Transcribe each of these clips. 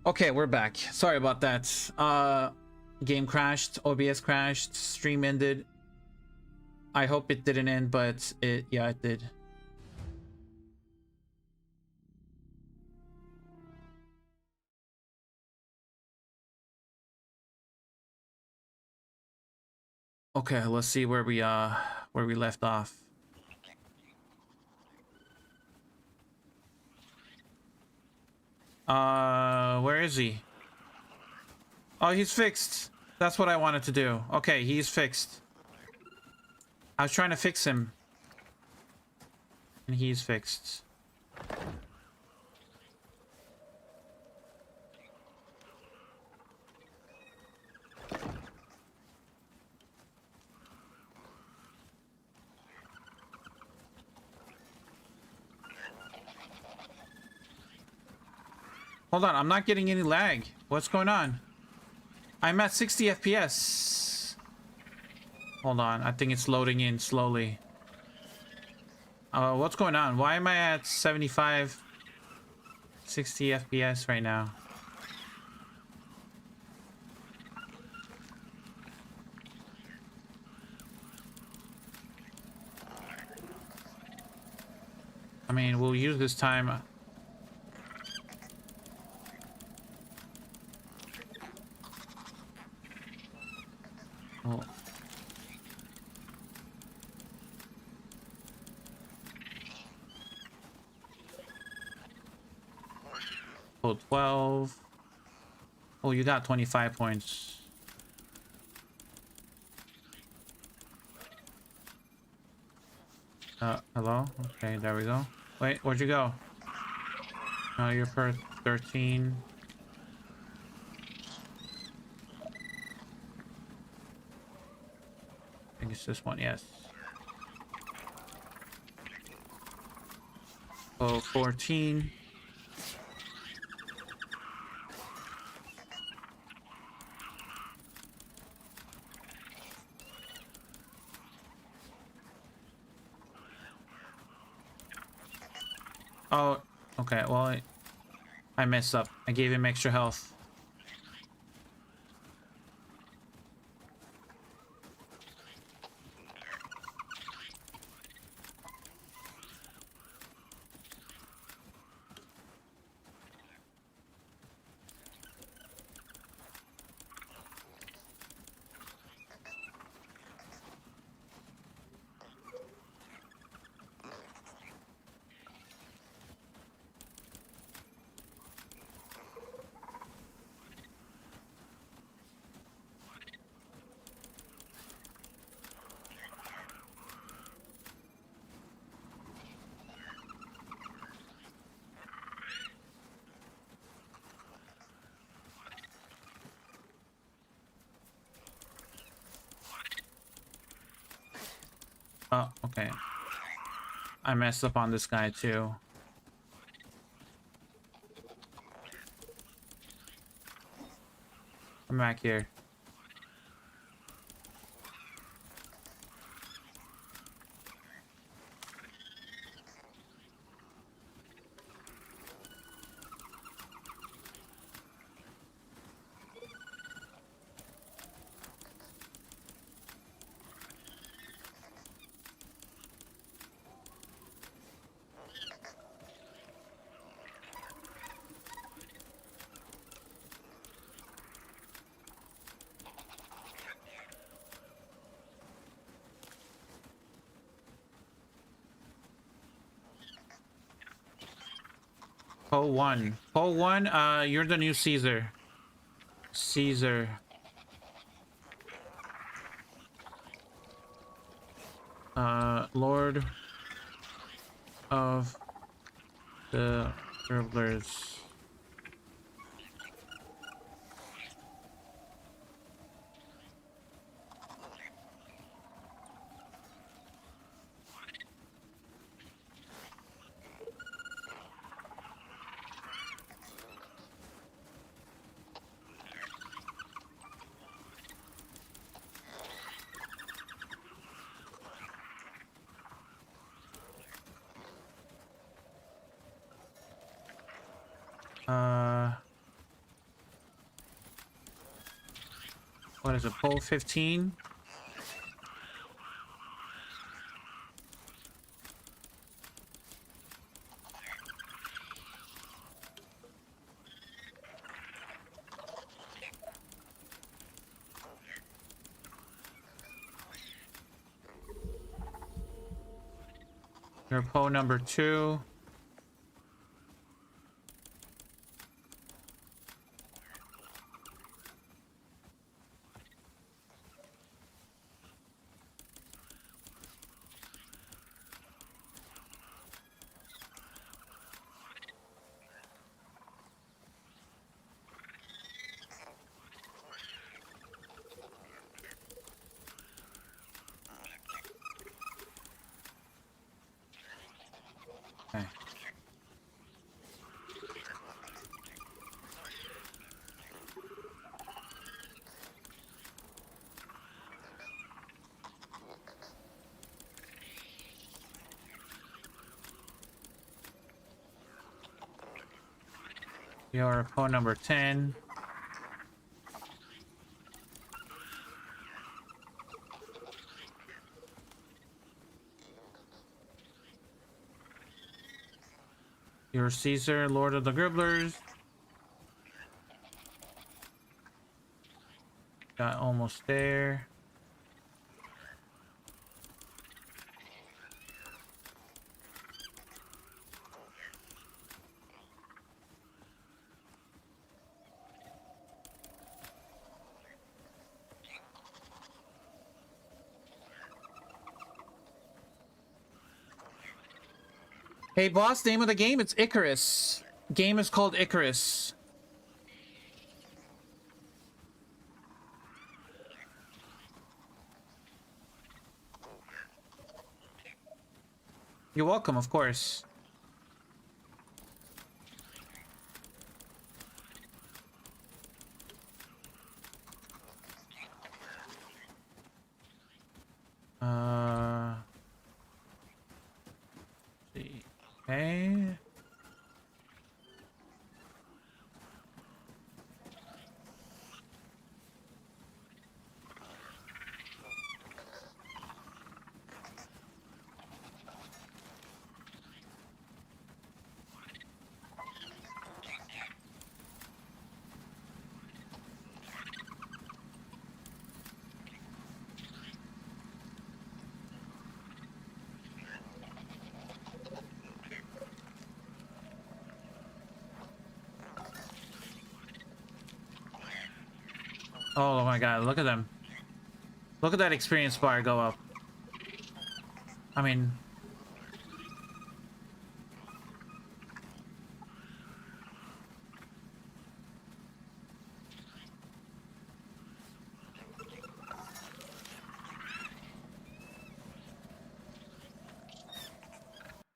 Okay, we're back. Sorry about that. Game crashed, OBS crashed, stream ended. I hope it didn't end, but it did. Okay, let's see where we left off. Where is he? Oh, he's fixed. That's what I wanted to do. Okay, he's fixed. I was trying to fix him. And he's fixed. Hold on, I'm not getting any lag. What's going on? I'm at 60 FPS. Hold on, I think it's loading in slowly. What's going on? Why am I at 75, 60 FPS right now? I mean, we'll use this time. Oh. Oh, 12. Oh, you got 25 points. Hello? Okay, there we go. Wait, where'd you go? Oh, you're for 13. I think it's this one, yes. Oh, 14. Oh, okay, well, I messed up. I gave him extra health. Oh, okay. I messed up on this guy too. Come back here. Poe 1. Poe 1, you're the new Caesar. Caesar. Lord of the Gribblers. What is it? Pole 15. Your pole number 2. Okay. Your pole number 10. Your Caesar, Lord of the Gribblers. Got almost there. Hey boss, name of the game, it's Icarus. Game is called Icarus. You're welcome, of course. See. Okay. Oh my god, look at them. Look at that experience bar go up. I mean...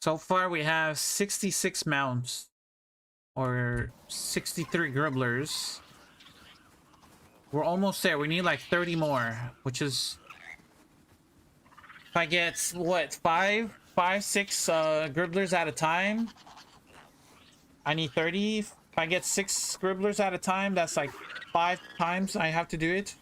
So far we have 66 mounts. Or 63 Gribblers. We're almost there. We need like 30 more, which is... If I get, what, 6 Gribblers at a time, I need 30. If I get 6 Gribblers at a time, that's like 5 times I have to do it.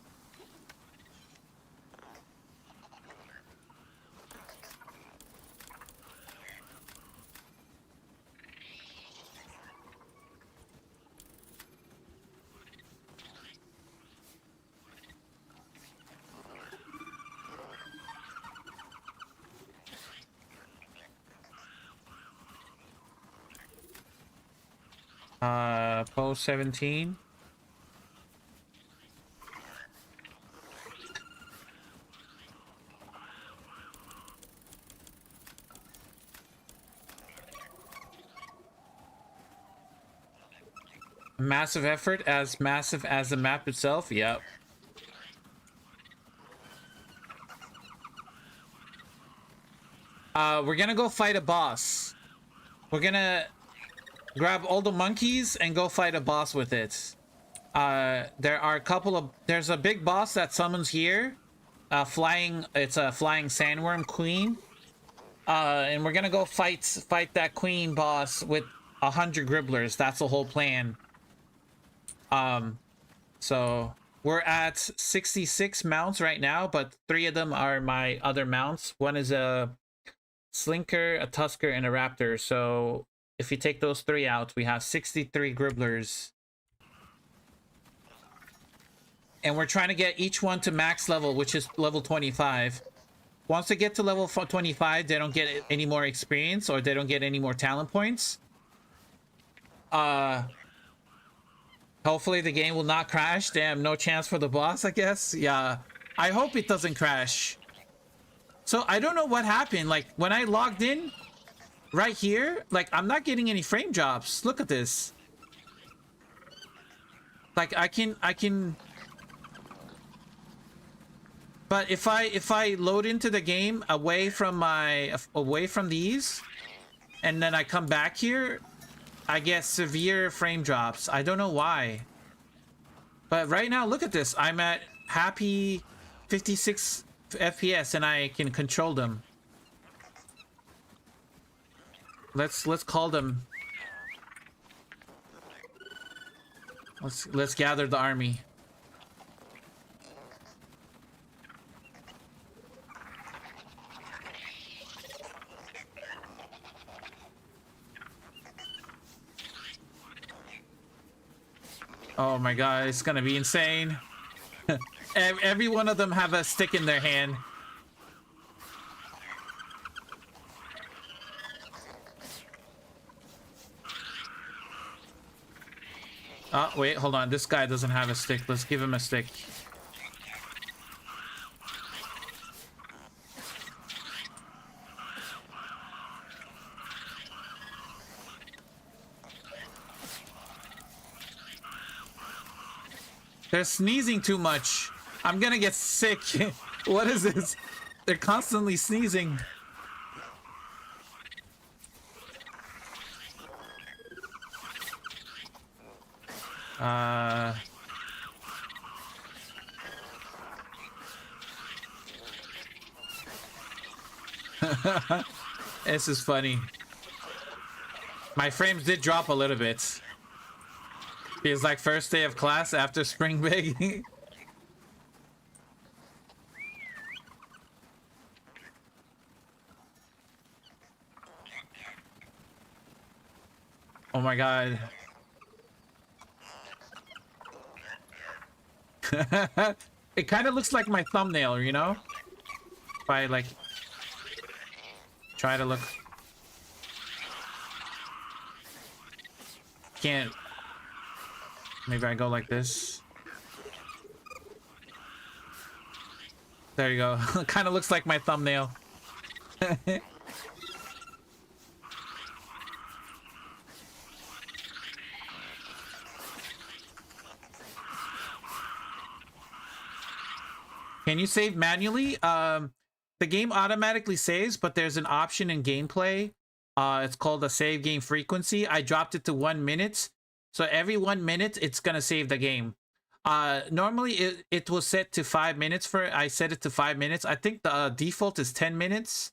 Post 17. Massive effort, as massive as the map itself. Yep. We're gonna go fight a boss. We're gonna grab all the monkeys and go fight a boss with it. There are a couple of... There's a big boss that summons here. It's a flying sandworm queen. And we're gonna go fight that queen boss with 100 Gribblers. That's the whole plan. So We're at 66 mounts right now, but 3 of them are my other mounts. One is a Slinker, a Tusker, and a Raptor. So if you take those 3 out, we have 63 Gribblers. And we're trying to get each one to max level, which is level 25. Once they get to level 25, they don't get any more experience or they don't get any more talent points. Hopefully the game will not crash. Damn, no chance for the boss, I guess. Yeah, I hope it doesn't crash. So I don't know what happened. Like when I logged in right here, like I'm not getting any frame drops. Look at this. Like I can but if I load into the game away from these and then I come back here, I get severe frame drops. I don't know why. But right now, look at this. I'm at happy 56 FPS and I can control them. Let's call them. Let's gather the army. Oh my god, it's gonna be insane. Every one of them have a stick in their hand. Oh, wait, hold on. This guy doesn't have a stick. Let's give him a stick. They're sneezing too much. I'm gonna get sick. What is this? They're constantly sneezing. This is funny. My frames did drop a little bit. Feels like first day of class after spring break. Oh my god. It kind of looks like my thumbnail, you know? If I like try to look. Can't. Maybe I go like this. There you go. Kind of looks like my thumbnail. Can you save manually? The game automatically saves, but there's an option in gameplay. It's called a save game frequency. I dropped it to 1 minute. So every 1 minute, it's gonna save the game. Normally it was set to 5 minutes I set it to 5 minutes. I think the default is 10 minutes.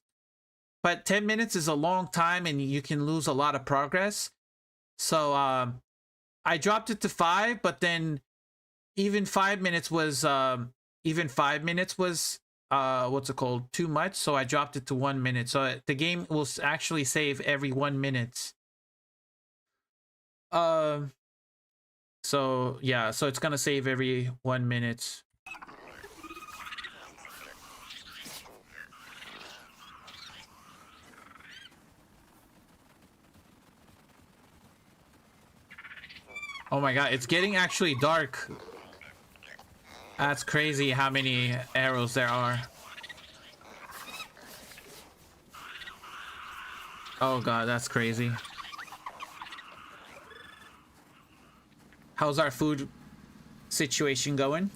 But 10 minutes is a long time and you can lose a lot of progress. So I dropped it to 5, but then even 5 minutes was what's it called, too much, so I dropped it to 1 minute. So the game will actually save every 1 minute. So yeah, so it's gonna save every 1 minute. Oh my god, it's getting actually dark. That's crazy how many arrows there are. Oh god, that's crazy. How's our food situation going?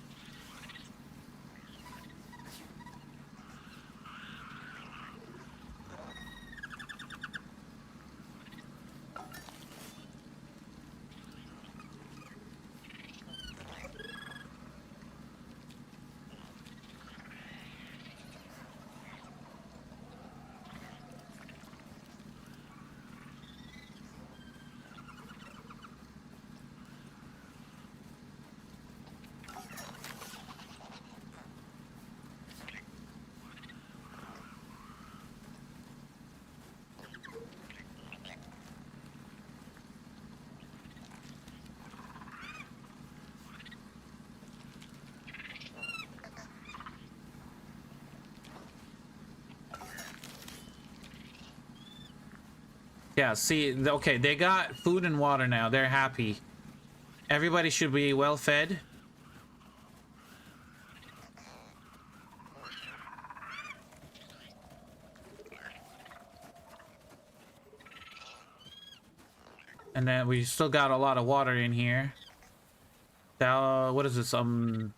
Yeah, see, okay, they got food and water now. They're happy. Everybody should be well fed. And then we still got a lot of water in here. What is this? 1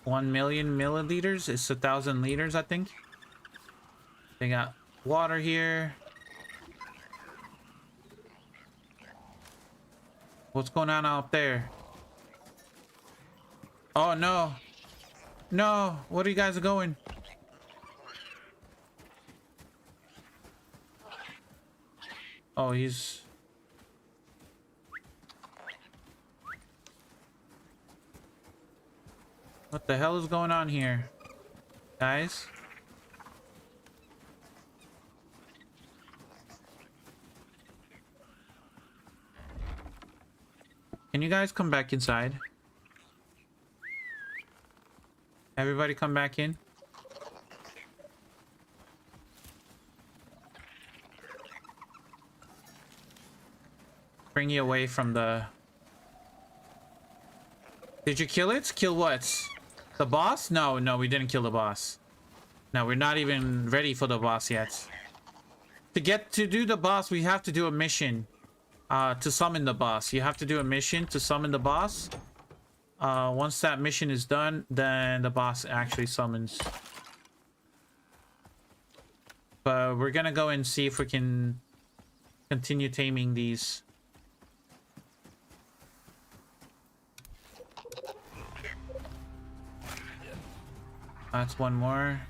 million milliliters? It's 1,000 liters, I think. They got water here. What's going on out there? Oh no. No, what are you guys going? Oh, he's... What the hell is going on here? Guys? Can you guys come back inside? Everybody come back in. Bring you away from the... Did you kill it? Kill what? The boss? No, no, we didn't kill the boss. No, we're not even ready for the boss yet. To do the boss, we have to do a mission. To summon the boss. You have to do a mission to summon the boss. Once that mission is done, then the boss actually summons. But we're gonna go and see if we can continue taming these. That's one more.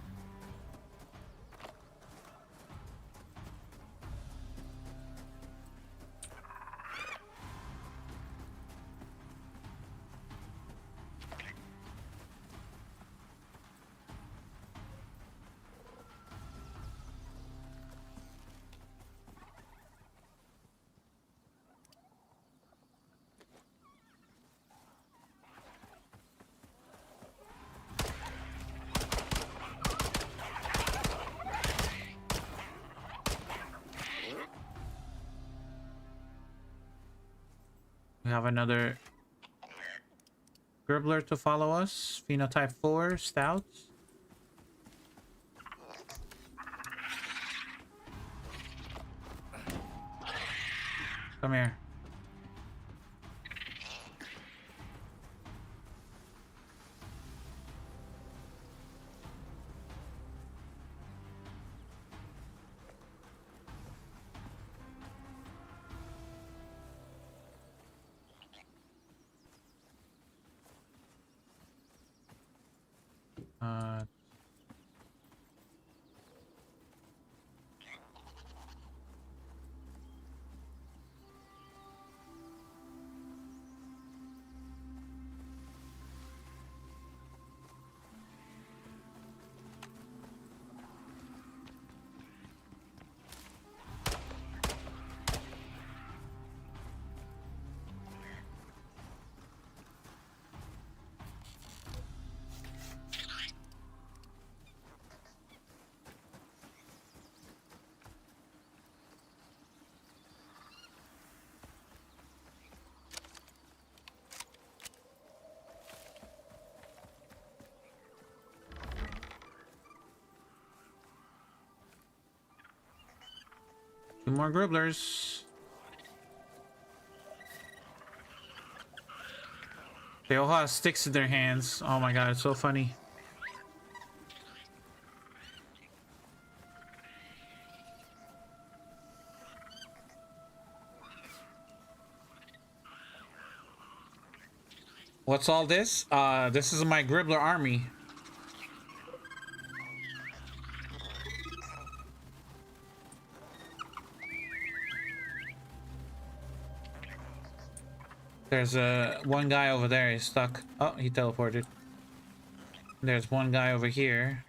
We have another Gribbler to follow us. Phenotype 4, Stout. Come here. Two more Gribblers. They all have sticks in their hands. Oh my god, it's so funny. What's all this? This is my Gribbler army. There's one guy over there. He's stuck. Oh, he teleported. There's one guy over here.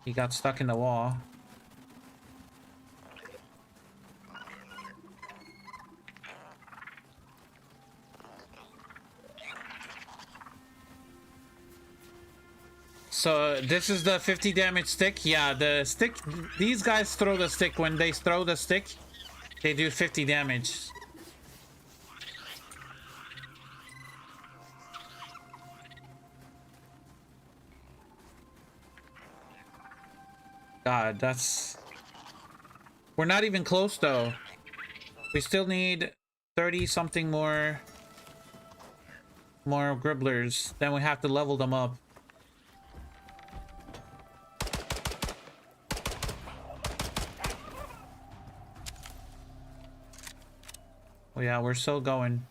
He got stuck in the wall. So this is the 50 damage stick. Yeah, the stick, these guys throw the stick. When they throw the stick, they do 50 damage. God, that's... We're not even close though. We still need 30 something more gribblers. Then we have to level them up. Oh yeah, we're still going.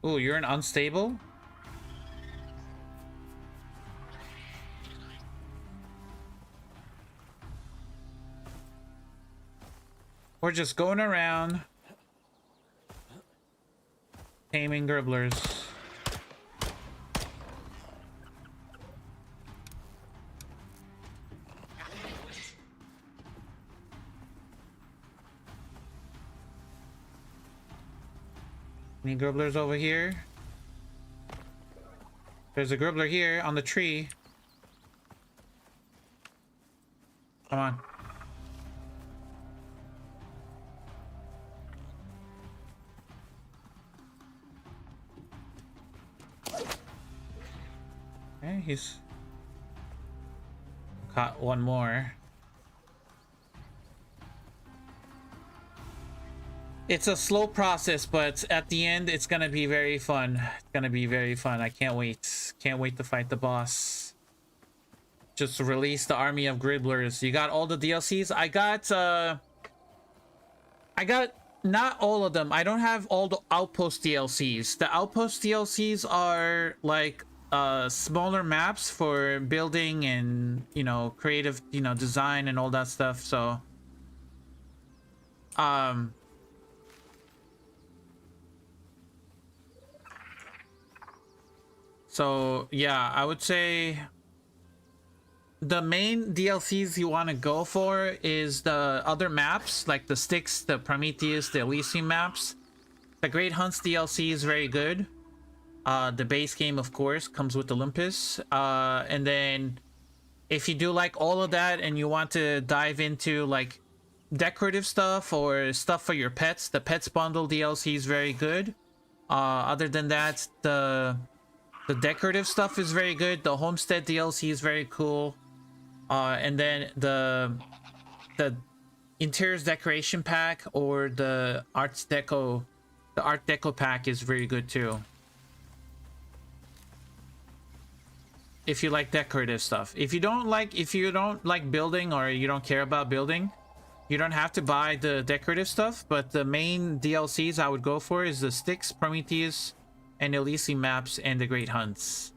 Oh, you're an unstable? We're just going around taming gribblers. Any gribblers over here? There's a gribbler here on the tree. Come on. Okay, he's caught one more. It's a slow process, but at the end, it's gonna be very fun. It's gonna be very fun. I can't wait. Can't wait to fight the boss. Just release the army of gribblers. You got all the DLCs? I got not all of them. I don't have all the outpost DLCs. The outpost DLCs are like smaller maps for building and, you know, creative, you know, design and all that stuff. So yeah, I would say the main DLCs you want to go for is the other maps, like the Styx, the Prometheus, the Elysium maps. The Great Hunts DLC is very good. The base game, of course, comes with Olympus. And then if you do like all of that and you want to dive into like decorative stuff or stuff for your pets, the Pets Bundle DLC is very good. Other than that, the decorative stuff is very good. The Homestead DLC is very cool. And then the interiors decoration pack or the Art Deco pack is very good too. If you like decorative stuff. If you don't like building or you don't care about building, you don't have to buy the decorative stuff, but the main DLCs I would go for is the Styx, Prometheus, and Elysium maps and the Great Hunts.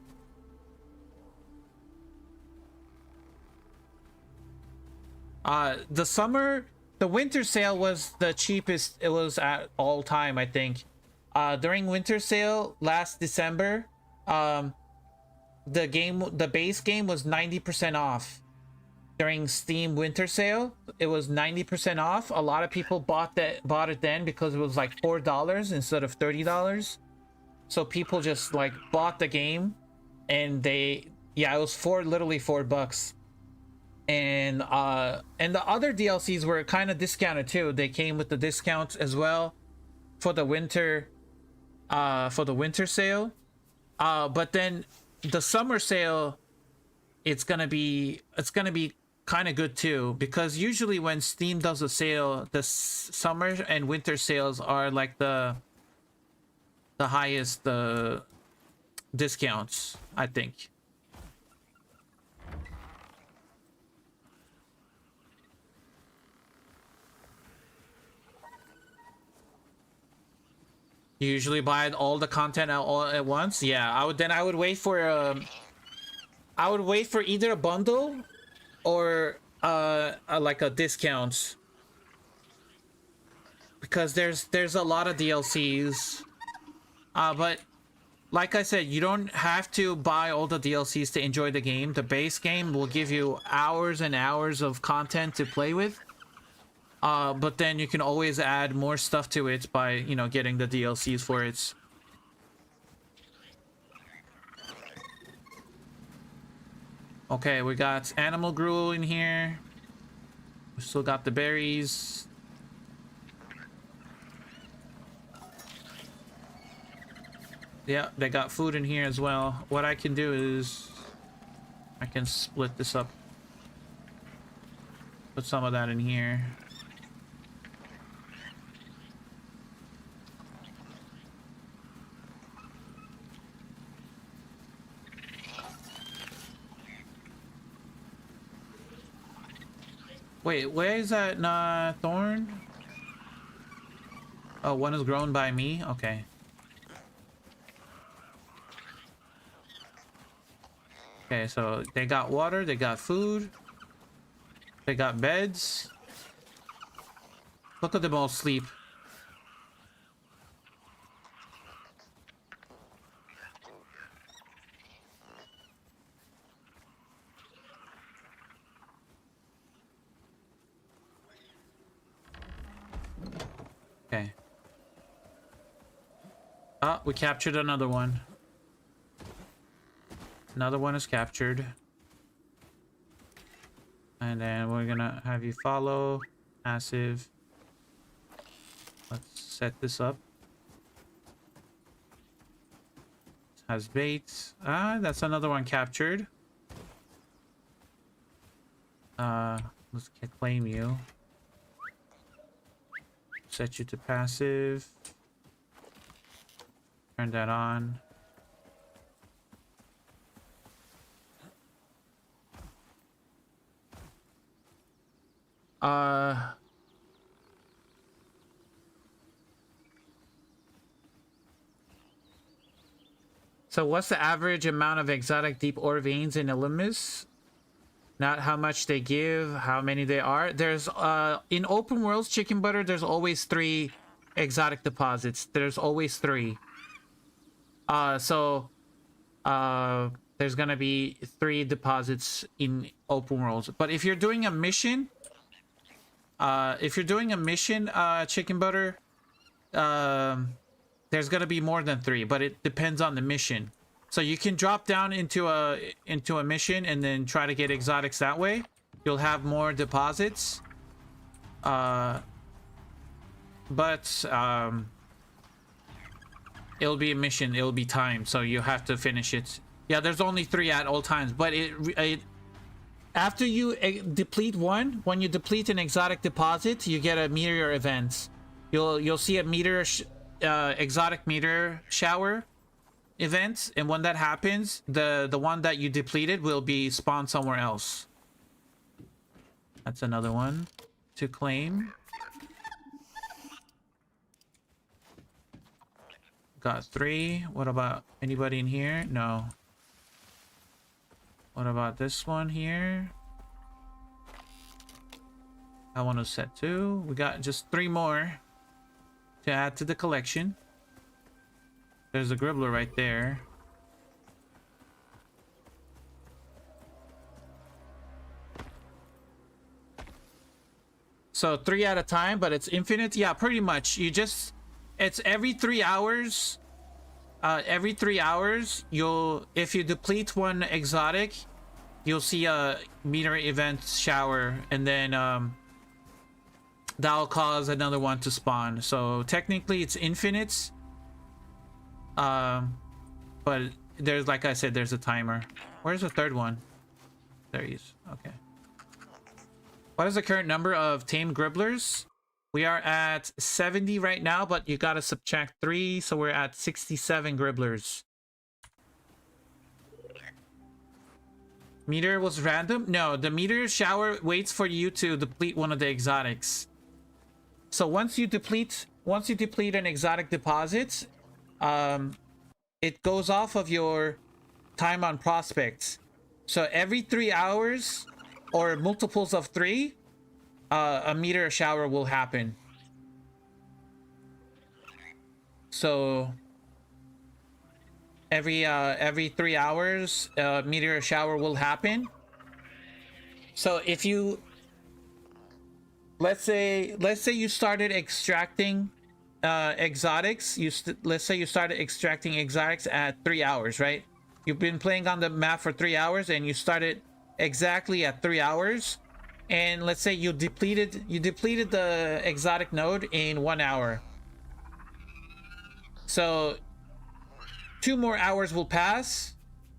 The winter sale was the cheapest it was at all time, I think. During winter sale last December, the base game was 90% off. During Steam winter sale, it was 90% off. A lot of people bought it then because it was like $4 instead of $30. So people just like bought the game, and it was literally $4. And the other DLCs were kind of discounted too. They came with the discounts as well for the winter sale. But then the summer sale, it's gonna be kind of good too, because usually when Steam does a sale, the summer and winter sales are like the highest discounts, I think. You usually buy all the content all at once. Yeah, I would wait for either a bundle or like a discount, because there's a lot of DLCs. But like I said, you don't have to buy all the DLCs to enjoy the game. The base game will give you hours and hours of content to play with. But then you can always add more stuff to it by, you know, getting the DLCs for it. Okay, we got animal gruel in here. We still got the berries. Yeah, they got food in here as well. What I can do is I can split this up. Put some of that in here. Wait, where is that thorn? Oh, one is grown by me? Okay. Okay, so they got water, they got food, they got beds. Look at them all sleep. Okay. Ah, we captured another one. Another one is captured. And then we're gonna have you follow. Massive. Let's set this up. It has bait. Ah, that's another one captured. Let's claim you. Set you to passive. Turn that on. So what's the average amount of exotic deep ore veins in Olympus? Not how much they give, how many they are. There's in open worlds chicken butter, there's always 3 exotic deposits. There's always 3. So there's gonna be 3 deposits in open worlds. But if you're doing a mission, chicken butter, there's gonna be more than 3, but it depends on the mission. So you can drop down into a mission and then try to get exotics that way. You'll have more deposits. But it'll be a mission. It'll be timed, so you have to finish it. Yeah, there's only 3 at all times, but it after you deplete one, when you deplete an exotic deposit, you get a meteor event. You'll see a meteor exotic meteor shower event, and when that happens, the one that you depleted will be spawned somewhere else. That's another one to claim. Got 3. What about anybody in here? No. What about this one here? I want to set 2. We got just 3 more to add to the collection. There's a Gribbler right there. So 3 at a time, but it's infinite. Yeah, pretty much. It's every 3 hours. Every 3 hours, if you deplete one exotic, you'll see a meteor event shower, and then that'll cause another one to spawn. So technically it's infinite. But there's, like I said, there's a timer. Where's the 3rd one? There he is. Okay. What is the current number of tamed Gribblers? We are at 70 right now, but you gotta subtract 3, so we're at 67 Gribblers. Meteor was random? No, the meteor shower waits for you to deplete one of the exotics. So once you deplete once you deplete an exotic deposit, it goes off of your time on prospects. So every 3 hours or multiples of 3, a meteor shower will happen. So every 3 hours, a meteor shower will happen. So if you let's say you started extracting exotics, let's say you started extracting exotics at 3 hours, right? You've been playing on the map for 3 hours and you started exactly at 3 hours, and let's say you depleted the exotic node in 1 hour. So 2 more hours will pass,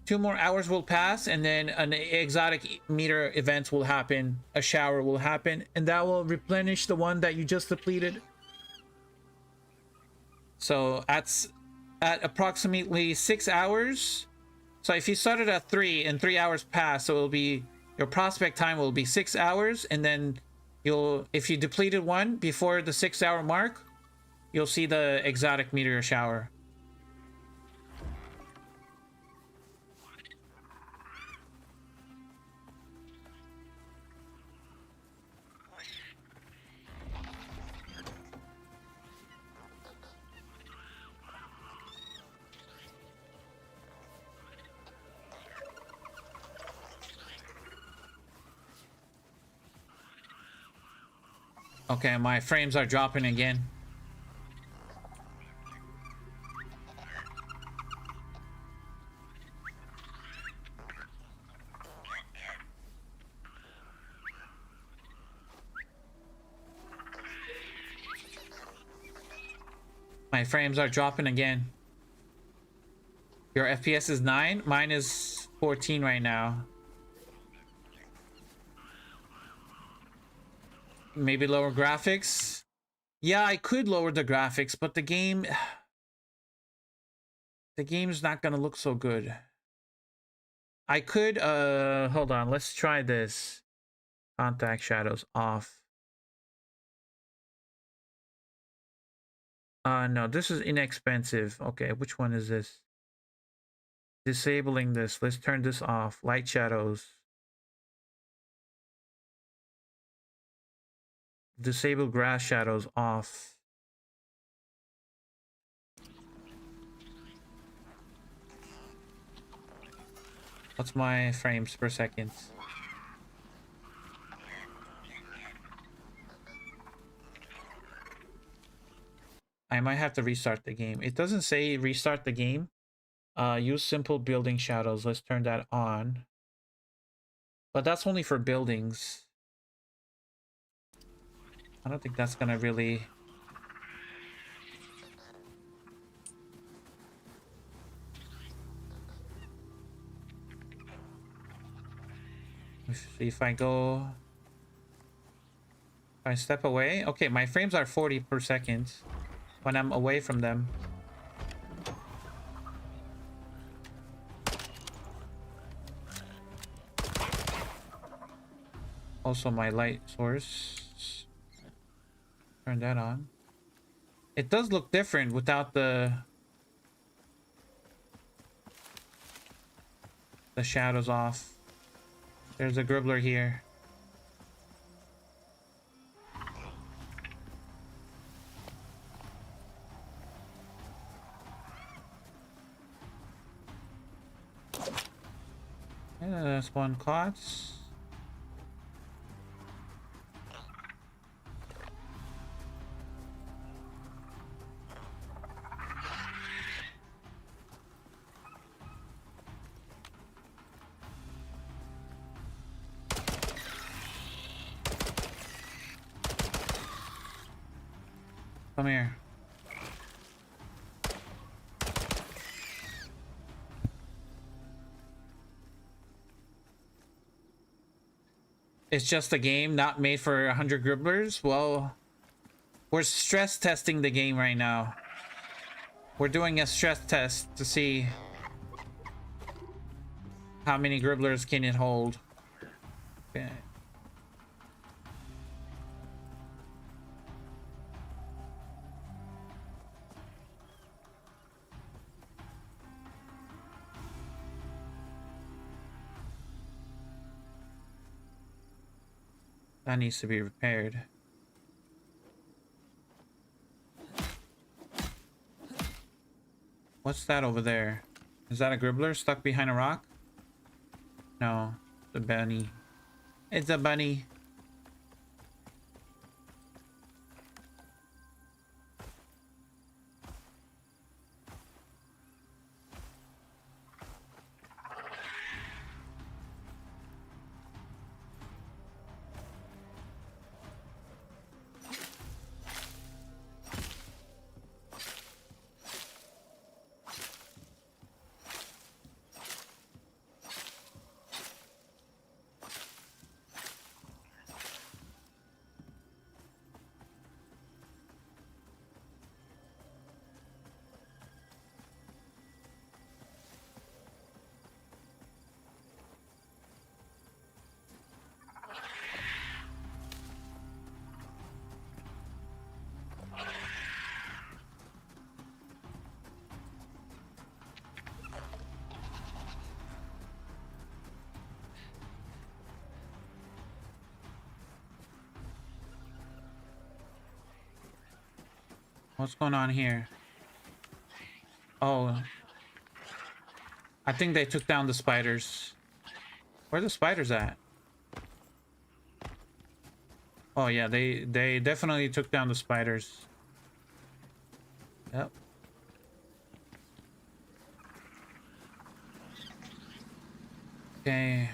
and then an exotic meteor event will happen, a shower will happen, and that will replenish the one that you just depleted. So at approximately 6 hours. So if you started at 3 and 3 hours pass, so it'll be, your prospect time will be 6 hours, and then if you depleted one before the 6-hour mark, you'll see the exotic meteor shower. Okay, my frames are dropping again. My frames are dropping again. Your FPS is 9, mine is 14 right now. Maybe lower graphics. Yeah, I could lower the graphics, but the game's not gonna look so good. I could hold on, let's try this. Contact shadows off. No, this is inexpensive. Okay, which one is this? Disabling this. Let's turn this off. Light shadows. Disable grass shadows off. What's my frames per second? I might have to restart the game. It doesn't say restart the game. Use simple building shadows. Let's turn that on. But that's only for buildings. I don't think that's gonna really... If I go... If I step away... Okay, my frames are 40 per second when I'm away from them. Also my light source. Turn that on. It does look different without the shadows off. There's a Gribbler here. And that's one caught. Come here. It's just a game not made for 100 Gribblers? Well, we're stress testing the game right now. We're doing a stress test to see how many Gribblers can it hold. Okay. That needs to be repaired. What's that over there? Is that a Gribbler stuck behind a rock? No, the bunny. It's a bunny. What's going on here? Oh, I think they took down the spiders. Where are the spiders at? Oh yeah, they definitely took down the spiders. Yep. Okay,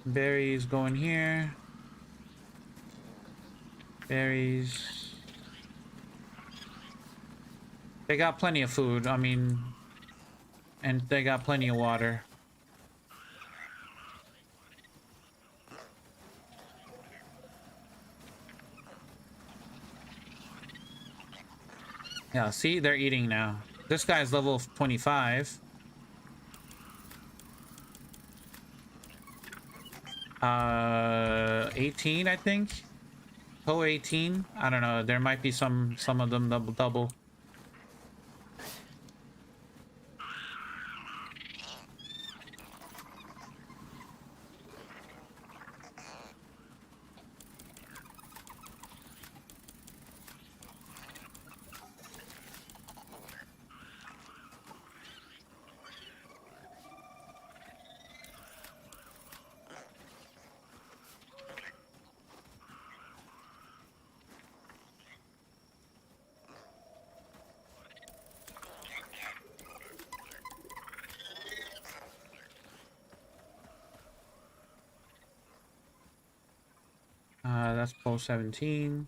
berries going here. Berries. They got plenty of food, I mean, and they got plenty of water. Yeah, see, they're eating now. This guy's level 25. 18, I think. Oh, 18. I don't know. There might be some of them double. That's post 17.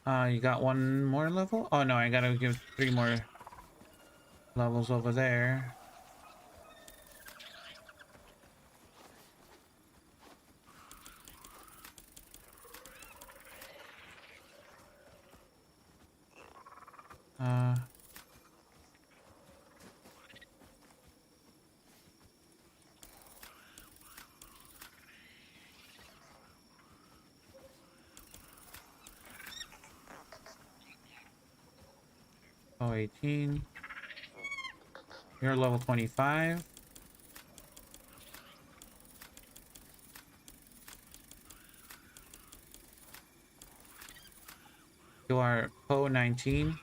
Uh, you got one more level? Oh no, I gotta give 3 more levels over there. Uh, oh, 18. You're level 25. You are Po 19.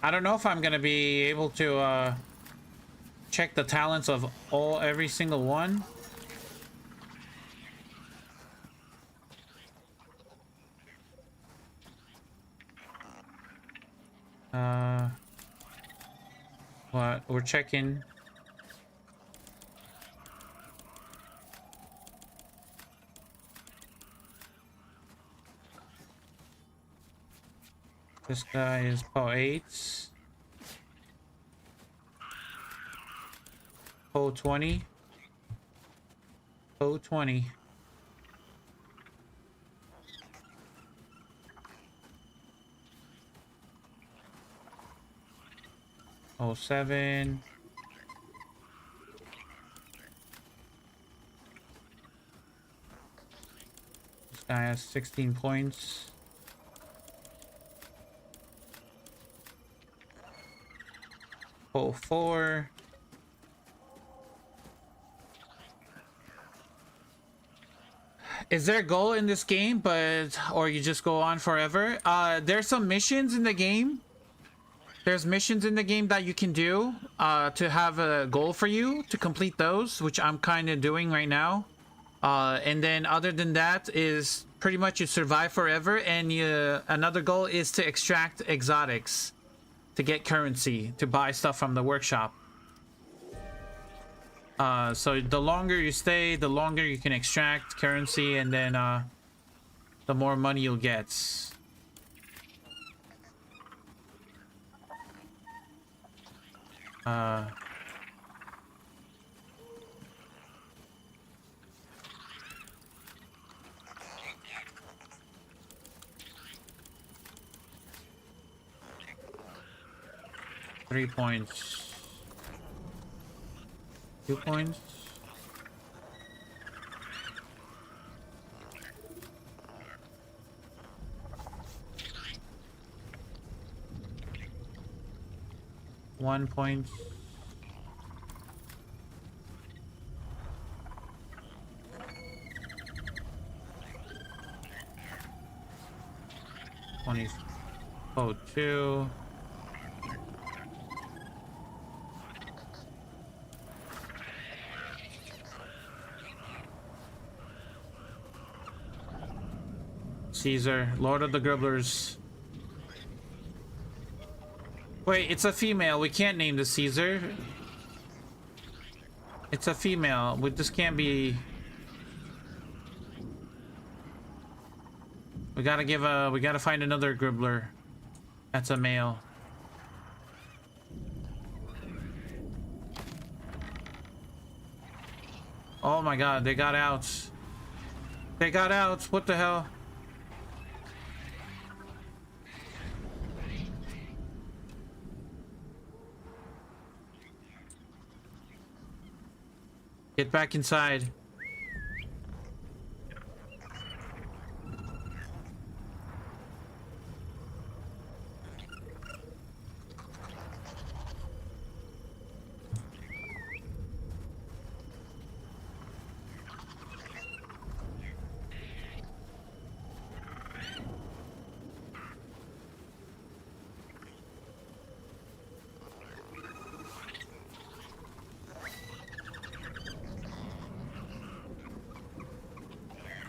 I don't know if I'm gonna be able to check the talents of every single one. What we're checking. This guy is PO 8. PO 20. PO 20. PO 7. This guy has 16 points. PO 4. Is there a goal in this game, or you just go on forever? There's some missions in the game. There's missions in the game that you can do to have a goal for you to complete those, which I'm kind of doing right now. And then other than that is pretty much you survive forever, and another goal is to extract exotics to get currency to buy stuff from the workshop. So the longer you stay, the longer you can extract currency, and then the more money you'll get. 3 points. 2 points. One point. Oh, 2. Caesar, Lord of the Gribblers. Wait, it's a female. We can't name the Caesar. It's a female. This can't be. We gotta find another Gribbler. That's a male. Oh my god, they got out. They got out. What the hell? Get back inside.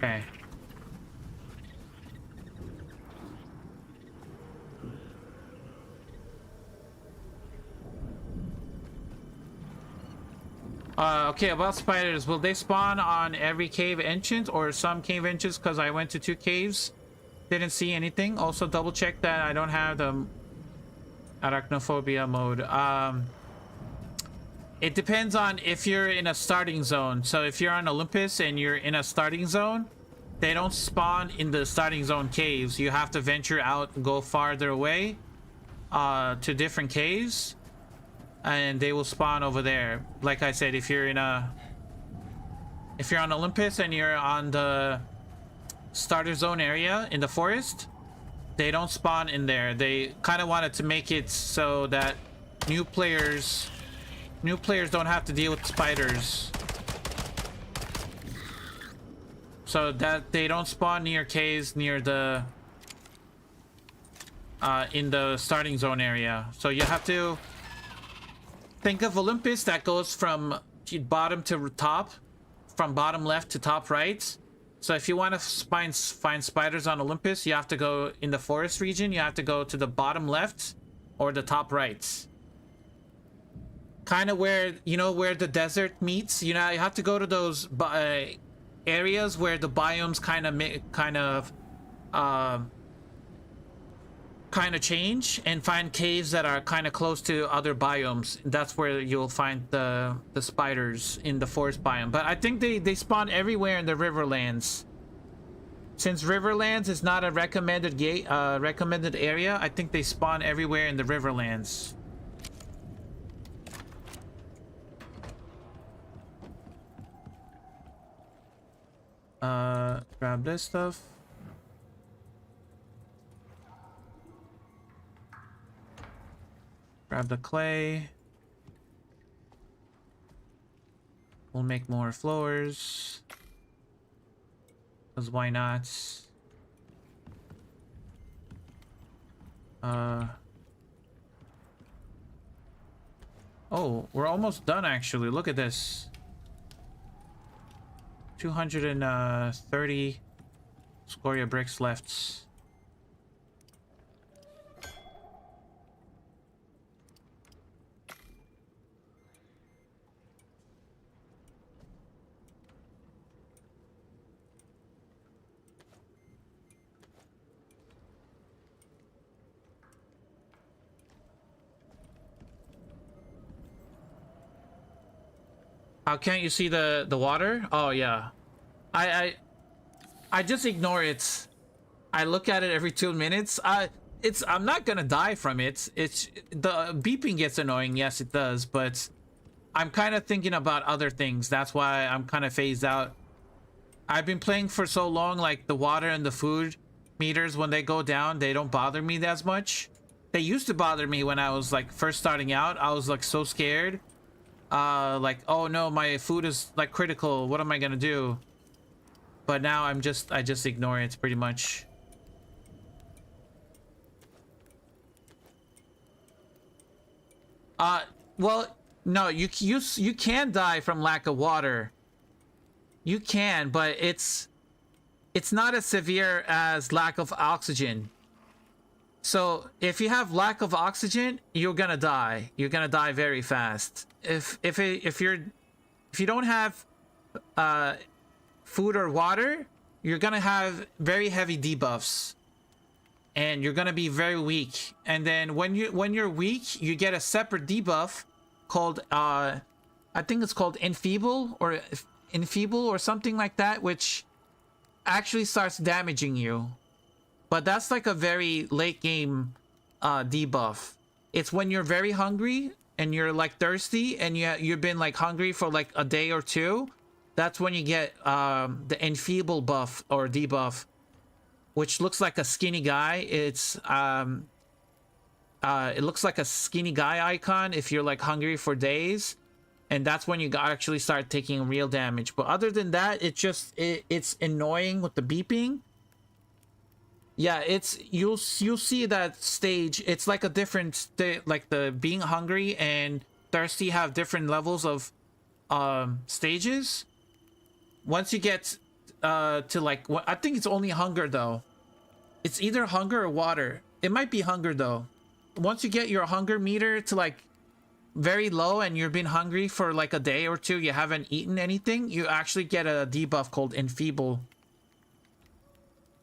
Okay. Okay, about spiders. Will they spawn on every cave entrance or some cave entrance? Because I went to 2 caves. Didn't see anything. Also, double check that I don't have the arachnophobia mode. It depends on if you're in a starting zone. So if you're on Olympus and you're in a starting zone, they don't spawn in the starting zone caves. You have to venture out and go farther away to different caves, and they will spawn over there. Like I said, if you're on Olympus and you're on the starter zone area in the forest, they don't spawn in there. They kind of wanted to make it so that new players don't have to deal with spiders, so that they don't spawn near caves near the in the starting zone area. So you have to think of Olympus that goes from bottom to top, from bottom left to top right. So if you want to find spiders on Olympus, you have to go in the forest region. You have to go to the bottom left or the top right. Kind of where, you know, where the desert meets. You know, you have to go to those areas where the biomes kind of change, and find caves that are kind of close to other biomes. That's where you'll find the spiders in the forest biome. But I think they spawn everywhere in the Riverlands. Since Riverlands is not a recommended recommended area, I think they spawn everywhere in the Riverlands. Grab this stuff. Grab the clay. We'll make more floors. Because why not? Oh, we're almost done actually. Look at this. 230 scoria bricks left. How can't you see the water? Oh yeah, I just ignore it. I look at it every 2 minutes. I'm not gonna die from it. It's the beeping gets annoying. Yes, it does, but I'm kind of thinking about other things. That's why I'm kind of phased out. I've been playing for so long, like the water and the food meters, when they go down, they don't bother me as much. They used to bother me when I was like first starting out. I was like so scared. Like, oh no, my food is like critical. What am I gonna do? But now I just ignore it pretty much. Well, no, you can die from lack of water. You can, but it's not as severe as lack of oxygen. So if you have lack of oxygen, you're gonna die. You're gonna die very fast. If you don't have food or water, you're gonna have very heavy debuffs, and you're gonna be very weak. And then when you're weak, you get a separate debuff called I think it's called enfeeble or something like that, which actually starts damaging you. But that's like a very late game debuff. It's when you're very hungry and you're like thirsty and you've been like hungry for like a day or two. That's when you get the enfeeble buff or debuff, which looks like a skinny guy. It looks like a skinny guy icon if you're like hungry for days, and that's when you actually start taking real damage. But other than that, it's annoying with the beeping. Yeah, you'll see that stage. It's like a different like the being hungry and thirsty have different levels of stages. Once you get to like, I think it's only hunger though. It's either hunger or water. It might be hunger though. Once you get your hunger meter to like very low and you've been hungry for like a day or two, you haven't eaten anything, you actually get a debuff called enfeeble.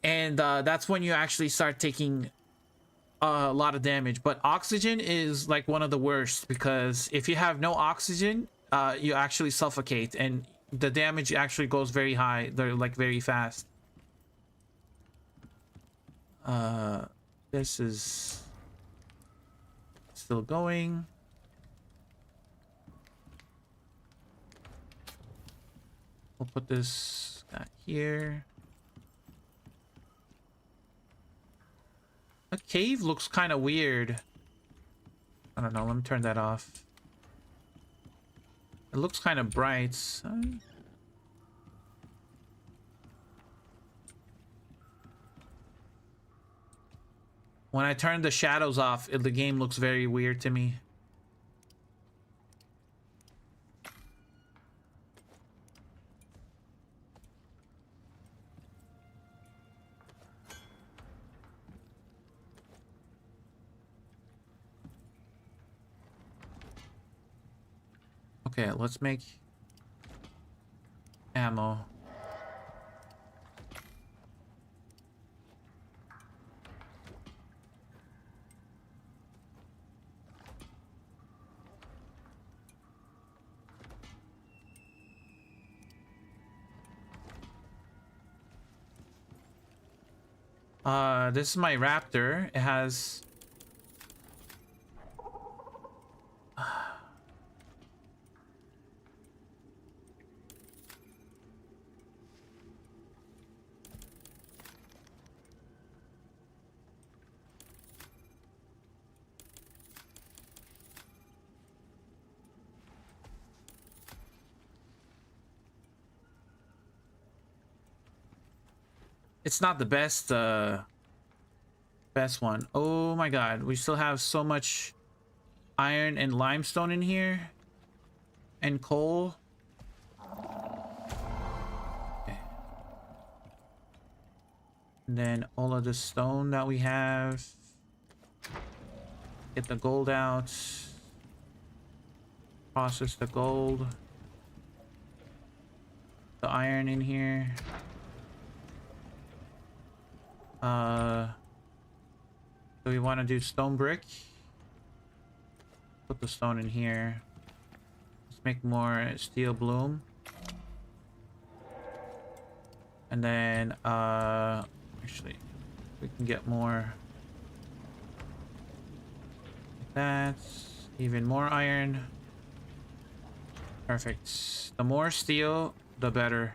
And that's when you actually start taking a lot of damage. But oxygen is like one of the worst, because if you have no oxygen, you actually suffocate, and the damage actually goes very high. They're like very fast. This is still going. We'll put this back here. A cave looks kind of weird. I don't know. Let me turn that off. It looks kind of bright. When I turn the shadows off, the game looks very weird to me. Okay, let's make ammo. This is my raptor. It has it's not the best best one. Oh my god, we still have so much iron and limestone in here and coal. Okay. And then all of the stone that we have. Get the gold out. Process the gold. The iron in here. Do we want to do stone brick? Put the stone in here. Let's make more steel bloom. And then, actually, we can get more. That's even more iron. Perfect. The more steel, the better.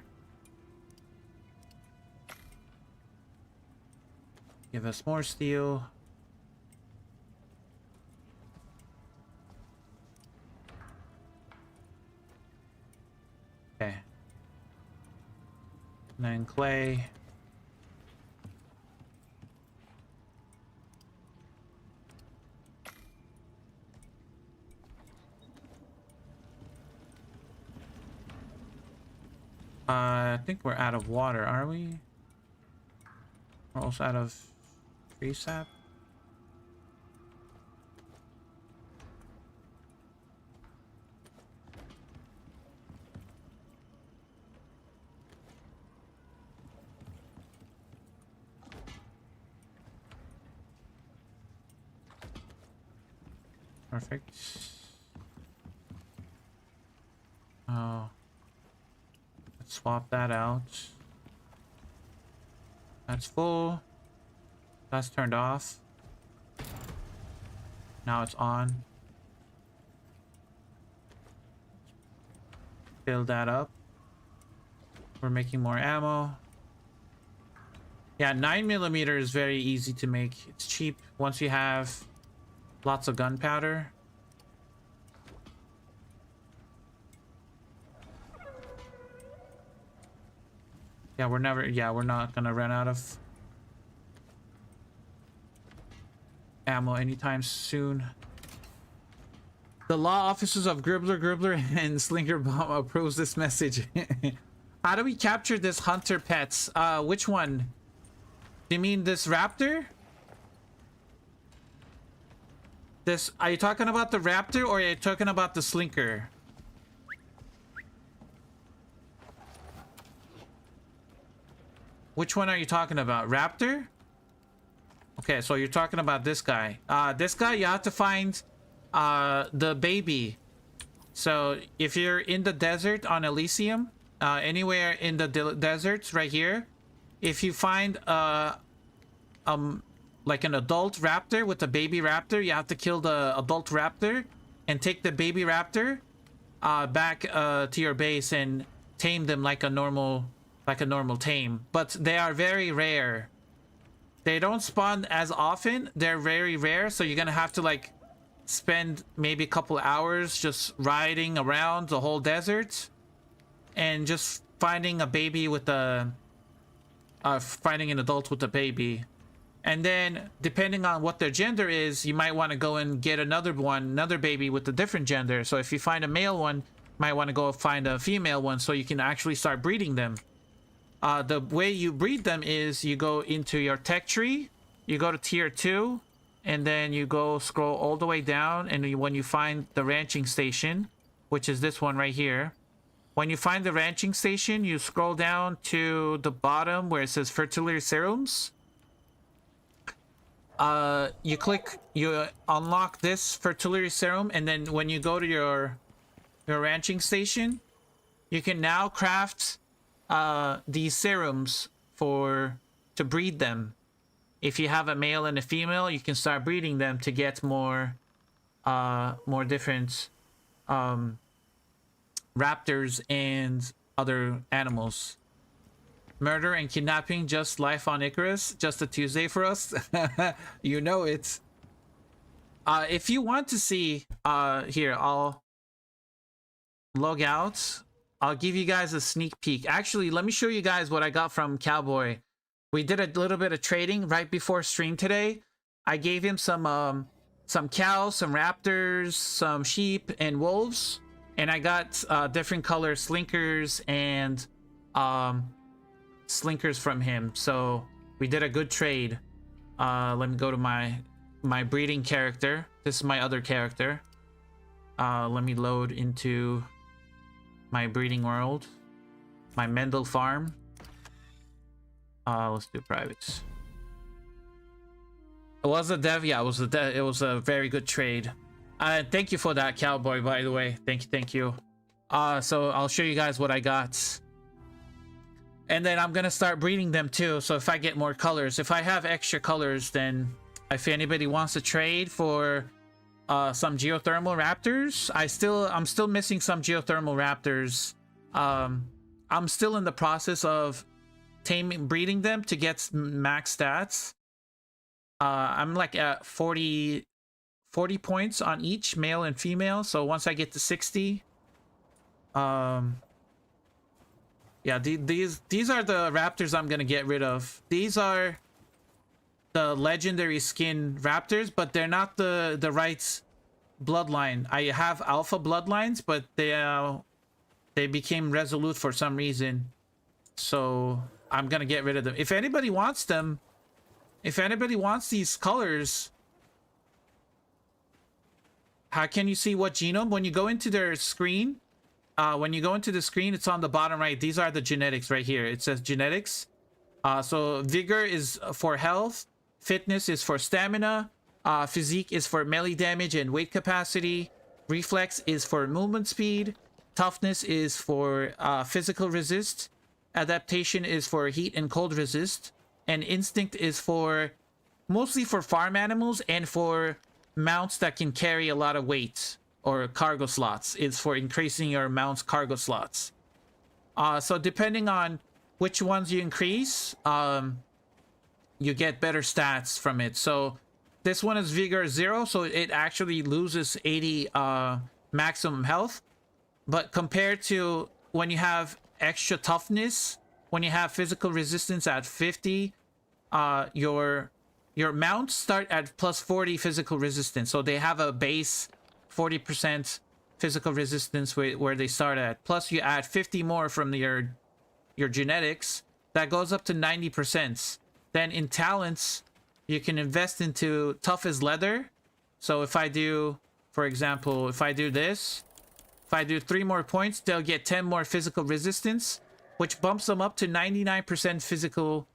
Give us more steel. Okay. And then clay. I think we're out of water, are we? We're also out of tree sap. Perfect. Oh. Let's swap that out. That's full. That's turned off. Now it's on. Fill that up. We're making more ammo. Yeah, 9mm is very easy to make. It's cheap once you have lots of gunpowder. Yeah, we're not gonna run out of ammo anytime soon. The law officers of Gribbler and Slinker Bomb approves this message. How do we capture this hunter pets? Which one? Do you mean this raptor? Are you talking about the raptor or are you talking about the slinker? Which one are you talking about? Raptor? Okay, so you're talking about this guy. This guy, you have to find the baby. So if you're in the desert on Elysium, anywhere in the deserts right here, if you find like an adult raptor with a baby raptor, you have to kill the adult raptor and take the baby raptor back to your base and tame them like a normal tame. But they are very rare. They don't spawn as often. They're very rare, so you're gonna have to like spend maybe a couple hours just riding around the whole desert and just finding a baby with a finding an adult with a baby. And then depending on what their gender is, you might want to go and get another baby with a different gender. So if you find a male one, you might want to go find a female one so you can actually start breeding them. The way you breed them is you go into your tech tree, you go to tier 2, and then you go scroll all the way down, and when you find the ranching station, which is this one right here, when you find the ranching station, you scroll down to the bottom where it says fertility serums. You unlock this fertility serum, and then when you go to your ranching station, you can now craft these serums to breed them. If you have a male and a female, you can start breeding them to get more different raptors and other animals. Murder and kidnapping, just life on Icarus, just a Tuesday for us. You know it. If you want to see, here, I'll log out. I'll give you guys a sneak peek. Actually, let me show you guys what I got from Cowboy. We did a little bit of trading right before stream today. I gave him some cows, some raptors, some sheep, and wolves. And I got different color slinkers and slinkers from him. So we did a good trade. Let me go to my breeding character. This is my other character. Let me load into my breeding world, my Mendel farm. Let's do privates. It was a dev. Yeah, it was a very good trade. Thank you for that, Cowboy, by the way. Thank you. So I'll show you guys what I got. And then I'm gonna start breeding them too. So if I get more colors, if I have extra colors, then if anybody wants to trade for some geothermal raptors, I'm still missing some geothermal raptors. I'm still in the process of breeding them to get max stats. I'm like at 40 points on each, male and female. So once I get to 60, yeah, these are the raptors I'm gonna get rid of. These are the legendary skin raptors, but they're not the right bloodline. I have alpha bloodlines, but they became resolute for some reason. So I'm gonna get rid of them. If anybody wants them, if anybody wants these colors, how can you see what genome? When you go into their screen, it's on the bottom right. These are the genetics right here. It says genetics. So vigor is for health, fitness is for stamina, physique is for melee damage and weight capacity, reflex is for movement speed, toughness is for physical resist, adaptation is for heat and cold resist, and instinct is for mostly for farm animals and for mounts that can carry a lot of weight, or cargo slots. It's for increasing your mount's cargo slots. So depending on which ones you increase, you get better stats from it. So this one is vigor 0, so it actually loses 80 maximum health. But compared to when you have extra toughness, when you have physical resistance at 50, your mounts start at plus 40 physical resistance. So they have a base 40% physical resistance where they start at. Plus you add 50 more from your genetics. That goes up to 90%. Then in talents, you can invest into tough as leather. So if I do, for example, if I do this, if I do 3 more points, they'll get 10 more physical resistance, which bumps them up to 99% physical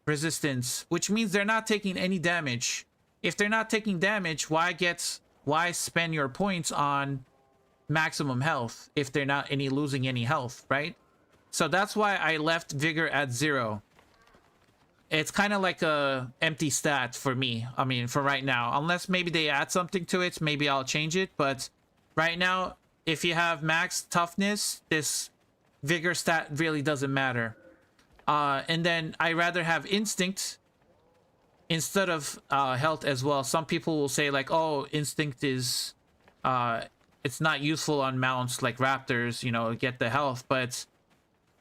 resistance, which means they're not taking any damage. If they're not taking damage, why spend your points on maximum health if they're not losing any health, right? So that's why I left vigor at 0. It's kind of like a empty stat for me. I mean, for right now, unless maybe they add something to it, maybe I'll change it. But right now, if you have max toughness, this vigor stat really doesn't matter. And then I rather have instinct instead of health as well. Some people will say like, oh, instinct is it's not useful on mounts like raptors, you know, get the health, but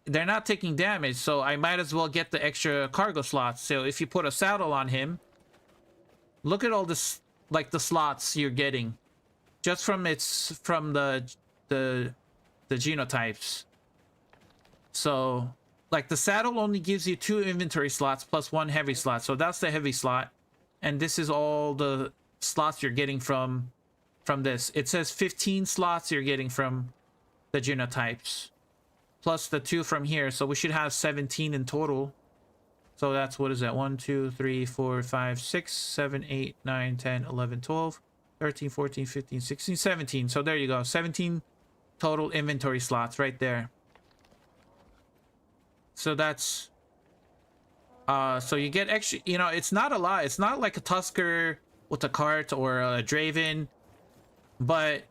they're not taking damage, so I might as well get the extra cargo slots. So if you put a saddle on him, Look at all this, like the slots you're getting just from the the genotypes. So like the saddle only gives you 2 inventory slots plus 1 heavy slot. So that's the heavy slot. And this is all the slots you're getting from this. It says 15 slots you're getting from the genotypes plus the 2 from here. So we should have 17 in total. So that's, what is that? 1, 2, 3, 4, 5, 6, 7, 8, 9, 10, 11, 12, 13, 14, 15, 16, 17. So there you go. 17 total inventory slots right there. So that's so you get extra, you know, it's not a lot. It's not like a Tusker with a cart or a Draven, but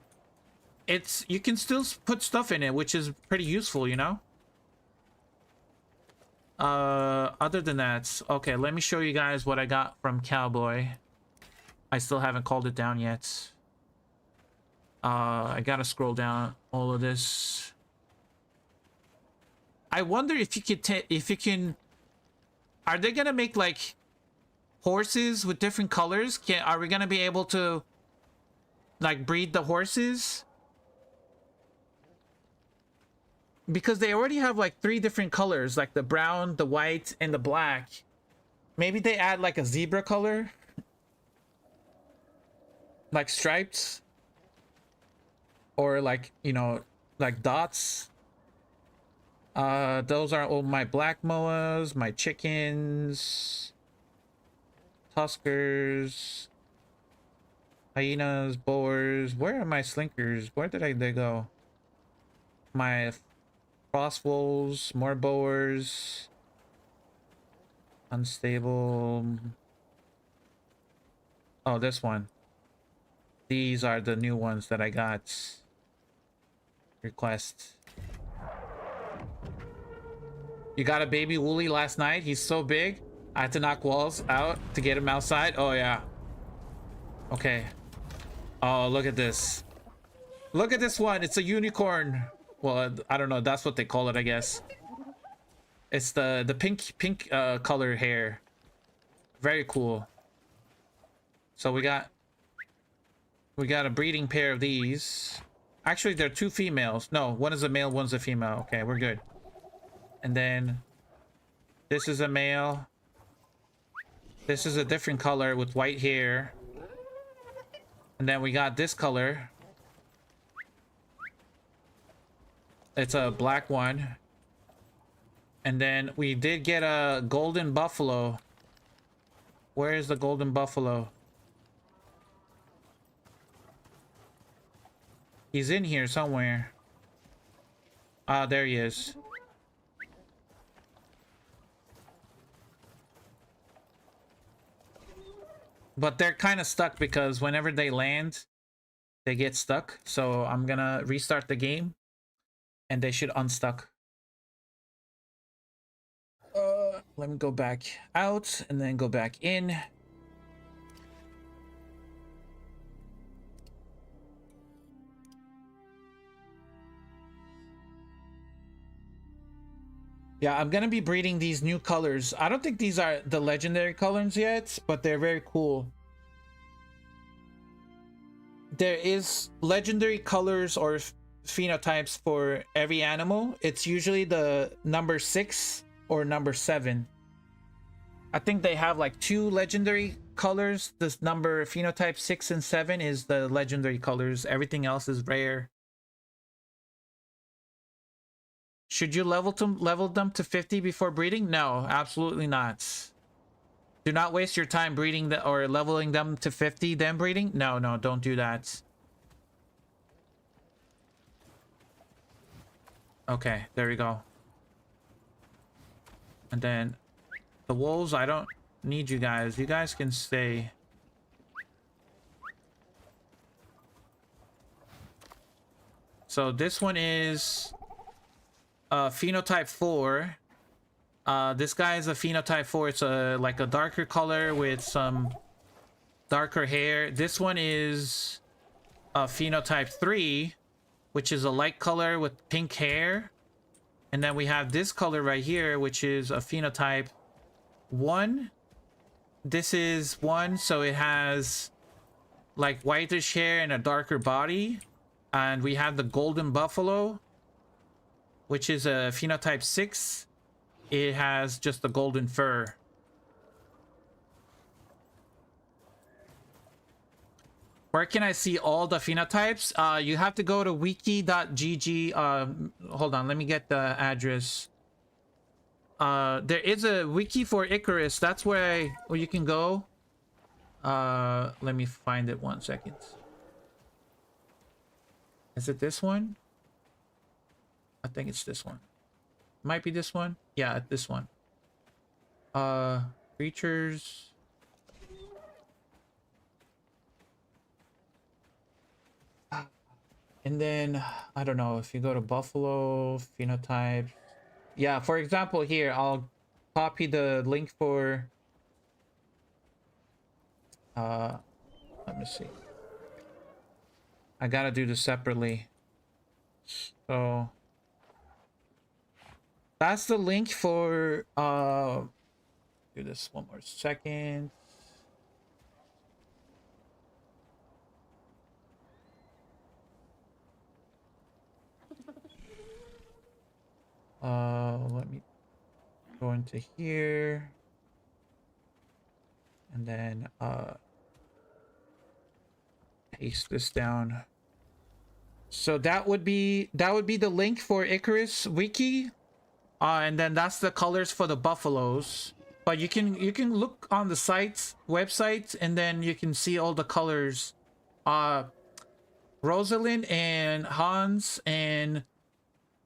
it's, you can still put stuff in it, which is pretty useful, you know. Other than that, okay, let me show you guys what I got from Cowboy. I still haven't called it down yet. I gotta scroll down all of this. I wonder if you could if you can, are they gonna make like horses with different colors? Are we gonna be able to like breed the horses? Because they already have like 3 different colors, like the brown, the white, and the black. Maybe they add like a zebra color, like stripes, or like, you know, like dots. Those are all my black moas, my chickens, tuskers, hyenas, boars. Where are my slinkers? Where did they go? My frost wolves, more boars, unstable. Oh, this one. These are the new ones that I got. Request. You got a baby Wooly last night? He's so big, I had to knock walls out to get him outside. Oh yeah. Okay. Oh, look at this. Look at this one. It's a unicorn. Well, I don't know. That's what they call it, I guess. It's the pink color hair. Very cool. So we got a breeding pair of these. Actually, they're 2 females. No, one is a male, one's a female. Okay, we're good. And then this is a male. This is a different color with white hair. And then we got this color. It's a black one. And then we did get a golden buffalo. Where is the golden buffalo? He's in here somewhere. Ah, there he is. But they're kind of stuck because whenever they land, they get stuck. So I'm gonna restart the game and they should unstuck. Let me go back out and then go back in. Yeah, I'm gonna be breeding these new colors. I don't think these are the legendary colors yet, but they're very cool. There is legendary colors or phenotypes for every animal. It's usually the number 6 or number 7. I think they have like 2 legendary colors. This number phenotype 6 and 7 is the legendary colors. Everything else is rare. Should you level them to 50 before breeding? No, absolutely not. Do not waste your time breeding or leveling them to 50 then breeding. No, don't do that. Okay, there we go. And then the wolves, I don't need you guys. You guys can stay. So this one is phenotype 4. This guy is a phenotype 4. It's like a darker color with some darker hair. This one is a phenotype 3, which is a light color with pink hair. And then we have this color right here, which is a phenotype 1 this is one, so it has like whitish hair and a darker body. And we have the golden buffalo, which is a phenotype 6. It has just the golden fur. Where can I see all the phenotypes? You have to go to wiki.gg. Hold on, let me get the address. There is a wiki for Icarus. That's where you can go. Let me find it 1 second. Is it this one? I think it's this one. Might be this one. Yeah, this one. Creatures. And then, I don't know, if you go to Buffalo, phenotype. Yeah, for example, here, I'll copy the link for... let me see. I gotta do this separately. So... that's the link for... do this 1 more second. Let me go into here. And then, paste this down. So that would be the link for Icarus wiki. And then that's the colors for the buffaloes. But you can look on the website, and then you can see all the colors. Rosalind and Hans, and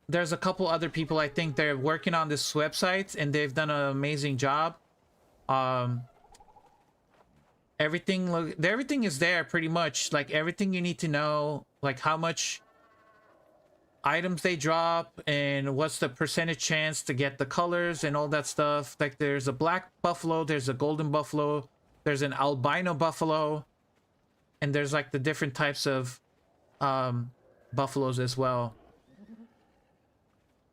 there's a couple other people, I think they're working on this website, and they've done an amazing job. Everything is there pretty much, like everything you need to know, like how much items they drop and what's the percentage chance to get the colors and all that stuff. Like there's a black buffalo, there's a golden buffalo, there's an albino buffalo, and there's like the different types of buffaloes as well.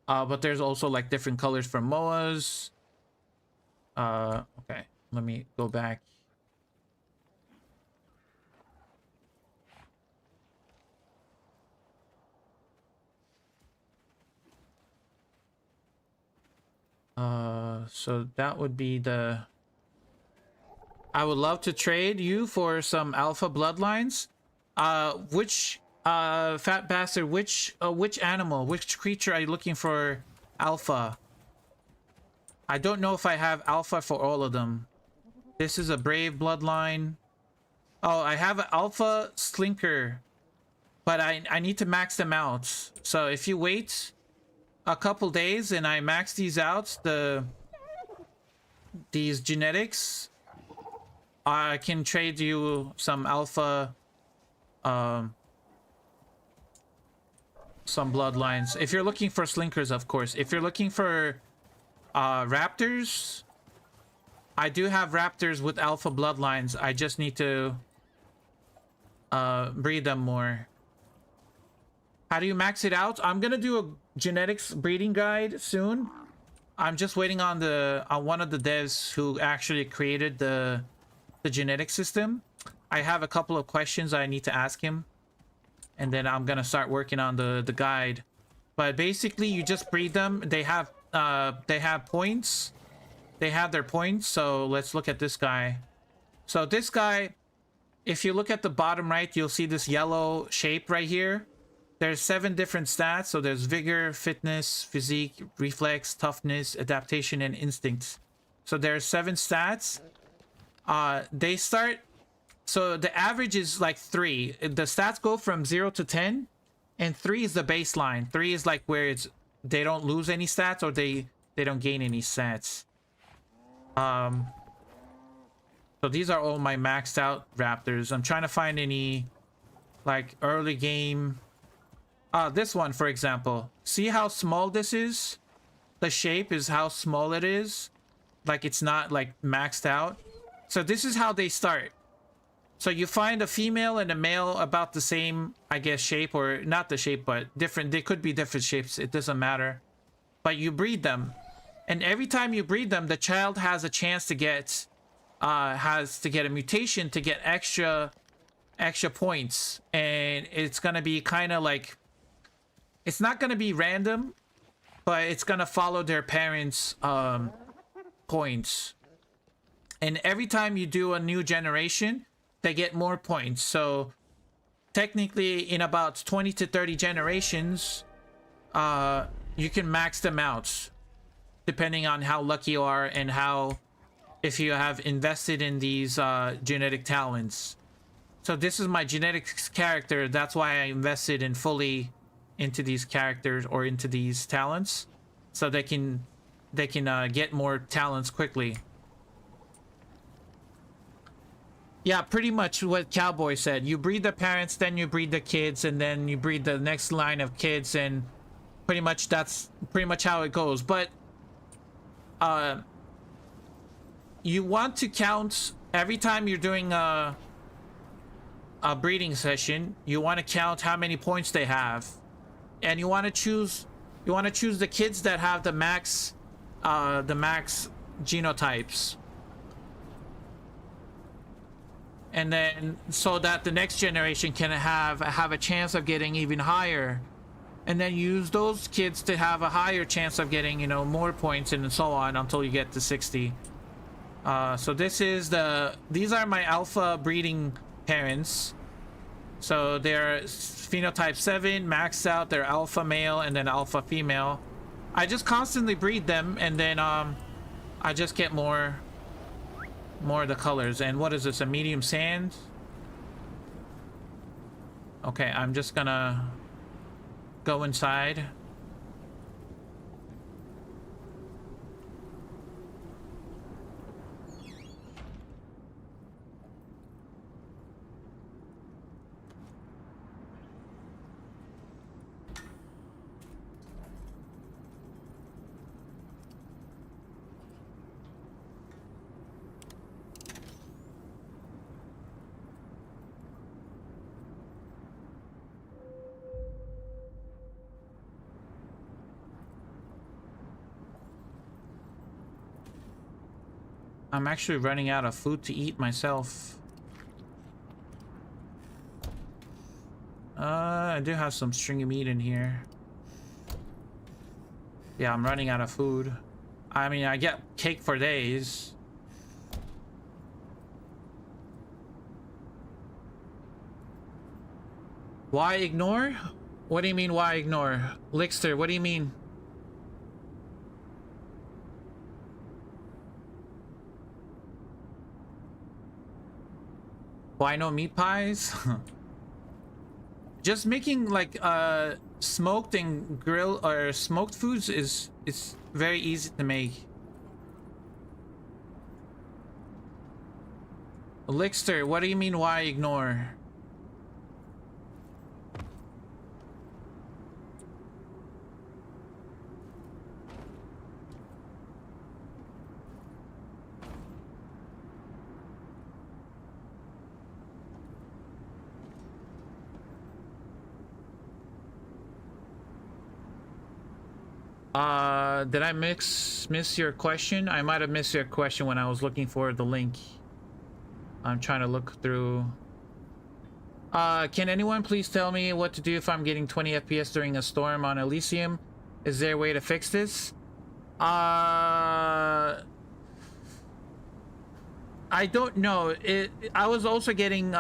But there's also like different colors for moas. Okay, let me go back. So that would be the... I would love to trade you for some alpha bloodlines. Which fat bastard, which animal, which creature are you looking for alpha? I don't know if I have alpha for all of them. This is a brave bloodline. Oh, I have an alpha slinker, but I need to max them out. So if you wait a couple days and I max these out, these genetics, I can trade you some alpha, some bloodlines. If you're looking for slinkers, of course. If you're looking for raptors, I do have raptors with alpha bloodlines. I just need to breed them more. How do you max it out? I'm gonna do a genetics breeding guide soon. I'm just waiting on one of the devs who actually created the genetic system. I have a couple of questions I need to ask him, and then I'm gonna start working on the guide. But basically, you just breed them. They have points. They have their points. So let's look at this guy. So this guy, if you look at the bottom right, you'll see this yellow shape right here. There's 7 different stats. So there's vigor, fitness, physique, reflex, toughness, adaptation, and instincts. So there's 7 stats. They start... So the average is like 3. The stats go from 0 to 10. And 3 is the baseline. 3 is like where they don't lose any stats, or they don't gain any stats. So these are all my maxed out raptors. I'm trying to find any like early game... this one, for example. See how small this is? The shape is how small it is. Like, it's not, like, maxed out. So this is how they start. So you find a female and a male about the same, I guess, shape. Or not the shape, but different. They could be different shapes. It doesn't matter. But you breed them. And every time you breed them, the child has a chance to get has to get a mutation to get extra points, and it's gonna be kind of like, it's not gonna be random, but it's gonna follow their parents' points. And every time you do a new generation, they get more points. So technically, in about 20 to 30 generations, you can max them out, depending on how lucky you are and how, if you have invested in these genetic talents. So this is my genetics character. That's why I invested in fully into these characters or into these talents, so they can get more talents quickly. Yeah, pretty much what Cowboy said. You breed the parents, then you breed the kids, and then you breed the next line of kids, and pretty much that's pretty much how it goes. But you want to count every time you're doing a breeding session. You want to count how many points they have, and you want to choose the kids that have the max genotypes, and then so that the next generation can have a chance of getting even higher, and then use those kids to have a higher chance of getting, you know, more points, and so on until you get to 60. So these are my alpha breeding parents. So they're phenotype 7, maxed out. They're alpha male and then alpha female. I just constantly breed them, and then I just get more of the colors. And what is this, a medium sand? Okay, I'm just gonna go inside. I'm actually running out of food to eat myself. I do have some stringy meat in here. Yeah, I'm running out of food. I mean, I get cake for days. Why ignore? What do you mean, why ignore? Lixter, what do you mean? Why no meat pies? Just making like smoked and grill or smoked foods is very easy to make. Lixter, what do you mean, why ignore? Did I miss your question? I might have missed your question when I was looking for the link. I'm trying to look through. Can anyone please tell me what to do if I'm getting 20 FPS during a storm on Elysium? Is there a way to fix this? I don't know. I was also getting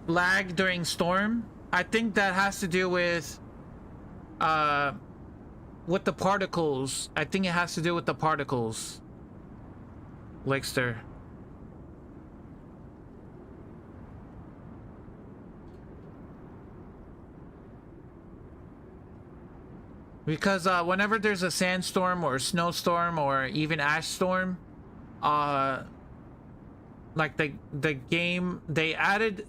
lag during storm. I think that has to do with the particles. I think it has to do with the particles. Lixter. Because whenever there's a sandstorm or a snowstorm or even ash storm, like the game, they added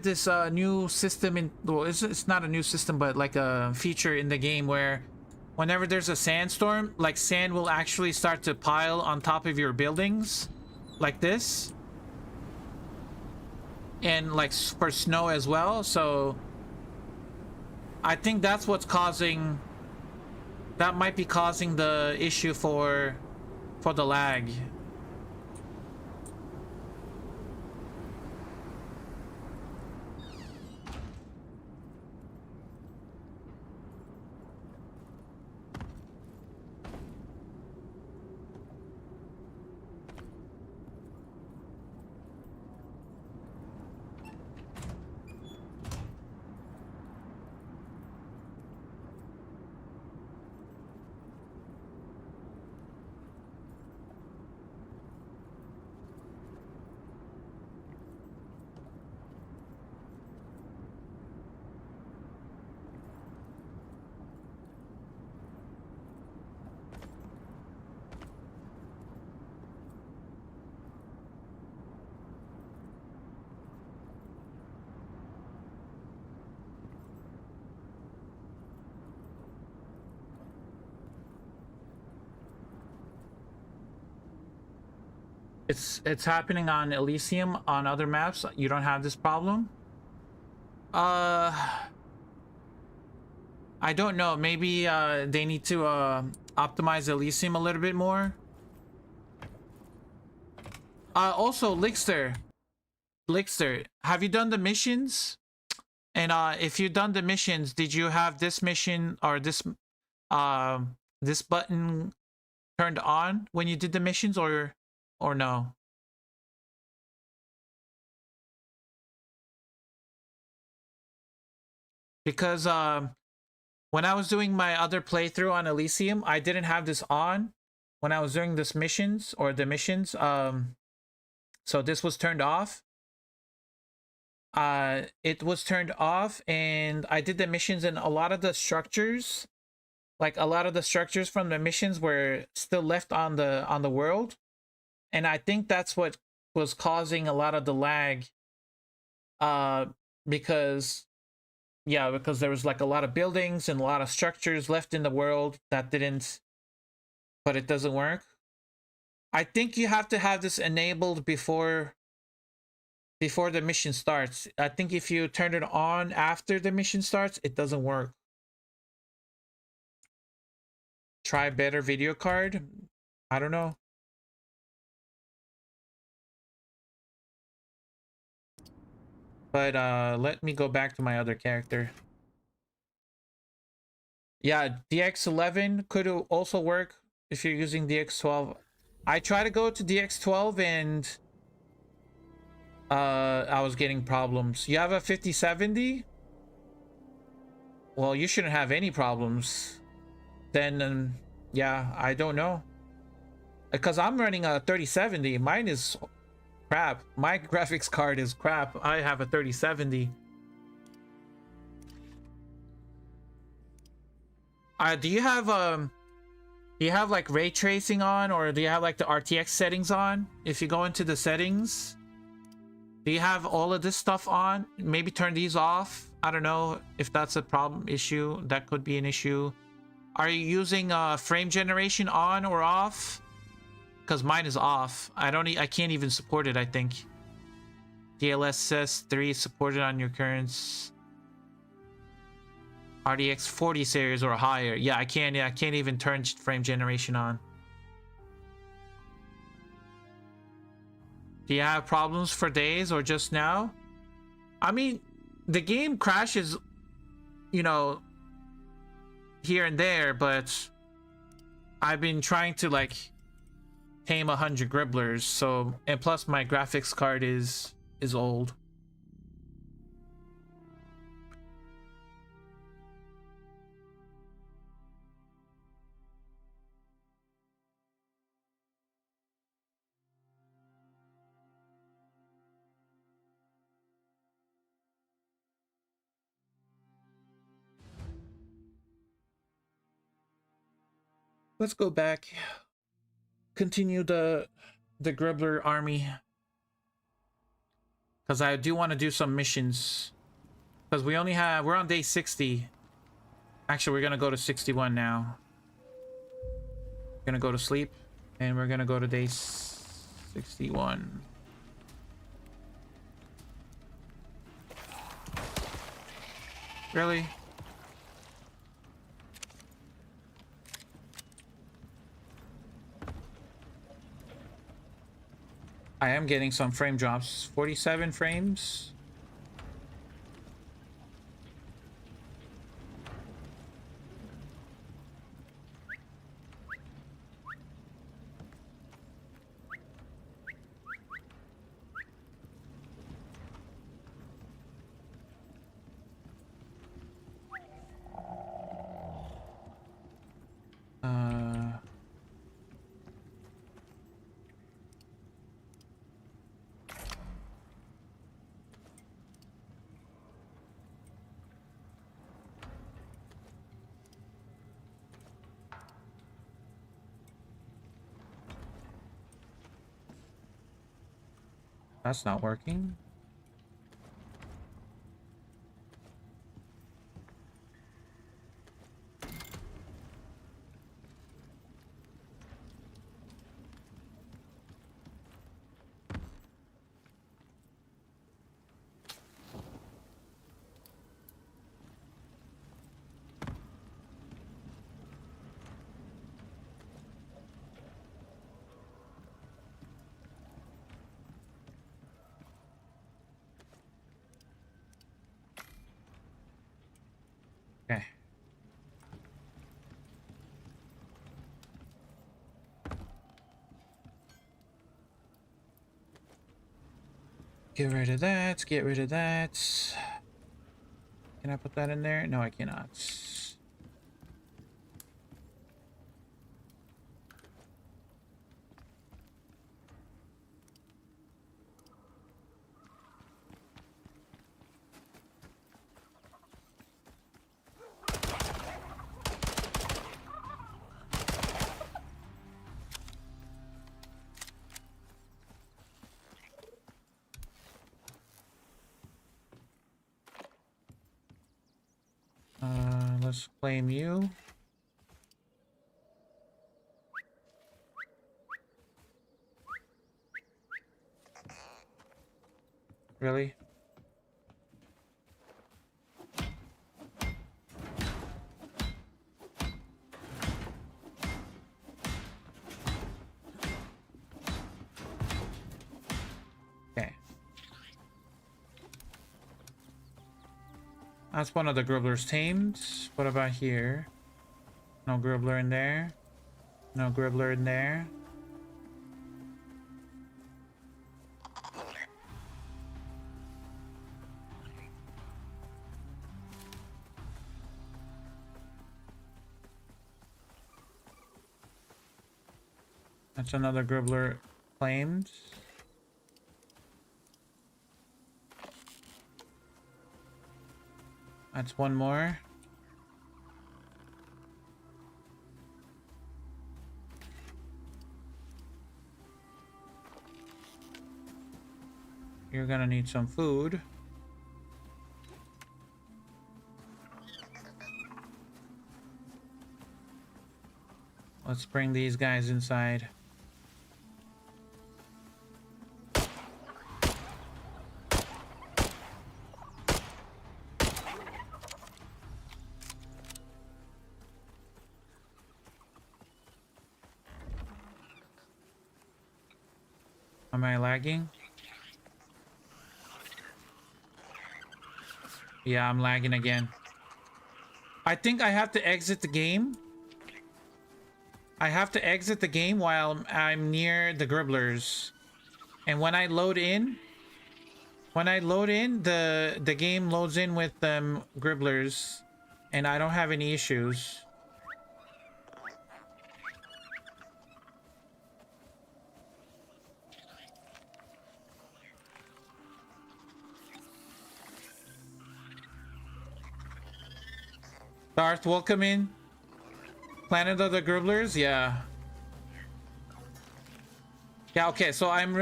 this new system in, well, it's not a new system, but like a feature in the game where whenever there's a sandstorm, like sand will actually start to pile on top of your buildings like this, and like for snow as well. So I think that's what's causing, that might be causing the issue for for the lag. It's happening on Elysium. On other maps, you don't have this problem. I don't know. Maybe they need to optimize Elysium a little bit more. Also, Lixter, have you done the missions? And if you've done the missions, did you have this mission or this button turned on when you did the missions, or no? Because when I was doing my other playthrough on Elysium, I didn't have this on when I was doing this missions or the missions. So this was turned off. It was turned off, and I did the missions, and a lot of the structures, like a lot of the structures from the missions, were still left on the world, and I think that's what was causing a lot of the lag. Because there was like a lot of buildings and a lot of structures left in the world that didn't, but it doesn't work. I think you have to have this enabled before the mission starts. I think if you turn it on after the mission starts, it doesn't work. Try better video card. I don't know. But let me go back to my other character. Yeah, DX11 could also work if you're using DX12. I try to go to DX12 and I was getting problems. You have a 5070? Well, you shouldn't have any problems. Then, yeah, I don't know. Because I'm running a 3070. Mine is crap. My graphics card is crap. I have a 3070. Do you have like ray tracing on, or do you have like the RTX settings on? If you go into the settings, do you have all of this stuff on? Maybe turn these off. I don't know if that's a problem issue. That could be an issue. Are you using frame generation on or off? Because mine is off. I can't even support it, I think. DLSS 3 supported on your current RDX 40 series or higher. Yeah, I can't even turn frame generation on. Do you have problems for days or just now? I mean, the game crashes, you know, here and there, but I've been trying to like tame 100 Gribblers, so, and plus my graphics card is old. Let's go back. Continue the Gribbler army. Because I do want to do some missions. Because we're on day 60. Actually, we're going to go to 61 now. We're going to go to sleep. And we're going to go to day 61. Really? I am getting some frame drops. 47 frames. That's not working. Okay. Get rid of that. Get rid of that. Can I put that in there? No, I cannot. Let's claim you. Really? Okay. That's one of the Gribblers tamed. What about here? No Gribbler in there. No Gribbler in there. That's another Gribbler claimed. That's one more. You're gonna need some food. Let's bring these guys inside. Am I lagging? Yeah, I'm lagging again. I think I have to exit the game. I have to exit the game while I'm near the Gribblers. And when I load in, the game loads in with Gribblers, and I don't have any issues. Darth, welcome in. Planet of the Gribblers, yeah. Yeah, okay, so I'm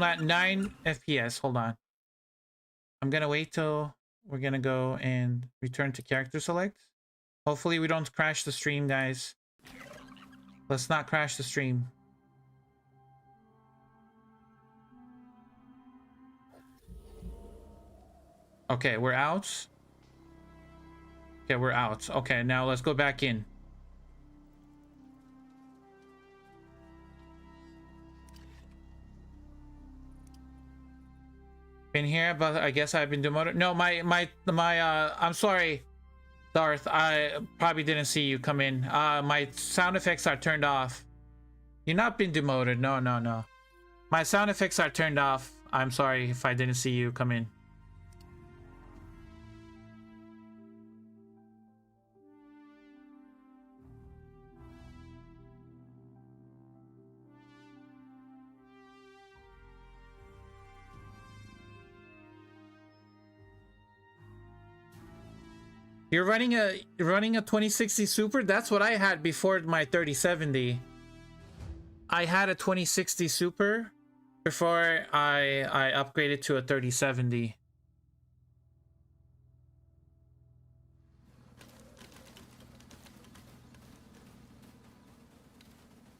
at 9 FPS. Hold on. I'm gonna wait till we're gonna go and return to character select. Hopefully we don't crash the stream, guys. Let's not crash the stream. Okay, we're out. Okay, we're out. Okay, now let's go back in. Been here, but I guess I've been demoted. No, I'm sorry, Darth. I probably didn't see you come in. My sound effects are turned off. You've not been demoted. No, no, no. My sound effects are turned off. I'm sorry if I didn't see you come in. You're running a 2060 Super? That's what I had before my 3070. I had a 2060 Super before I upgraded to a 3070.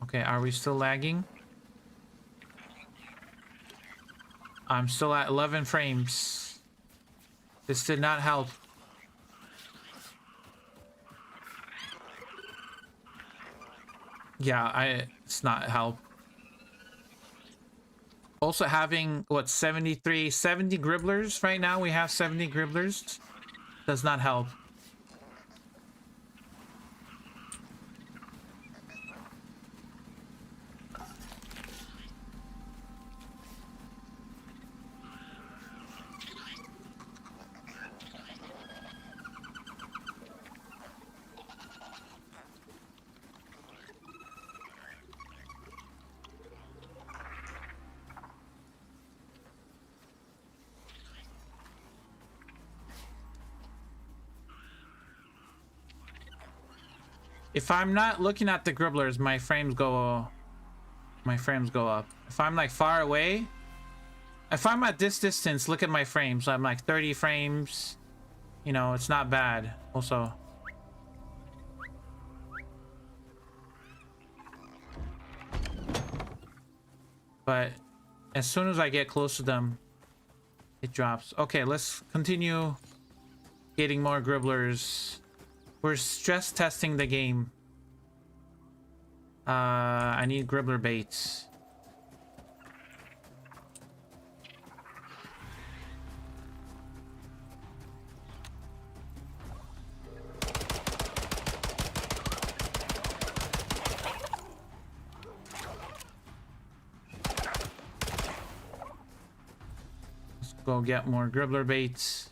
Okay, are we still lagging? I'm still at 11 frames. This did not help. Yeah, it's not help. Also having, what, 70 Gribblers right now? We have 70 Gribblers. Does not help. If I'm not looking at the Gribblers, my frames go up. If I'm like far away, if I'm at this distance, look at my frames. I'm like 30 frames. You know, it's not bad. Also, but as soon as I get close to them, it drops. Okay, let's continue getting more Gribblers. We're stress testing the game. I need Gribbler baits. Let's go get more Gribbler baits.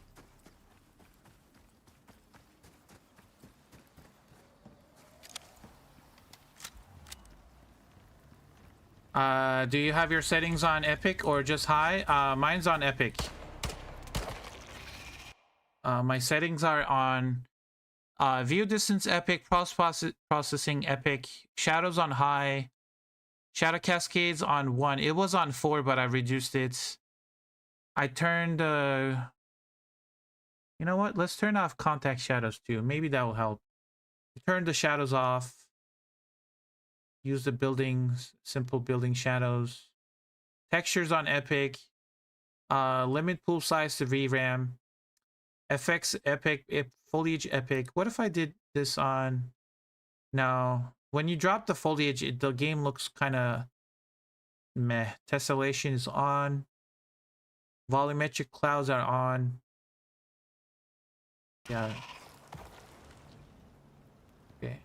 Do you have your settings on epic or just high? Mine's on epic. My settings are on view distance epic, processing epic, shadows on high, shadow cascades on 1. It was on 4, but I reduced it. I turned you know what? Let's turn off contact shadows too. Maybe that will help. Turn the shadows off. Use the buildings, simple building shadows. Textures on epic. Limit pool size to VRAM. FX epic, foliage epic. What if I did this on... Now, when you drop the foliage, the game looks kind of meh. Tessellation is on. Volumetric clouds are on. Yeah. Okay.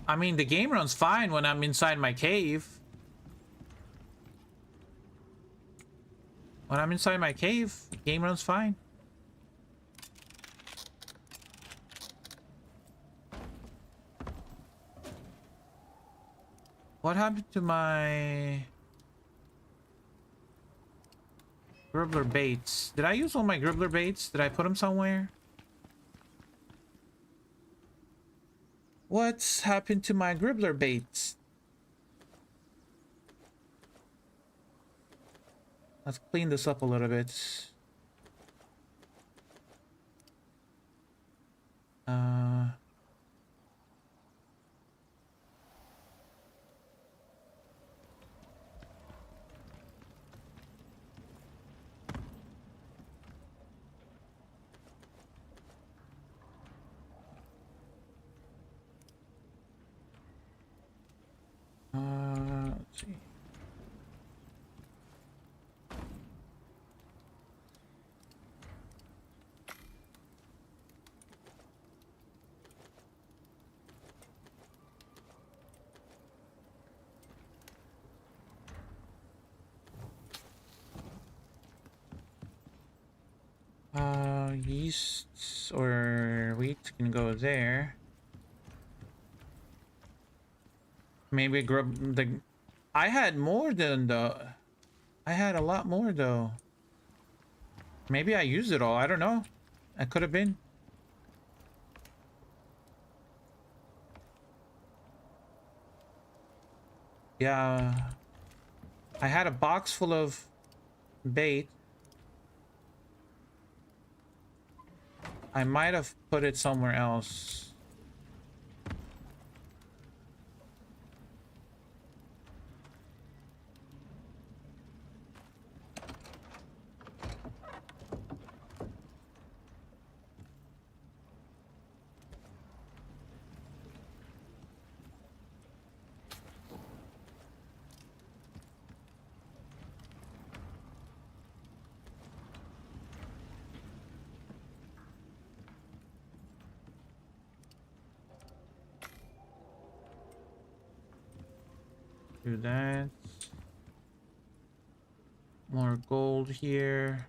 I mean, the game runs fine when I'm inside my cave. When I'm inside my cave, the game runs fine. What happened to my Gribbler baits? Did I use all my Gribbler baits? Did I put them somewhere? What's happened to my Gribbler baits? Let's clean this up a little bit. see. Yeast or wheat can go there. Maybe grub the. I had more than the. I had a lot more though. Maybe I used it all. I don't know. I could have been. Yeah. I had a box full of bait. I might have put it somewhere else. Do that. More gold here.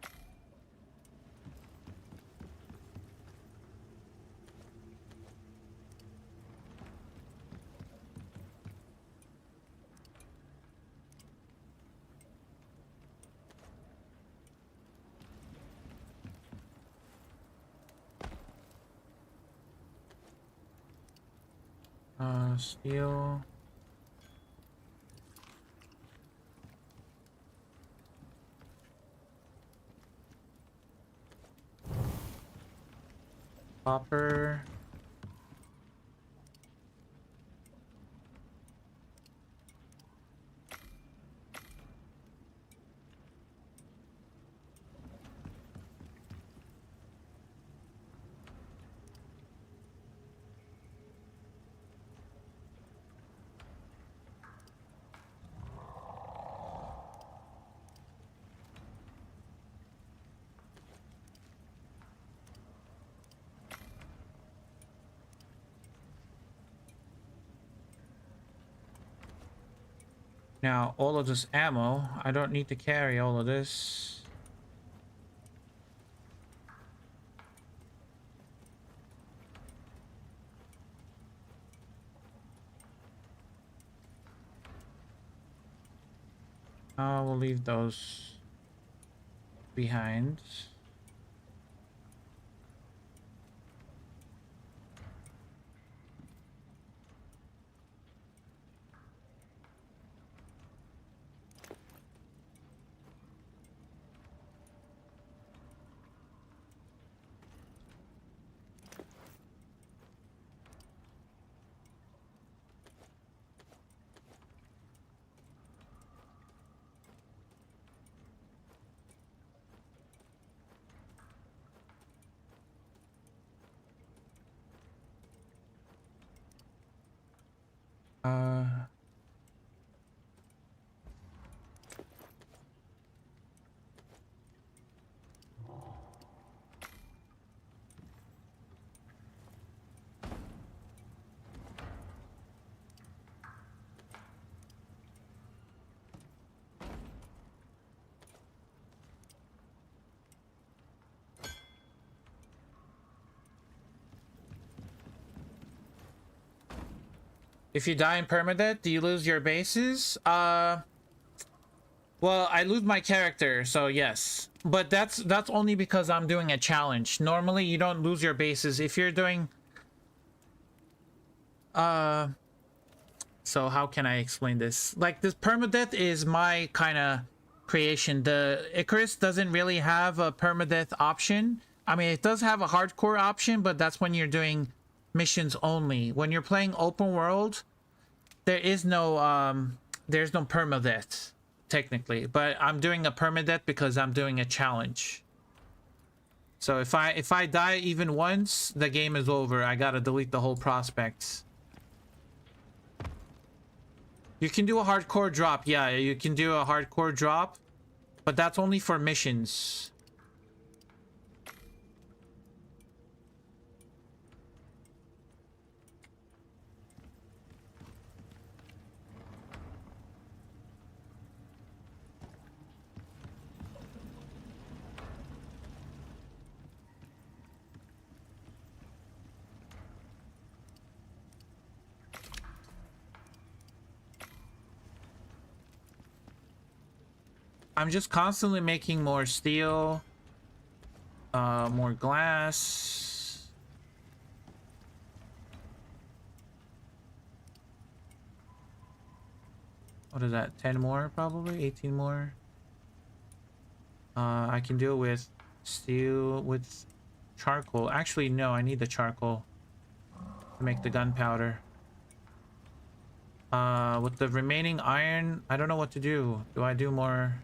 Steel. Copper. Now, all of this ammo, I don't need to carry all of this. I will leave those behind. Uh, if you die in permadeath, do you lose your bases? Well, I lose my character, so yes. But that's only because I'm doing a challenge. Normally, you don't lose your bases if you're doing... So how can I explain this? Like, this permadeath is my kind of creation. The Icarus doesn't really have a permadeath option. I mean, it does have a hardcore option, but that's when you're doing missions only. When you're playing open world, there is no there's no permadeath technically, but I'm doing a permadeath because I'm doing a challenge. So if I die even once, the game is over. I gotta delete the whole prospects. You can do a hardcore drop. Yeah, you can do a hardcore drop, but that's only for missions. I'm just constantly making more steel, more glass. What is that? 10 more, probably 18 more. I can do it with steel, with charcoal. Actually, no, I need the charcoal to make the gunpowder. With the remaining iron, I don't know what to do. Do I do more?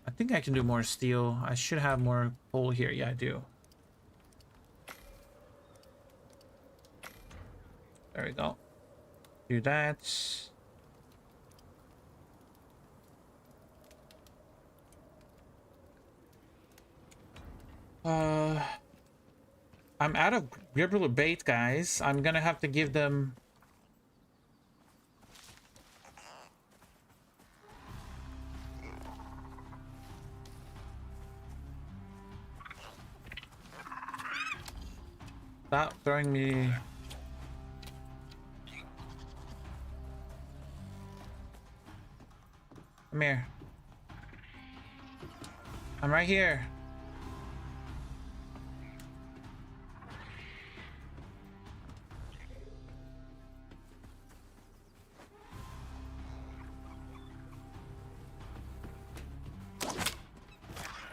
I think I can do more steel. I should have more coal here. Yeah, I do. There we go. Do that. I'm out of Gribbler bait, guys. I'm gonna have to give them... Stop throwing me... Come here. I'm right here.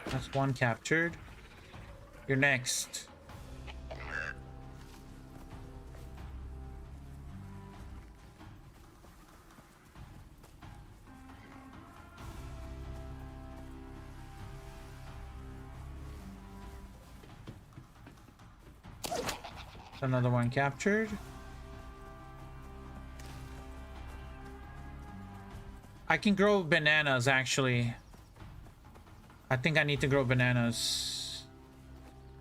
That's one captured. You're next. Another one captured. I can grow bananas, actually. I think I need to grow bananas.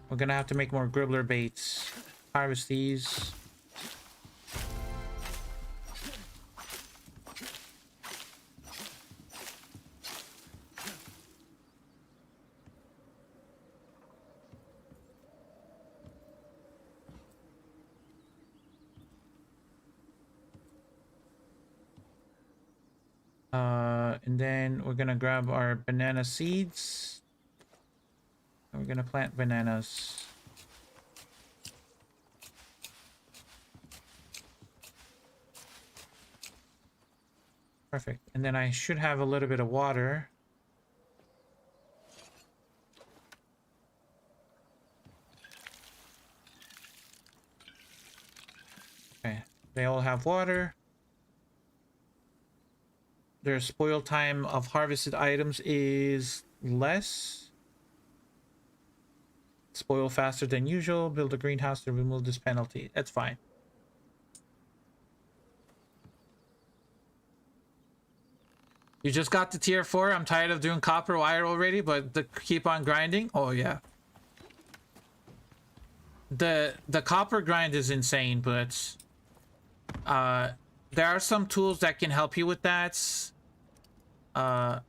We're gonna have to make more Gribbler baits. Harvest these. And then we're gonna grab our banana seeds. And we're gonna plant bananas. Perfect. And then I should have a little bit of water. Okay, they all have water. Their spoil time of harvested items is less. Spoil faster than usual. Build a greenhouse to remove this penalty. That's fine. You just got to tier 4. I'm tired of doing copper wire already, but keep on grinding. Oh yeah. The copper grind is insane, but there are some tools that can help you with that. But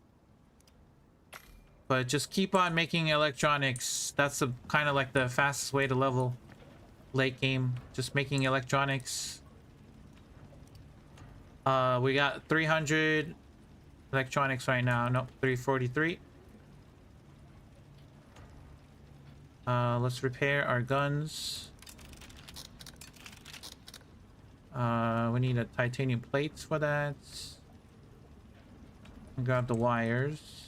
just keep on making electronics. That's kind of like the fastest way to level late game. Just making electronics. We got 300 electronics right now. Nope, 343. Let's repair our guns. We need a titanium plates for that. Grab the wires.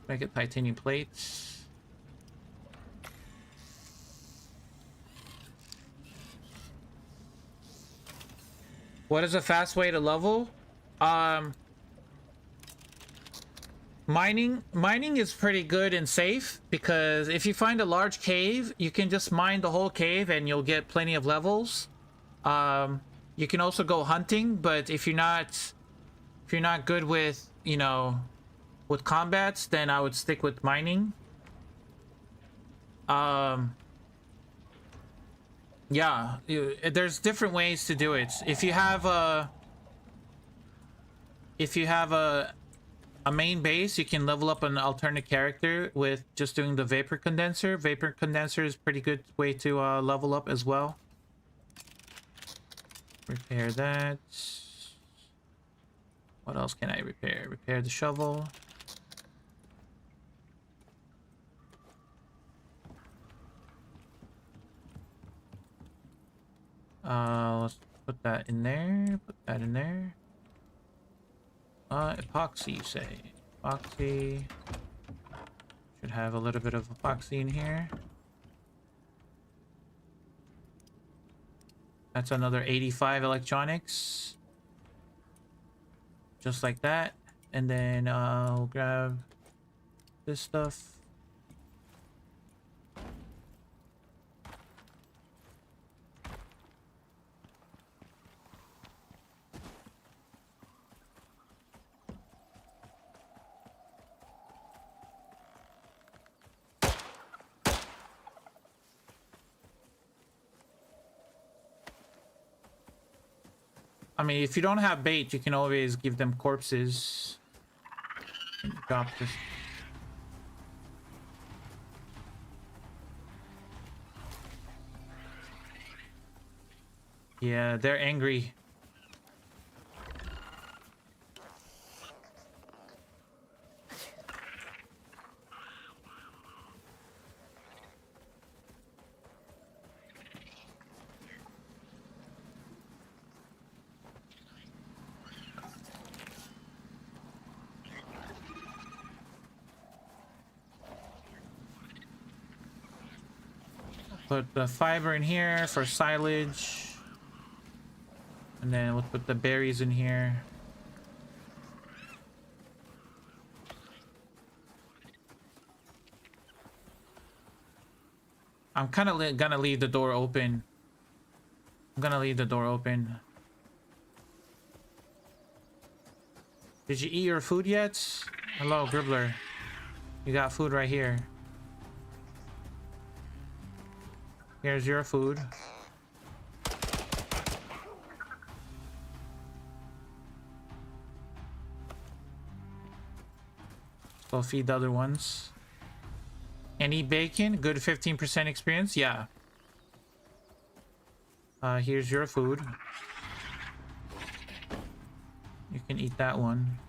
Make it titanium plates. What is a fast way to level? Mining is pretty good and safe, because if you find a large cave, you can just mine the whole cave and you'll get plenty of levels. You can also go hunting, but if you're not good with, you know, with combats, then I would stick with mining. Yeah, there's different ways to do it. If you have a main base, you can level up an alternate character with just doing the vapor condenser. Vapor condenser is a pretty good way to level up as well. Repair that. What else can I repair? Repair the shovel. Let's put that in there. Put that in there. Epoxy, you say? Epoxy. Should have a little bit of epoxy in here. That's another 85 electronics. Just like that. And then we'll grab this stuff. I mean, if you don't have bait, you can always give them corpses. Drop this. Yeah, they're angry. Put the fiber in here for silage. And then we'll put the berries in here. I'm kind of gonna leave the door open. I'm gonna leave the door open. Did you eat your food yet? Hello, Gribbler. You got food right here. Here's your food. Go feed the other ones. And eat bacon. Good 15% experience. Yeah. Here's your food. You can eat that one.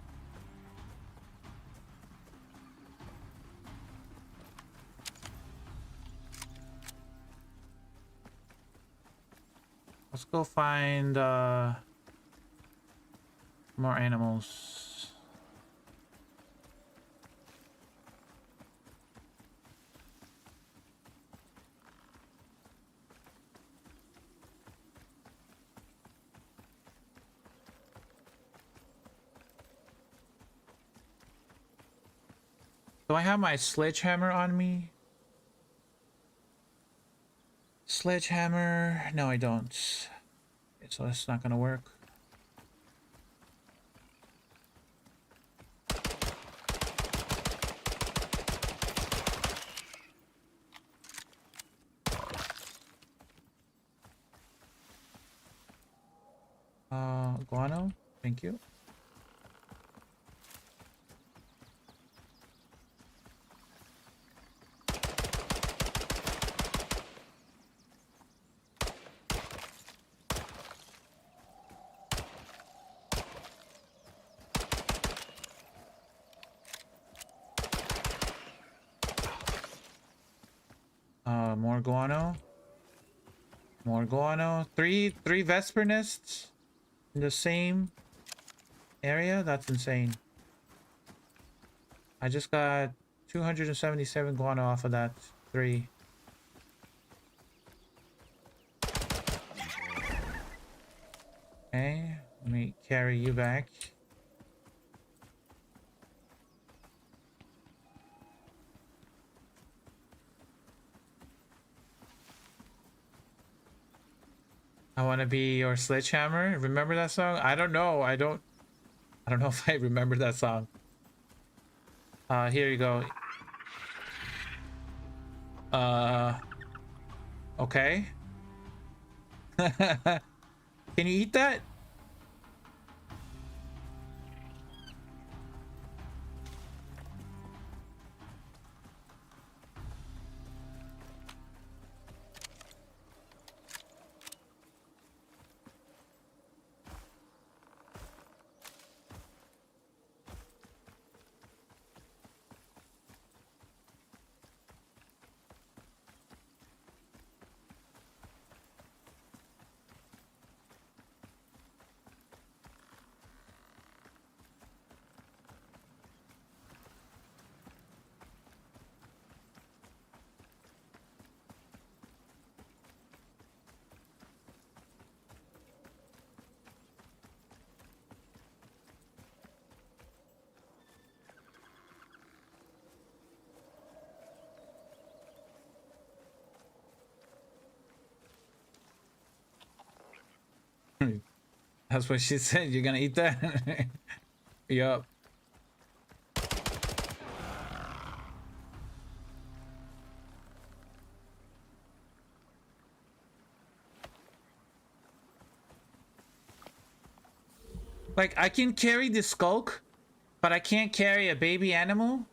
Let's go find more animals. Do I have my sledgehammer on me? Sledgehammer? No, I don't. Okay, so that's not gonna work. Guano? Thank you. More guano. More guano. Three Vesper nests in the same area? That's insane. I just got 277 guano off of that 3. Okay, let me carry you back. I want to be your sledgehammer. Remember that song? I don't know. I don't know if I remember that song. Here you go. Okay. Can you eat that? That's what she said. You're gonna eat that? Yup. Like, I can carry the skulk, but I can't carry a baby animal.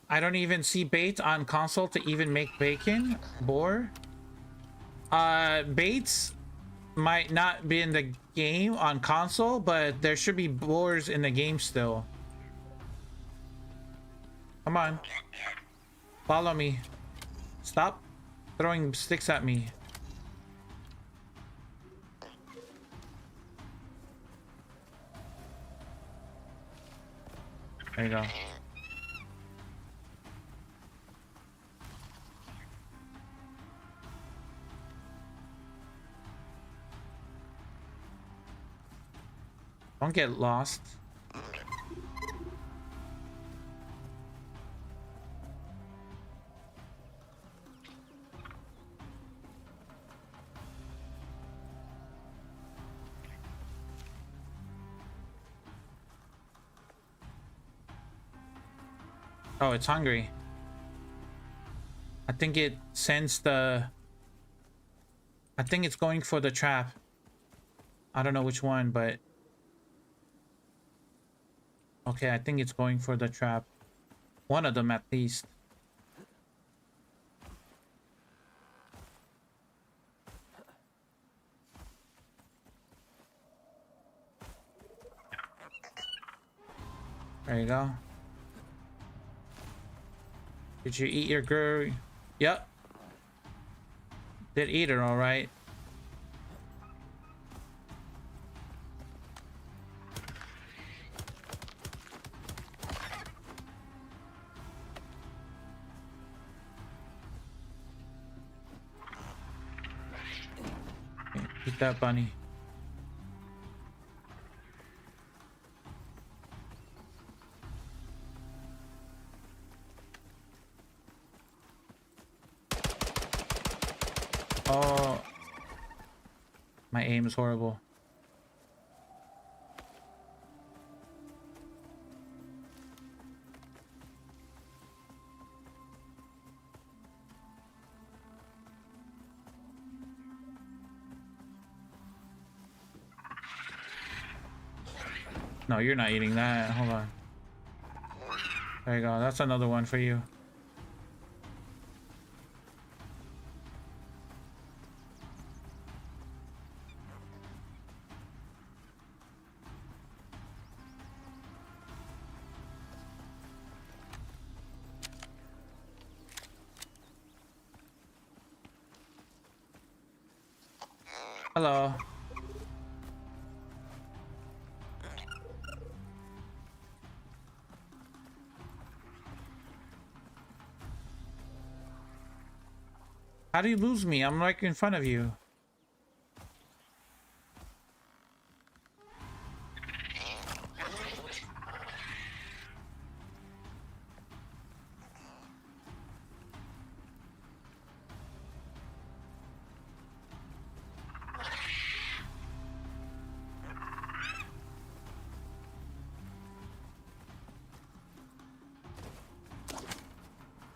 I don't even see bait on console to even make bacon. Boar. Baits might not be in the game on console, but there should be boars in the game still. Come on. Follow me. Stop throwing sticks at me. There you go. Don't get lost. Oh, it's hungry. I think it sends the... I think it's going for the trap. I don't know which one, but... Okay, I think it's going for the trap. One of them at least. There you go. Did you eat your girl? Yep. Did eat her, all right. Okay, eat that bunny. Oh, my aim is horrible. No, you're not eating that. Hold on. There you go. That's another one for you. Hello. How do you lose me? I'm like in front of you.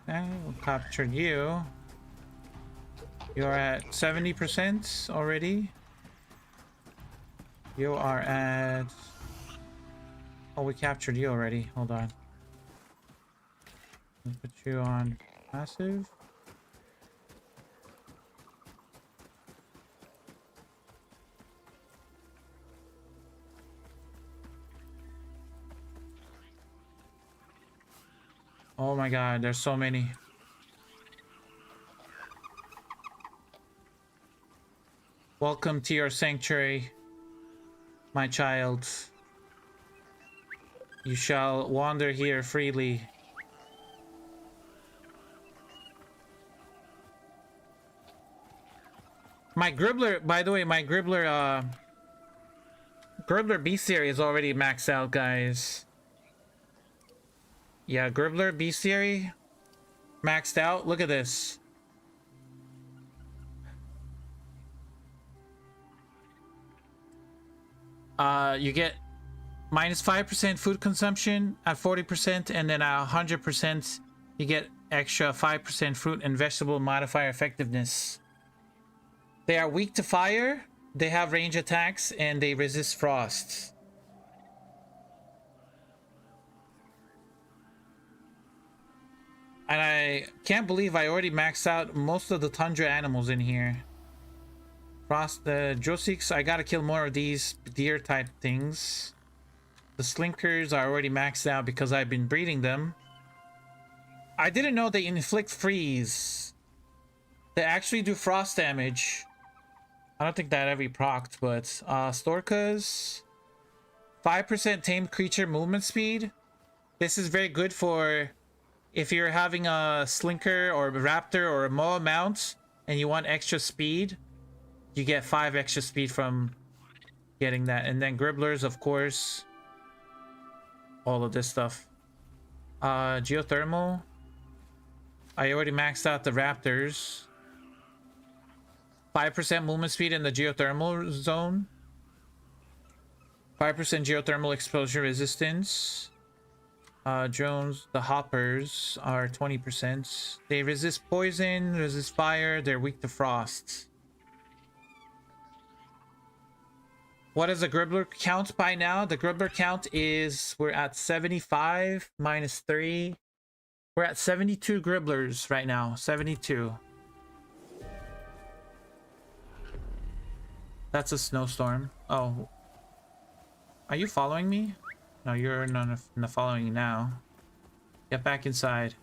Okay, we captured you. You're at 70% already. You are at... Oh, we captured you already. Hold on. Let's put you on passive. Oh my god, there's so many. Welcome to your sanctuary, my child. You shall wander here freely. My Gribbler, by the way, my Gribbler bestiary is already maxed out, guys. Yeah, Gribbler bestiary maxed out. Look at this. You get minus 5% food consumption at 40%, and then at 100% you get extra 5% fruit and vegetable modifier effectiveness. They are weak to fire, they have range attacks, and they resist frost. And I can't believe I already maxed out most of the tundra animals in here. Frost, the Josiks, I gotta kill more of these deer type things. The Slinkers are already maxed out because I've been breeding them. I didn't know they inflict freeze. They actually do frost damage. I don't think that ever procced, but Storkas, 5% tamed creature movement speed. This is very good for if you're having a Slinker or a Raptor or a Moa mount and you want extra speed. You get 5 extra speed from getting that. And then Gribblers, of course. All of this stuff. Geothermal. I already maxed out the Raptors. 5% movement speed in the geothermal zone. 5% geothermal exposure resistance. Drones, the hoppers are 20%. They resist poison, resist fire, they're weak to frost. What is the Gribbler count by now? The Gribbler count is, we're at 75 minus 3. We're at 72 Gribblers right now. 72. That's a snowstorm. Oh. Are you following me? No, you're not following you now. Get back inside.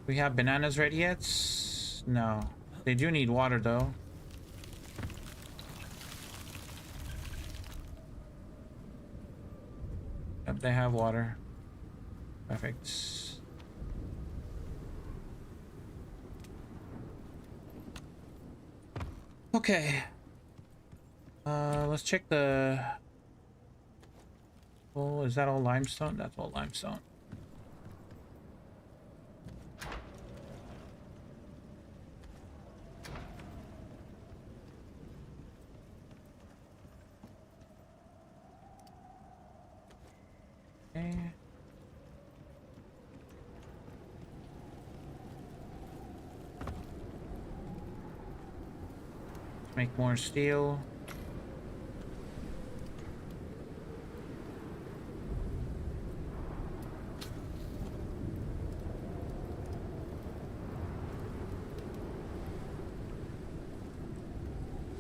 We have bananas ready yet? No. They do need water though. Yep, they have water. Perfect. Okay. Let's check the... Oh, is that all limestone? That's all limestone. Okay. Make more steel.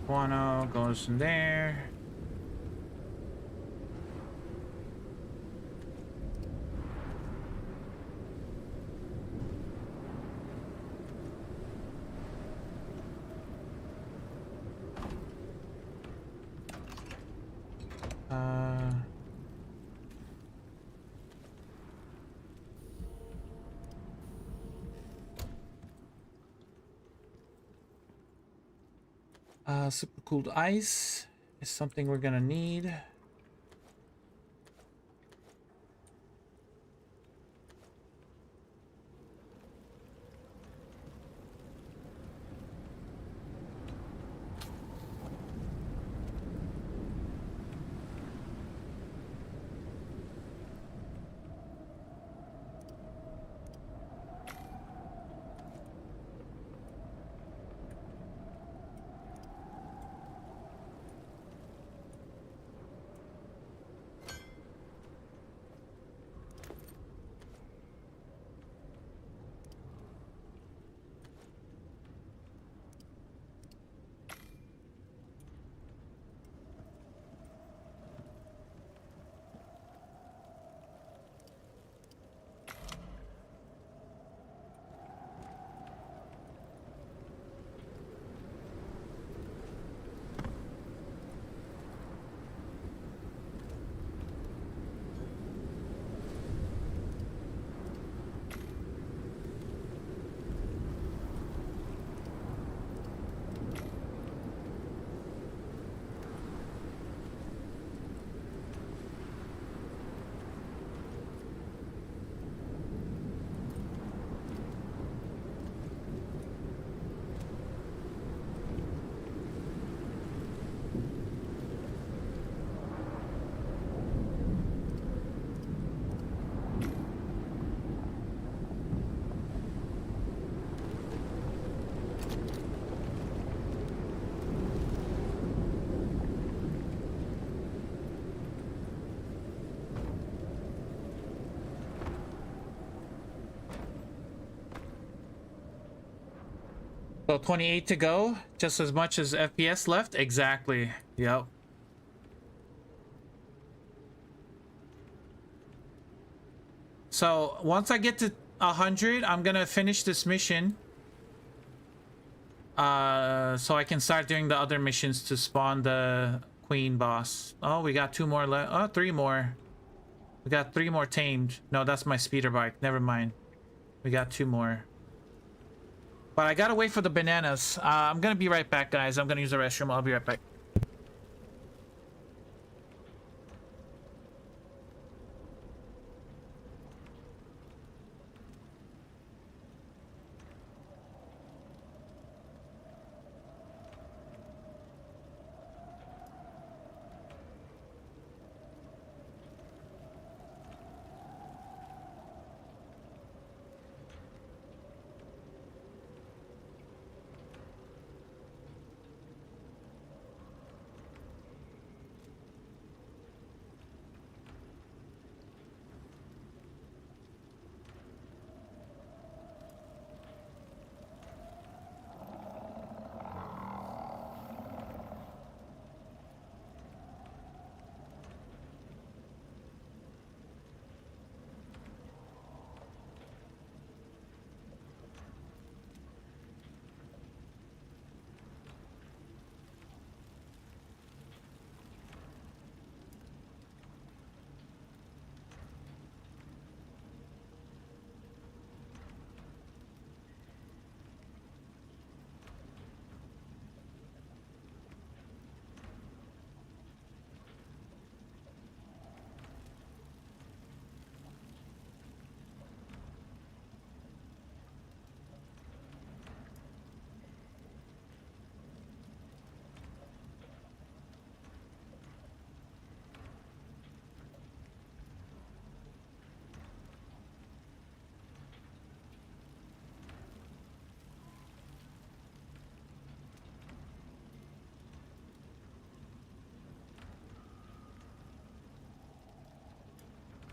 Guano goes in there. Super cooled ice is something we're gonna need. So 28 to go, just as much as FPS left. Exactly. Yep. So once I get to 100, I'm gonna finish this mission. So I can start doing the other missions to spawn the queen boss. Oh, we got 2 more left. Oh, 3 more. We got 3 more tamed. No, that's my speeder bike. Never mind. We got 2 more. But I gotta wait for the bananas. I'm gonna be right back, guys. I'm gonna use the restroom. I'll be right back.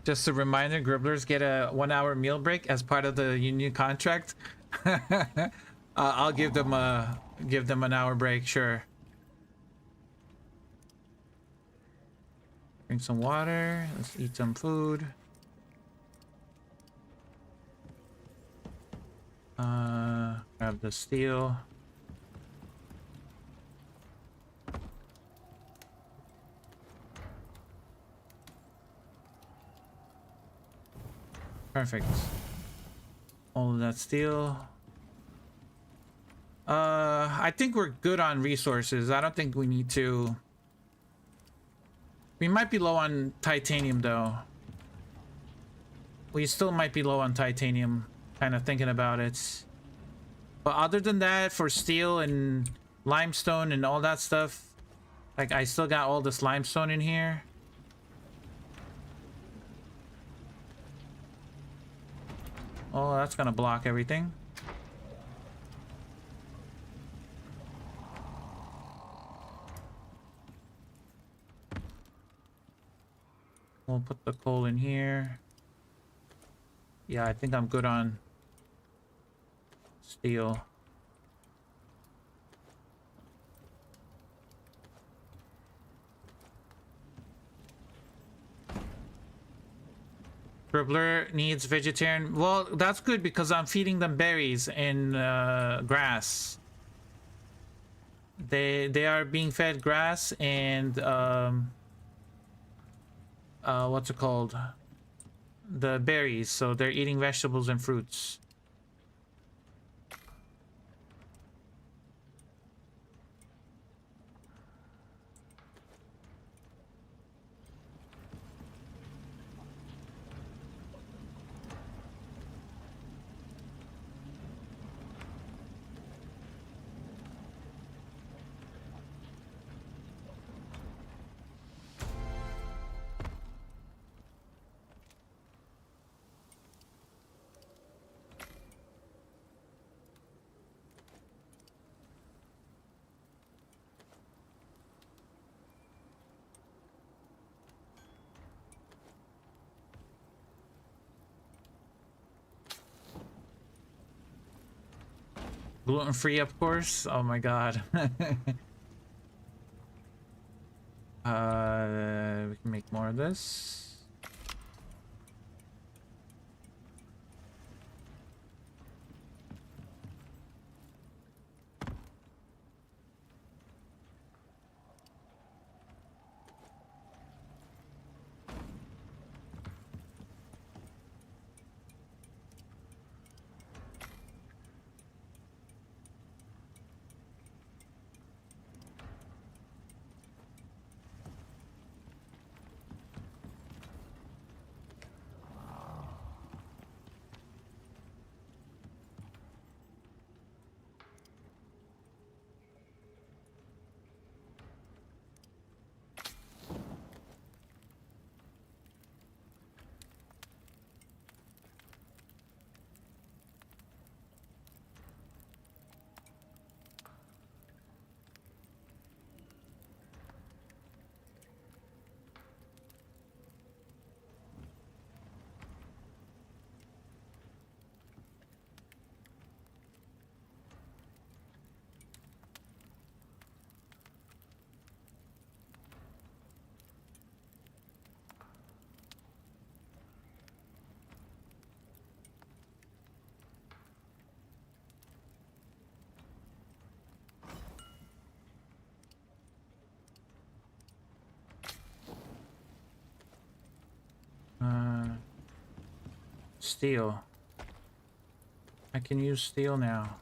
Just a reminder, Gribblers get a 1-hour meal break as part of the union contract. I'll give them an hour break, sure. Drink some water. Let's eat some food. Grab the steel. Perfect. All of that steel. I think we're good on resources. I don't think we need to. We might be low on titanium though. We still might be low on titanium, kind of thinking about it. But other than that, for steel and limestone and all that stuff, like I still got all this limestone in here. Oh, that's gonna block everything. We'll put the coal in here. Yeah, I think I'm good on steel. Gribbler needs vegetarian. Well, that's good because I'm feeding them berries and grass. They are being fed grass and what's it called? The berries. So they're eating vegetables and fruits. Gluten-free, of course. Oh my god. We can make more of this. Steel. I can use steel now.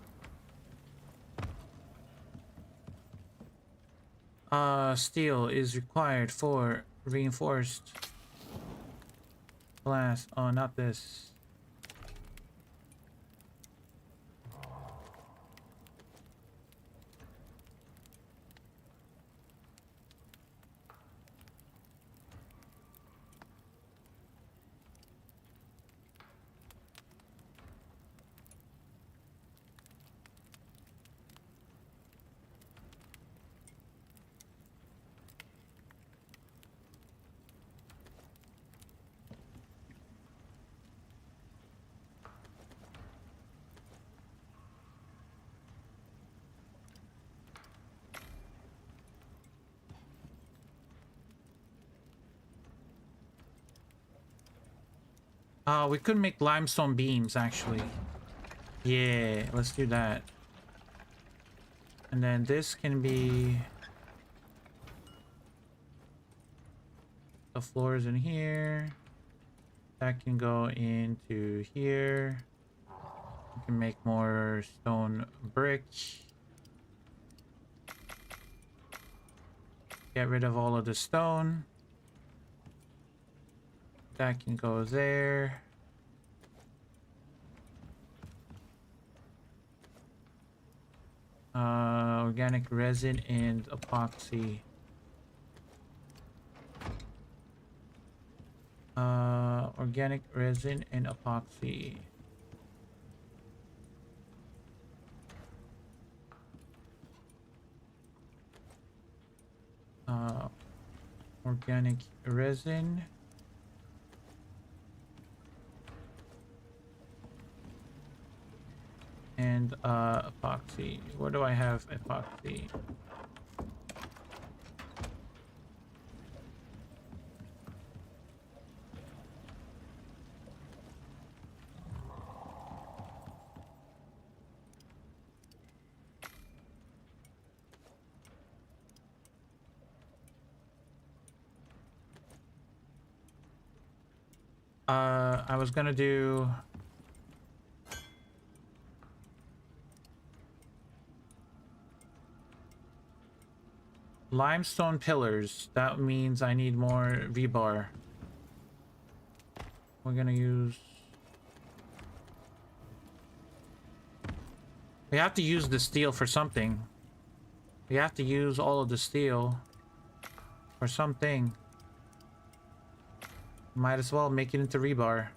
Steel is required for reinforced glass. Oh, not this. We could make limestone beams, actually. Yeah, let's do that. And then this can be... the floors in here. That can go into here. We can make more stone brick. Get rid of all of the stone. That can go there. Organic resin and epoxy. Organic resin and epoxy. Organic resin. And epoxy. Where do I have epoxy? I was gonna do limestone pillars. That means I need more rebar. We're gonna use... We have to use the steel for something. We have to use all of the steel for something. Might as well make it into rebar.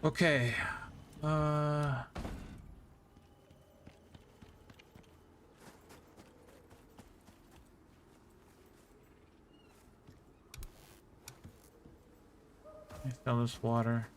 Okay. I fill this water.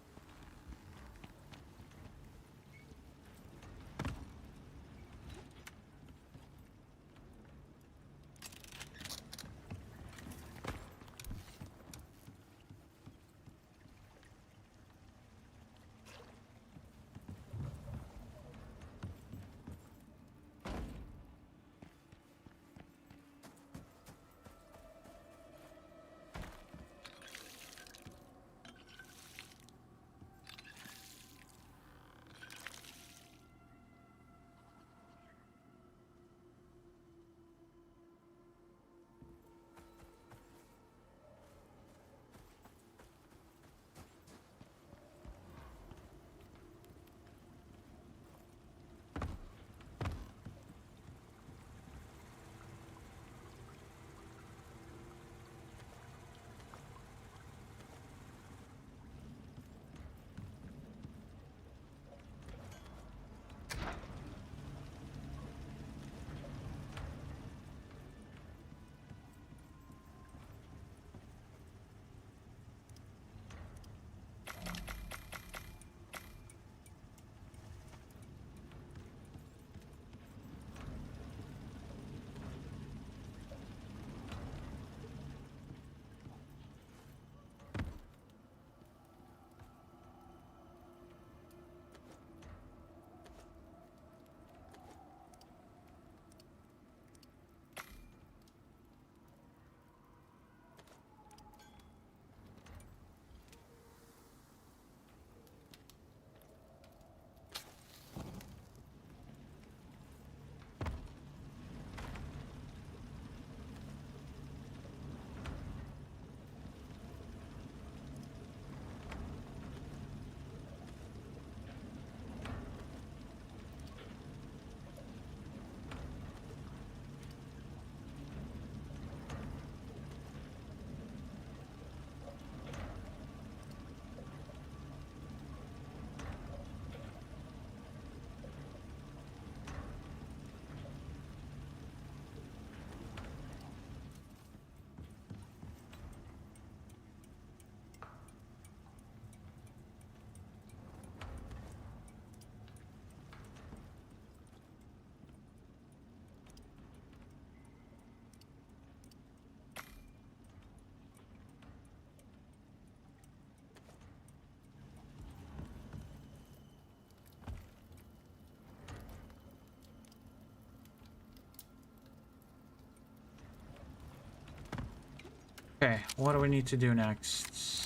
Okay, what do we need to do next?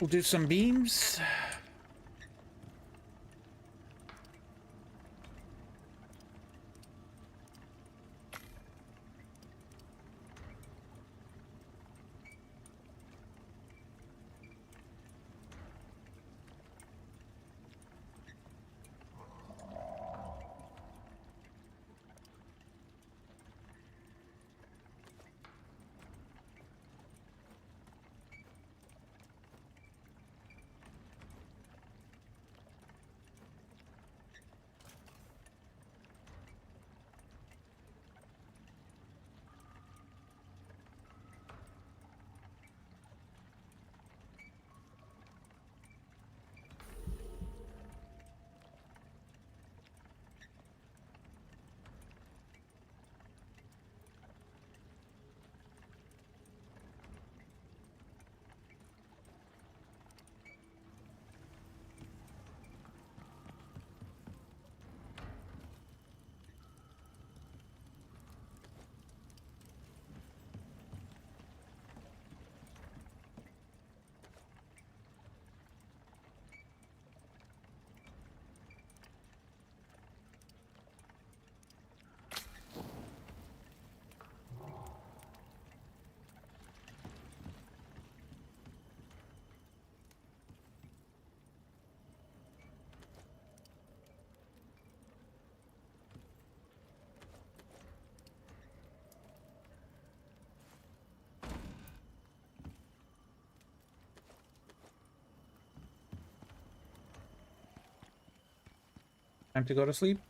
We'll do some beams. Time to go to sleep.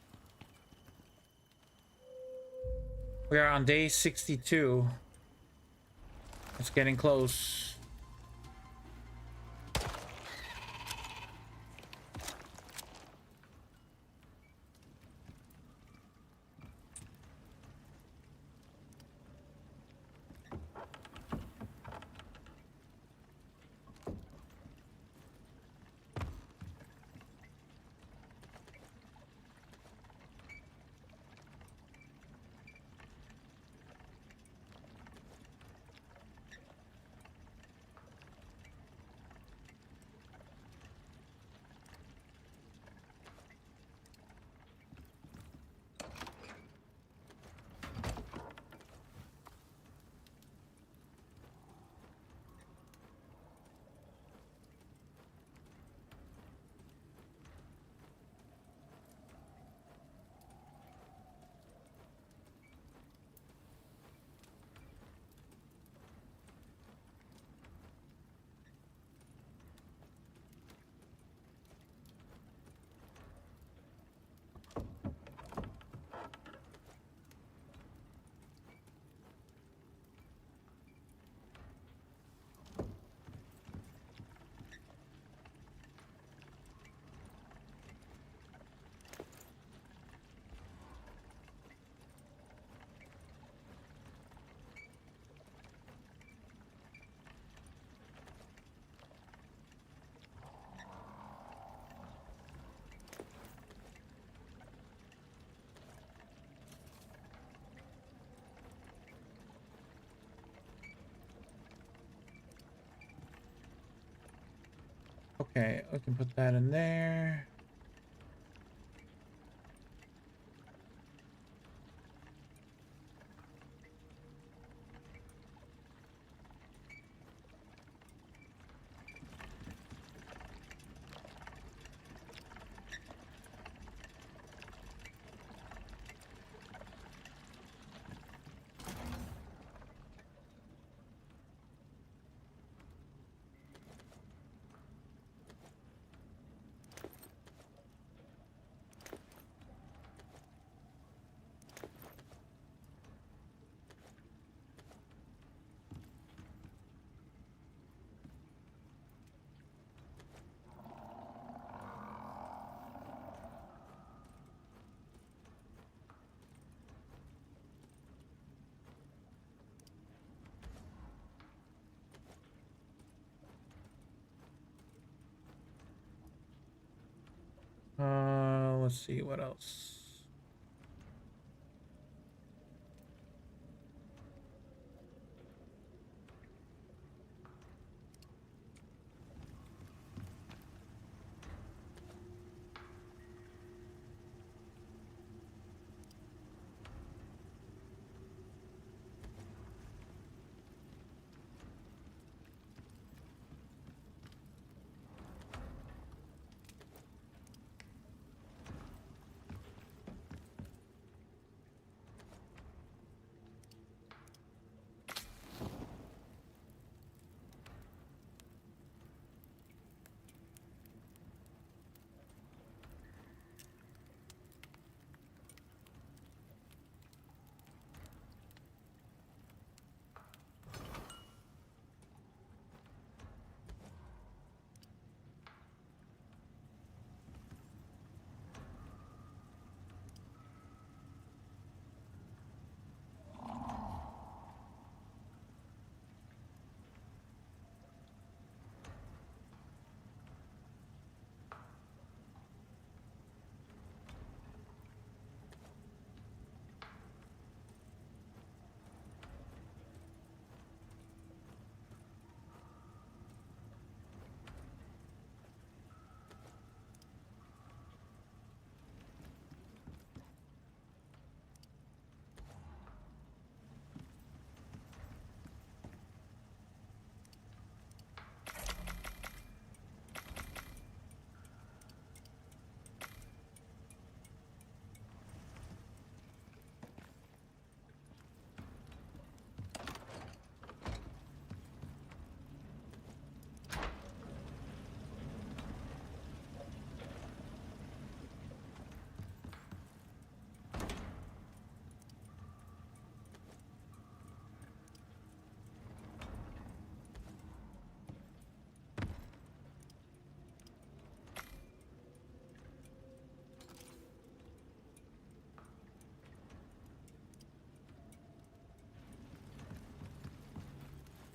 We are on day 62. It's getting close. Okay, I can put that in there. let's see what else.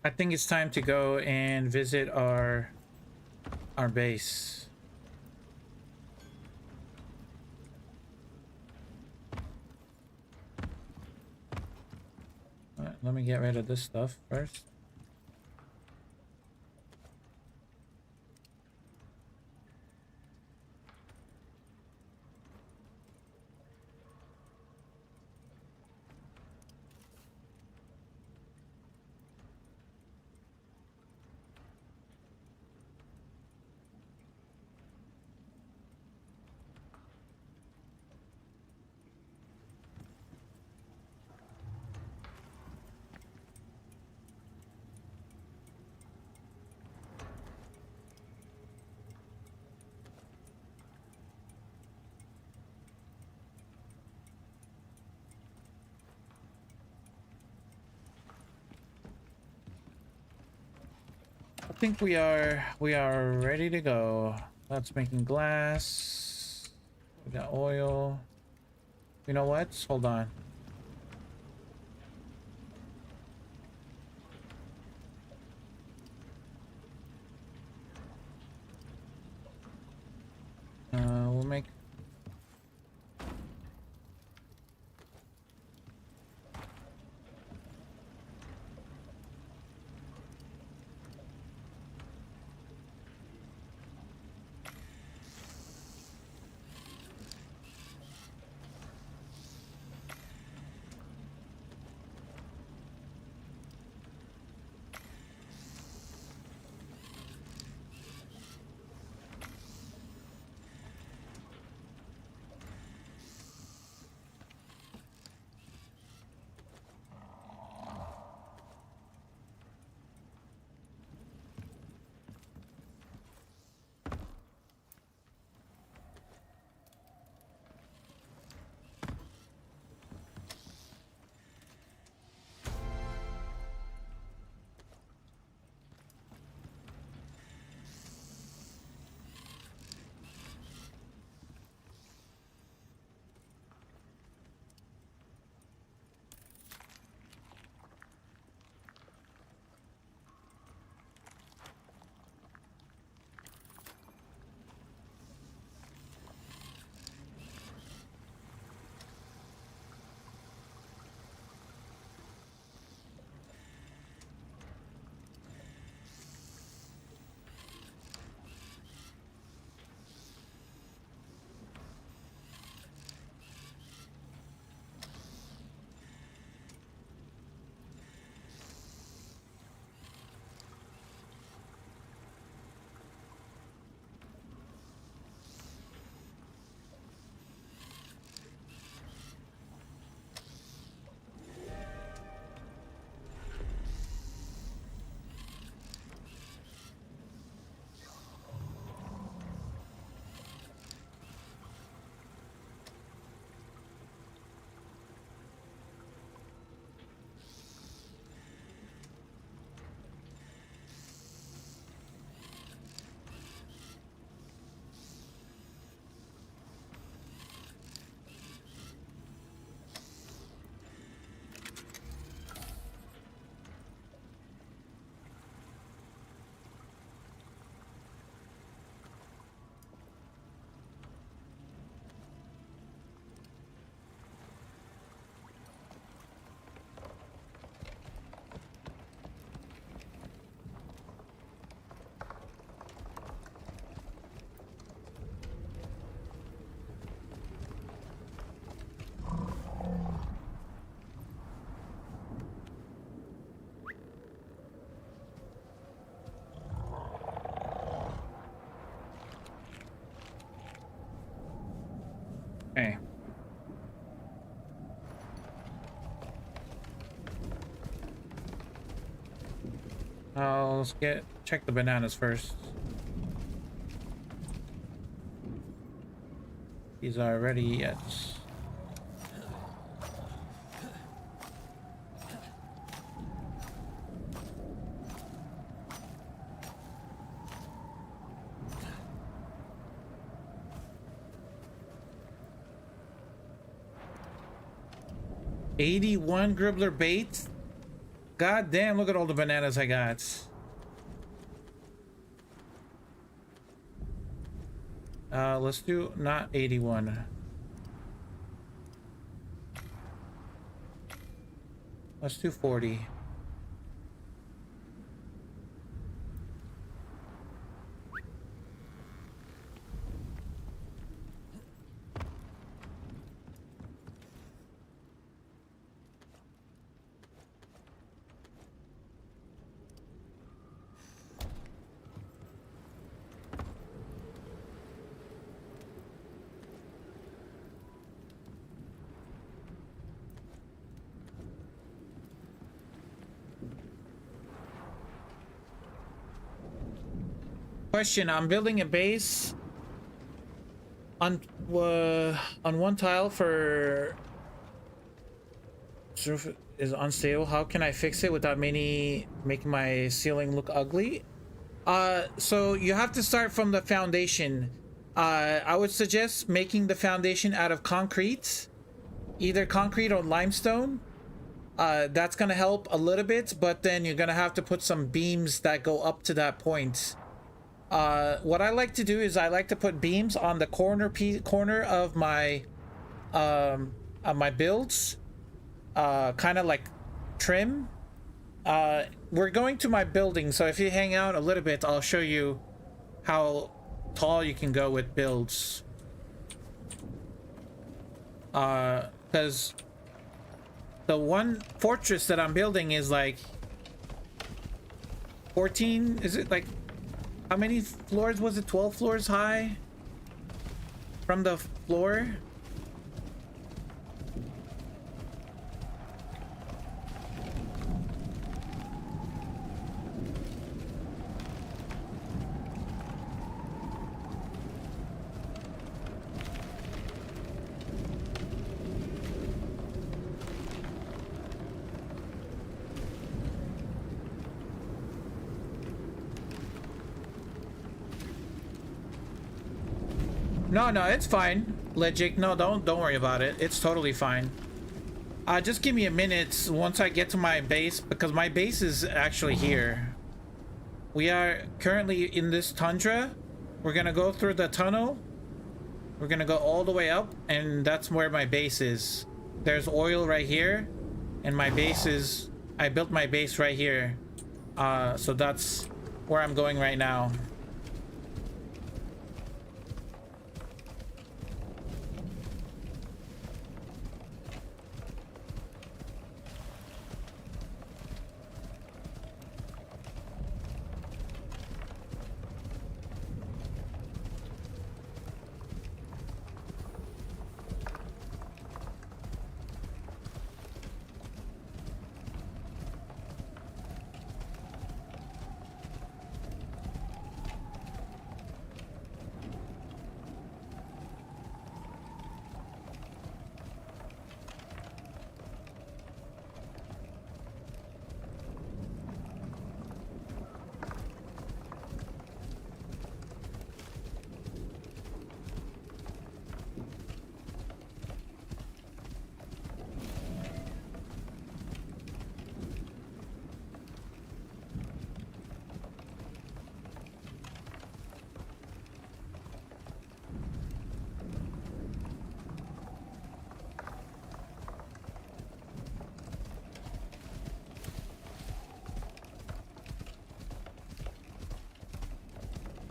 I think it's time to go and visit our base. All right, let me get rid of this stuff first. I think we are ready to go. That's making glass. We got oil. You know what? Hold on. We'll make Let's check the bananas first. These are ready yet. $81 Gribbler bait. God damn, look at all the bananas I got. Let's do not 81. Let's do 40. Question, I'm building a base on one tile for roof is unstable. How can I fix it without making my ceiling look ugly? So you have to start from the foundation. I would suggest making the foundation out of concrete, either concrete or limestone. That's gonna help a little bit, but then you're gonna have to put some beams that go up to that point. What I like to do is I like to put beams on the corner of my builds, kind of like trim. We're going to my building, so if you hang out a little bit, I'll show you how tall you can go with builds. Because the one fortress that I'm building is like 14, is it like, how many floors was it? 12 floors high from the floor? No, it's fine. Legit, no, don't worry about it. It's totally fine. Just give me a minute once I get to my base, because my base is actually here. We are currently in this tundra. We're gonna go through the tunnel. We're gonna go all the way up, and that's where my base is. There's oil right here, and my base is... I built my base right here. So that's where I'm going right now.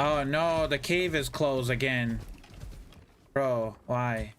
Oh no, the cave is closed again. Bro, why?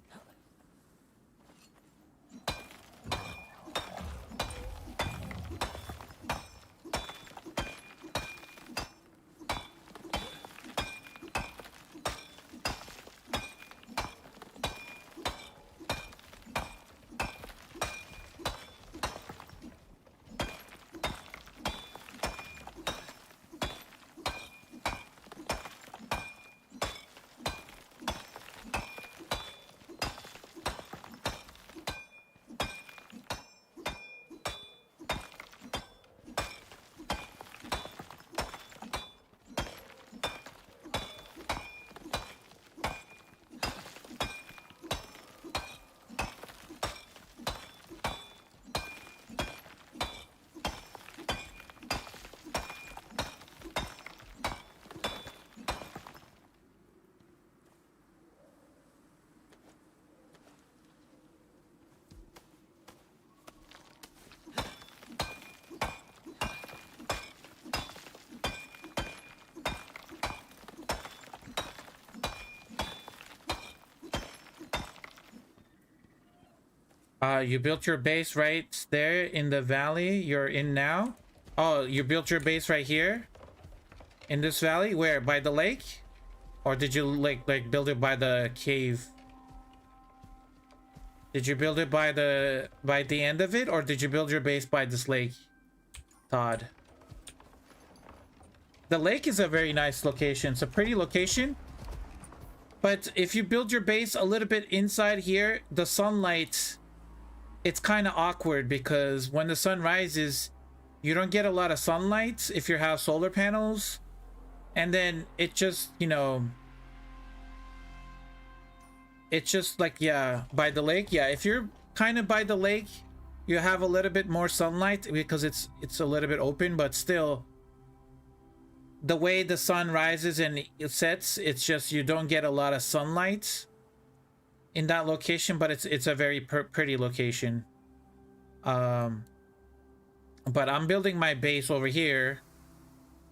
You built your base right there in the valley you're in now. Oh, you built your base right here in this valley? Where? By the lake? Or did you like build it by the cave? Did you build it by the end of it, or did you build your base by this lake, Todd? The lake is a very nice location. It's a pretty location. But if you build your base a little bit inside here, the sunlight, it's kind of awkward because when the sun rises, you don't get a lot of sunlight if you have solar panels. And then it just, you know, it's just like, yeah, by the lake. Yeah, if you're kind of by the lake, you have a little bit more sunlight because it's a little bit open, but still, the way the sun rises and it sets, it's just you don't get a lot of sunlight in that location, but it's a very pretty location. But I'm building my base over here,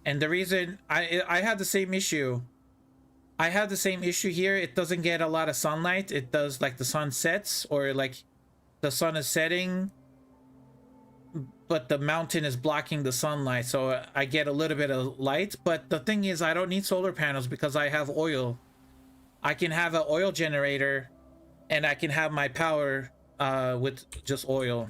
and the reason I had the same issue. I have the same issue here. It doesn't get a lot of sunlight. It does like the sun sets, or like the sun is setting, but the mountain is blocking the sunlight, so I get a little bit of light. But the thing is, I don't need solar panels because I have oil. I can have an oil generator, and I can have my power with just oil.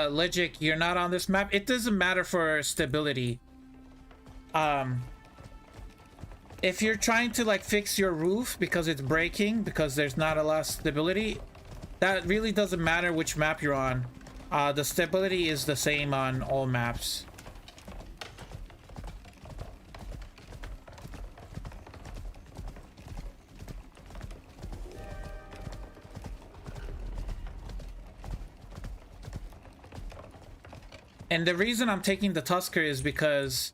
Legic, you're not on this map. It doesn't matter for stability. If you're trying to like fix your roof because it's breaking, because there's not a lot of stability, that really doesn't matter which map you're on. The stability is the same on all maps. And the reason I'm taking the Tusker is because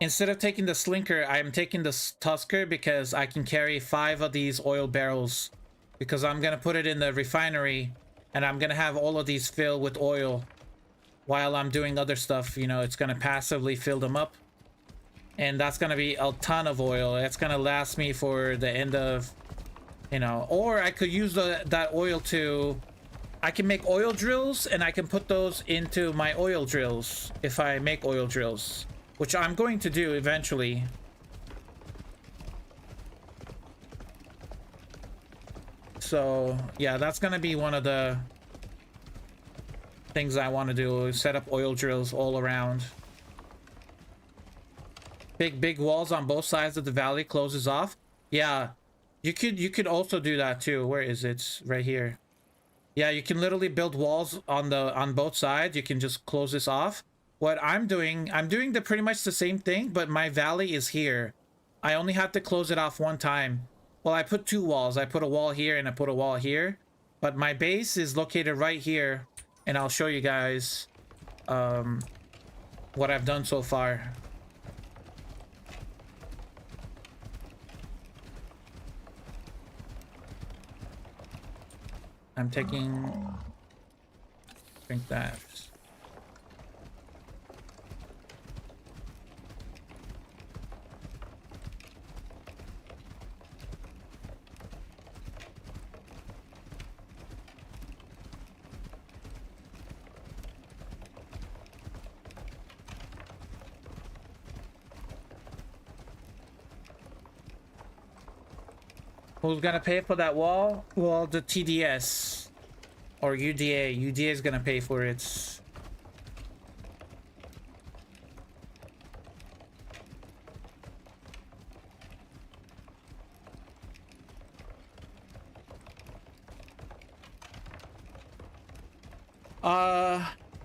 instead of taking the Slinker, I'm taking the Tusker because I can carry 5 of these oil barrels, because I'm gonna put it in the refinery and I'm gonna have all of these filled with oil while I'm doing other stuff. You know, it's gonna passively fill them up, and that's gonna be a ton of oil. That's gonna last me for the end of, you know. Or I could use that oil to, I can make oil drills, and I can put those into my oil drills if I make oil drills, which I'm going to do eventually. So yeah, that's gonna be one of the things I want to do, is set up oil drills all around. Big walls on both sides of the valley closes off. Yeah, you could also do that too. Where is it? Right here. Yeah, you can literally build walls on both sides. You can just close this off. What I'm doing pretty much the same thing, but my valley is here. I only have to close it off one time. Well, I put 2 walls. I put a wall here and I put a wall here. But my base is located right here, and I'll show you guys what I've done so far. I'm taking, drink that. Who's gonna pay for that wall? Well, the TDS or UDA. UDA is gonna pay for it.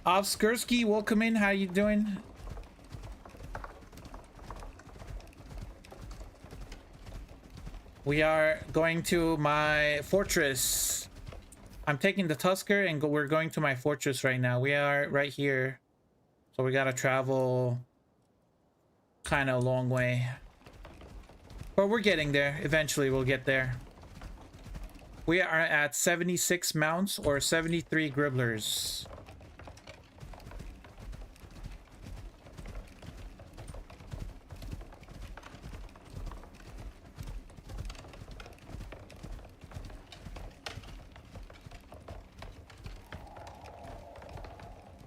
Ovskursky, welcome in. How you doing? We are going to my fortress. I'm taking the Tusker and we're going to my fortress right now. We are right here. So we gotta travel kind of a long way. But we're getting there. Eventually we'll get there. We are at 76 mounts or 73 gribblers.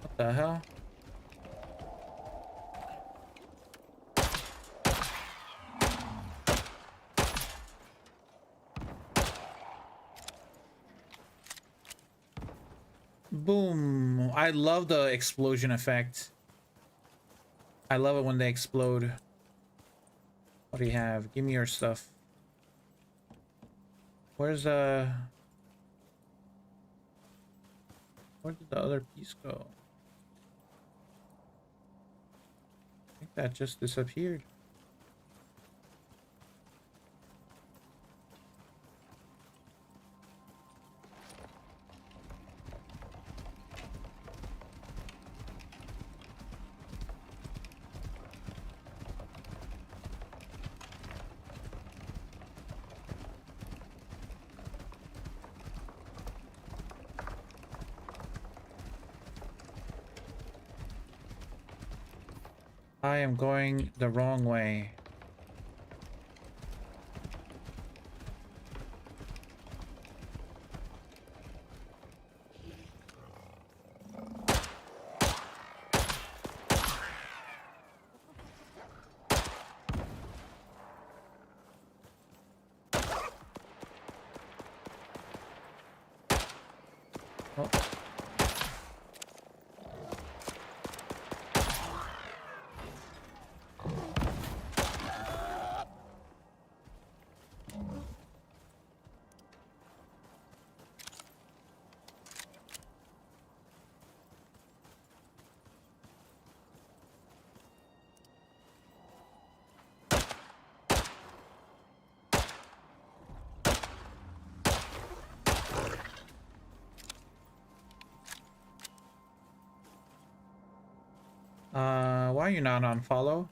What the hell? Boom. I love the explosion effect. I love it when they explode. What do you have? Give me your stuff. Where's where did the other piece go? I think that just disappeared. I am going the wrong way. Oh. Why are you not on follow?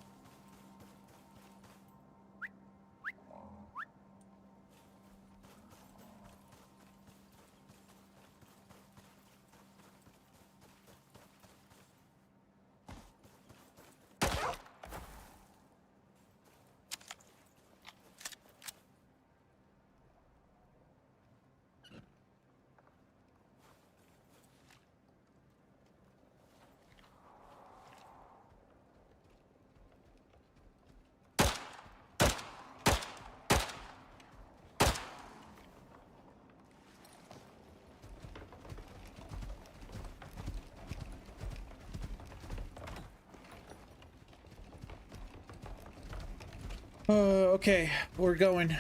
Okay, we're going.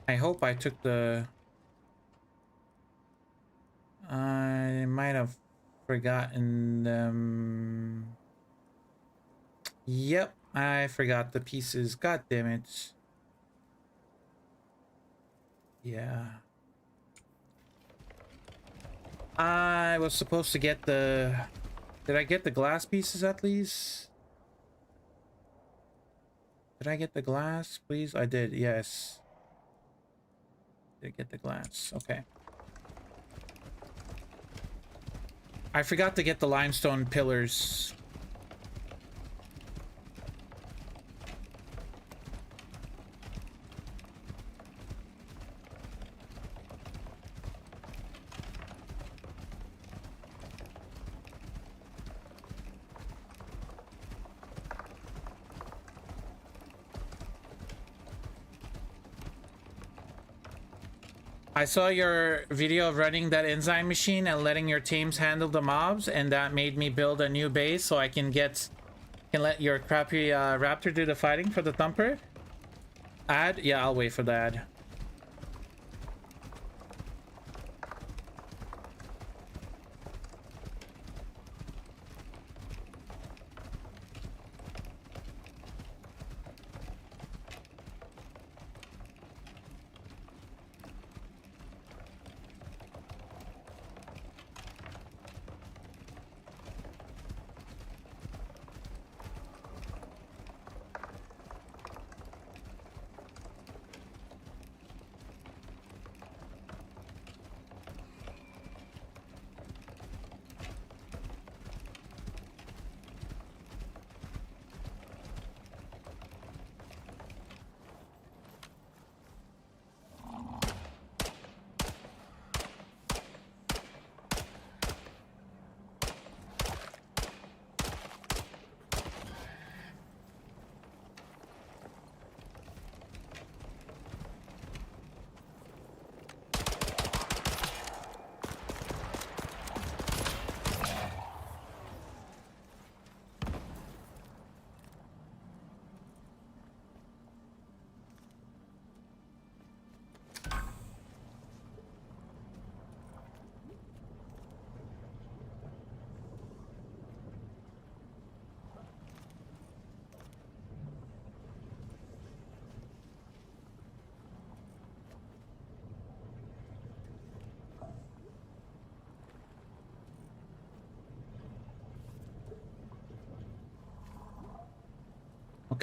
I hope I took the... I might have forgotten them. Yep, I forgot the pieces. God damn it. Yeah. I was supposed to get the... Did I get the glass pieces at least? Did I get the glass, please? I did, yes. Did get the glass. Okay. I forgot to get the limestone pillars. I saw your video of running that enzyme machine and letting your teams handle the mobs, and that made me build a new base so I can let your crappy raptor do the fighting for the thumper. Ad? Yeah, I'll wait for the ad.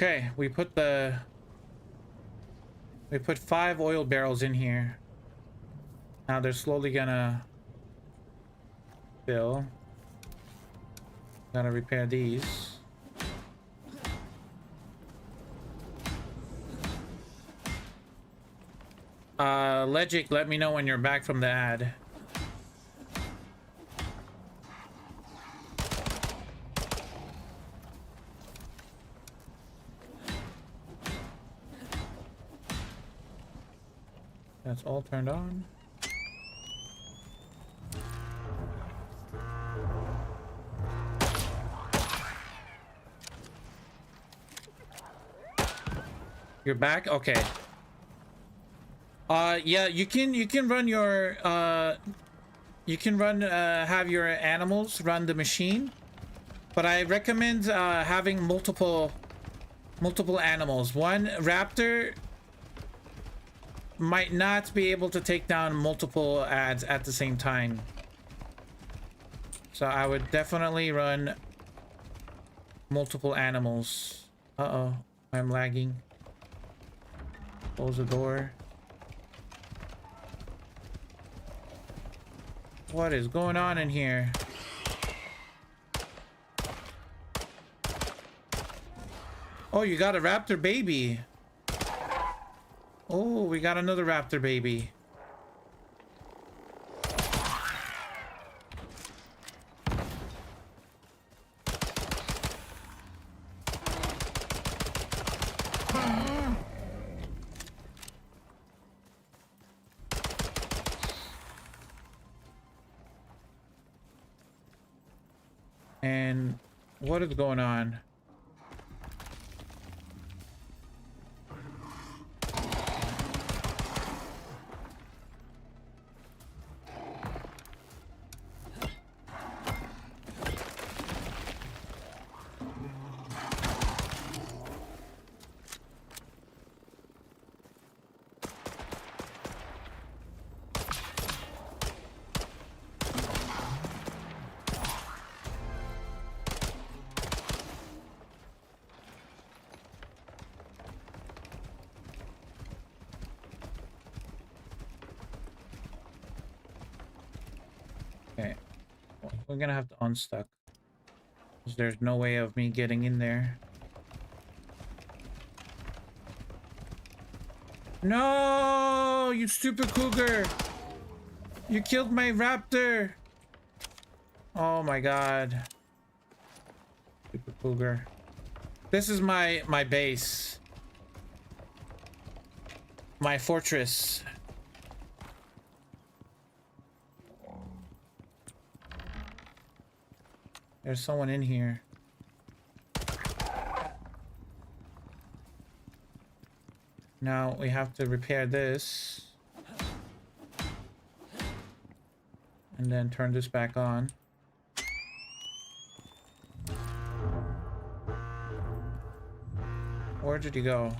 Okay, we put 5 oil barrels in here. Now they're slowly gonna fill. Gotta repair these. Legic, let me know when you're back from the ad. That's all turned on. You're back? Okay. Yeah, you can run your have your animals run the machine, but I recommend having multiple animals. One raptor might not be able to take down multiple ads at the same time. So I would definitely run multiple animals. Uh-oh, I'm lagging. Close the door. What is going on in here? Oh, you got a raptor baby. Oh, we got another raptor baby. And what is going on? Okay, well, we're gonna have to unstuck, because there's no way of me getting in there. No, you stupid cougar! You killed my raptor! Oh my god. Stupid cougar. This is my base. My fortress. There's someone in here. Now we have to repair this. And then turn this back on. Where did he go?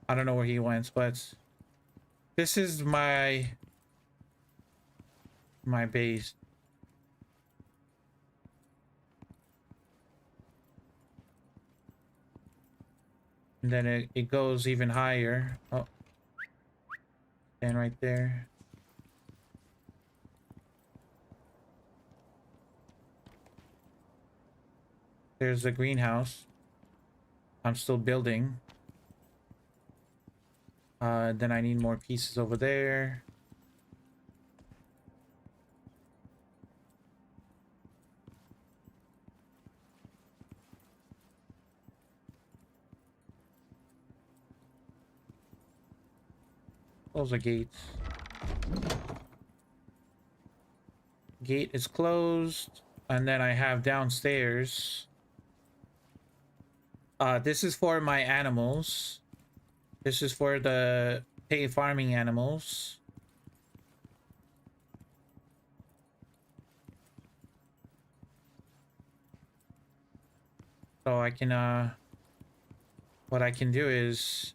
I don't know where he went, but this is my base. And then it goes even higher. Oh. And right there. There's the greenhouse. I'm still building. Then I need more pieces over there. Close the gates. Gate is closed. And then I have downstairs. This is for my animals. This is for the pay farming animals. So I can, what I can do is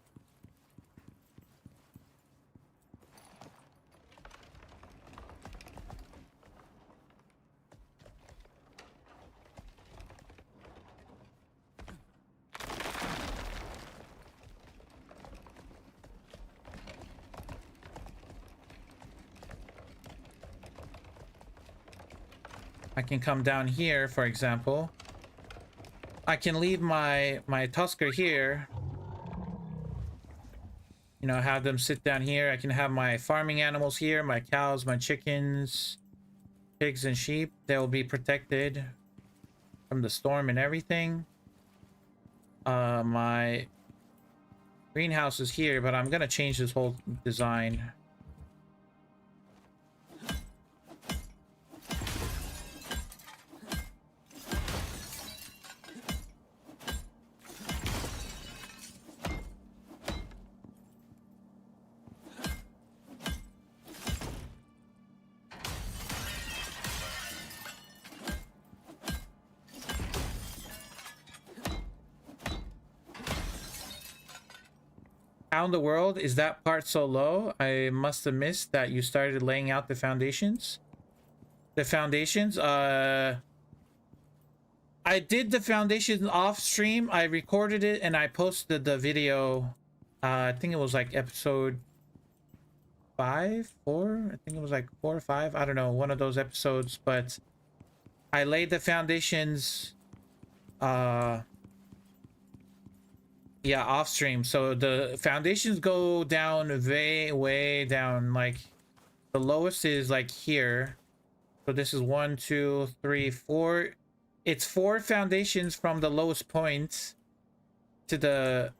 I can come down here, for example. I can leave my tusker here. You know, have them sit down here. I can have my farming animals here, my cows, my chickens, pigs, and sheep. They will be protected from the storm and everything. My greenhouse is here, but I'm gonna change this whole design. How in the world is that part so low? I must have missed that you started laying out the foundations. The foundations, I did the foundations off stream. I recorded it and I posted the video. I think it was like episode 5, 4. I think it was like 4 or 5. I don't know, one of those episodes. But I laid the foundations. Yeah, off stream. So the foundations go down way down. Like the lowest is like here. So this is 1, 2, 3, 4. It's 4 foundations from the lowest point to the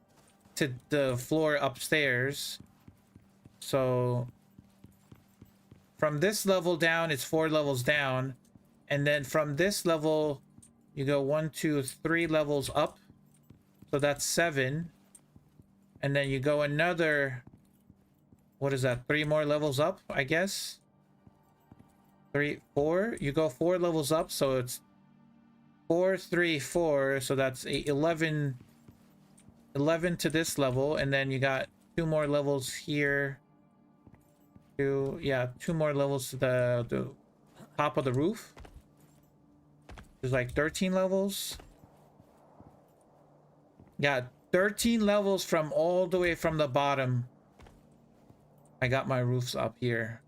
floor upstairs. So from this level down, it's 4 levels down, and then from this level, you go 1, 2, 3 levels up. So that's 7, and then you go another, what is that, 3 more levels up, I guess. 3, 4. You go 4 levels up, so it's 4, 3, 4. So that's 11 to this level, and then you got 2 more levels here. 2 more levels to the top of the roof. There's like 13 levels. Yeah, 13 levels from all the way from the bottom. I got my roofs up here.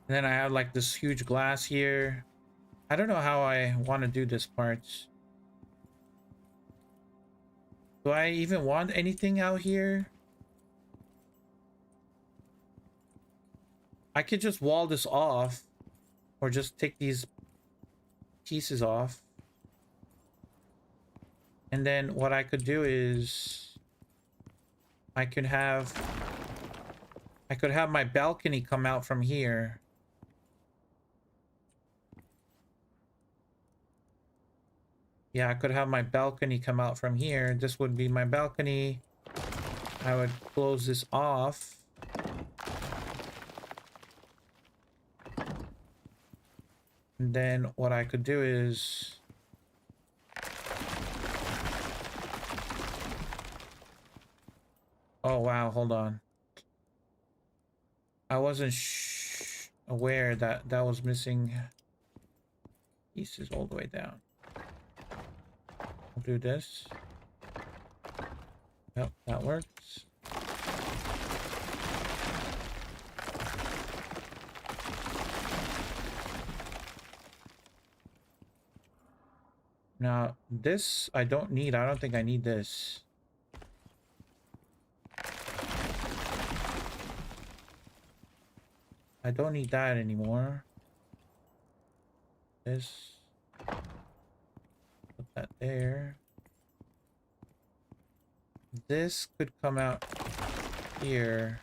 Then I have like this huge glass here. I don't know how I want to do this part. Do I even want anything out here? I could just wall this off, or just take these pieces off. And then what I could do is I could have my balcony come out from here. Yeah, I could have my balcony come out from here. This would be my balcony. I would close this off. And then what I could do is oh wow, hold on. I wasn't aware that that was missing pieces all the way down. I'll do this. Yep, that works. Now, this I don't need. I don't think I need this. I don't need that anymore. This. Put that there. This could come out here.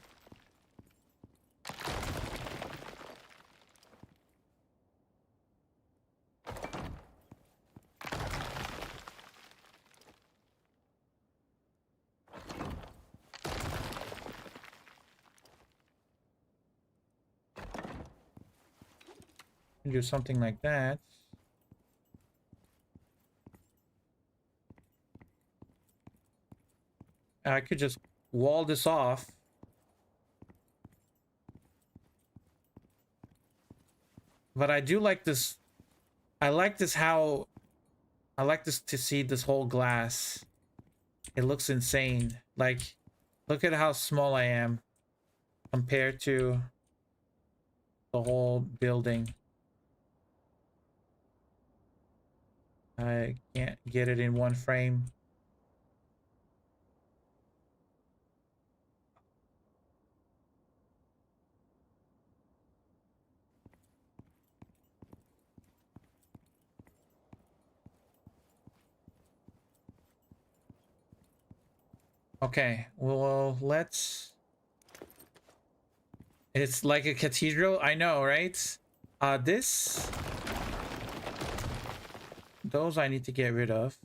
Do something like that. I could just wall this off. But I do like this. I like this how... I like this to see this whole glass. It looks insane. Like, look at how small I am compared to the whole building. I can't get it in one frame. Okay, well, let's... It's like a cathedral. I know, right? This... Those I need to get rid of.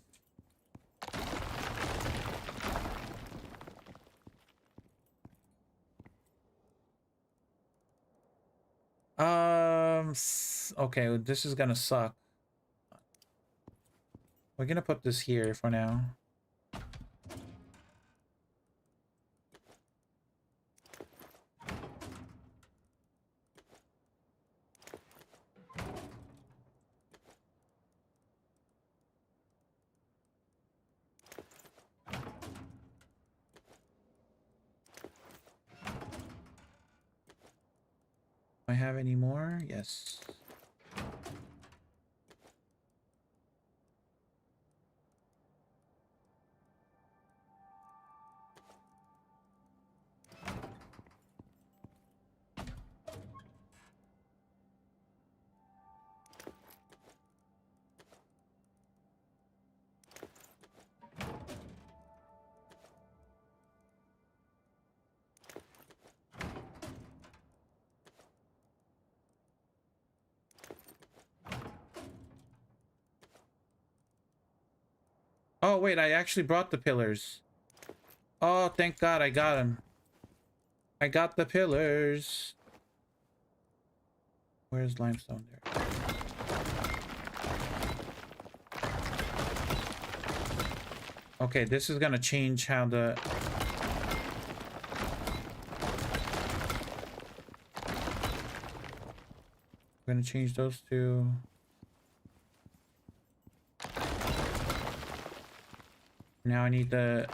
Okay, this is gonna suck. We're gonna put this here for now. Do I have any more? Yes. Oh, wait, I actually brought the pillars. Oh, thank God I got them. I got the pillars. Where's limestone there? Okay, this is gonna change how the... We're gonna change those two. Now I need the...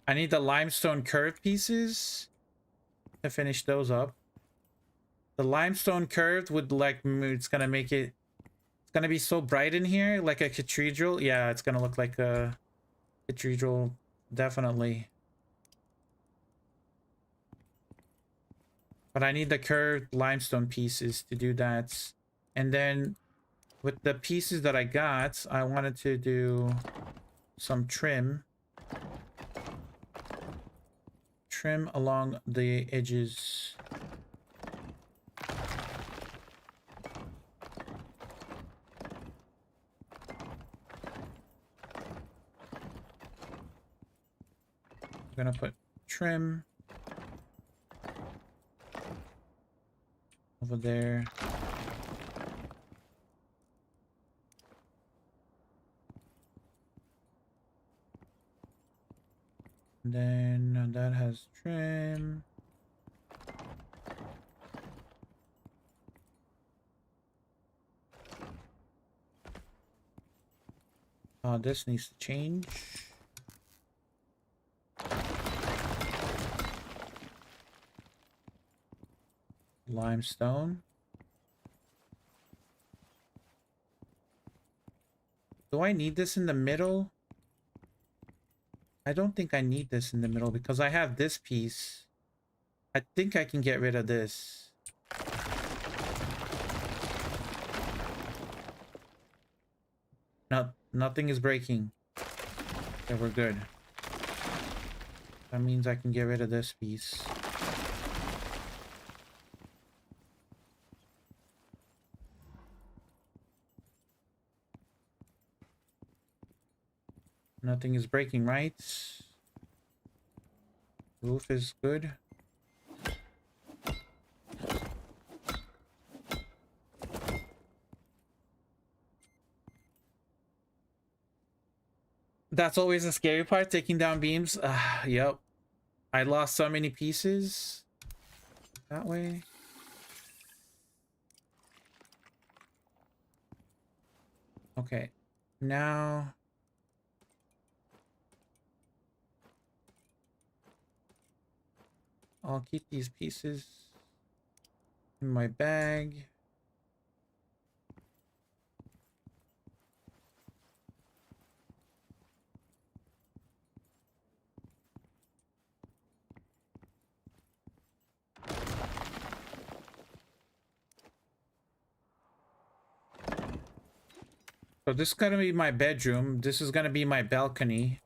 I need the limestone curved pieces to finish those up. The limestone curved would like... It's gonna make it... It's gonna be so bright in here, like a cathedral. Yeah, it's gonna look like a cathedral, definitely. But I need the curved limestone pieces to do that. And then with the pieces that I got, I wanted to do some trim. Trim along the edges. I'm gonna put trim over there. And then that has trim. This needs to change. Limestone. Do I need this in the middle? I don't think I need this in the middle because I have this piece. I think I can get rid of this. No, nothing is breaking. Okay, we're good. That means I can get rid of this piece. Nothing is breaking, right? Roof is good. That's always the scary part, taking down beams. Yep. I lost so many pieces that way. Okay, now I'll keep these pieces in my bag. So this is gonna be my bedroom. This is gonna be my balcony.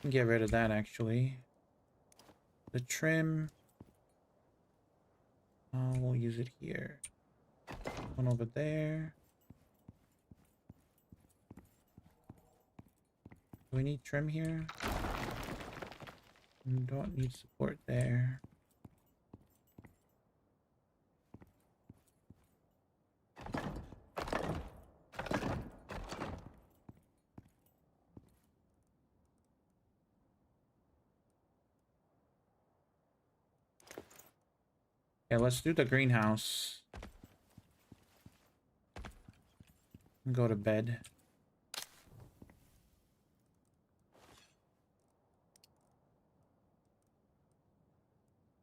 Get rid of that actually. The trim. We'll use it here. One over there. Do we need trim here? Don't need support there. Okay, let's do the greenhouse. And go to bed.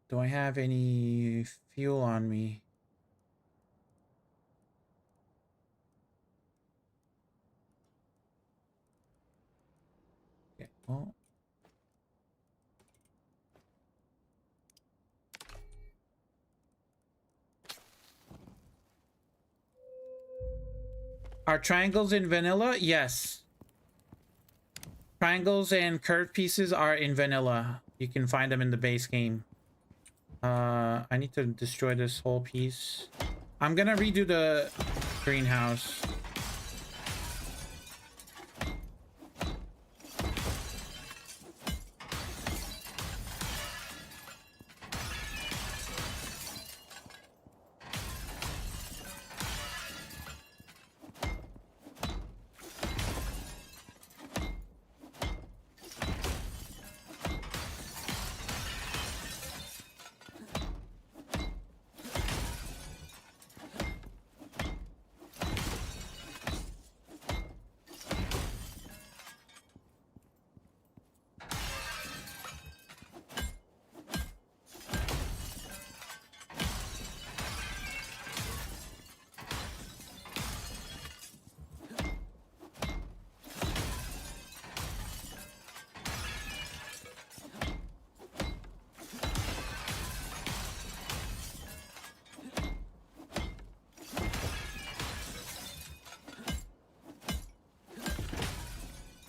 Do I have any fuel on me? Okay, well. Are triangles in vanilla? Yes. Triangles and curved pieces are in vanilla. You can find them in the base game. I need to destroy this whole piece. I'm gonna redo the greenhouse.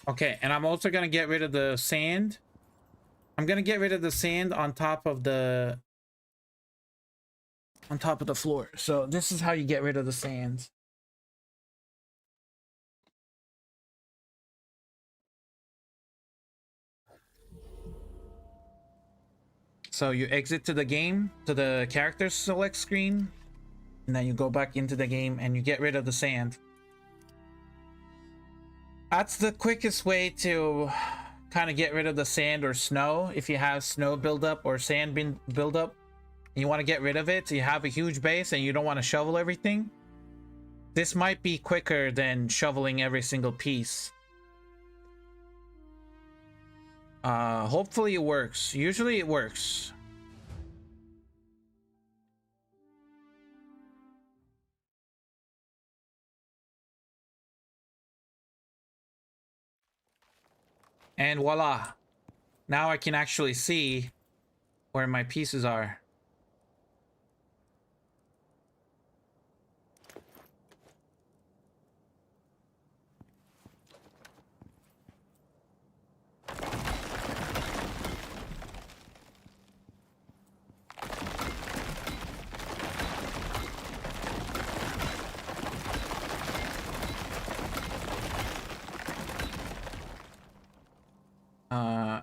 Okay, and I'm also gonna get rid of the sand. I'm gonna get rid of the sand on top of the floor. So this is how you get rid of the sand. So you exit to the game, to the character select screen, and then you go back into the game and you get rid of the sand. That's the quickest way to kind of get rid of the sand or snow. If you have snow buildup or sand buildup, and you want to get rid of it, so you have a huge base and you don't want to shovel everything, this might be quicker than shoveling every single piece. Hopefully it works. Usually it works. And voila. Now I can actually see where my pieces are.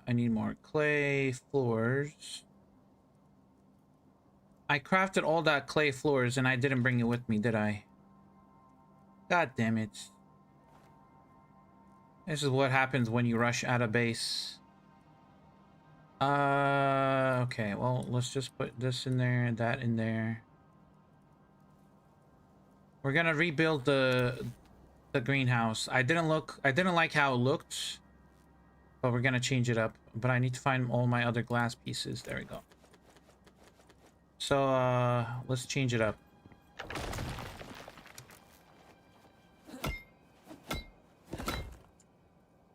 I need more clay floors. I crafted all that clay floors and I didn't bring it with me, did I? God damn it. This is what happens when you rush out of base. Okay, well, let's just put this in there and that in there. We're gonna rebuild the greenhouse. I didn't like how it looked, but we're gonna change it up. But I need to find all my other glass pieces. There we go. So, let's change it up.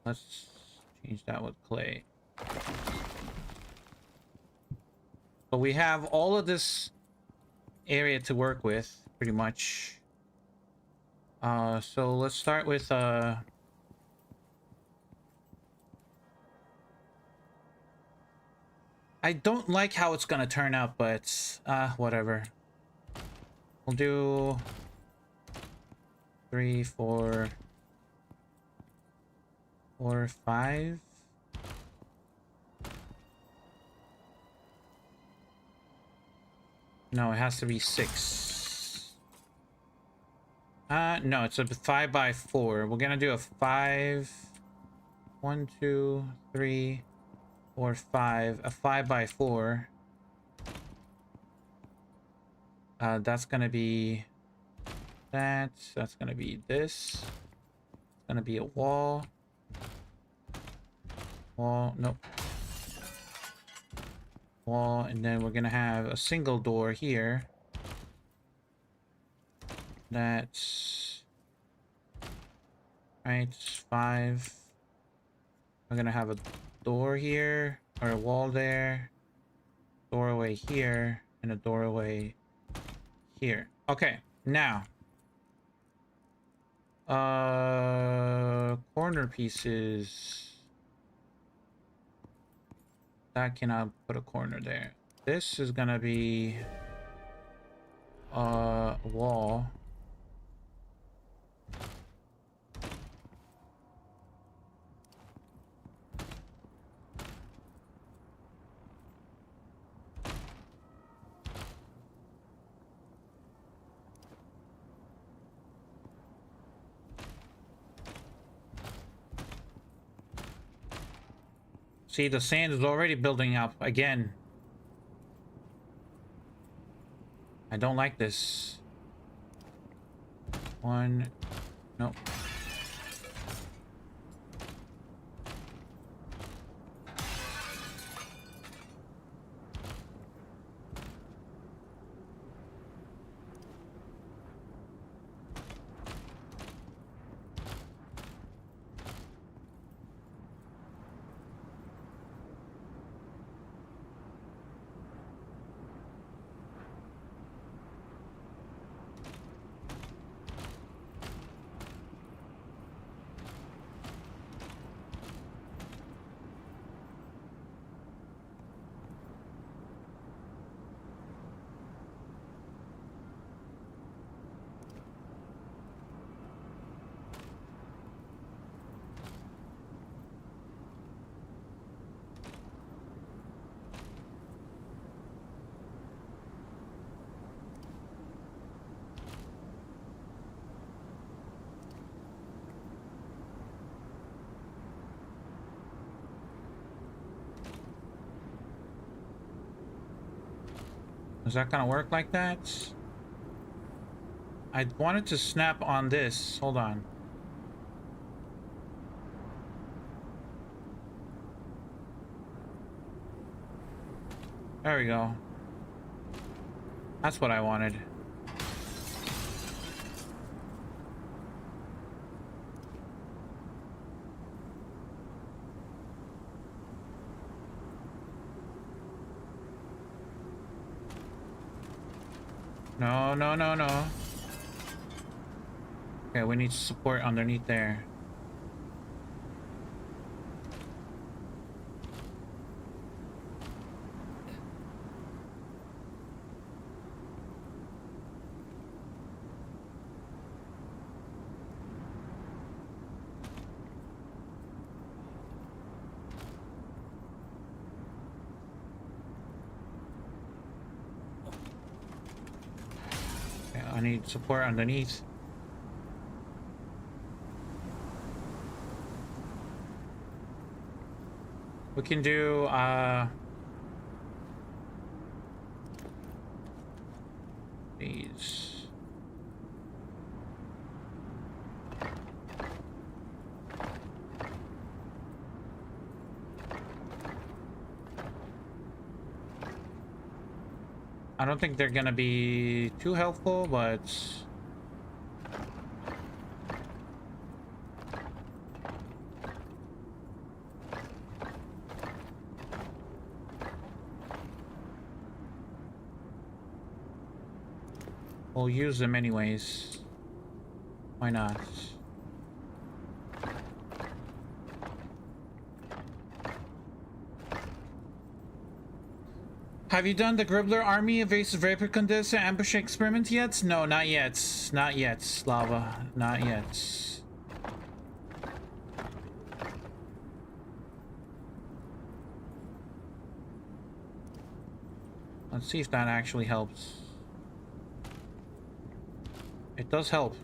Let's change that with clay. So we have all of this area to work with, pretty much. So let's start with, I don't like how it's gonna turn out, but, whatever. We'll do 3, 4, 5. No, it has to be 6. No, it's a 5 by 4. We're gonna do a 5. 1, 2, 3, 4, 5. A 5 by 4. That's gonna be that. That's gonna be this. It's gonna be a wall. Wall, nope. Wall, and then we're gonna have a single door here. That's right, 5. We're gonna have a door here, or a wall there, doorway here, and a doorway here. Okay, now corner pieces. That cannot put a corner there. This is gonna be a wall. See, the sand is already building up again. I don't like this. 1, nope. Is that gonna work like that? I wanted to snap on this. Hold on. There we go. That's what I wanted. No, no, no, no. Okay, we need support underneath there. I need support underneath. We can do these. I don't think they're gonna be too helpful, but we'll use them anyways. Why not? Have you done the Gribbler army evasive vapor condenser ambush experiment yet? No, not yet. Not yet, Lava. Not yet. Let's see if that actually helps. It does help.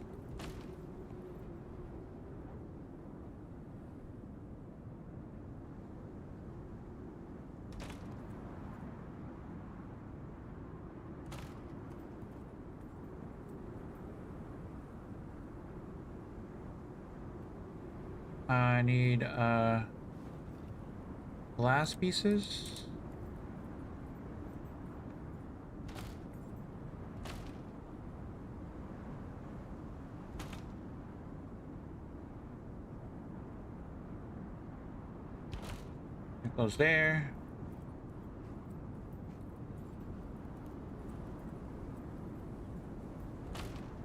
I need glass pieces. It goes there.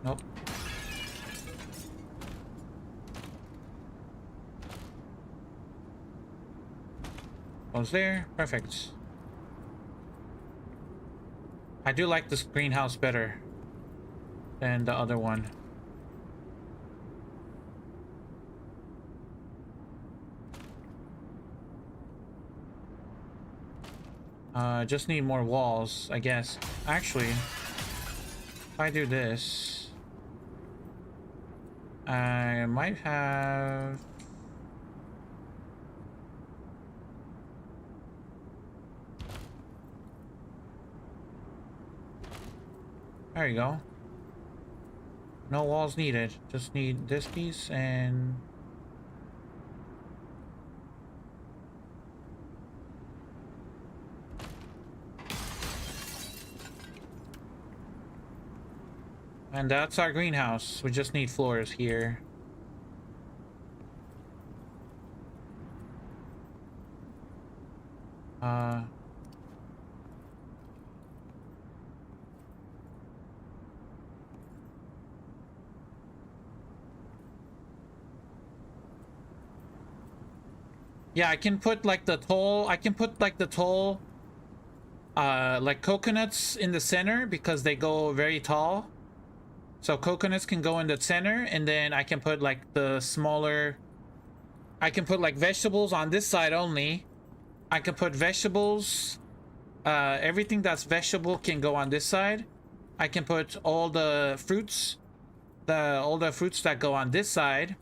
Nope. Goes there. Perfect. I do like this greenhouse better than the other one. Just need more walls, I guess. Actually, if I do this, I might have... There you go. No walls needed. Just need this piece and... And that's our greenhouse. We just need floors here. Yeah, I can put like the tall, like coconuts in the center because they go very tall. So coconuts can go in the center, and then I can put like the smaller, I can put like vegetables on this side only. I can put vegetables, everything that's vegetable can go on this side. I can put all the fruits, all the fruits that go on this side.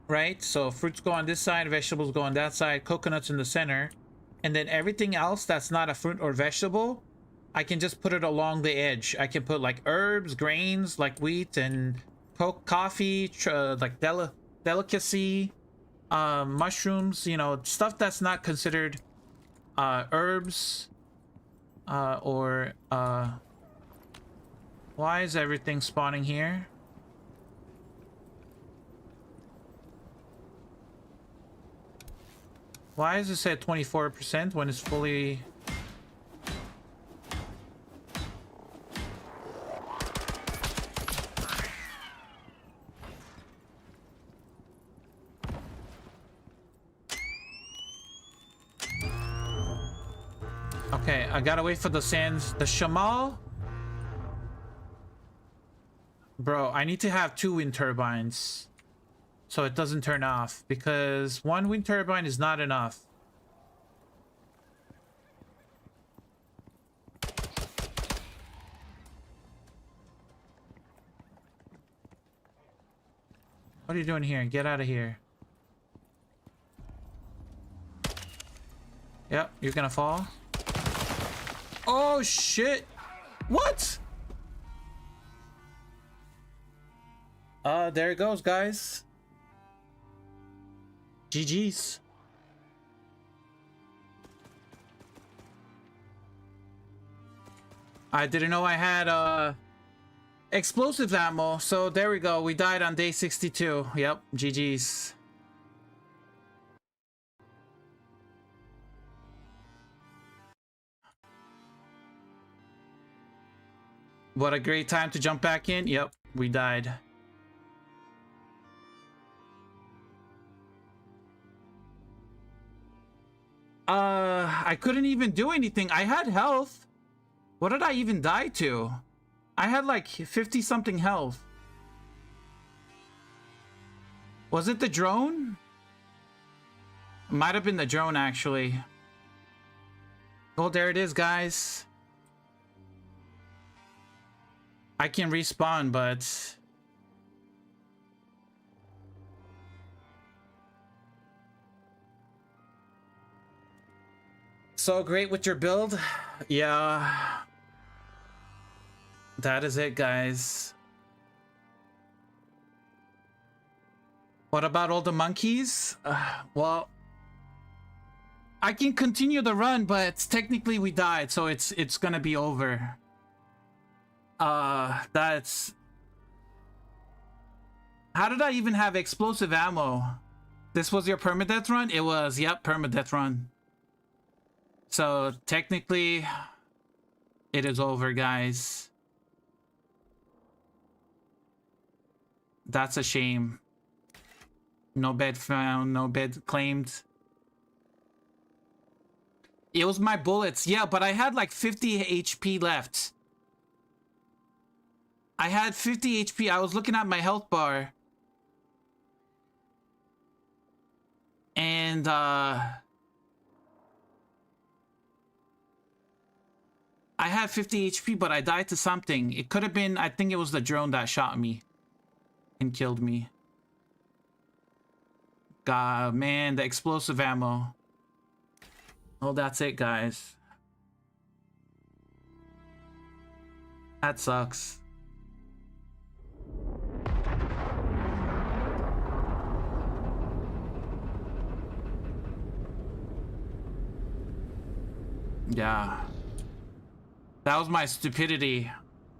Right, so fruits go on this side, vegetables go on that side, coconuts in the center, and then everything else that's not a fruit or vegetable, I can just put it along the edge. I can put like herbs, grains like wheat and coffee, like delicacy, mushrooms, you know, stuff that's not considered herbs or why is everything spawning here? Why is this at 24% when it's fully... Okay, I gotta wait for the sands. The Shamal? Bro, I need to have 2 wind turbines so it doesn't turn off, because 1 wind turbine is not enough. What are you doing here? Get out of here. Yep, you're gonna fall. Oh shit! What? There it goes, guys. GG's. I didn't know I had explosive ammo, so there we go. We died on day 62. Yep, GG's. What a great time to jump back in. Yep, we died. I couldn't even do anything. I had health. What did I even die to? I had like 50 something health. Was it the drone? Might have been the drone actually. Oh, there it is, guys. I can respawn, but so great with your build. Yeah. That is it, guys. What about all the monkeys? Well, I can continue the run, but technically we died, so it's gonna be over. That's... How did I even have explosive ammo? This was your permadeath run? It was, yep, permadeath run. So technically, it is over, guys. That's a shame. No bed found, no bed claimed. It was my bullets. Yeah, but I had like 50 HP left. I had 50 HP. I was looking at my health bar. And, I had 50 HP, but I died to something. It could have been, I think it was the drone that shot me and killed me. God, man, the explosive ammo. Oh, that's it, guys. That sucks. Yeah. That was my stupidity.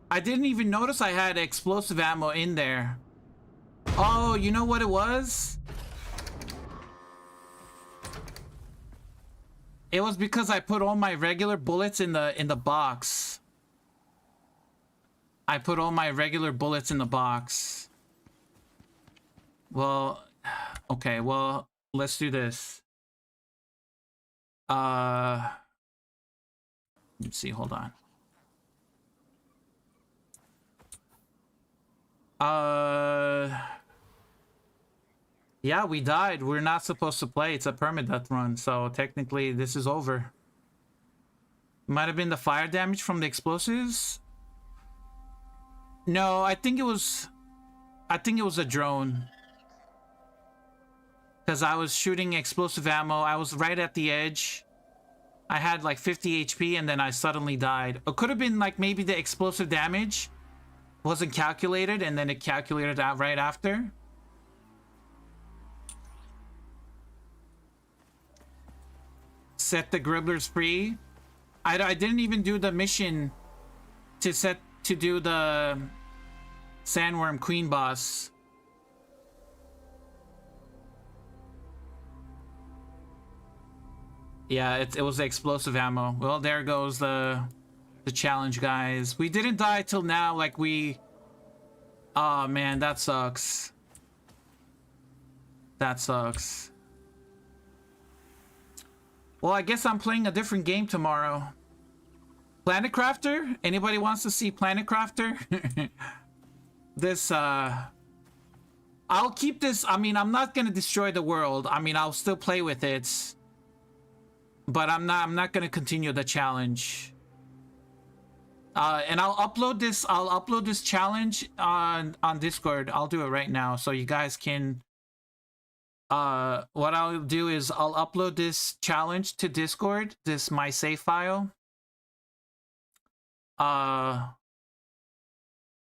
I didn't even notice I had explosive ammo in there. Oh, you know what it was? It was because I put all my regular bullets in the box. I put all my regular bullets in the box. Well, okay, well, let's do this. Let's see, hold on. Yeah, we died. We're not supposed to play. It's a permadeath run, so technically this is over. Might have been the fire damage from the explosives. No, I think it was a drone. Because I was shooting explosive ammo. I was right at the edge. I had like 50 HP and then I suddenly died. It could have been like maybe the explosive damage wasn't calculated and then it calculated out right after. Set the Gribblers free. I didn't even do the mission to do the Sandworm Queen boss. Yeah, it was the explosive ammo. Well, there goes the challenge, guys. We didn't die till now, like we... Oh, man, that sucks. That sucks. Well, I guess I'm playing a different game tomorrow. Planet Crafter? Anybody wants to see Planet Crafter? This, I'll keep this... I mean, I'm not gonna destroy the world. I mean, I'll still play with it. But I'm not gonna continue the challenge. And I'll upload this challenge on Discord. I'll do it right now so you guys can What I'll do is I'll upload this challenge to Discord, this my save file.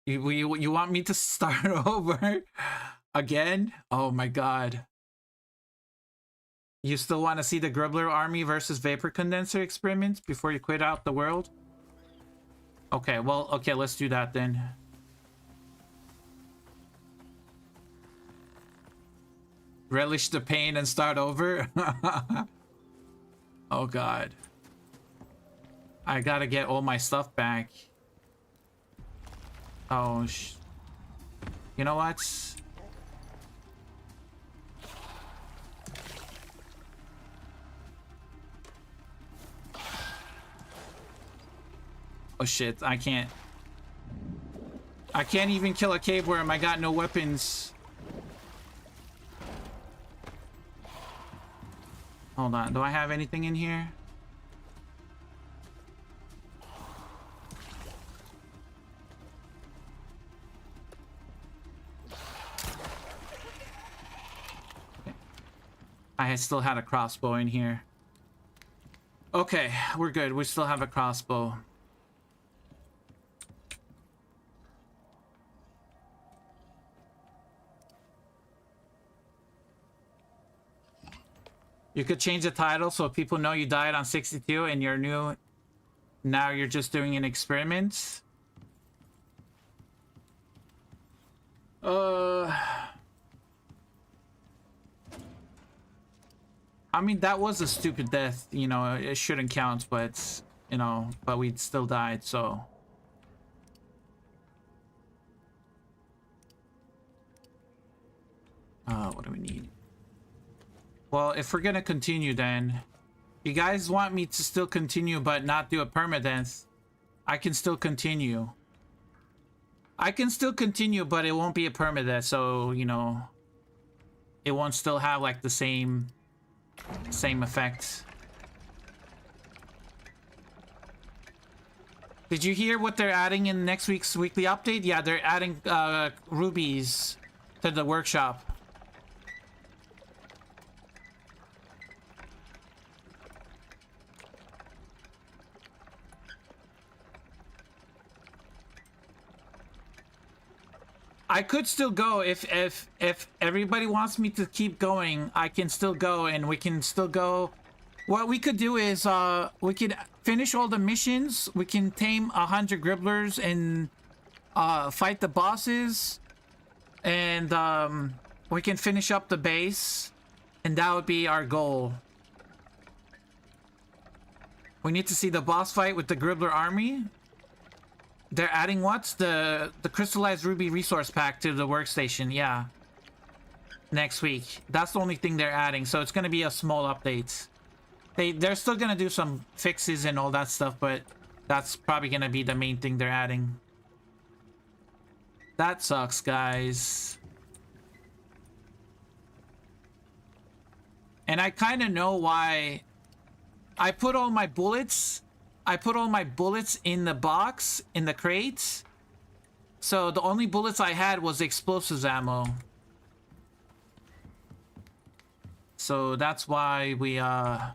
You want me to start over again? Oh my god. You still want to see the Gribbler army versus vapor condenser experiments before you quit out the world? Okay, well, okay, let's do that then. Relish the pain and start over? Oh god. I gotta get all my stuff back. Oh, you know what? Oh shit, I can't even kill a cave worm. I got no weapons. Hold on, do I have anything in here? I still had a crossbow in here. Okay, we're good. We still have a crossbow. You could change the title so people know you died on 62 and you're new. Now you're just doing an experiment. I mean, that was a stupid death, you know, it shouldn't count, but, you know, but we still died, so. What do we need? Well, if we're gonna continue then, you guys want me to still continue but not do a permadeath, I can still continue. I can still continue, but it won't be a permadeath, so, you know, it won't still have, like, the same effect. Did you hear what they're adding in next week's weekly update? Yeah, they're adding rubies to the workshop. I could still go if everybody wants me to keep going. I can still go, and we can still go. What we could do is we could finish all the missions. We can tame 100 Gribblers and fight the bosses, and we can finish up the base, and that would be our goal. We need to see the boss fight with the Gribbler army. They're adding what? The crystallized ruby resource pack to the workstation. Yeah, next week. That's the only thing they're adding, so it's gonna be a small update. They're still gonna do some fixes and all that stuff, but that's probably gonna be the main thing they're adding. That sucks, guys. And I kind of know why. I put all my bullets in the box, in the crates. So the only bullets I had was explosives ammo. So that's why we the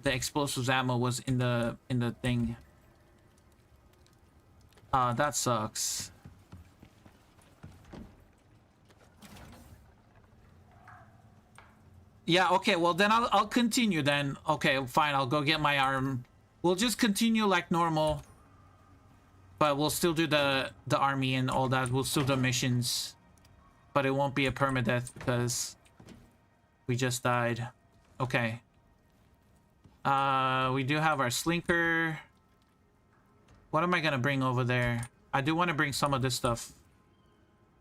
explosives ammo was in the thing. That sucks. Yeah, okay, well then I'll continue then. Okay, fine, I'll go get my arm. We'll just continue like normal. But we'll still do the army and all that. We'll still do missions. But it won't be a permadeath because we just died. Okay. We do have our slinker. What am I gonna bring over there? I do want to bring some of this stuff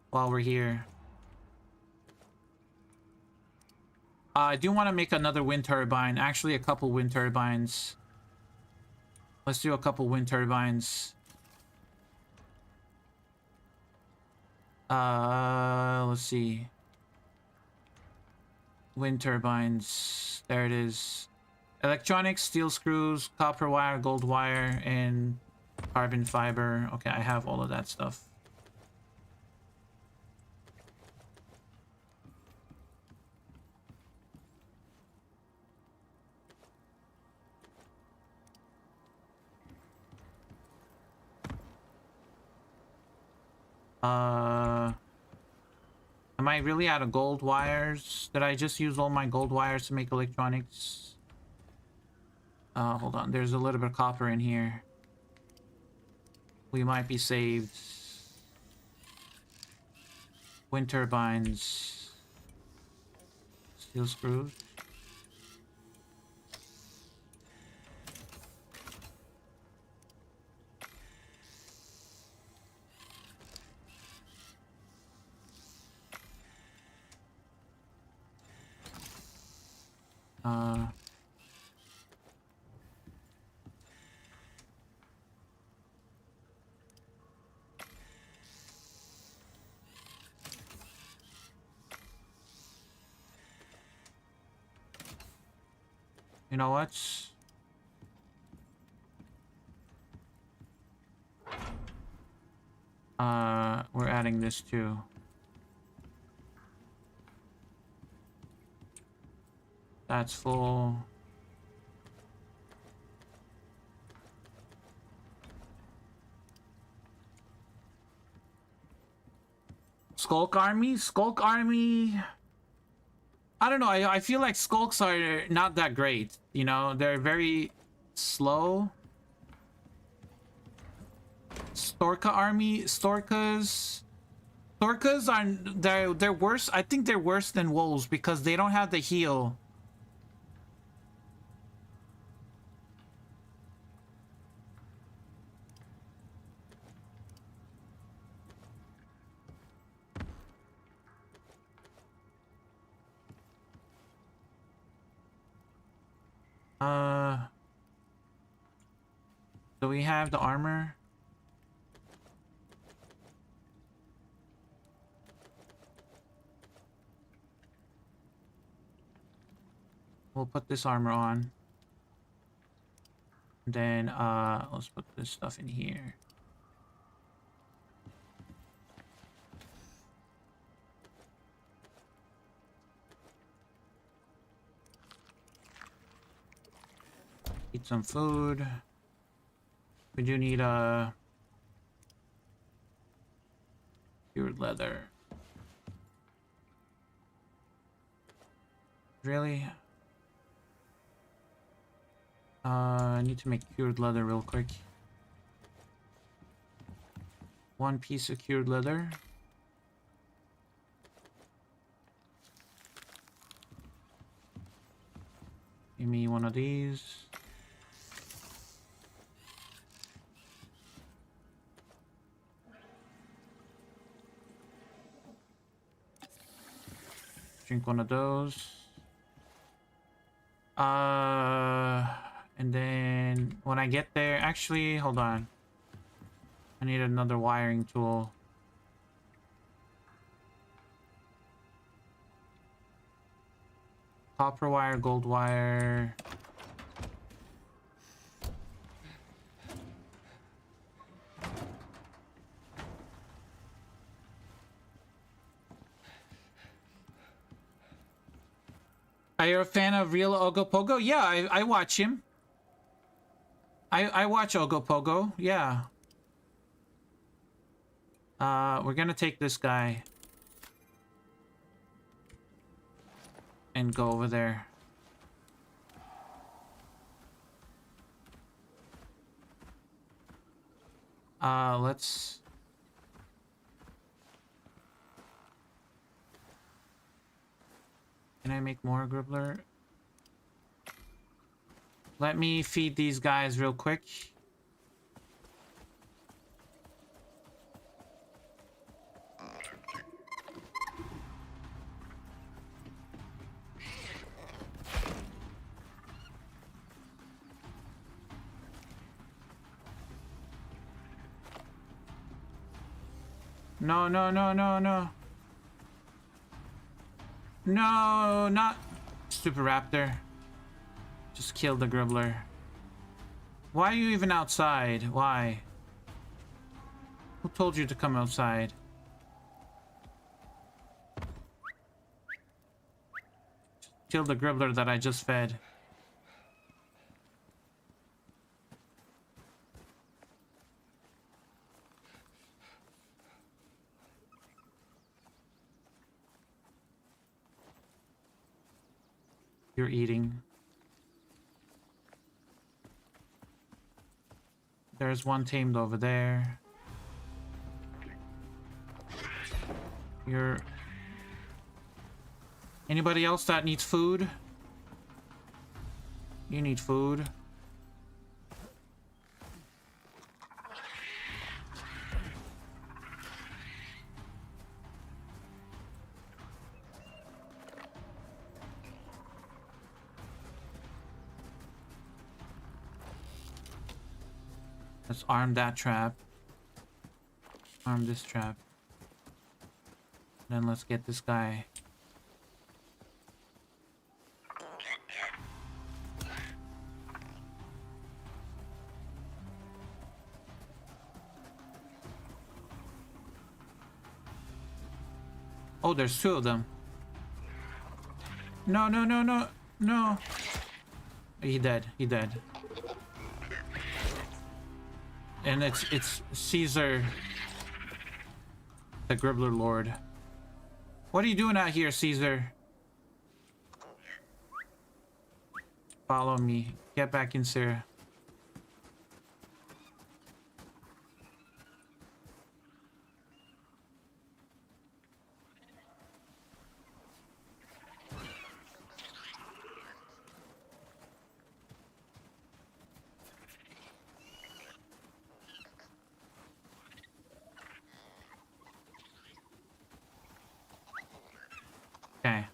while we're here. I do want to make another wind turbine. Actually, a couple wind turbines. Let's do a couple wind turbines. Let's see. Wind turbines. There it is. Electronics, steel screws, copper wire, gold wire, and carbon fiber. Okay, I have all of that stuff. Am I really out of gold wires? Did I just use all my gold wires to make electronics? Hold on. There's a little bit of copper in here. We might be saved. Wind turbines. Steel screws. You know what? We're adding this too. That's full. Skulk Army? Skulk Army... I don't know, I feel like skulks are not that great, you know? They're very slow. Storka Army? Storkas are... They're worse. I think they're worse than wolves because they don't have the heal. Do we have the armor? We'll put this armor on. Then, let's put this stuff in here. Eat some food. We do need cured leather. Really? I need to make cured leather real quick. 1 piece of cured leather. Give me one of these. Drink one of those. And then when I get there, actually, hold on. I need another wiring tool. Copper wire, gold wire. Are you a fan of real Ogopogo? Yeah, I watch him. I watch Ogopogo, yeah. We're gonna take this guy. And go over there. Let's... Can I make more Gribbler? Let me feed these guys real quick. No, no, no, no, no. No, not Super Raptor. Just kill the Gribbler. Why are you even outside? Why? Who told you to come outside? Kill the Gribbler that I just fed. You're eating. There's one tamed over there. You're... Anybody else that needs food? You need food. Let's arm that trap. Arm this trap. Then let's get this guy. Oh, there's two of them. No, no, no, no, no. He dead. He dead. And it's Caesar, the Gribbler Lord. What are you doing out here, Caesar? Follow me. Get back in, Sarah. Okay.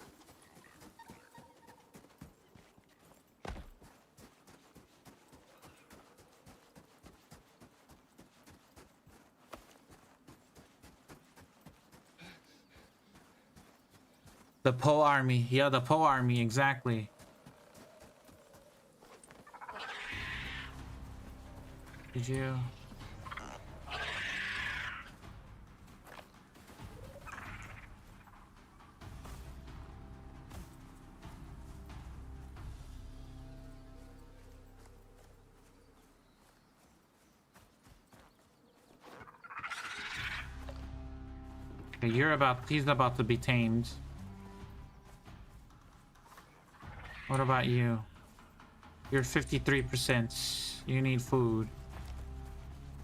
The Poe army. Yeah, the Poe army, exactly. Did you... Okay, he's about to be tamed. What about you? You're 53%. You need food.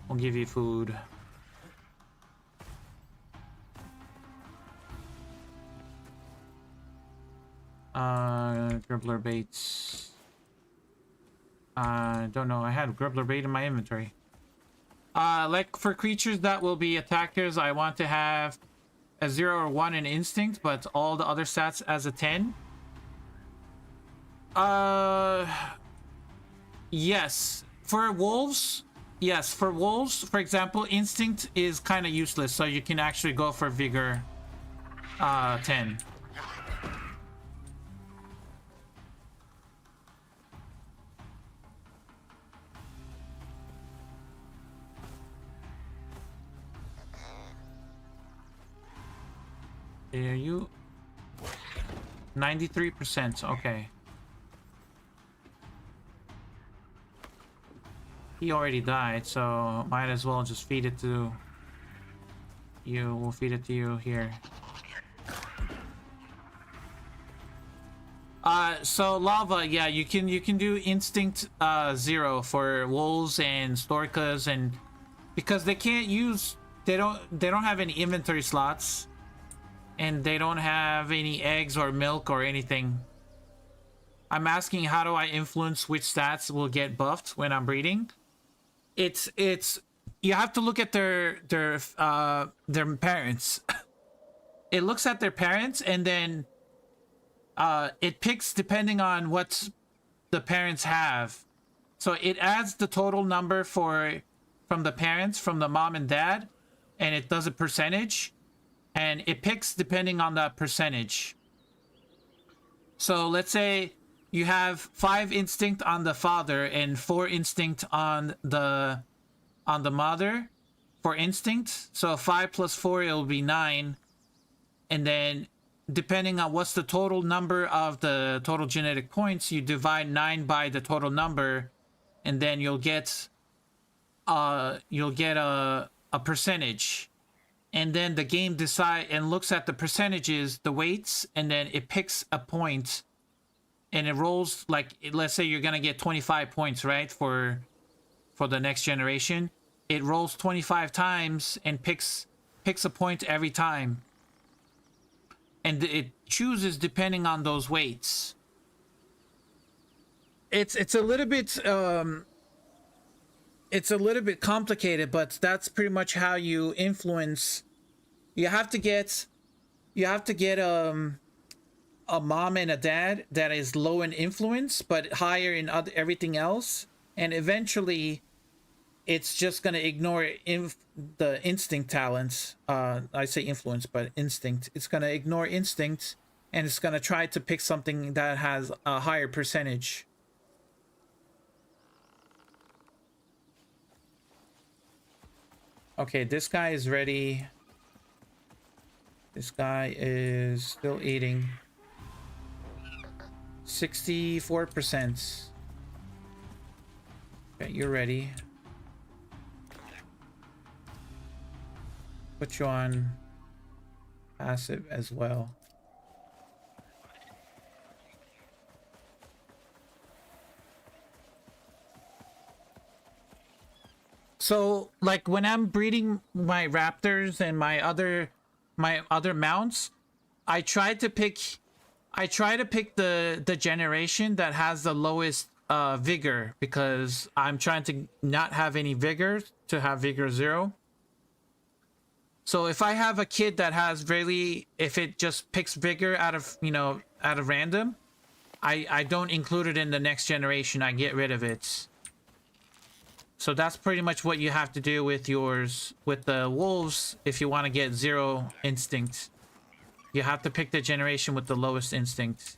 We'll give you food. Gribbler baits. Don't know. I had Gribbler bait in my inventory. Like for creatures that will be attackers, I want to have a 0 or 1 in instinct, but all the other stats as a 10. Yes. For wolves, yes. For wolves, for example, instinct is kind of useless, so you can actually go for vigor 10. Are you 93%? Okay. He already died, so might as well just feed it to you. We'll feed it to you here. So lava, yeah, you can do instinct 0 for wolves and storkas, and because they can't use, they don't have any inventory slots. And they don't have any eggs or milk or anything. I'm asking, how do I influence which stats will get buffed when I'm breeding? It's you have to look at their parents. It looks at their parents, and then it picks depending on what the parents have. So it adds the total number from the parents, from the mom and dad, and it does a percentage. And it picks depending on that percentage. So let's say you have 5 instinct on the father and 4 instinct on the mother for instinct. So 5 plus 4, it will be 9. And then depending on what's the total number of the total genetic points, you divide 9 by the total number, and then you'll get a percentage. And then the game decide and looks at the percentages, the weights, and then it picks a point. and it rolls like, let's say you're gonna get 25 points, right, for the next generation. It rolls 25 times and picks a point every time, and it chooses depending on those weights. It's a little bit it's a little bit complicated, but that's pretty much how you influence. You have to get a mom and a dad that is low in influence but higher in everything else, and eventually it's just going to ignore the instinct talents. I say influence, but instinct. It's going to ignore instinct, and it's going to try to pick something that has a higher percentage. Okay, this guy is ready. This guy is still eating. 64%. Okay, you're ready. Put you on passive as well. So, like, when I'm breeding my raptors and my other mounts, I try to pick the generation that has the lowest vigor, because I'm trying to not have any vigor, to have vigor 0. So if I have a kid that has really, if it just picks vigor out of, out of random, I don't include it in the next generation. I get rid of it. So that's pretty much what you have to do with yours, with the wolves. If you want to get 0 instinct, you have to pick the generation with the lowest instinct.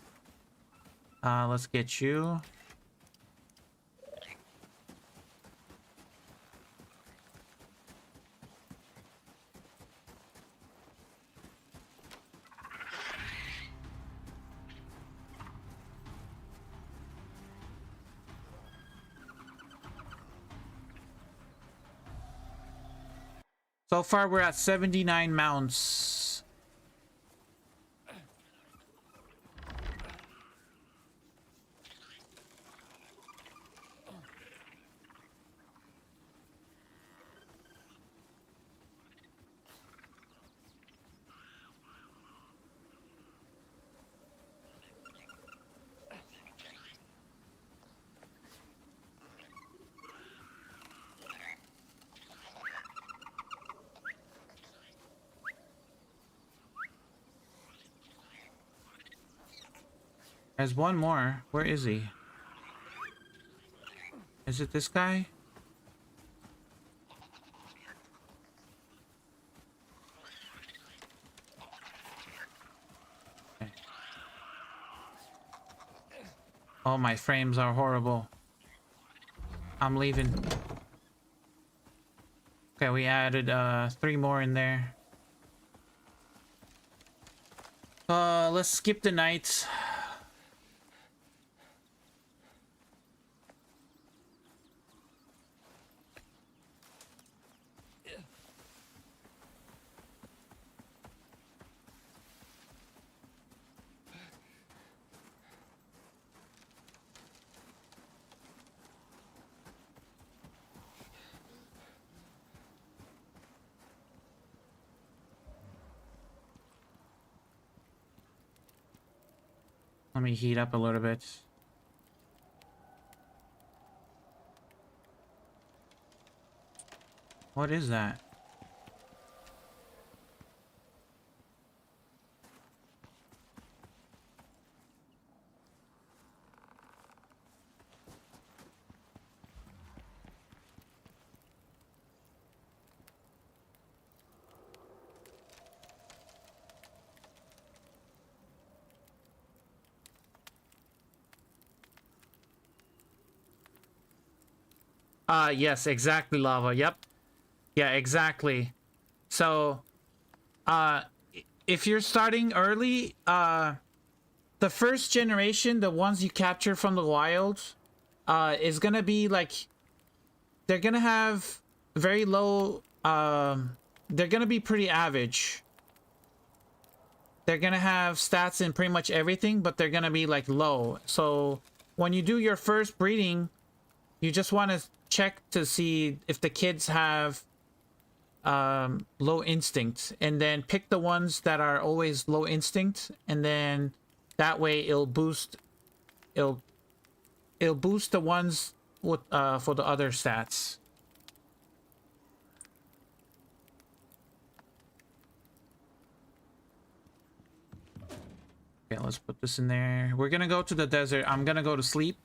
Let's get you. So far, we're at 79 mounts. There's one more. Where is he? Is it this guy? Okay. Oh, my frames are horrible. I'm leaving. Okay, we added 3 more in there. Let's skip the night. Let me heat up a little bit. What is that? Yes, exactly, lava. Yep. Yeah, exactly. So, if you're starting early, the first generation, the ones you capture from the wild, is gonna be like, they're gonna have very low, they're gonna be pretty average. they're gonna have stats in pretty much everything, but they're gonna be like low. So when you do your first breeding, you just want to check to see if the kids have low instinct, and then pick the ones that are always low instinct, and then that way it'll boost the ones with for the other stats. Okay, let's put this in there. We're gonna go to the desert. I'm gonna go to sleep,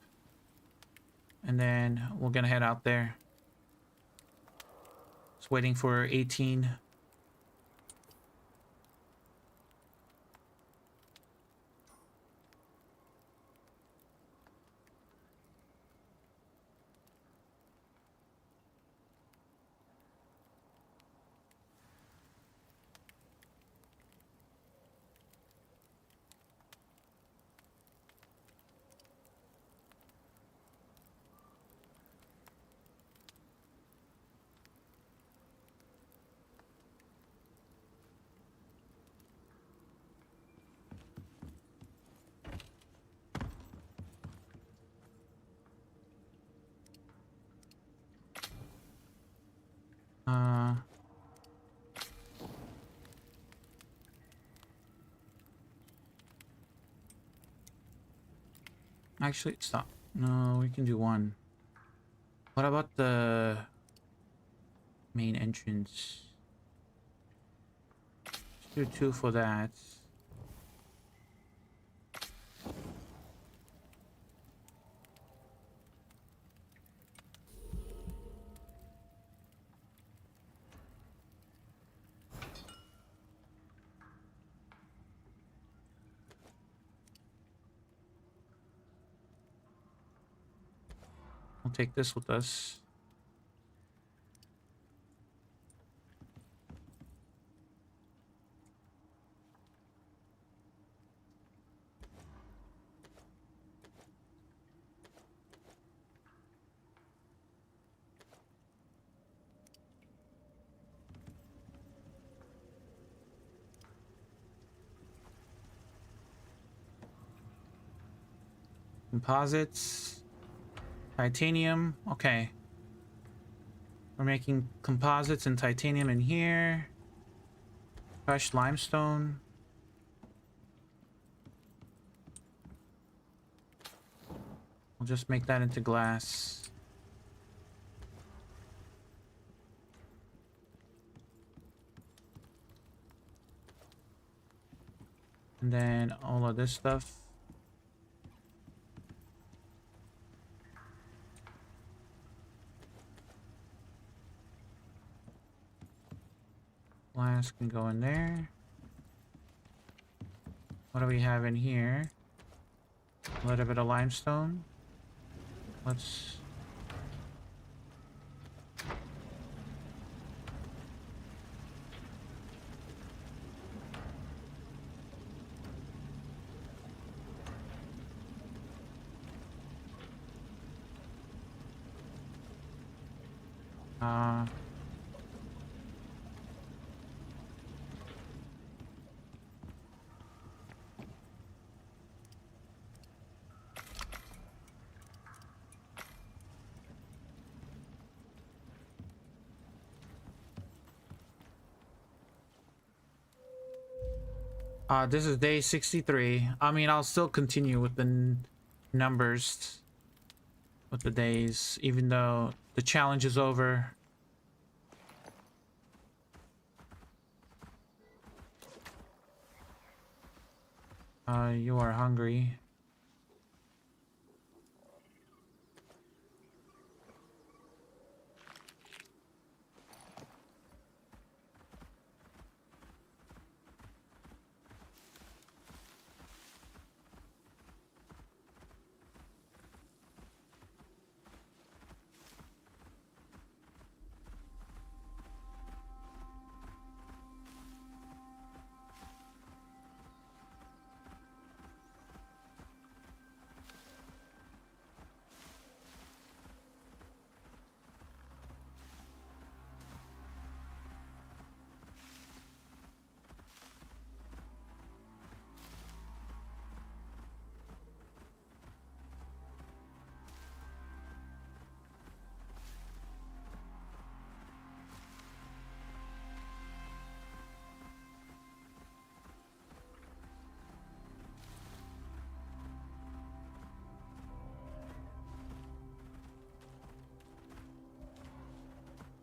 and then we're gonna head out there. Just waiting for 18. Actually, stop. No, we can do one. What about the main entrance? Let's do 2 for that. We'll take this with us. Composites. Titanium. Okay. We're making composites and titanium in here. Crushed limestone. We'll just make that into glass. And then all of this stuff. Glass can go in there. What do we have in here? A little bit of limestone. Let's... this is day 63. I mean, I'll still continue with the numbers with the days, even though the challenge is over. You are hungry.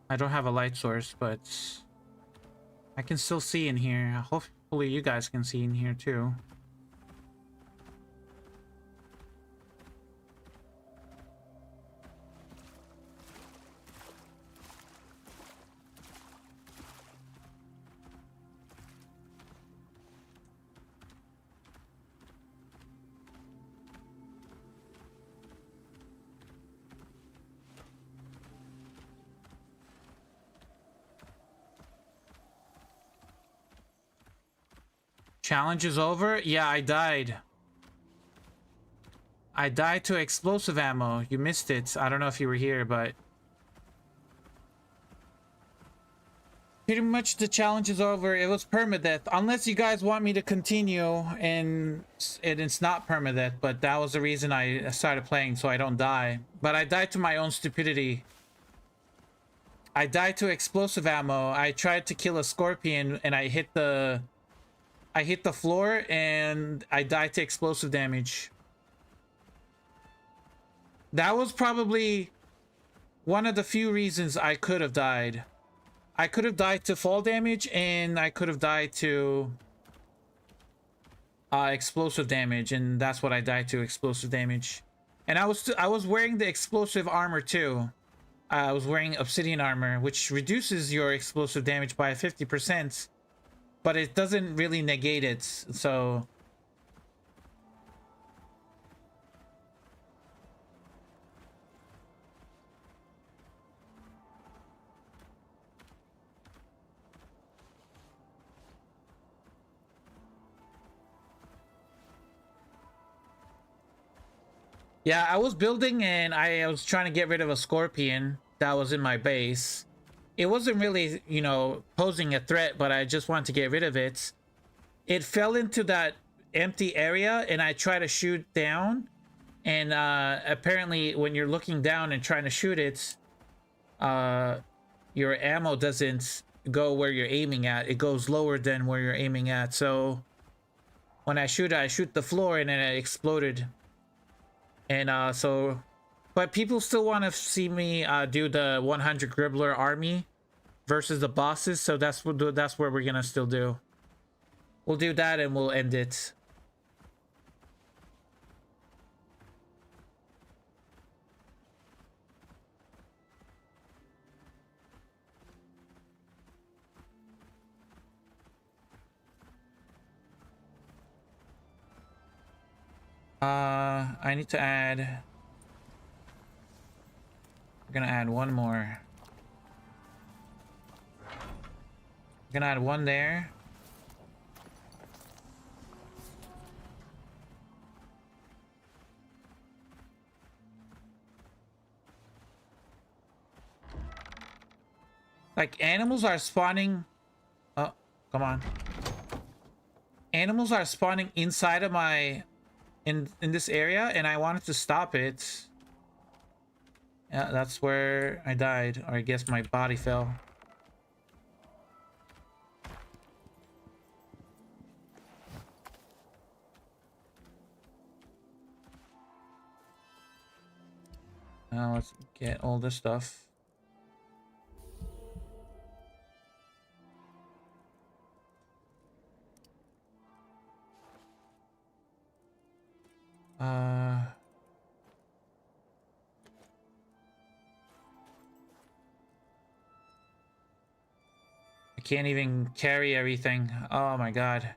I don't have a light source, but I can still see in here. Hopefully you guys can see in here too. Challenge is over? Yeah, I died. I died to explosive ammo. You missed it. I don't know if you were here, but... pretty much the challenge is over. It was permadeath. Unless you guys want me to continue and it's not permadeath, but that was the reason I started playing, so I don't die. But I died to my own stupidity. I died to explosive ammo. I tried to kill a scorpion and I hit the floor and I died to explosive damage. That was probably one of the few reasons I could have died. I could have died to fall damage and I could have died to explosive damage, and that's what I died to, explosive damage. And I was wearing the explosive armor too. I was wearing obsidian armor, which reduces your explosive damage by 50%. But it doesn't really negate it, so... yeah, I was building and I was trying to get rid of a scorpion that was in my base. It wasn't really, you know, posing a threat, but I just wanted to get rid of it. It fell into that empty area and I tried to shoot down. And apparently when you're looking down and trying to shoot it, your ammo doesn't go where you're aiming at. It goes lower than where you're aiming at. So when I shoot the floor and then it exploded. And so... but people still want to see me do the 100 Gribbler army versus the bosses, so that's where we're gonna still do. We'll do that and we'll end it. I need to add... we're gonna add one more. We're gonna add one there. Like, animals are spawning... oh, come on. Animals are spawning inside of my... in this area, and I wanted to stop it. Yeah, that's where I died, or I guess my body fell. Now let's get all this stuff. I can't even carry everything. Oh my god.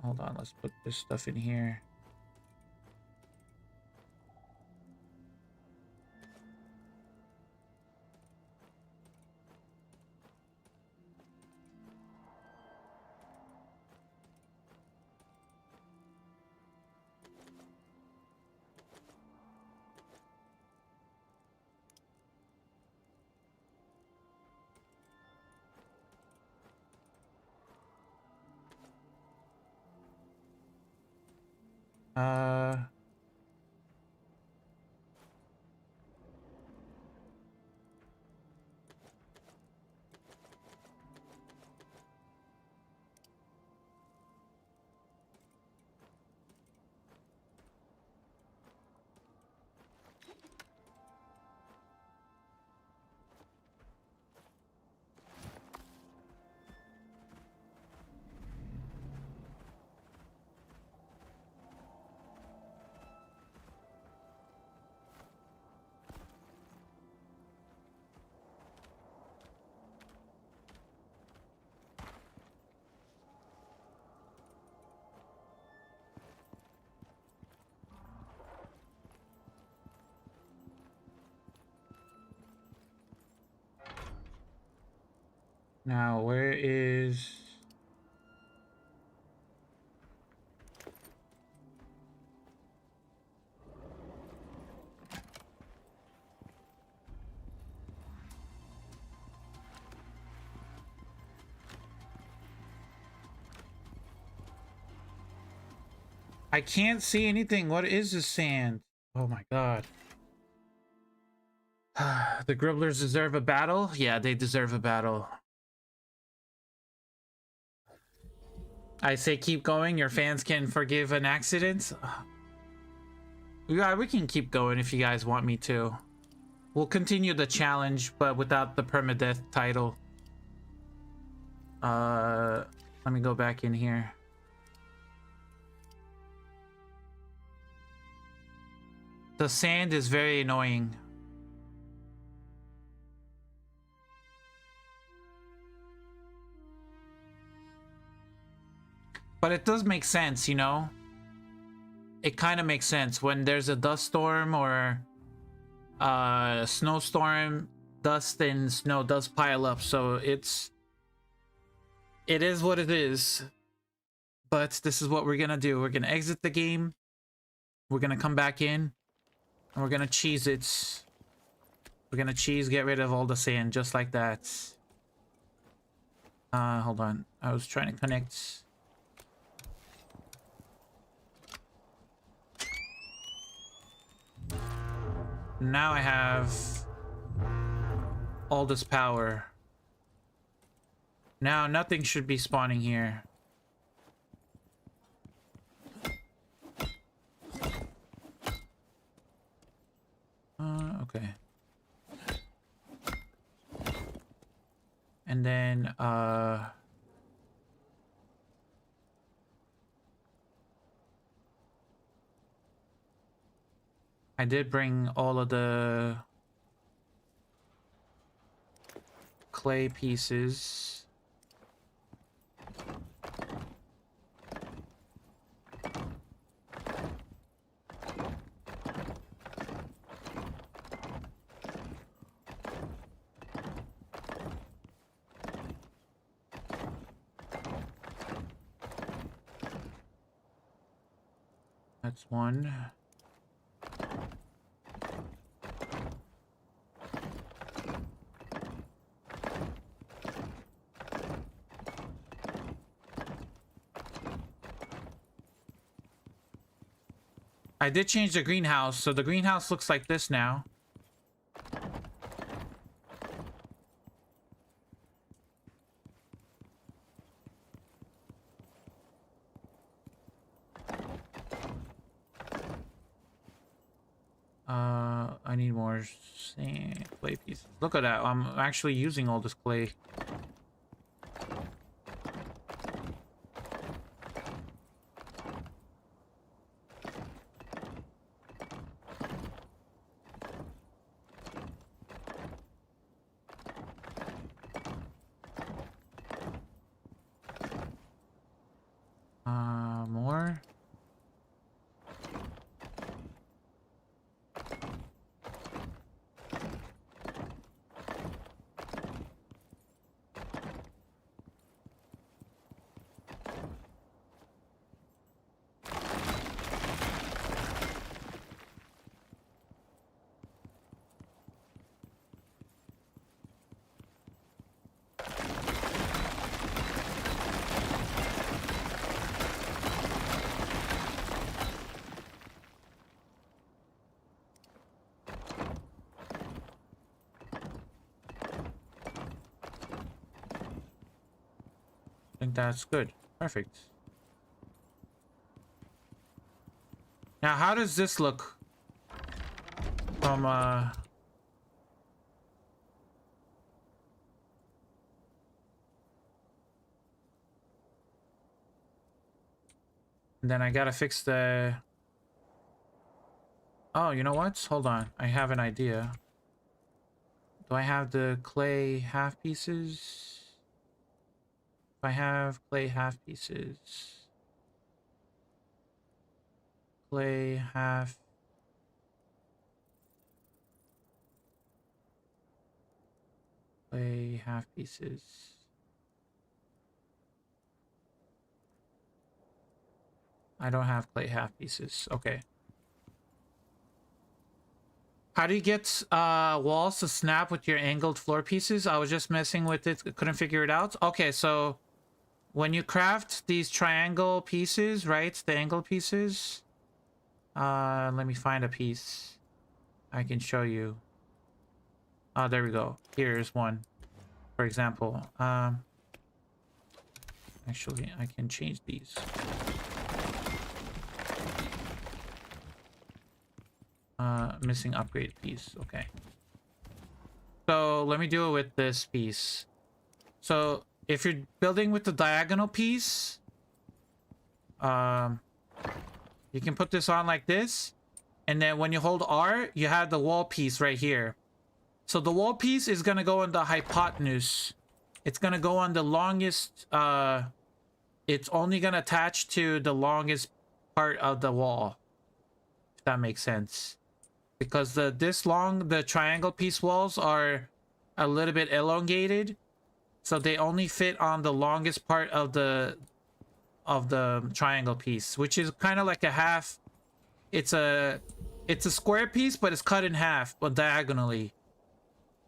Hold on, let's put this stuff in here. Uh... Now, where is... I can't see anything. What is this sand? Oh my god. The Gribblers deserve a battle? Yeah, they deserve a battle. I say keep going. Your fans can forgive an accident. Yeah, we can keep going if you guys want me to. We'll continue the challenge, but without the permadeath title. Let me go back in here. The sand is very annoying. But it does make sense, you know? It kind of makes sense when there's a dust storm or a snowstorm, dust and snow does pile up, so it is what it is. But this is what we're gonna do. We're gonna exit the game. We're gonna come back in and we're gonna cheese it. We're gonna get rid of all the sand just like that. Hold on. I was trying to connect. Now I have all this power. Now nothing should be spawning here. Okay. And then, I did bring all of the clay pieces. That's one. I did change the greenhouse, so the greenhouse looks like this now. I need more sand, clay pieces. Look at that. I'm actually using all this clay. More. I think that's good. Perfect. Now, how does this look from, then I gotta fix the... Oh, you know what? Hold on. I have an idea. Do I have the clay half pieces? If I have clay half pieces... Clay half... Clay half pieces... I don't have clay half pieces. Okay. How do you get walls to snap with your angled floor pieces? I was just messing with it. Couldn't figure it out. Okay, so when you craft these triangle pieces, right? The angle pieces. Let me find a piece I can show you. Oh, there we go. Here's one, for example. Actually, I can change these. Missing upgrade piece. Okay. So let me do it with this piece. So if you're building with the diagonal piece, you can put this on like this, and then when you hold R, you have the wall piece right here. So the wall piece is gonna go on the hypotenuse. It's gonna go on the longest. It's only gonna attach to the longest part of the wall. If that makes sense. Because the triangle piece walls are a little bit elongated, so they only fit on the longest part of the triangle piece, which is kind of like a half. It's a square piece, but it's cut in half, but diagonally,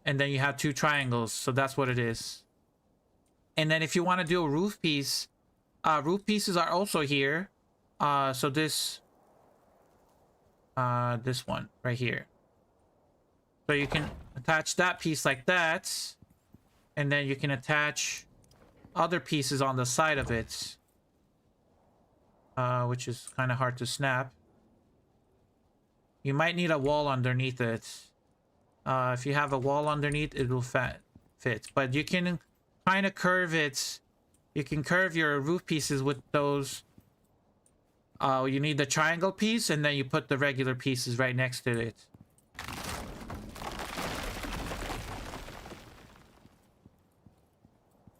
and then you have two triangles, so that's what it is. And then if you want to do a roof piece, roof pieces are also here. So this one right here, so you can attach that piece like that, and then you can attach other pieces on the side of it, which is kind of hard to snap. You might need a wall underneath it. If you have a wall underneath, it will fit, but you can kind of curve it. You can curve your roof pieces with those. You need the triangle piece, and then you put the regular pieces right next to it.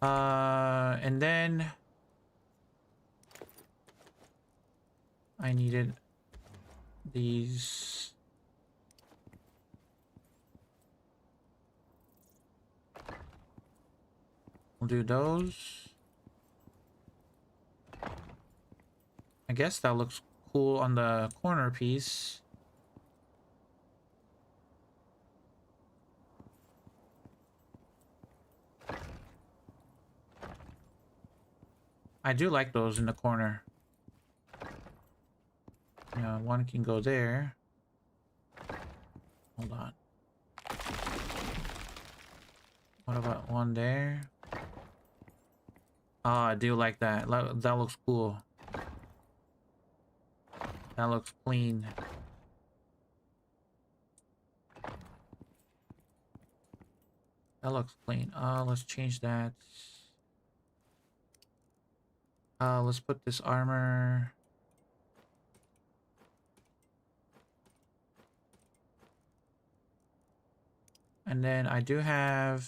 And then I needed these. We'll do those. I guess that looks cool on the corner piece. I do like those in the corner. Yeah, one can go there. Hold on. What about one there? Oh, I do like that. That looks cool. That looks clean. That looks clean. Let's change that. Let's put this armor. And then I do have,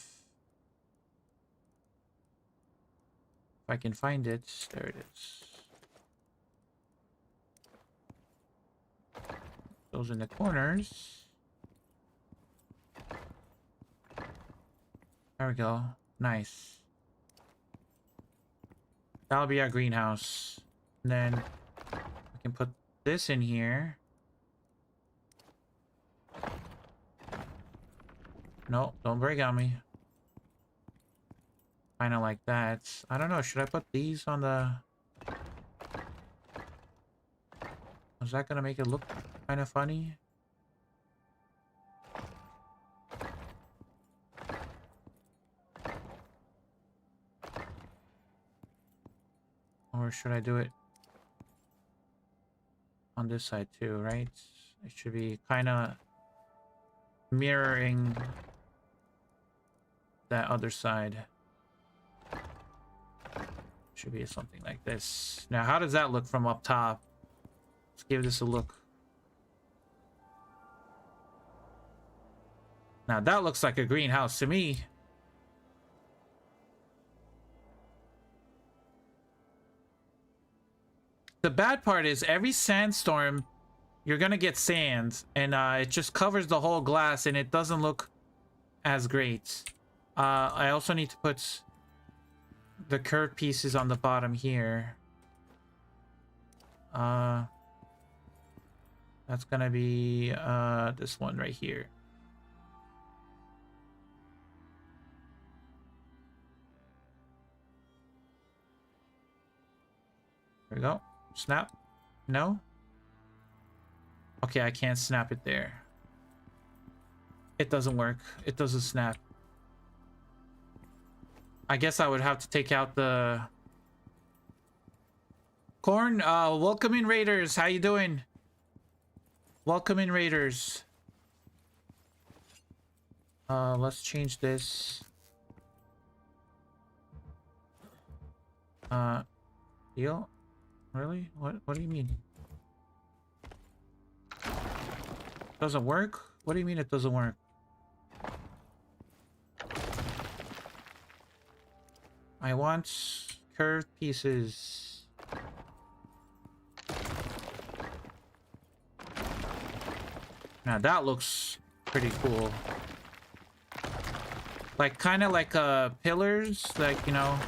if I can find it, there it is. Those in the corners. There we go. Nice. That'll be our greenhouse. And then we can put this in here. No, don't break on me. Kind of like that. I don't know. Should I put these on the... Is that going to make it look kind of funny? Or should I do it on this side too, right? It should be kind of mirroring that other side. Should be something like this. Now, how does that look from up top? Let's give this a look. Now, that looks like a greenhouse to me. The bad part is every sandstorm, you're gonna get sand, and it just covers the whole glass, and it doesn't look as great. I also need to put the curved pieces on the bottom here. That's gonna be this one right here. There we go. Snap. No? Okay, I can't snap it there. It doesn't work. It doesn't snap. I guess I would have to take out the... Corn, welcome in, Raiders. How you doing? Welcome in, Raiders. Let's change this. Deal? Really? What do you mean? Doesn't work? What do you mean it doesn't work? I want curved pieces. Now that looks pretty cool. Like kind of like pillars, like, you know.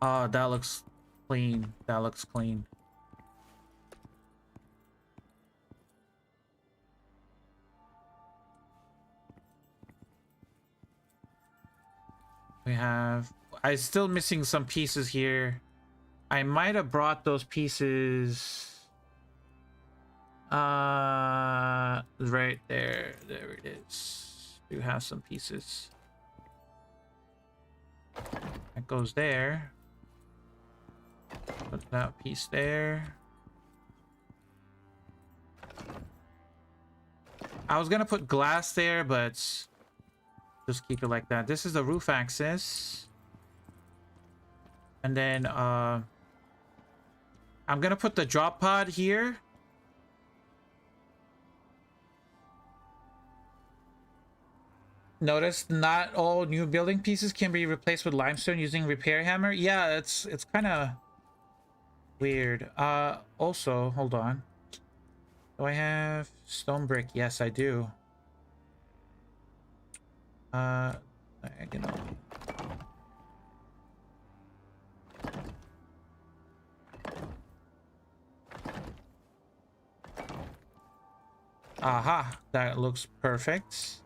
Oh, that looks clean. That looks clean. We have... I'm still missing some pieces here. I might have brought those pieces... right there. There it is. We have some pieces. That goes there. Put that piece there. I was gonna put glass there, but just keep it like that. This is the roof access. And then I'm gonna put the drop pod here. Notice not all new building pieces can be replaced with limestone using repair hammer. Yeah, it's kind of weird. Also, hold on. Do I have stone brick? Yes, I do. Diagonal. Aha, that looks perfect.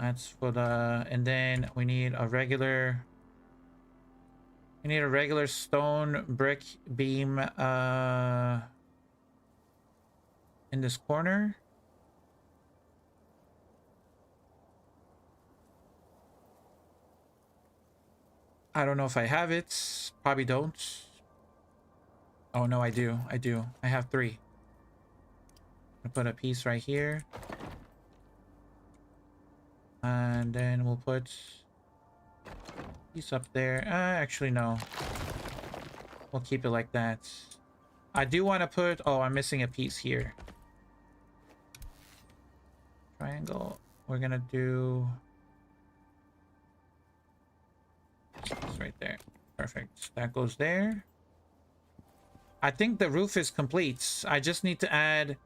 That's for the... And then we need a regular... We need a regular stone brick beam in this corner. I don't know if I have it. Probably don't. Oh no, I do. I do. I have 3. I'll put a piece right here. And then we'll put a piece up there. Actually, no. We'll keep it like that. I do want to put... Oh, I'm missing a piece here. Triangle. We're gonna do... It's right there. Perfect. That goes there. I think the roof is complete. I just need to add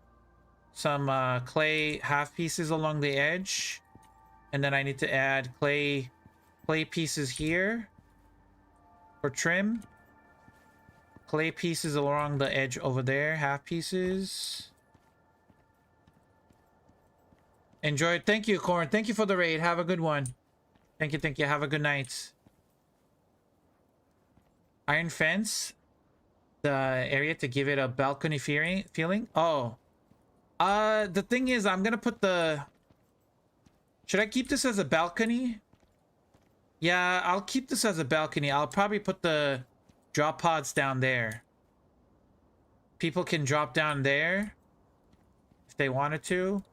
some clay half pieces along the edge. And then I need to add clay pieces here for trim. Clay pieces along the edge over there, half pieces. Enjoy. Thank you, Corn. Thank you for the raid. Have a good one. Thank you, thank you. Have a good night. Iron fence. The area to give it a balcony feeling. Oh. The thing is, I'm gonna put the... Should I keep this as a balcony? Yeah, I'll keep this as a balcony. I'll probably put the drop pods down there. People can drop down there if they wanted to.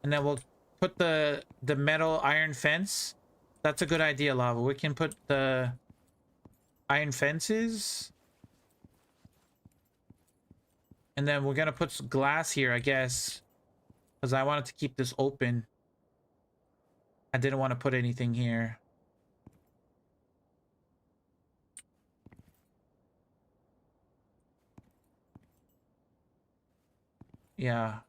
And then we'll put the metal iron fence. That's a good idea, Lava. We can put the iron fences. And then we're gonna put some glass here, I guess. Because I wanted to keep this open. I didn't want to put anything here. Yeah.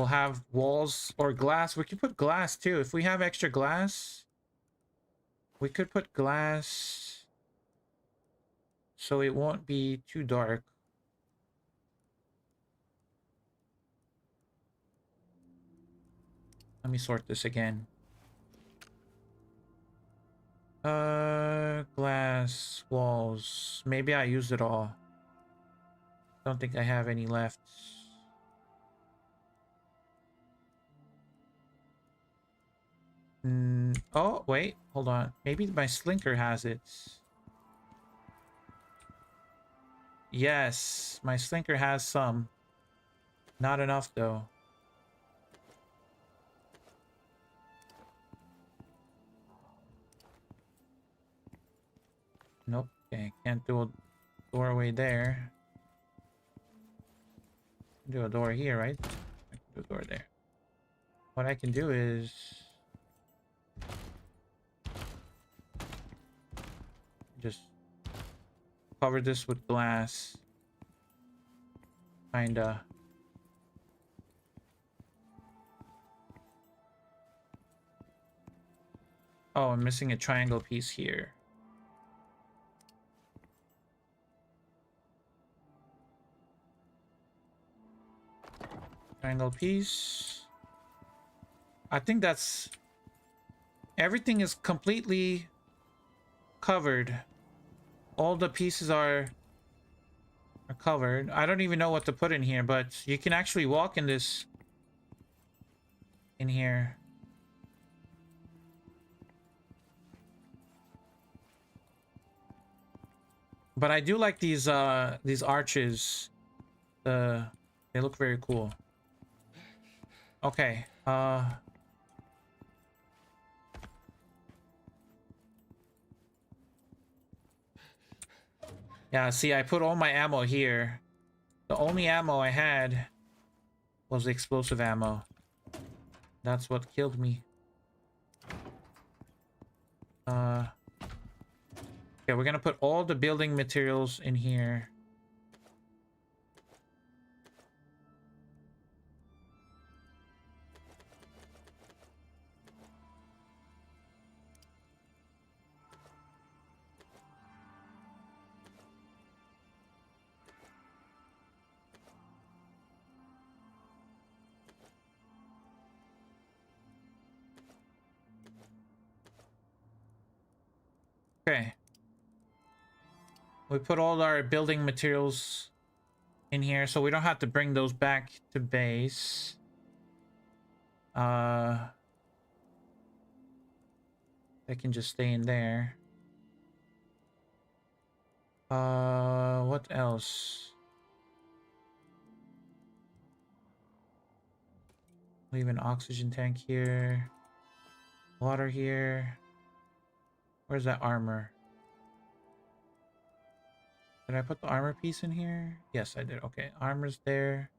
we'll have walls or glass. We could put glass too. If we have extra glass, we could put glass so it won't be too dark. Let me sort this again. Glass walls. Maybe I used it all. Don't think I have any left. Oh, wait. Hold on. Maybe my slinker has it. Yes, my slinker has some. Not enough, though. Nope. Okay, can't do a doorway there. Do a door here, right? I can do a door there. What I can do is just cover this with glass. Kinda. Oh, I'm missing a triangle piece here. Triangle piece. I think that's... Everything is completely covered. All the pieces are covered. I don't even know what to put in here, but you can actually walk in this... in here. But I do like these arches. They look very cool. Okay. Yeah, see, I put all my ammo here. The only ammo I had was the explosive ammo. That's what killed me. Okay, we're gonna put all the building materials in here. Okay. We put all our building materials in here, so we don't have to bring those back to base. They can just stay in there. What else? Leave an oxygen tank here. Water here. Where's that armor? Did I put the armor piece in here? Yes, I did. Okay, armor's there.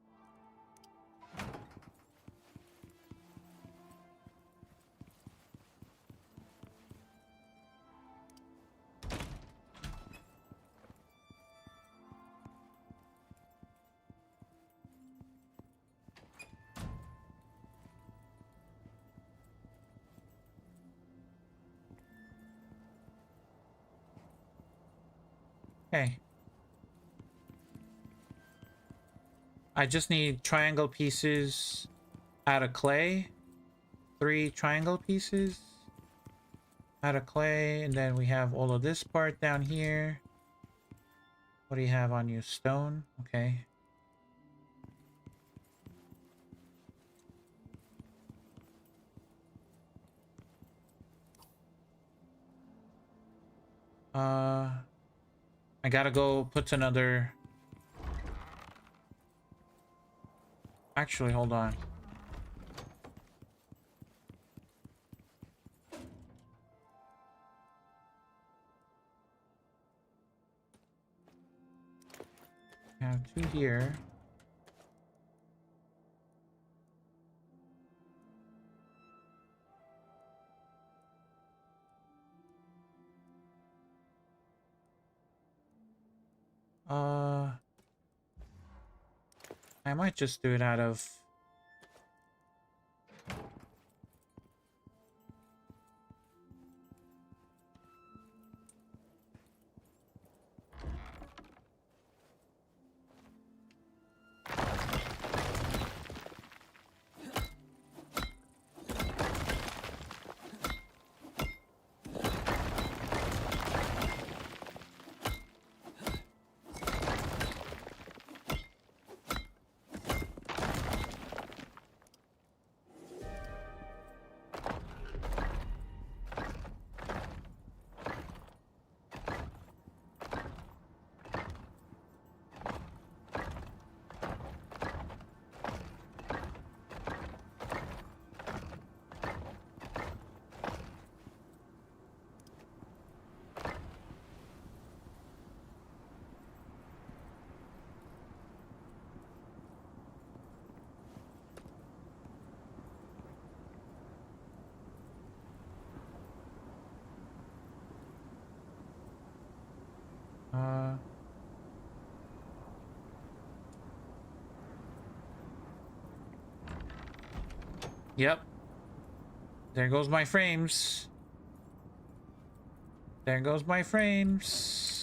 Okay. I just need triangle pieces out of clay. 3 triangle pieces out of clay, and then we have all of this part down here. What do you have on you? Stone? Okay. I gotta go put another... Actually, hold on. I have 2 here. I might just do it out of Yep. There goes my frames. There goes my frames.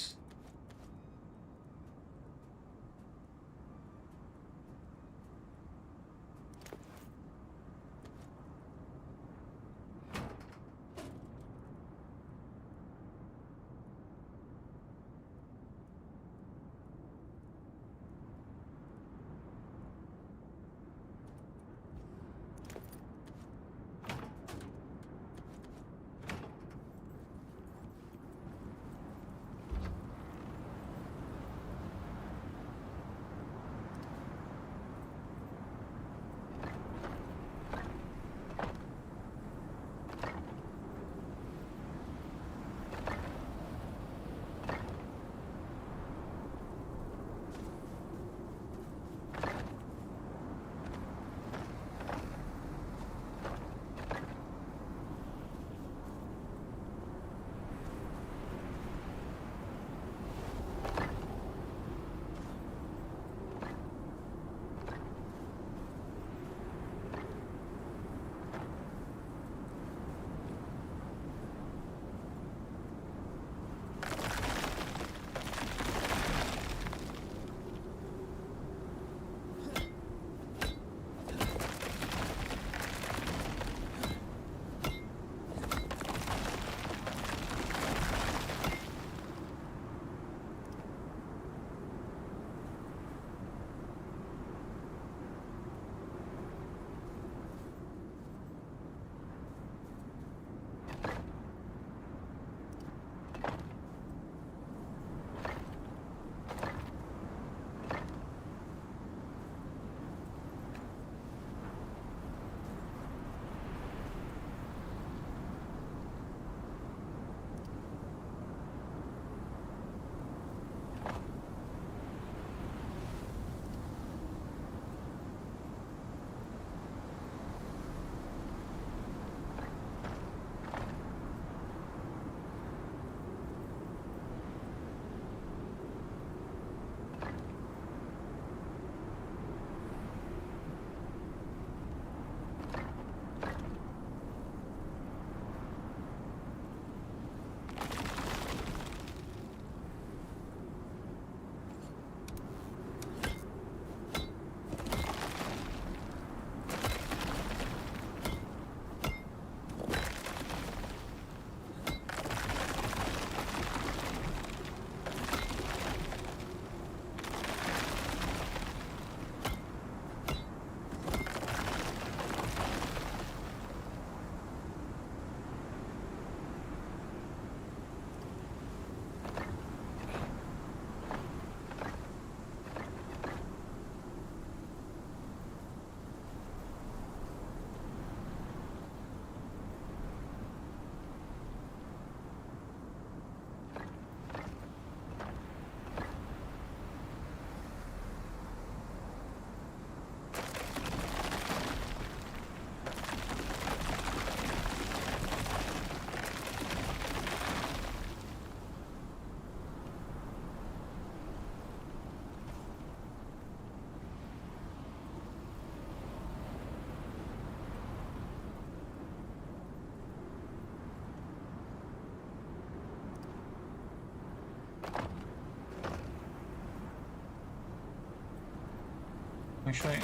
Actually,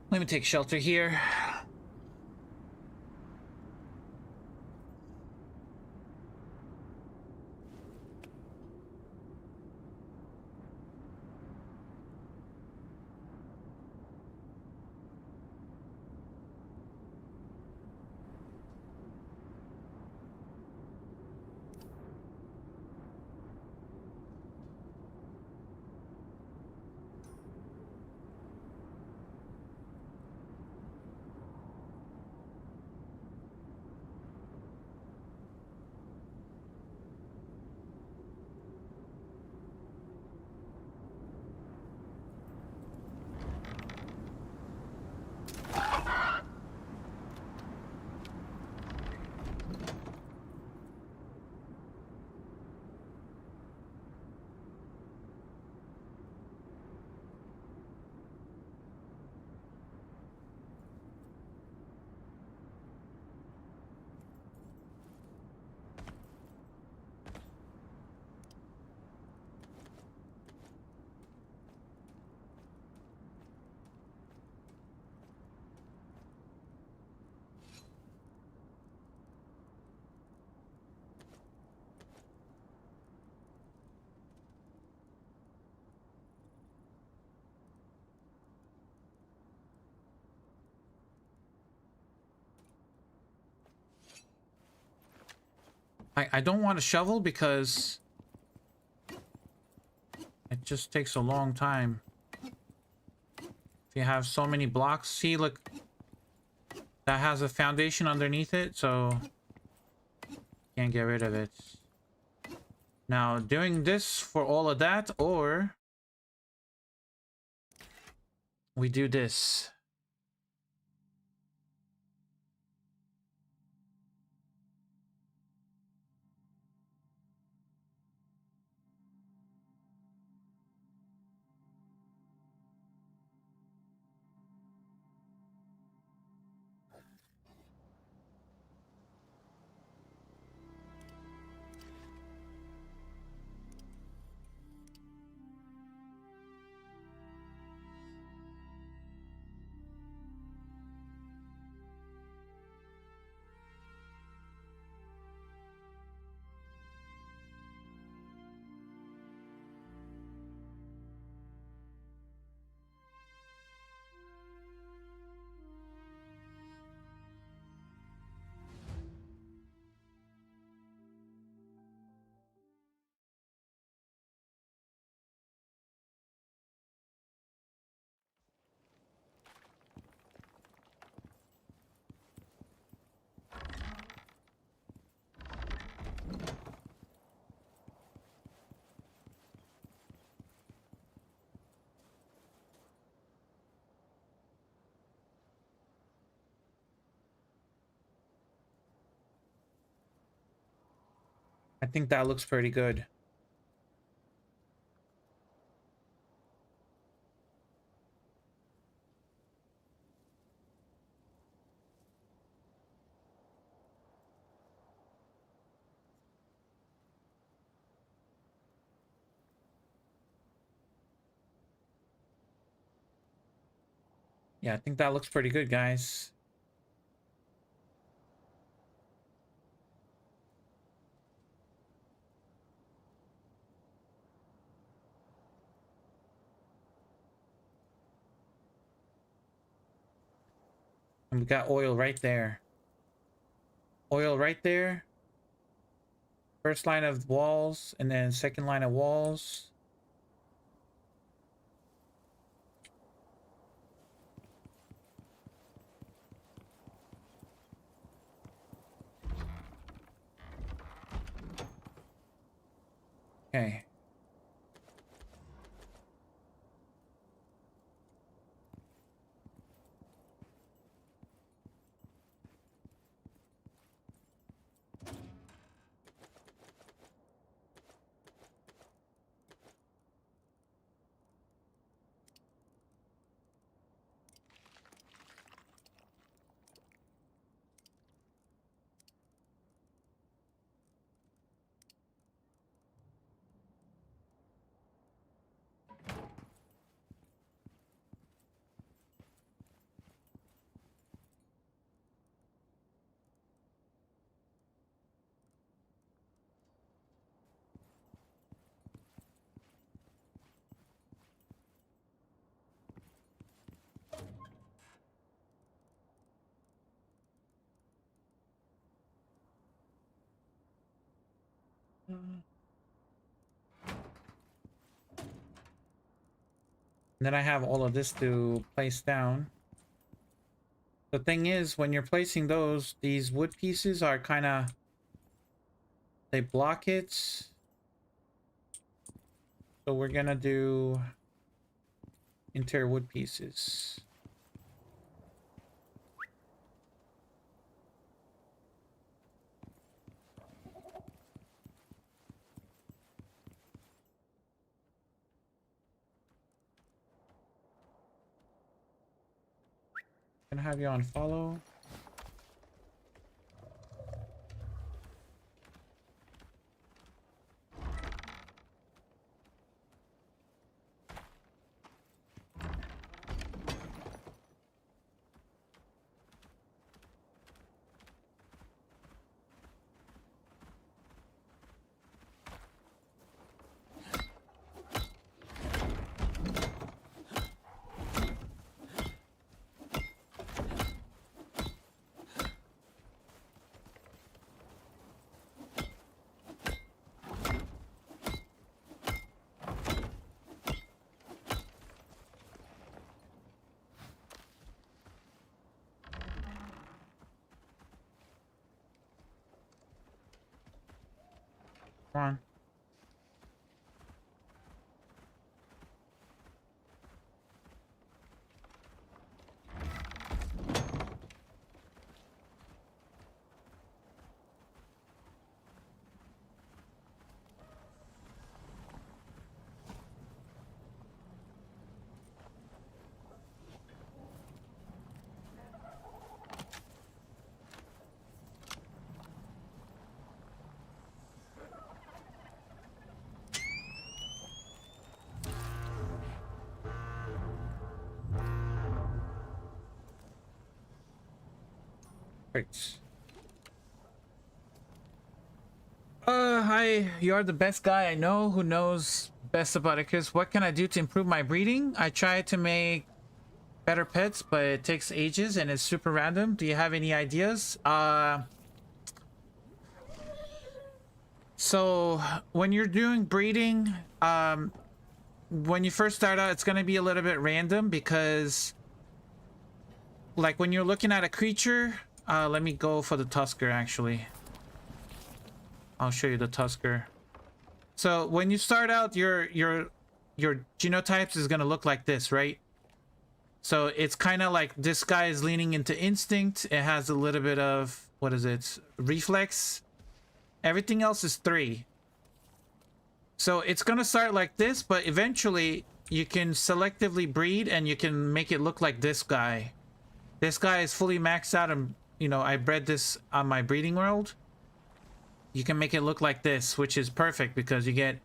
let me take shelter here. I don't want a shovel because it just takes a long time. If you have so many blocks, see, look, that has a foundation underneath it, so can't get rid of it. Now, doing this for all of that, or we do this. I think that looks pretty good. Yeah, I think that looks pretty good, guys. And we got oil right there. Oil right there. First line of walls, and then second line of walls. Okay. And then I have all of this to place down. The thing is, when you're placing those, these wood pieces are kind of... they block it. So we're gonna do interior wood pieces. Gonna have you on follow. Come on. Great. Hi, you are the best guy I know who knows best about it. Cause what can I do to improve my breeding? I try to make better pets, but it takes ages and it's super random. Do you have any ideas? So when you're doing breeding, when you first start out, it's gonna be a little bit random because, like, when you're looking at a creature, let me go for the Tusker actually. I'll show you the Tusker. So when you start out, your genotypes is gonna look like this, right? So it's kind of like this guy is leaning into instinct. It has a little bit of, what is it? Reflex. Everything else is 3. So it's gonna start like this, but eventually you can selectively breed and you can make it look like this guy. This guy is fully maxed out and, you know, I bred this on my breeding world. You can make it look like this, which is perfect because you get,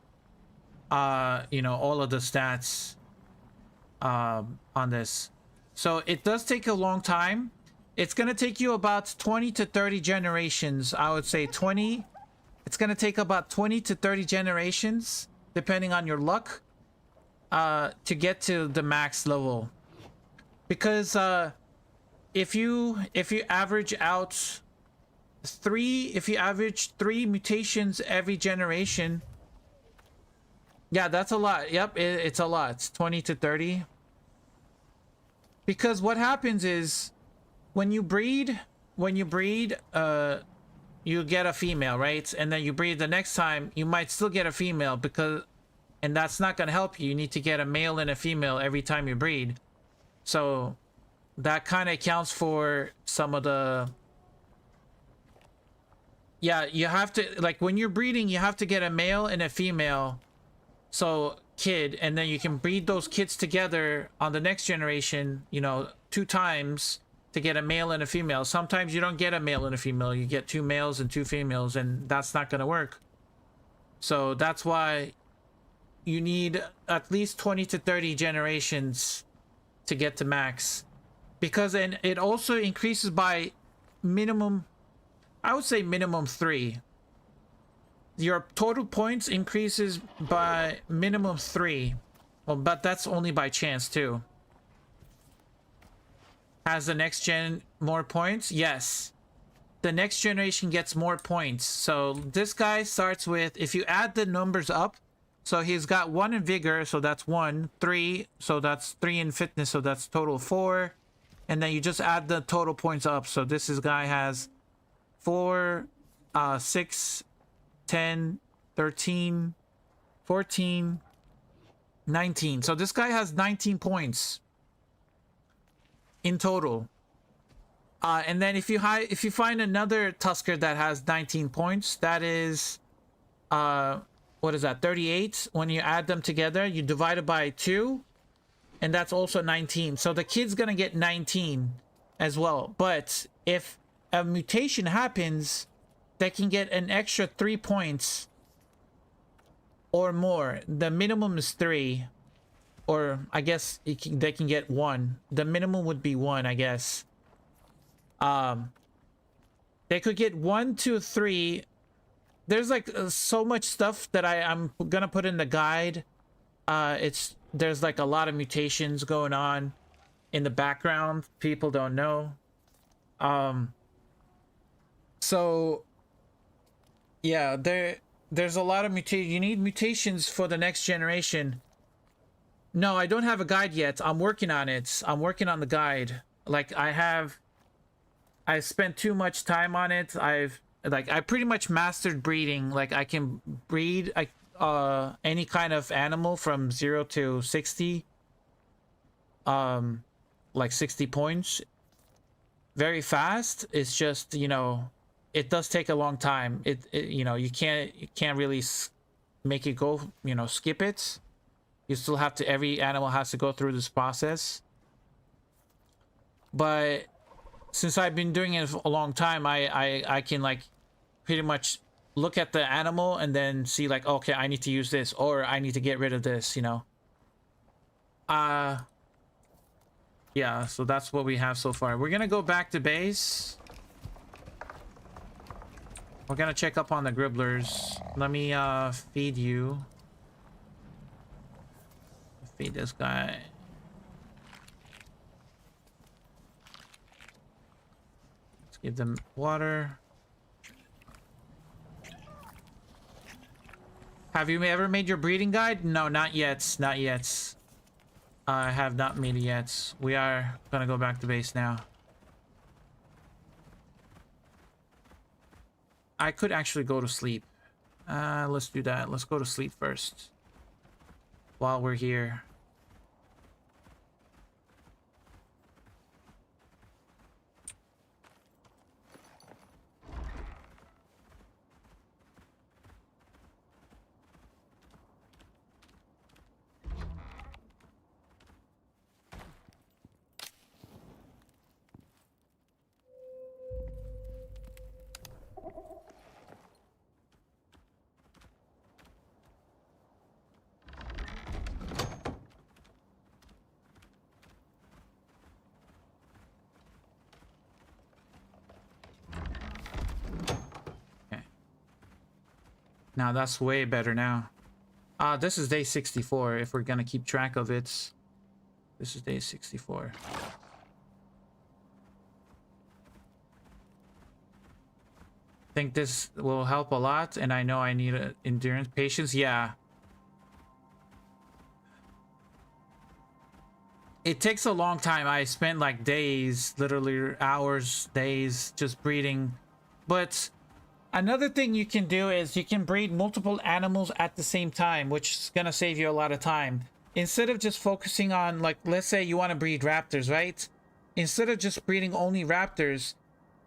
you know, all of the stats on this. So it does take a long time. It's going to take you about 20 to 30 generations. I would say 20. It's going to take about 20 to 30 generations, depending on your luck, to get to the max level. Because if you average out if you average 3 mutations every generation, yeah, that's a lot. Yep, it's a lot. It's 20 to 30. Because what happens is when you breed, you get a female, right? And then you breed the next time, you might still get a female and that's not going to help you. You need to get a male and a female every time you breed. So that kind of accounts for some of the, yeah, you have to, like, when you're breeding, you have to get a male and a female, so kid, and then you can breed those kids together on the next generation, you know, 2 times to get a male and a female. Sometimes you don't get a male and a female, you get 2 males and 2 females, and that's not going to work. So that's why you need at least 20 to 30 generations to get to max. Because then it also increases by minimum, I would say minimum 3. Your total points increases by minimum 3. Well, but that's only by chance too. Has the next gen more points? Yes. The next generation gets more points. So this guy starts with, if you add the numbers up, so he's got 1 in vigor, so that's 1, 3, so that's 3 in fitness, so that's total 4. And then you just add the total points up. So this guy has 4, 6, 10, 13, 14, 19. So this guy has 19 points in total. And then if you find another Tusker that has 19 points, that is, what is that, 38? When you add them together, you divide it by 2, and that's also 19. So the kid's gonna get 19 as well. But if a mutation happens, they can get an extra 3 points or more. The minimum is 3, or I guess they can get 1. The minimum would be 1, I guess. They could get 1, 2, 3. There's like so much stuff that I'm gonna put in the guide. There's like a lot of mutations going on in the background. People don't know. So yeah, there's a lot of mutations. You need mutations for the next generation. No, I don't have a guide yet. I'm working on it. I'm working on the guide. Like, I spent too much time on it. like I pretty much mastered breeding. Like I can breed any kind of animal from 0 to 60, like 60 points very fast. It's just, you know, it does take a long time. You know, you can't really make it go, you know, skip it. You still have to, every animal has to go through this process. But since I've been doing it for a long time, I can like pretty much look at the animal and then see like, okay, I need to use this, or I need to get rid of this, you know. Yeah, so that's what we have so far. We're gonna go back to base. We're gonna check up on the Gribblers. Let me feed you. Feed this guy. Let's give them water. Have you ever made your breeding guide? No, not yet. Not yet. I have not made it yet. We are gonna go back to base now. I could actually go to sleep. Let's do that. Let's go to sleep first while we're here. Now that's way better now. This is day 64 if we're gonna keep track of it. This is day 64. Think this will help a lot, and I know I need endurance, patience. Yeah. It takes a long time. I spent like days, literally hours, days just breeding. But another thing you can do is you can breed multiple animals at the same time, which is gonna save you a lot of time. Instead of just focusing on, like, let's say you want to breed raptors, right? Instead of just breeding only raptors,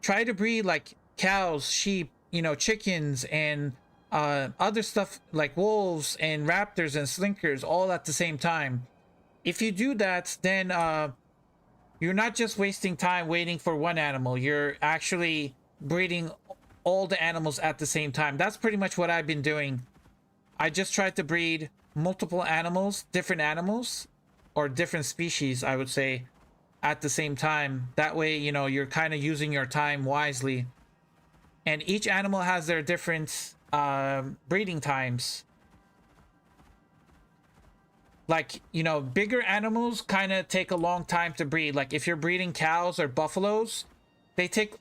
try to breed like cows, sheep, you know, chickens, and other stuff like wolves and raptors and slinkers all at the same time. If you do that, then you're not just wasting time waiting for one animal. You're actually breeding all the animals at the same time. That's pretty much what I've been doing. I just tried to breed multiple animals, or different species, I would say, at the same time. That way, you know, you're kind of using your time wisely. And each animal has their different breeding times. Like, you know, bigger animals kind of take a long time to breed. Like if you're breeding cows or buffaloes, they take,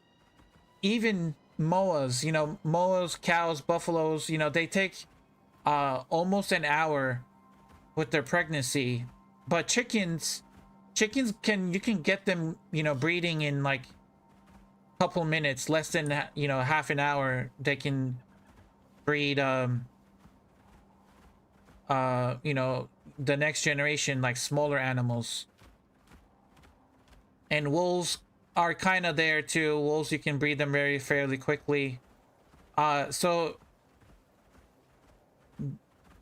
even moas, you know, moas, cows, buffaloes, you know, they take almost an hour with their pregnancy. But chickens can, you can get them, you know, breeding in like a couple minutes, less than, you know, half an hour. They can breed you know, the next generation, like smaller animals. And wolves are kind of there too. Wolves, you can breed them fairly quickly. So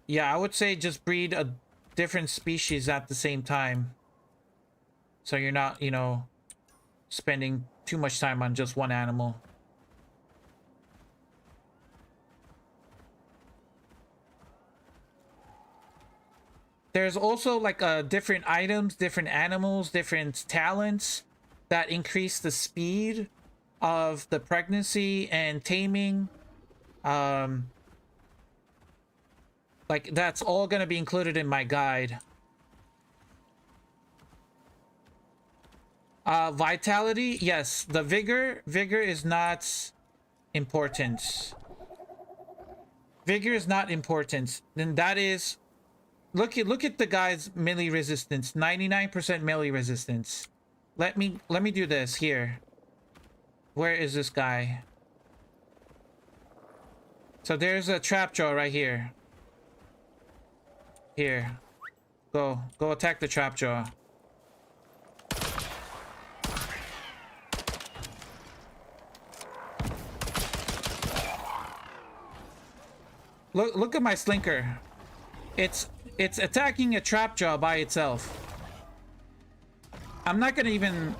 yeah, I would say just breed a different species at the same time, so you're not, you know, spending too much time on just one animal. There's also like different items, different animals, different talents that increase the speed of the pregnancy and taming. Like that's all going to be included in my guide. Vitality, yes. The vigor is not important. Vigor is not important. Then that is, look at the guy's melee resistance, 99% melee resistance. Let me do this here. Where is this guy? So there's a trap jaw right here. Here. Go attack the trap jaw. Look at my slinker. It's attacking a trap jaw by itself. I'm not gonna even...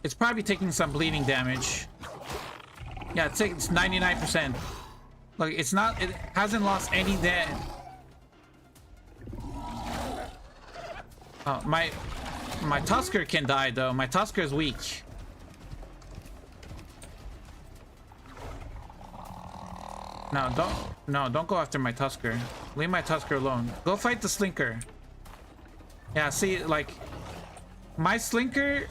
It's probably taking some bleeding damage. Yeah, it's 99%. Look, it's not... It hasn't lost any damage. Oh, my Tusker can die though. My Tusker is weak. No, don't go after my Tusker. Leave my Tusker alone. Go fight the Slinker. Yeah, see, like, my Slinker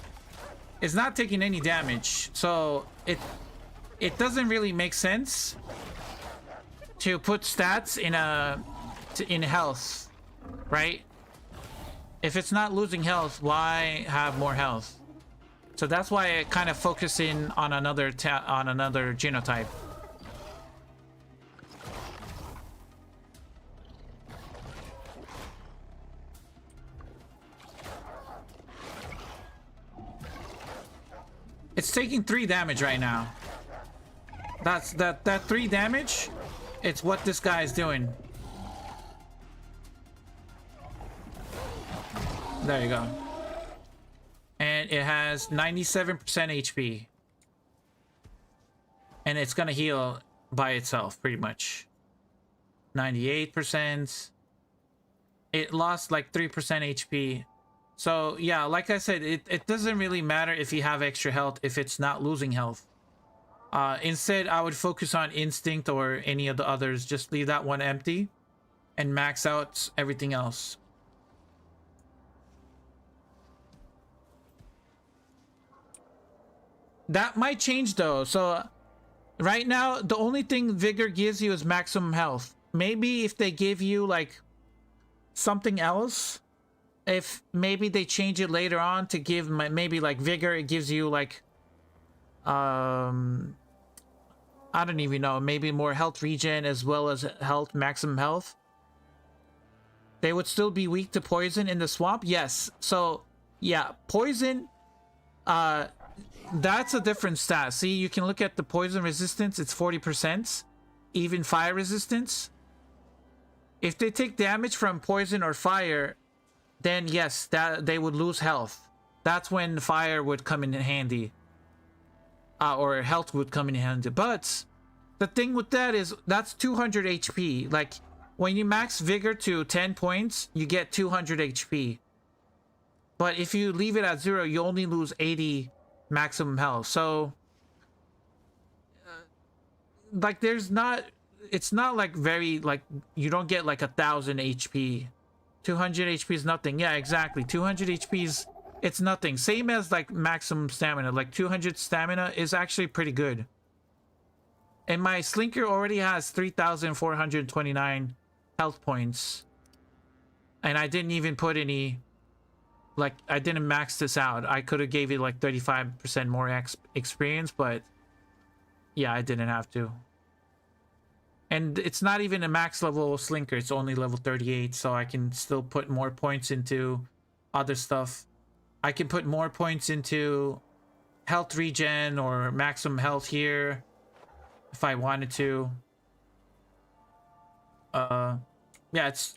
is not taking any damage, so it doesn't really make sense to put stats in health, right? If it's not losing health, why have more health? So that's why I kind of focus in on another genotype. It's taking 3 damage right now. That 3 damage, it's what this guy is doing. There you go. And it has 97% HP. And it's gonna heal by itself, pretty much. 98%. It lost like 3% HP. So yeah, like I said, it doesn't really matter if you have extra health if it's not losing health. Instead, I would focus on instinct or any of the others. Just leave that one empty and max out everything else. That might change though. So right now, the only thing Vigor gives you is maximum health. Maybe if they give you like something else, if maybe they change it later on to give maybe like Vigor, it gives you like I don't even know, maybe more health regen as well as health, maximum health. They would still be weak to poison in the swamp. Yes. So yeah, poison, that's a different stat. See, you can look at the poison resistance. It's 40%. Even fire resistance. If they take damage from poison or fire, then yes, that they would lose health. That's when fire would come in handy. Or health would come in handy. But the thing with that is that's 200 HP. Like when you max Vigor to 10 points, you get 200 HP. But if you leave it at 0, you only lose 80 maximum health. So like there's not, it's not like very, like you don't get like 1000 HP. 200 HP is nothing. Yeah, exactly. 200 HP is, it's nothing. Same as like maximum stamina. Like 200 stamina is actually pretty good. And my Slinker already has 3,429 health points. And I didn't even put any, like I didn't max this out. I could have gave it like 35% more experience, but yeah, I didn't have to. And it's not even a max level Slinker. It's only level 38, so I can still put more points into other stuff. I can put more points into health regen or maximum health here if I wanted to. Yeah,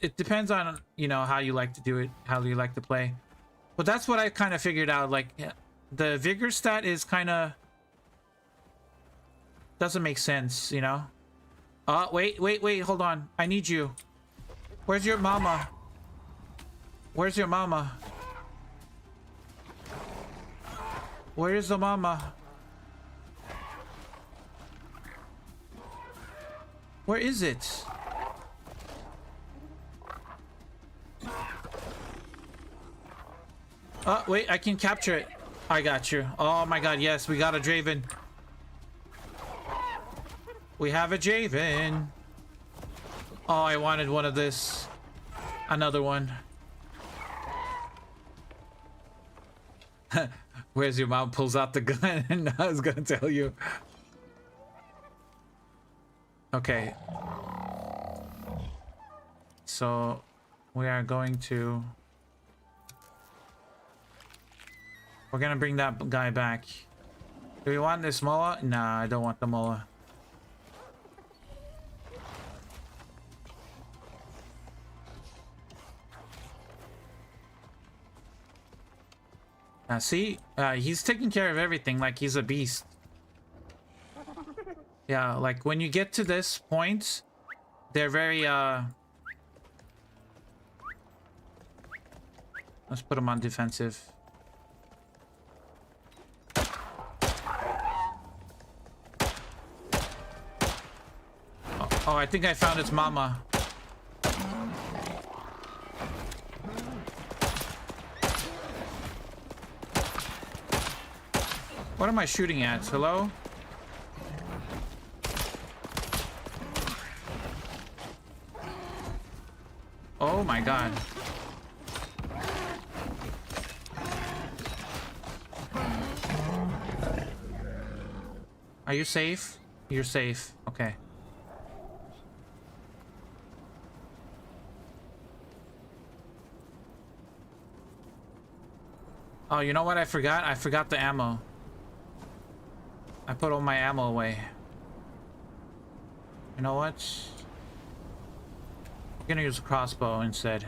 it depends on, you know, how you like to do it, how you like to play. But that's what I kind of figured out. Like, yeah, the Vigor stat is kind of doesn't make sense, you know. Wait, hold on. I need you. Where's your mama? Where's your mama? Where is the mama? Where is it? Oh, wait, I can capture it. I got you. Oh my god, yes, we got a Draven. We have a Draven. Oh, I wanted one of this. Another one. Where's your mom pulls out the gun and I was gonna tell you. Okay. So we are going to... We're gonna bring that guy back. Do we want this moa? Nah, I don't want the moa. See? He's taking care of everything like he's a beast. Yeah, like when you get to this point, they're very, let's put him on defensive. Oh, I think I found its mama. What am I shooting at? Hello? Oh my god. Are you safe? You're safe. Okay. Oh, you know what I forgot? I forgot the ammo. I put all my ammo away. You know what? I'm gonna use a crossbow instead.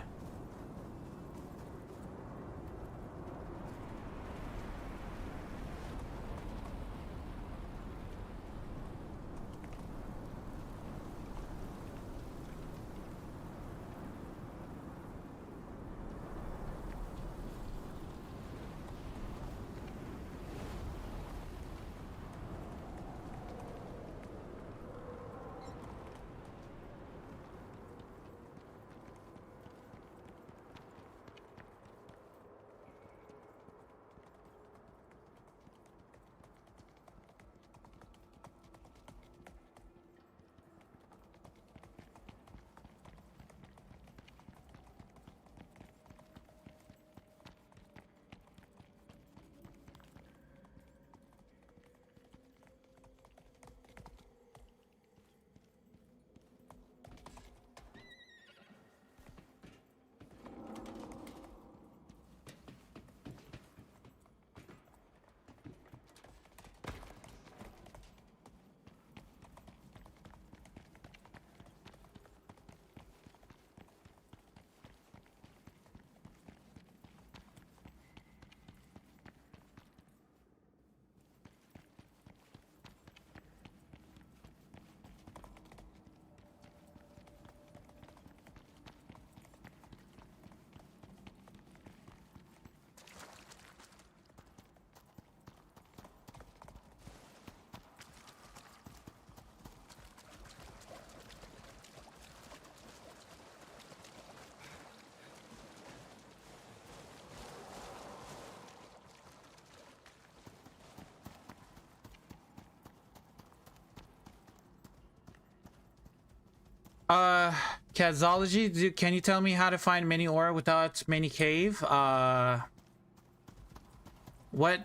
Kazology, can you tell me how to find mini ore without mini cave? What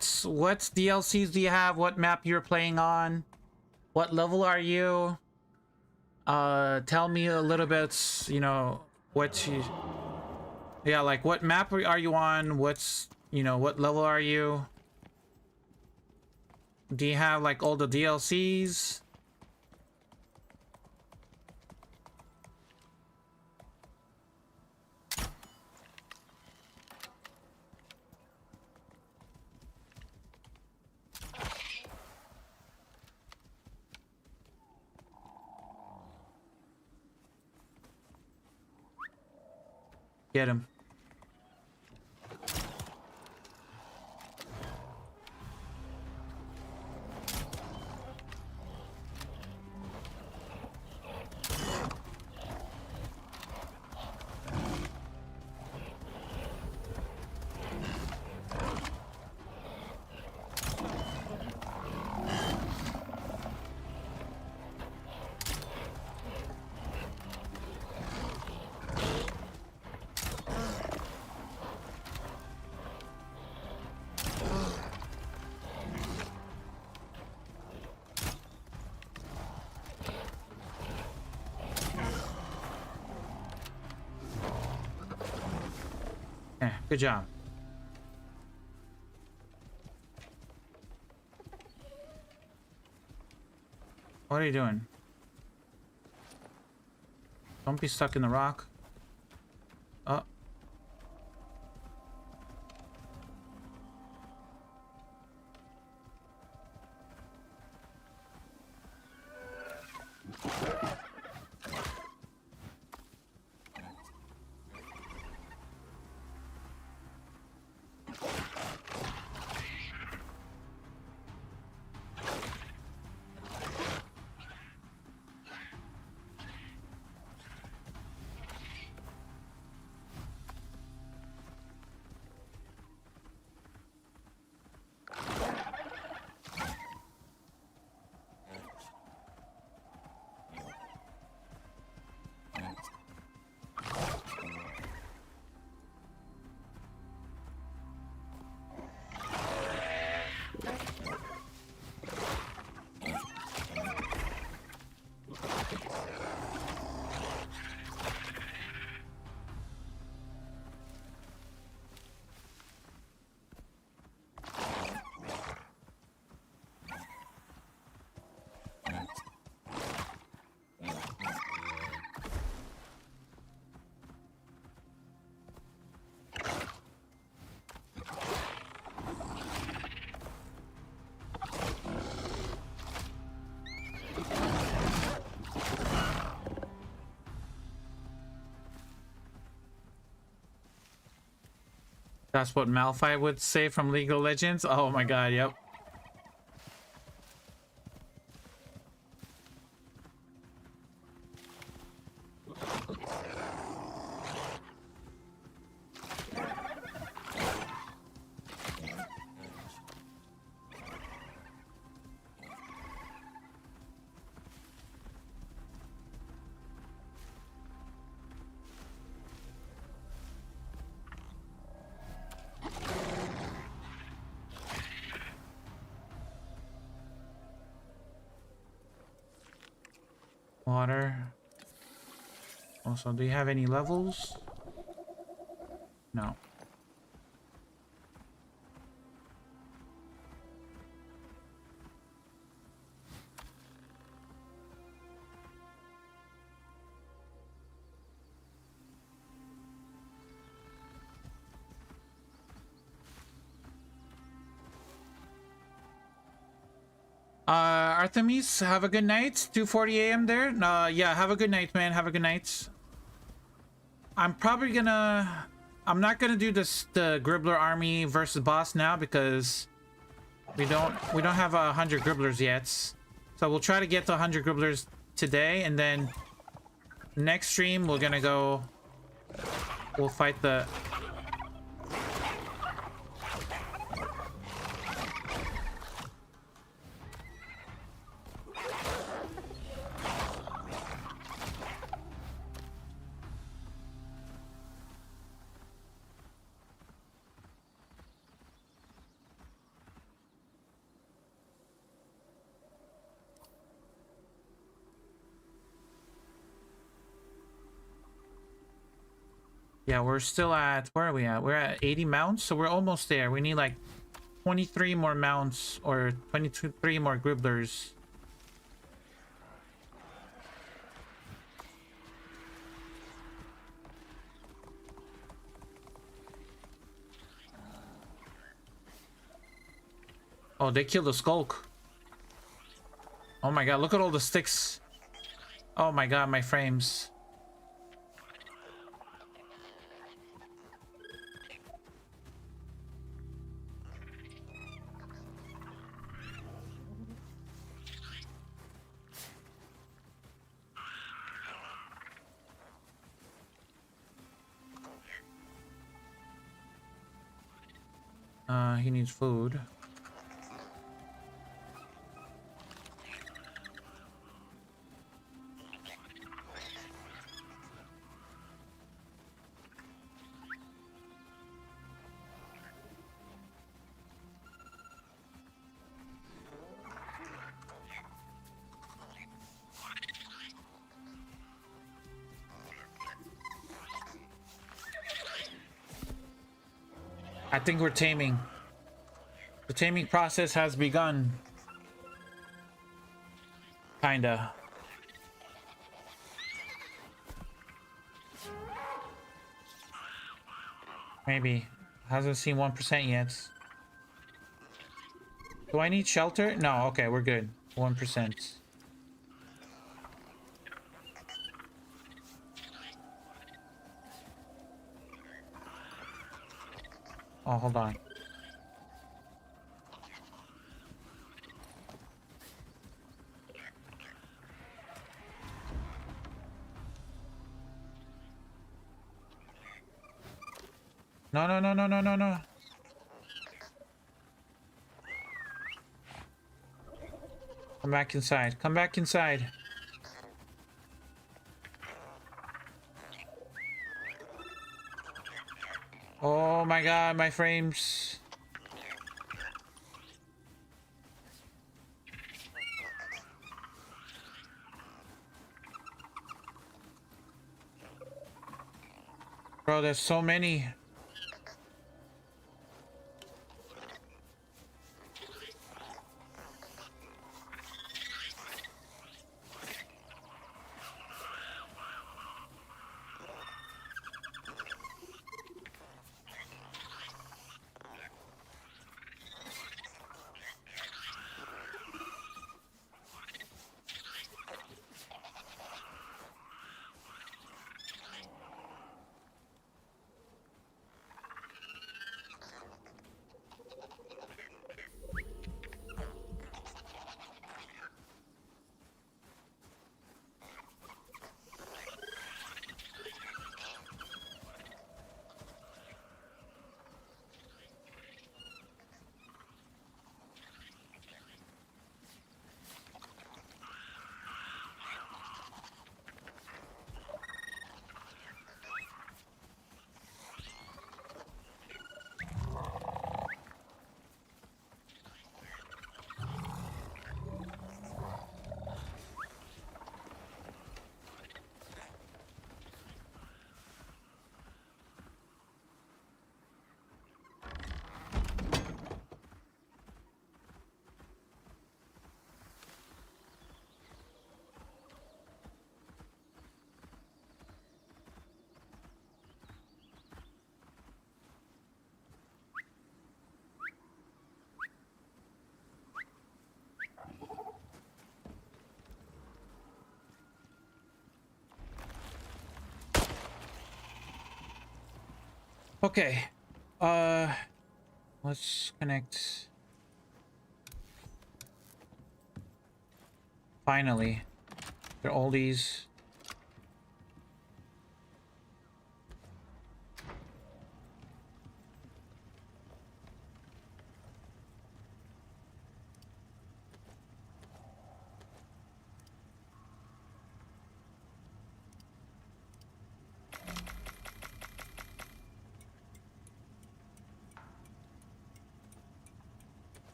DLCs do you have? What map you're playing on? What level are you? Tell me a little bit, you know, what you... Yeah, like what map are you on? What's, you know, what level are you? Do you have like all the DLCs? Get him. Good job. What are you doing? Don't be stuck in the rock. Oh. That's what Malphite would say from League of Legends? Oh my god, yep. Water. Also, do you have any levels? No. Artemis, have a good night. 2:40 a.m. there. Yeah, have a good night, man. Have a good night. I'm not gonna do the Gribbler army versus boss now because we don't have 100 Gribblers yet. So we'll try to get to 100 Gribblers today, and then next stream we'll fight the. Yeah, we're still at, where are we at? We're at 80 mounts, so we're almost there. We need like 23 more mounts or 23 more Gribblers. Oh, they killed the Skulk. Oh my god, look at all the sticks. Oh my god, my frames. He needs food. I think we're taming. The taming process has begun. Kinda. Maybe. Hasn't seen 1% yet. Do I need shelter? No, okay, we're good. 1%. Oh, hold on. No, no, no, no, no, no, no. Come back inside. Come back inside. Oh my god, my frames. Bro, there's so many. Okay. Uh, let's connect. Finally. They're all these.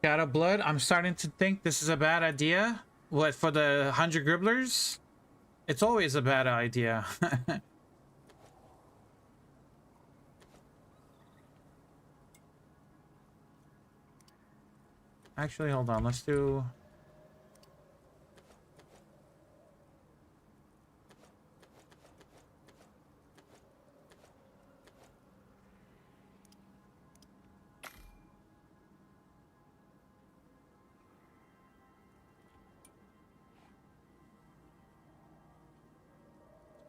Got a blood. I'm starting to think this is a bad idea. What, for the 100 Gribblers? It's always a bad idea. Actually, hold on. Let's do...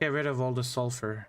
Get rid of all the sulfur.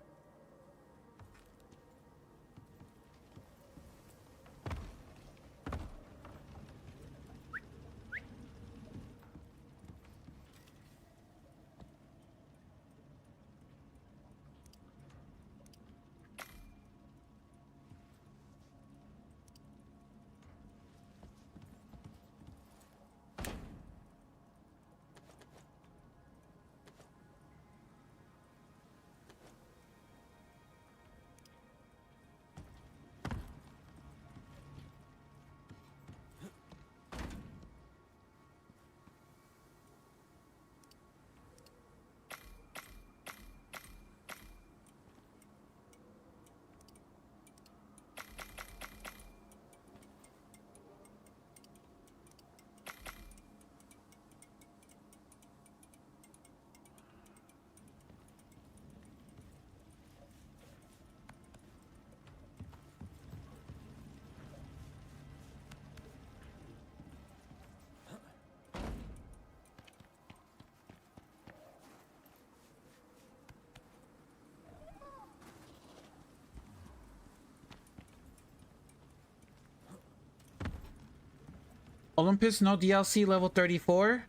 Olympus, no DLC, level 34.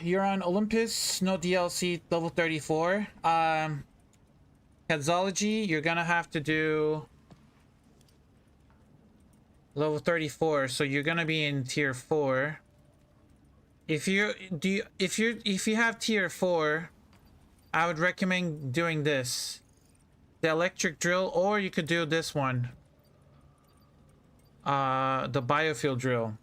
You're on Olympus, no DLC, level 34. Katzology, you're gonna have to do level 34, so you're gonna be in tier 4. If you have tier 4, I would recommend doing this. The electric drill, or you could do this one. The biofuel drill.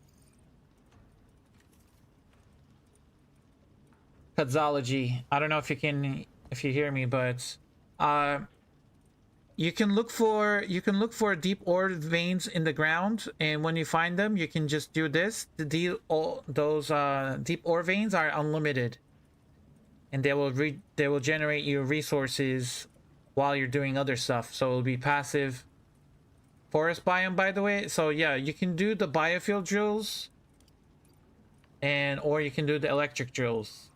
Katzology. I don't know if you hear me, but you can look for deep ore veins in the ground, and when you find them, you can just do this. Those deep ore veins are unlimited, and they will generate you resources while you're doing other stuff. So it'll be passive forest biome, by the way. So yeah, you can do the biofuel drills, or you can do the electric drills.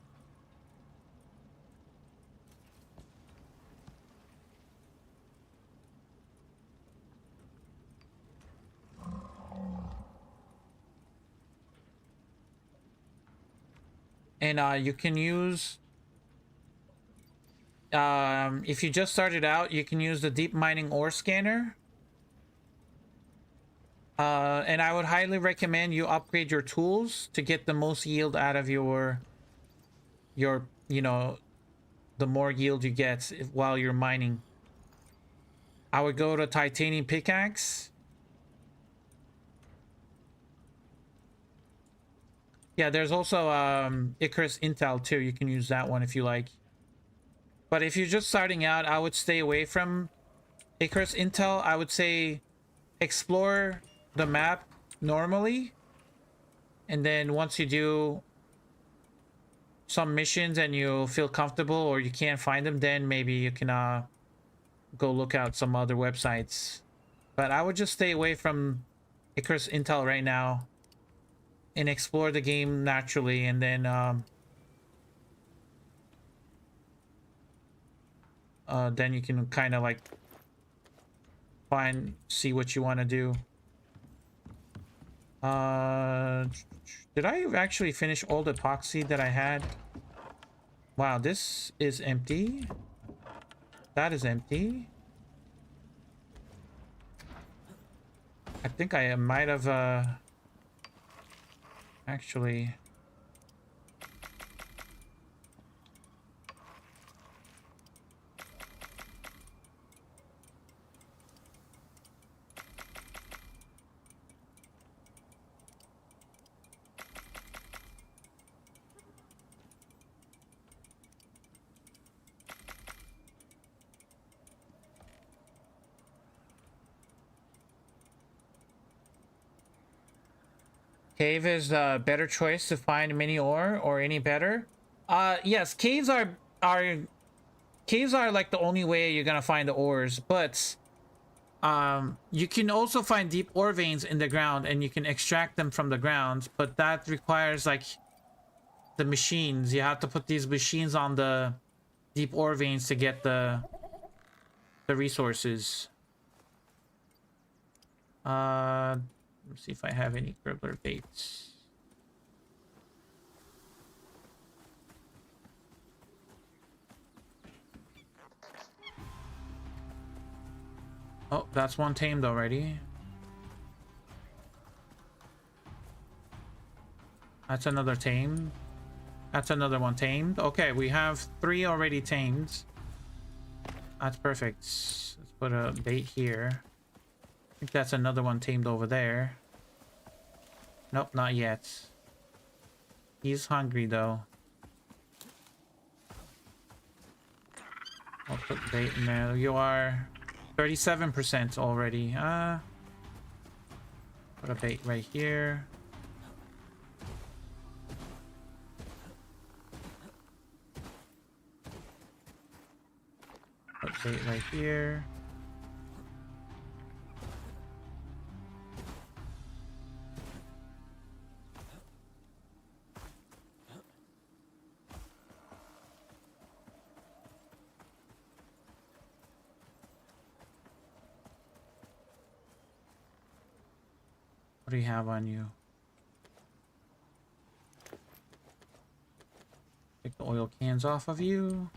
And you can use, if you just started out, you can use the deep mining ore scanner. And I would highly recommend you upgrade your tools to get the most yield out of your the more yield you get while you're mining. I would go to titanium pickaxe. Yeah, there's also Icarus Intel too. You can use that one if you like. But if you're just starting out, I would stay away from Icarus Intel. I would say explore the map normally. And then once you do some missions and you feel comfortable or you can't find them, then maybe you can go look out some other websites. But I would just stay away from Icarus Intel right now and explore the game naturally, and then you can kind of like see what you want to do. Did I actually finish all the epoxy that I had? Wow, this is empty. That is empty. I think I might have actually. Cave is a better choice to find mini ore, or any better. Yes, caves are like the only way you're gonna find the ores, but you can also find deep ore veins in the ground and you can extract them from the ground, but that requires like the machines. You have to put these machines on the deep ore veins to get the resources. Let's see if I have any Gribbler baits. Oh, that's one tamed already. That's another tamed. That's another one tamed. Okay, we have 3 already tamed. That's perfect. Let's put a bait here. I think that's another one tamed over there. Nope, not yet. He's hungry though. I'll put bait in there. You are 37% already. Put a bait right here. Put bait right here. What do you have on you? Take the oil cans off of you.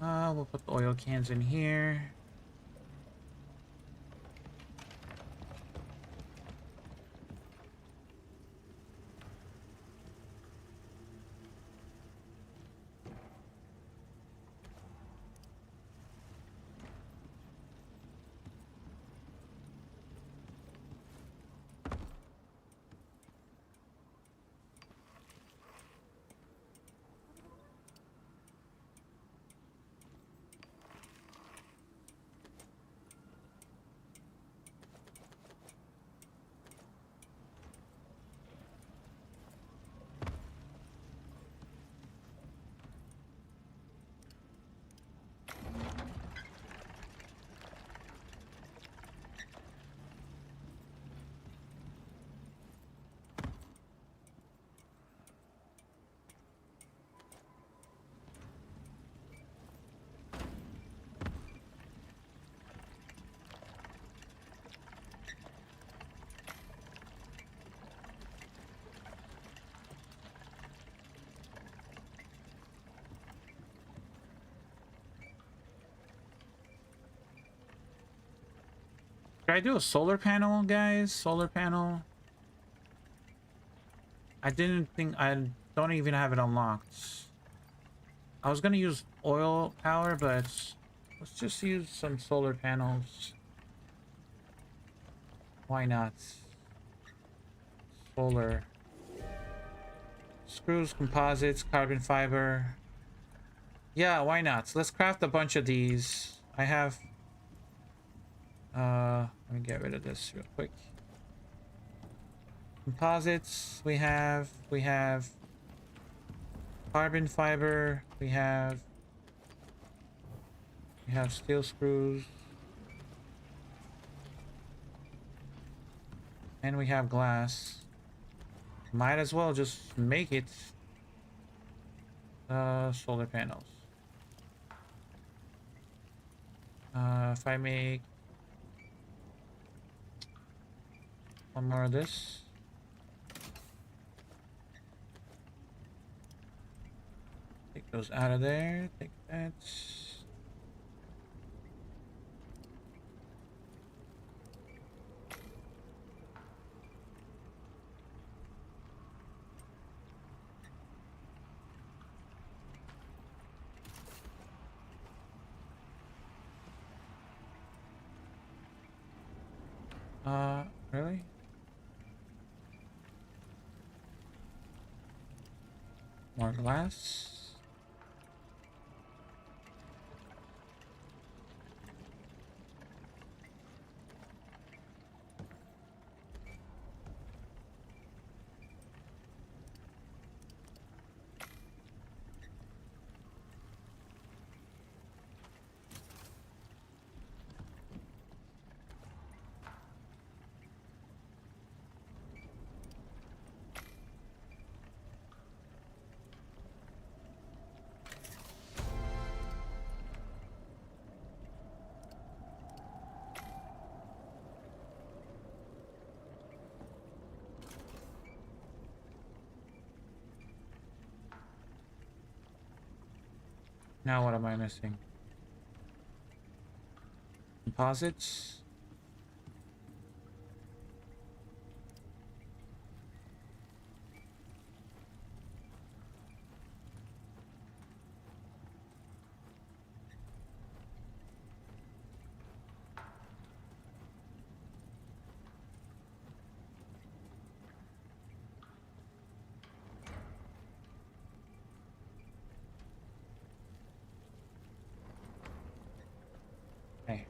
We'll put the oil cans in here. Should I do a solar panel, guys? Solar panel. I don't even have it unlocked. I was gonna use oil power, but let's just use some solar panels. Why not? Solar. Screws, composites, carbon fiber. Yeah, why not? Let's craft a bunch of these. I have... let me get rid of this real quick. Composites, we have carbon fiber, we have steel screws, and we have glass. Might as well just make it solar panels. If I make one more of this. Take those out of there. Take that. Really? More glass. Now what am I missing? Composites? Hey.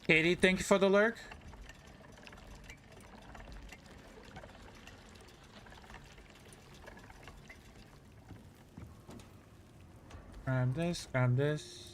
Katie, thank you for the lurk. Grab this, grab this.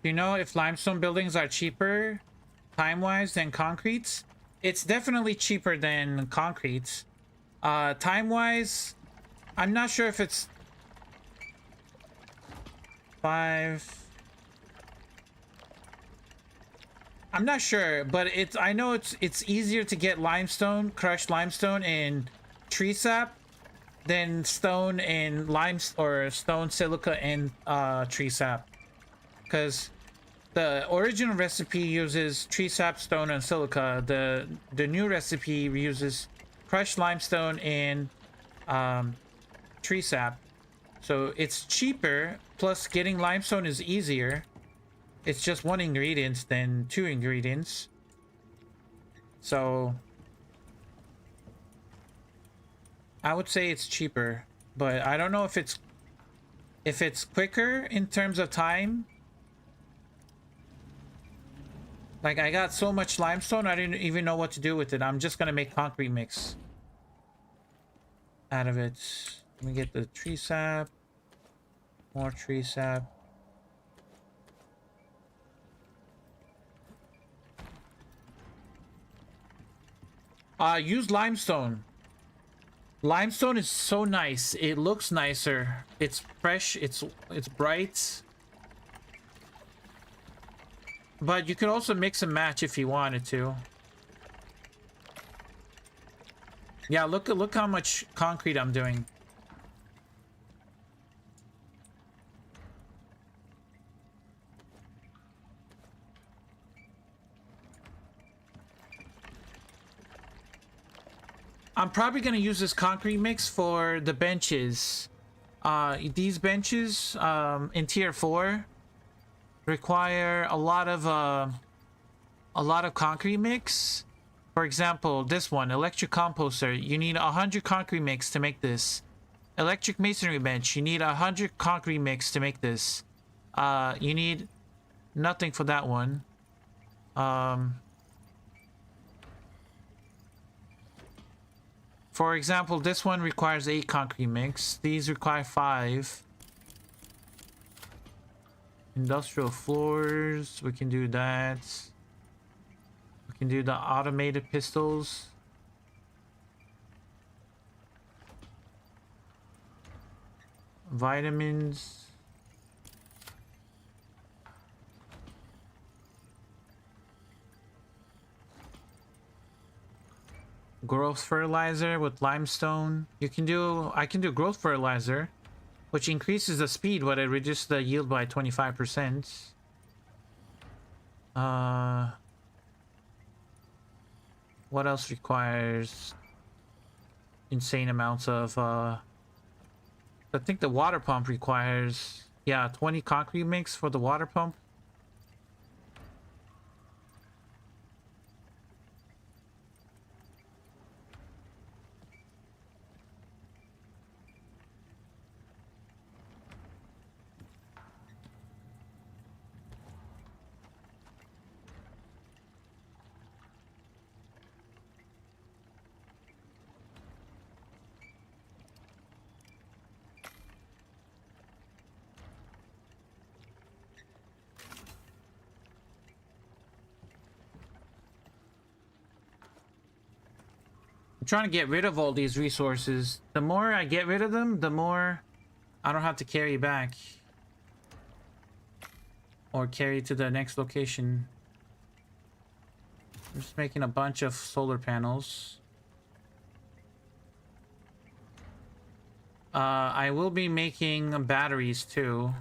Do you know if limestone buildings are cheaper time-wise than concrete? It's definitely cheaper than concrete. Time-wise, I'm not sure if it's 5. I'm not sure, but I know it's easier to get limestone, crushed limestone in tree sap than stone and or stone silica and tree sap. Because the original recipe uses tree sap, stone, and silica. The new recipe uses crushed limestone and tree sap. So it's cheaper, plus getting limestone is easier. It's just one ingredient than 2 ingredients. So I would say it's cheaper, but I don't know if it's quicker in terms of time. Like, I got so much limestone, I didn't even know what to do with it. I'm just gonna make concrete mix out of it. Let me get the tree sap. More tree sap. Use limestone. Limestone is so nice. It looks nicer. It's fresh. It's bright. But you could also mix and match if you wanted to. Yeah, look how much concrete I'm doing. I'm probably gonna use this concrete mix for the benches. These benches in tier 4 require a lot of concrete mix. For example, this one, electric composter, you need 100 concrete mix to make this. Electric masonry bench, you need 100 concrete mix to make this. You need nothing for that one. For example, this one requires 8 concrete mix. These require 5. Industrial floors, we can do that. We can do the automated pistols. Vitamins. Growth fertilizer with limestone. I can do growth fertilizer, which increases the speed, but it reduces the yield by 25%. What else requires insane amounts of I think the water pump requires, yeah, 20 concrete mix for the water pump. trying to get rid of all these resources. The more I get rid of them, the more I don't have to carry back. Or carry to the next location. I'm just making a bunch of solar panels. I will be making batteries too.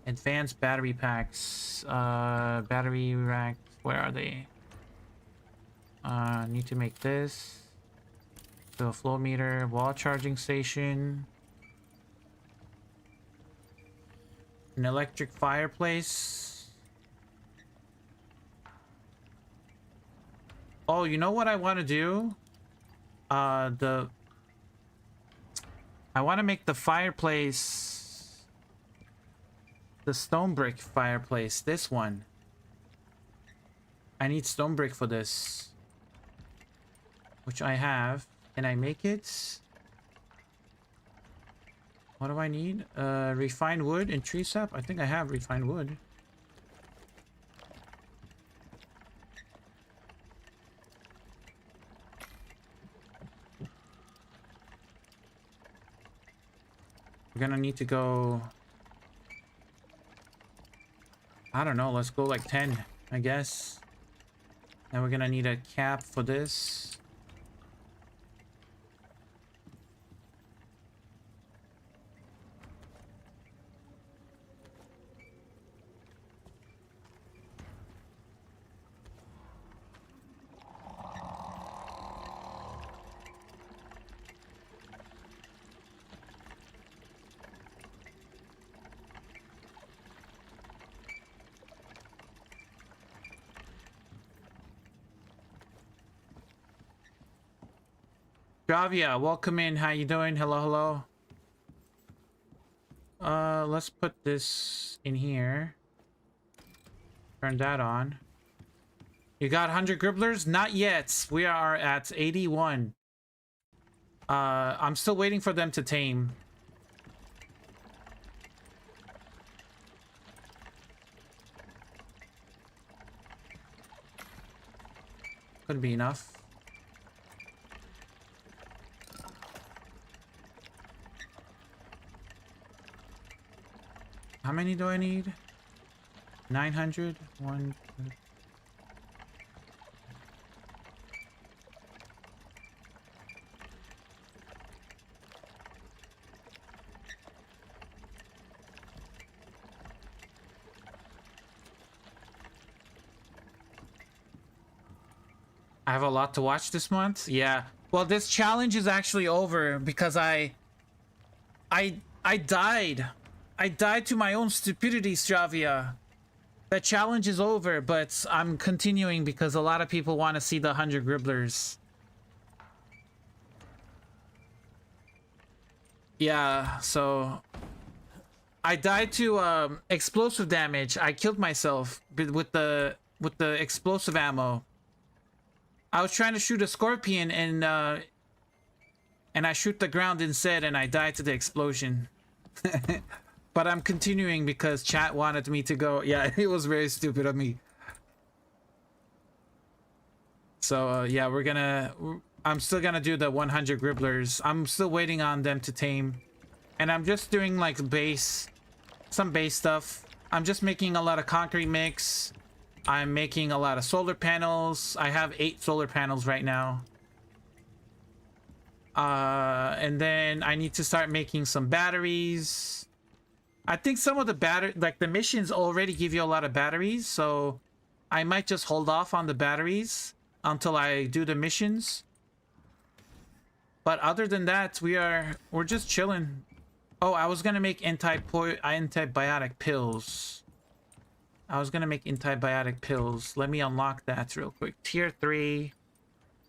Advanced battery packs. Battery rack. Where are they? Need to make this. So a flow meter, wall charging station. An electric fireplace. Oh, you know what I want to do? I want to make the fireplace, the stone brick fireplace, this one. I need stone brick for this, which I have. Can I make it? What do I need? Refined wood and tree sap? I think I have refined wood. We're gonna need to go... I don't know, let's go like 10, I guess. Now we're gonna need a cap for this. Javia, welcome in. How you doing? Hello, hello. Let's put this in here. Turn that on. You got 100 gribblers? Not yet. We are at 81. I'm still waiting for them to tame. Could be enough. How many do I need? 900? One, two. I have a lot to watch this month. Yeah. Well, this challenge is actually over because I died. I died to my own stupidity, Stravia. The challenge is over, but I'm continuing because a lot of people want to see the 100 gribblers. Yeah, so I died to explosive damage. I killed myself with the explosive ammo. I was trying to shoot a scorpion and I shoot the ground instead and I died to the explosion. But I'm continuing because chat wanted me to go. Yeah, it was very stupid of me. So yeah, I'm still gonna do the 100 gribblers. I'm still waiting on them to tame. And I'm just doing like some base stuff. I'm just making a lot of concrete mix. I'm making a lot of solar panels. I have 8 solar panels right now. And then I need to start making some batteries. I think some of the missions already give you a lot of batteries, so I might just hold off on the batteries until I do the missions. But other than that, we're just chilling. Oh, I was gonna make antibiotic pills. Let me unlock that real quick. Tier 3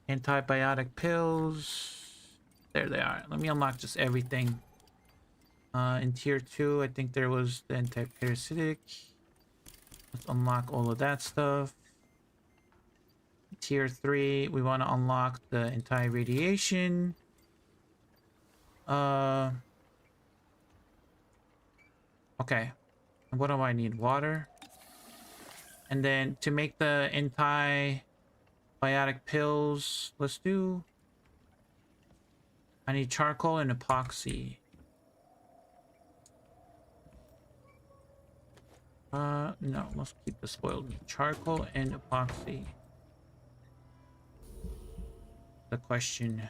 antibiotic pills. There they are. Let me unlock just everything. In tier 2, I think there was the anti-parasitic. Let's unlock all of that stuff. Tier 3, we want to unlock the anti-radiation. Okay. What do I need? Water. And then to make the Biotic pills. Let's do... I need charcoal and epoxy. No, let's keep the spoiled meat. Charcoal and epoxy. The question.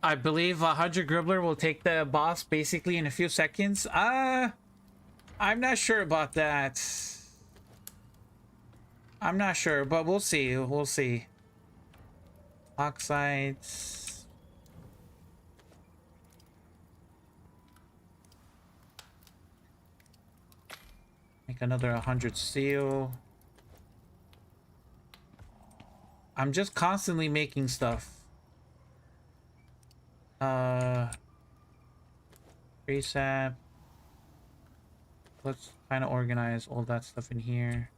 I believe 100 Gribbler will take the boss basically in a few seconds. I'm not sure about that. I'm not sure, but we'll see. We'll see. Oxides. Make another 100 steel. I'm just constantly making stuff. Resap. Let's kind of organize all that stuff in here.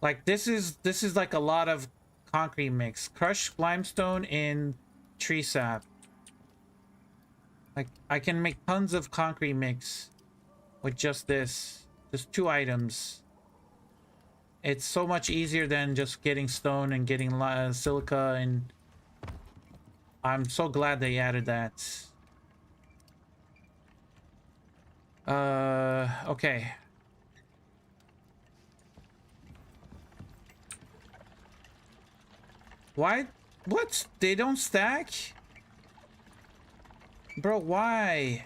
Like this is like a lot of concrete mix. Crushed limestone in tree sap. Like I can make tons of concrete mix with just this. Just 2 items. It's so much easier than just getting stone and getting silica, and I'm so glad they added that. Okay. Why? What? They don't stack? Bro, why?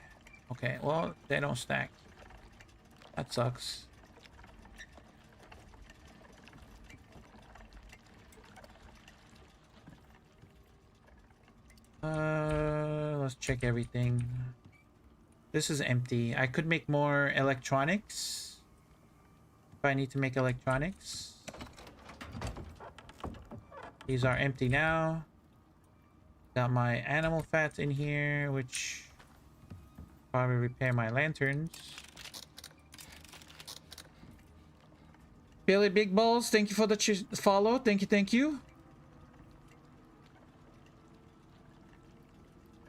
Okay, well, they don't stack. That sucks. Let's check everything. This is empty. I could make more electronics. If I need to make electronics. These are empty now. Got my animal fat in here, which probably repair my lanterns. Billy Big Balls, thank you for the follow. Thank you, thank you.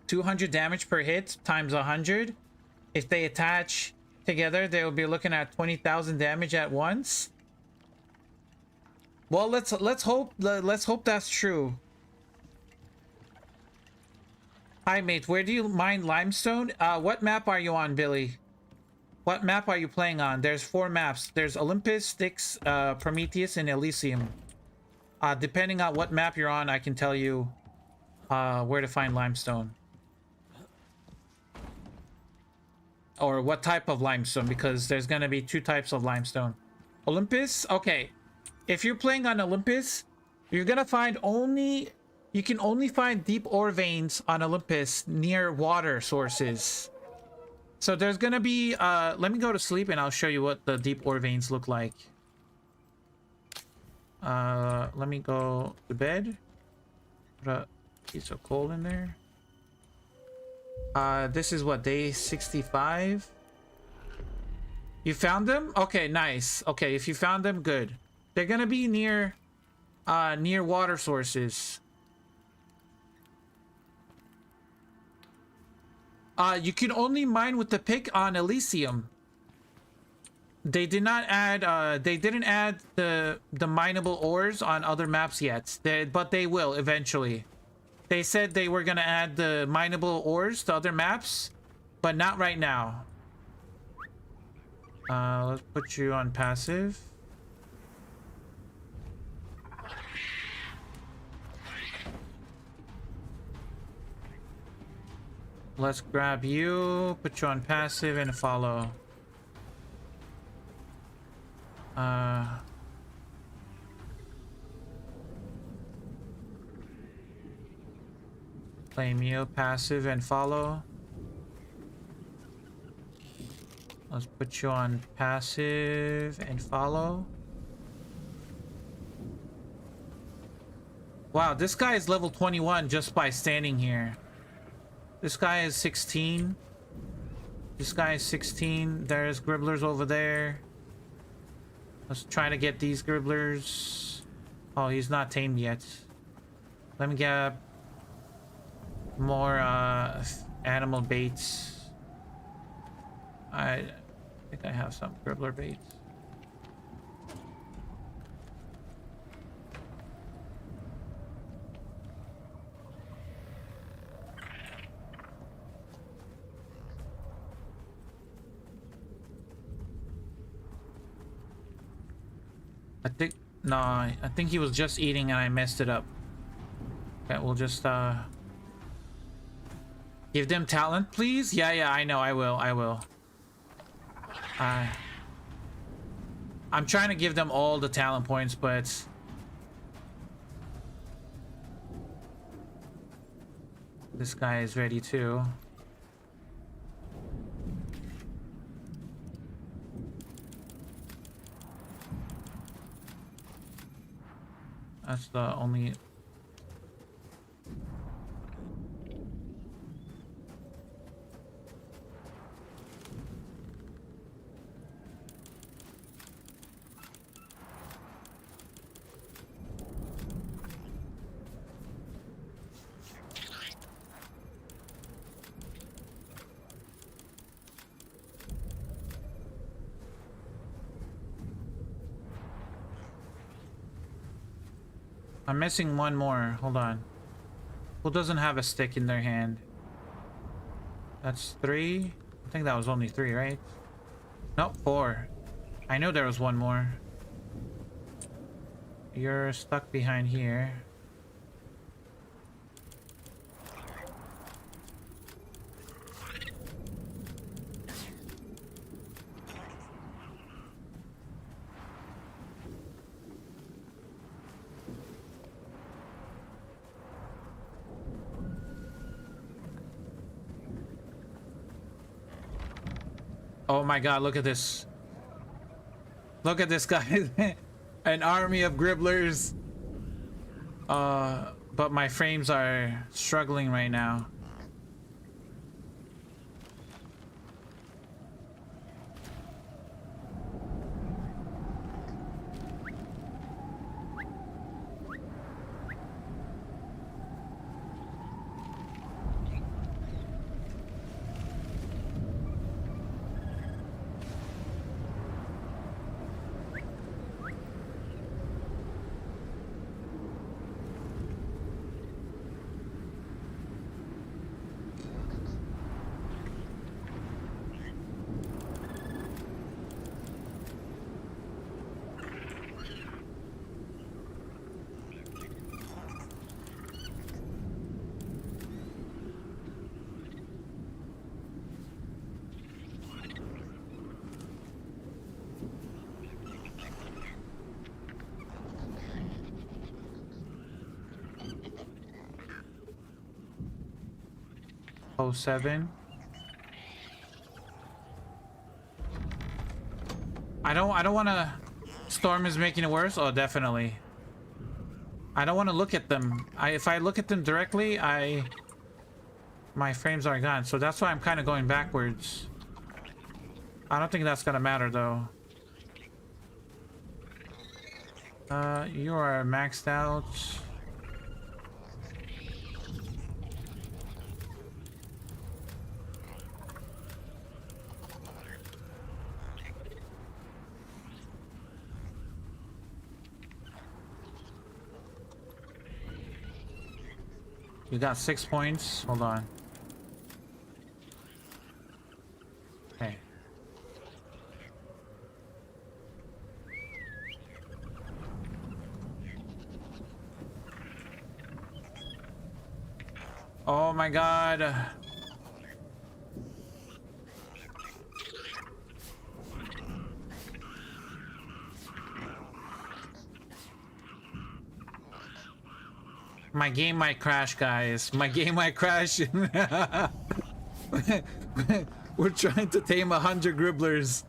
200 damage per hit times 100. If they attach together, they will be looking at 20,000 damage at once. Well, let's hope that's true. Hi, mate. Where do you mine limestone? What map are you on, Billy? What map are you playing on? There's 4 maps. There's Olympus, Styx, Prometheus, and Elysium. Depending on what map you're on, I can tell you where to find limestone. Or what type of limestone, because there's gonna be 2 types of limestone. Olympus? Okay. If you're playing on Olympus, you're gonna find you can only find deep ore veins on Olympus near water sources. So there's gonna be, let me go to sleep and I'll show you what the deep ore veins look like. Let me go to bed. Put a piece of coal in there. This is what, day 65? You found them? Okay, nice. Okay, if you found them, good. They're gonna be near water sources. You can only mine with the pick on Elysium. They did not add, they didn't add the mineable ores on other maps yet. But they will eventually. They said they were gonna add the mineable ores to other maps, but not right now. Let's put you on passive. Let's grab you, put you on passive, and follow. Claim you, passive, and follow. Let's put you on passive and follow. Wow, this guy is level 21 just by standing here. This guy is 16. This guy is 16. There's Gribblers over there. Let's try to get these Gribblers. Oh, he's not tamed yet. Let me get more Animal baits. I think I have some Gribbler baits. I think, no, I think he was just eating and I messed it up. Okay, we'll just give them talent, please. Yeah, I know, I will. I'm trying to give them all the talent points, but this guy is ready too. That's the only... I'm missing one more. Hold on. Who doesn't have a stick in their hand? That's 3. I think that was only 3, right? Nope, 4. I knew there was one more. You're stuck behind here. Oh my god, look at this. Look at this guy. An army of Gribblers. But my frames are struggling right now. Oh, 7. I don't want to... Storm is making it worse? Oh, definitely. I don't want to look at them. If I look at them directly, my frames are gone. So that's why I'm kind of going backwards. I don't think that's gonna matter though. You are maxed out. You got 6 points. Hold on. Okay. Oh my god. My game might crash, guys. My game might crash. We're trying to tame 100 Gribblers.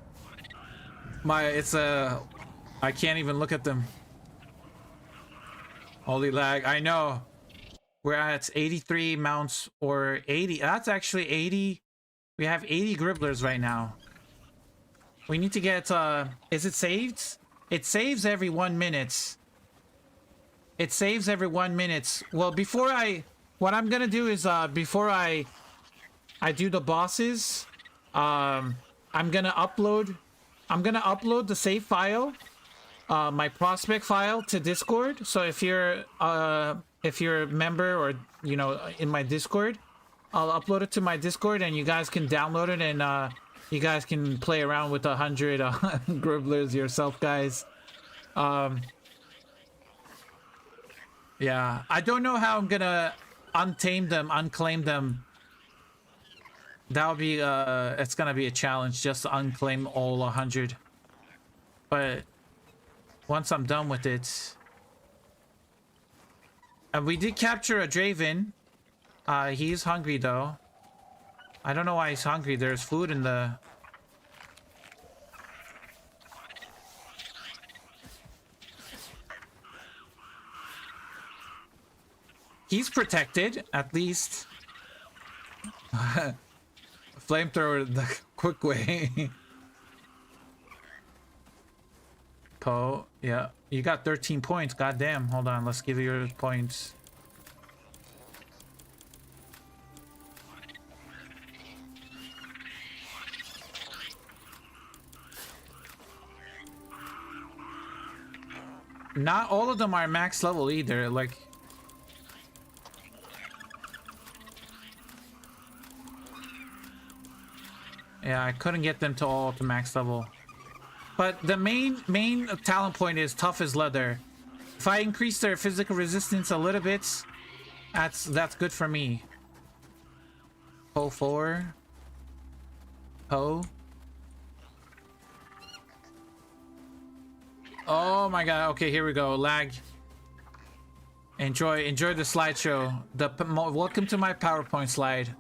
I can't even look at them. Holy lag. I know. We're at 83 mounts or 80. That's actually 80. We have 80 Gribblers right now. We need to get, is it saved? It saves every 1 minute. It saves every 1 minute. Well, what I'm gonna do is, before I I do the bosses, I'm gonna upload the save file, my prospect file, to Discord. So if you're a member, or you know, in my Discord, I'll upload it to my Discord and you guys can download it, and you guys can play around with 100 gribblers yourself, guys. Yeah, I don't know how I'm gonna untame them, unclaim them. That'll be it's gonna be a challenge just to unclaim all 100. But once I'm done with it, and we did capture a Draven. He's hungry though. I don't know why he's hungry. There's food in the... He's protected, at least. Flamethrower the quick way. Poe, yeah. You got 13 points, goddamn. Hold on, let's give you your points. Not all of them are max level either, like... Yeah, I couldn't get them to all to max level. But the main talent point is tough as leather. If I increase their physical resistance a little bit, that's good for me. Poe 4. Poe. Oh my god, okay, here we go. Lag. Enjoy the slideshow. Welcome to my PowerPoint slide.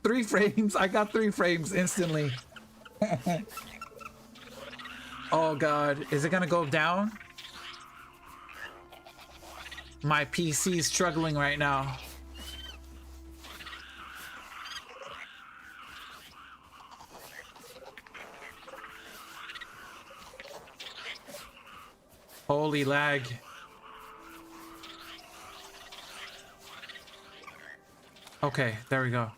3 frames. I got 3 frames instantly. Oh god, is it gonna go down? My PC is struggling right now. Holy lag. Okay, there we go.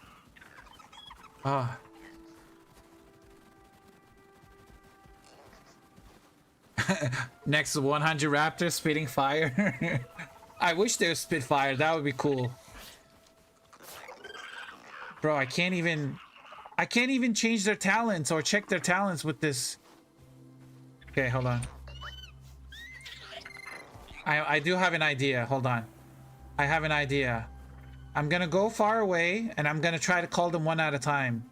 Ah. Next 100 raptors spitting fire. I wish they would spit fire. That would be cool. Bro, I can't even change their talents or check their talents with this. Okay, hold on. I do have an idea. Hold on. I have an idea. I'm gonna go far away and I'm gonna try to call them one at a time.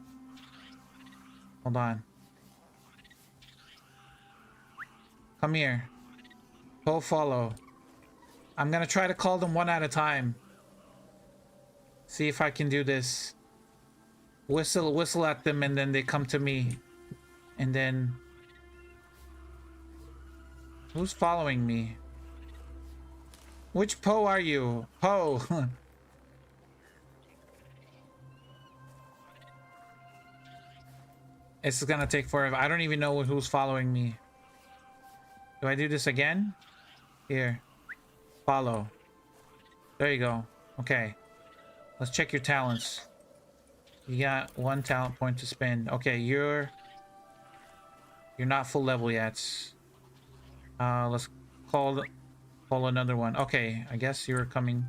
Hold on. Come here. Go follow. I'm gonna try to call them one at a time. See if I can do this. Whistle at them and then they come to me. And then... Who's following me? Which Poe are you? Poe! It's gonna take forever. I don't even know who's following me. Do I do this again? Here. Follow. There you go. Okay. Let's check your talents. You got 1 talent point to spend. Okay, you're not full level yet. Let's call another one. Okay, I guess you're coming.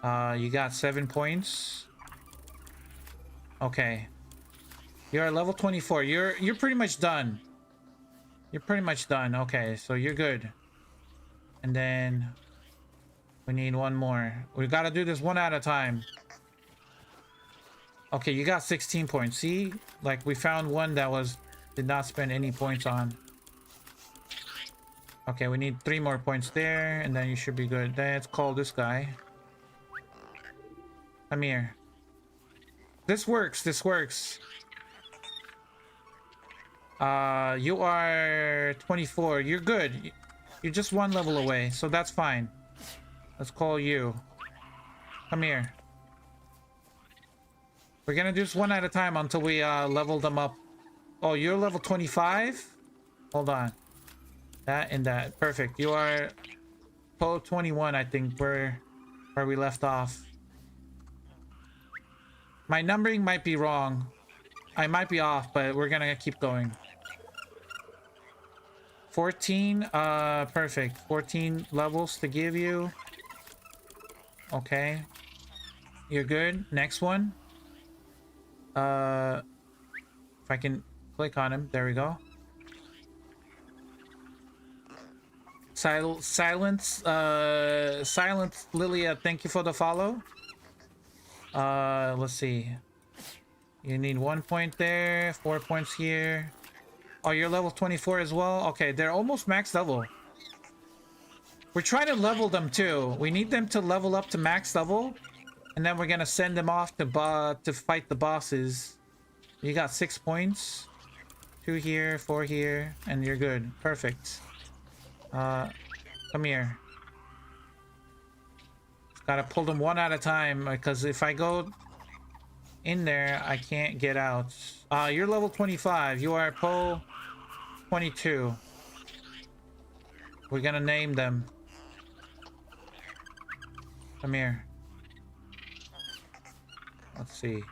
You got 7 points. Okay. You're at level 24. You're pretty much done. You're pretty much done. Okay, so you're good. And then we need 1 more. We gotta do this one at a time. Okay, you got 16 points. See? Like, we found one that did not spend any points on. Okay, we need 3 more points there, and then you should be good. Let's call this guy. Come here. This works. This works. You are 24. You're good. You're just 1 level away, so that's fine. Let's call you. Come here. We're gonna do this one at a time until we level them up. Oh, you're level 25? Hold on. That and that. Perfect. You are Poe 21, I think, where we left off. My numbering might be wrong. I might be off, but we're gonna keep going. 14, perfect. 14 levels to give you. Okay. You're good. Next one. If I can click on him. There we go. Silence Lilia, thank you for the follow. Let's see. You need 1 point there, 4 points here. Oh, you're level 24 as well? Okay, they're almost max level. We're trying to level them too. We need them to level up to max level. And then we're gonna send them off to fight the bosses. You got 6 points. 2 here, 4 here, and you're good. Perfect. Come here. Gotta pull them one at a time, because if I go in there, I can't get out. You're level 25. You are Poe 22. We're gonna name them. Come here. Let's see.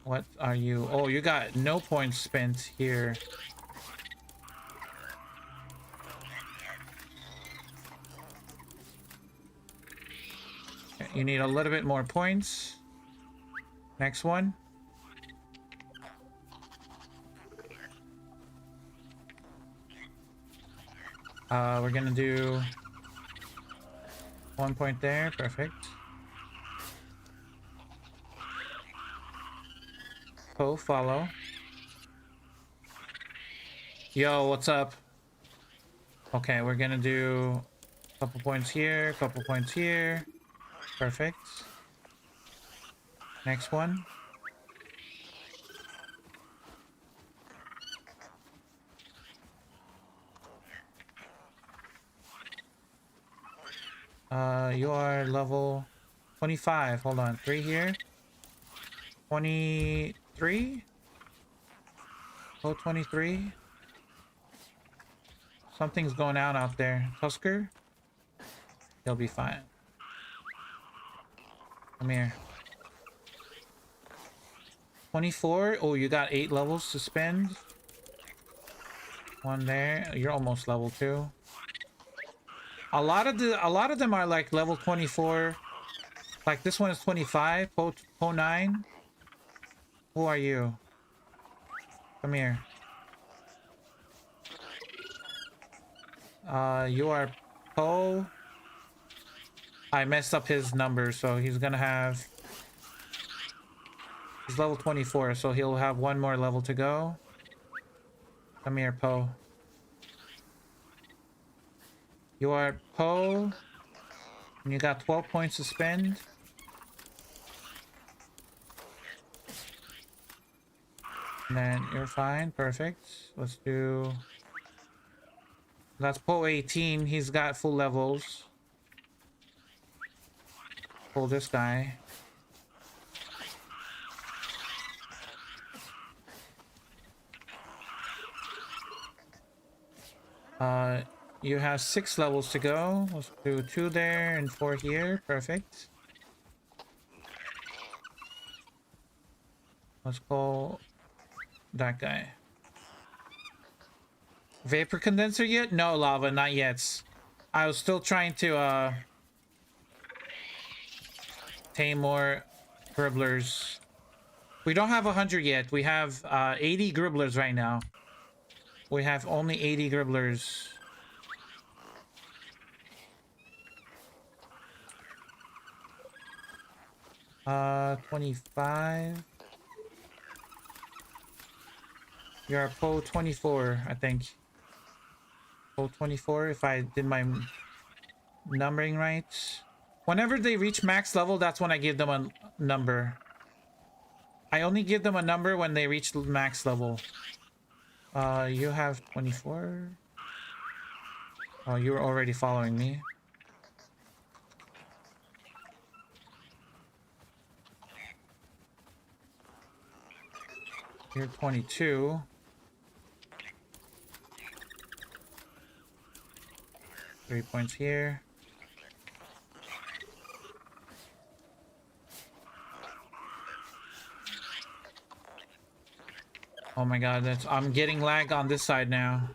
What are you? Oh, you got no points spent here. You need a little bit more points. Next one. We're gonna do 1 point there. Perfect. Poe, follow. Yo, what's up? Okay, we're gonna do a couple points here, couple points here. Perfect. Next one. You are level 25. Hold on. 3 here. 23? Oh, 23. Something's going out there. Tusker? He'll be fine. Come here. 24. Oh, you got 8 levels to spend. 1 there. You're almost level 2. A lot of them are like level 24. Like this one is 25. Poe 9. Who are you? Come here. You are Poe. I messed up his number, so he's gonna have... He's level 24, so he'll have 1 more level to go. Come here, Poe. You are Poe. And you got 12 points to spend. And then you're fine. Perfect. Let's do... That's Poe 18. He's got full levels. Pull this guy. You have 6 levels to go. Let's do 2 there and 4 here. Perfect. Let's call that guy. Vapor condenser yet? No, lava, not yet. I was still trying to tame more gribblers. We don't have 100 yet. We have 80 gribblers right now. We have only 80 gribblers. Uh, 25. You're Poe 24, I think. Poe 24, if I did my numbering right. Whenever they reach max level, that's when I give them a number. I only give them a number when they reach max level. You have 24. Oh, you were already following me. You're 22. Three points here. Oh my god, I'm getting lag on this side now.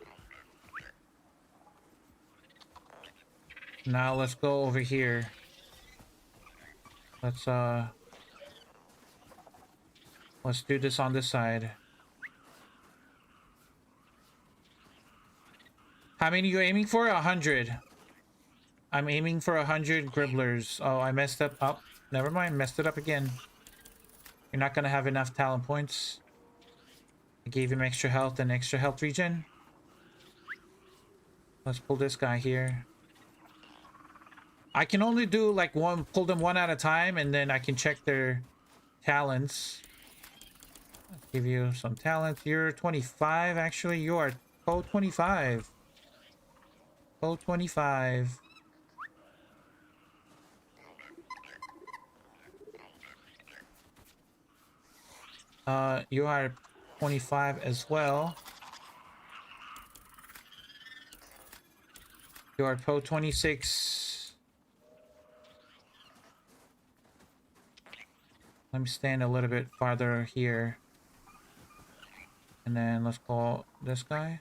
Now let's go over here. Let's do this on this side. How many are you aiming for? 100. I'm aiming for 100 gribblers. Oh, I messed up. Oh, never mind. Messed it up again. You're not gonna have enough talent points. I gave him extra health and extra health regen. Let's pull this guy here. I can only do like pull them one at a time, and then I can check their talents. Let's give you some talent. You're 25, actually. You are 25. 25. You are 25 as well. You are Pro 26. Let me stand a little bit farther here. And then let's call this guy.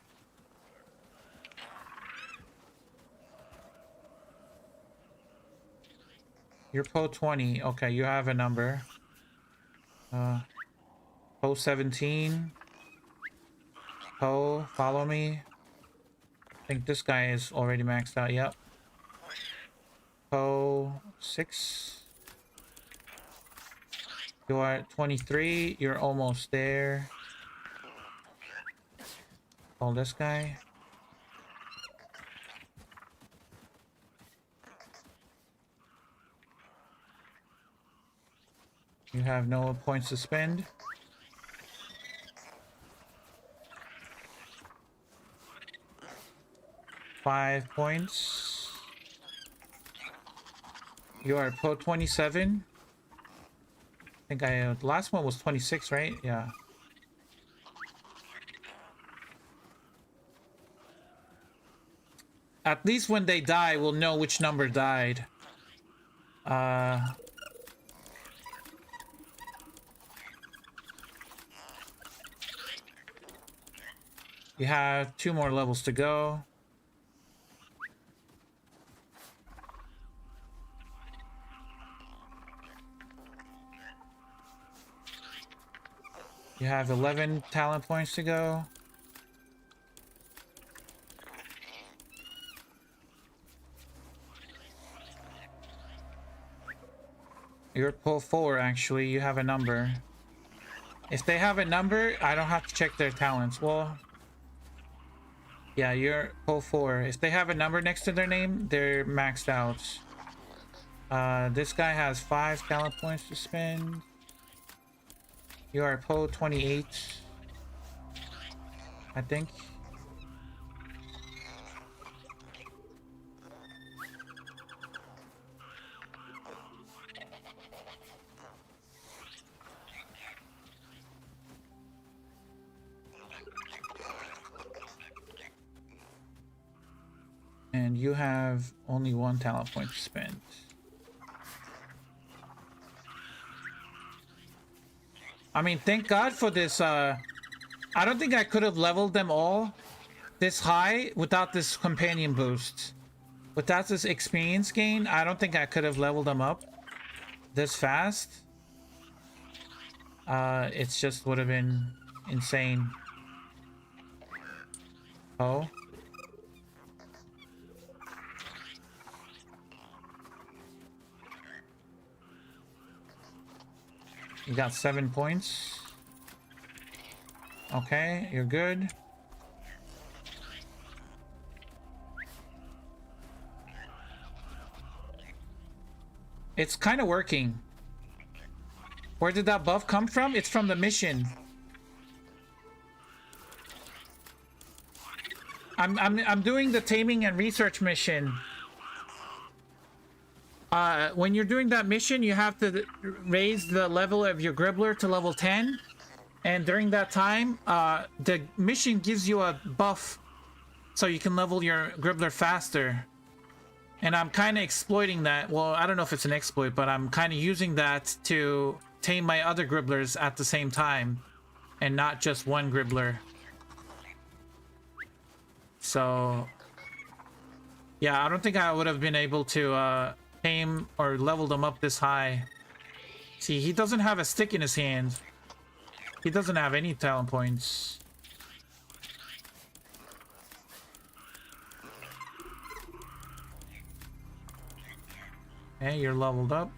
You're Pro 20. Okay, you have a number. Pro 17. Pro, follow me. I think this guy is already maxed out. Yep. Pro 6. You are at 23. You're almost there. Call this guy. You have no points to spend. Five points. You are Pro 27. I think the last one was 26, right? Yeah. At least when they die, we'll know which number died. You have 2 more levels to go. You have 11 talent points to go. You're pull 4, actually. You have a number. If they have a number, I don't have to check their talents. Well, yeah, you're pull 4. If they have a number next to their name, they're maxed out. This guy has 5 talent points to spend. You are Pro 28, I think. And you have only 1 talent point to spend. I mean, thank God for this. I don't think I could have leveled them all this high without this companion boost. Without this experience gain, I don't think I could have leveled them up this fast. It's just would have been insane. Oh. You got 7 points. Okay, you're good. It's kind of working. Where did that buff come from? It's from the mission. I'm doing the taming and research mission. When you're doing that mission, you have to raise the level of your Gribbler to level 10. And during that time, the mission gives you a buff so you can level your Gribbler faster. And I'm kind of exploiting that. Well, I don't know if it's an exploit, but I'm kind of using that to tame my other Gribblers at the same time. and not just one Gribbler. So yeah, I don't think I would have been able to tame or level them up this high. See, he doesn't have a stick in his hand. He doesn't have any talent points. Okay, you're leveled up.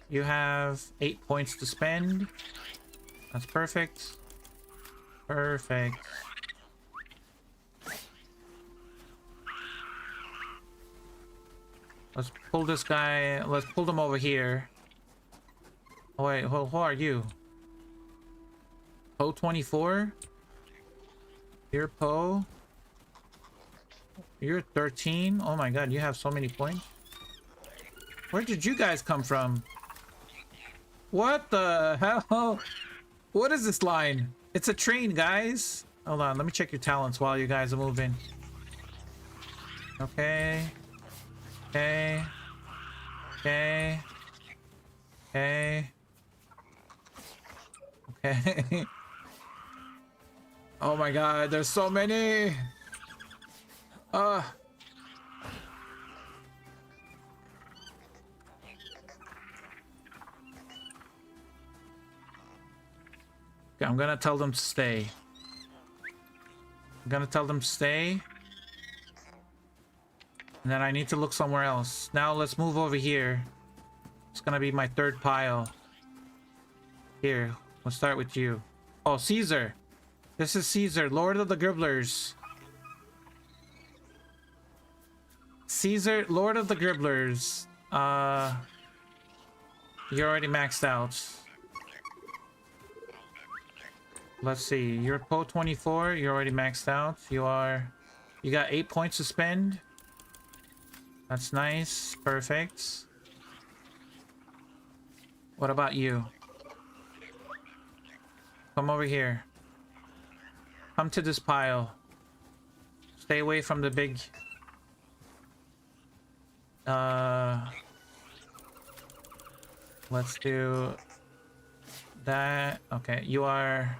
You have 8 points to spend. That's perfect. Perfect. Let's pull this guy. Let's pull them over here. Oh wait, who are you? Poe 24? You're Poe? You're 13? Oh my god, you have so many points. Where did you guys come from? What the hell? What is this line? It's a train, guys. Hold on, let me check your talents while you guys are moving. Okay. Okay. Okay. Okay. Okay. Oh my god, there's so many. Okay, I'm gonna tell them to stay. I'm gonna tell them to stay. And then I need to look somewhere else. Now let's move over here. It's gonna be my third pile. Here, we'll start with you. Oh, Caesar. This is Caesar, Lord of the Gribblers. Caesar, Lord of the Gribblers. You're already maxed out. Let's see. You're Poe 24. You're already maxed out. You got 8 points to spend. That's nice. Perfect. What about you? Come over here. Come to this pile. Stay away from the big... Let's do... that. Okay, you are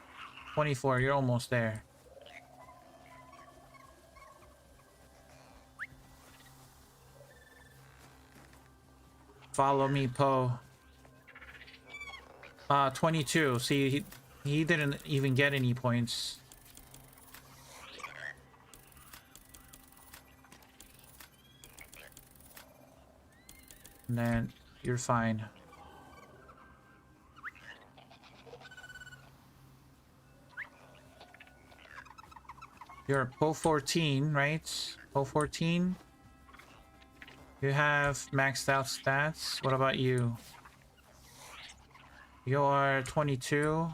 24. You're almost there. Follow me, Poe. 22. See, he didn't even get any points. And then you're fine. You're Poe 14, right? Poe 14. You have maxed out stats. What about you? You're 22.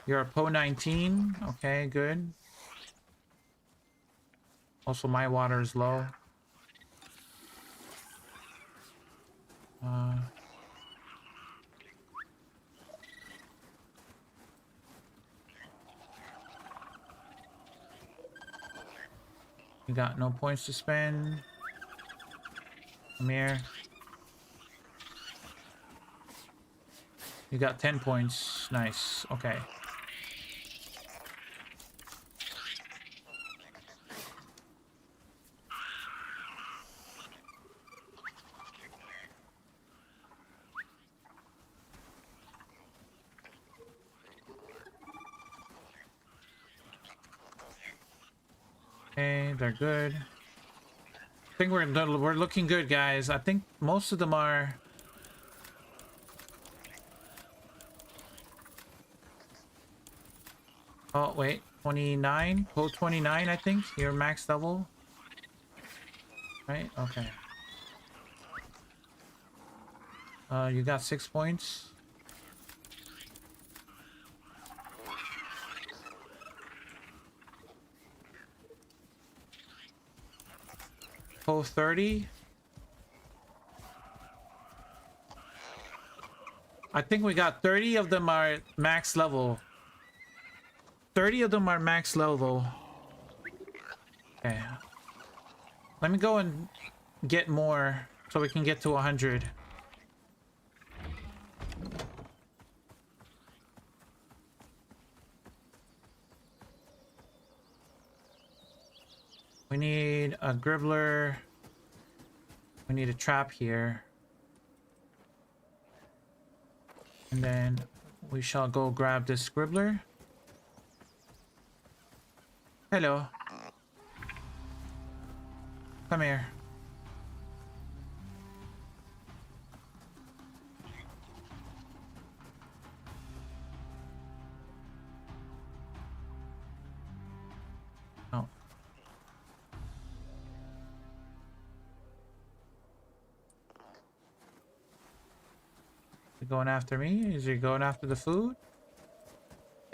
You're a Poe 19. Okay, good. Also, my water is low. You got no points to spend. Come here. You got 10 points. Nice. Okay. Okay, they're good. I think we're looking good, guys. I think most of them are. Oh wait, 29. Poe 29. I think you're max level. Right? Okay. You got 6 points. Poe 30. I think we got 30 of them are max level. 30 of them are max level. Okay. Let me go and get more so we can get to 100. We need a Gribbler. We need a trap here. And then we shall go grab this Gribbler. Hello. Come here. Oh. You going after me? Is he going after the food?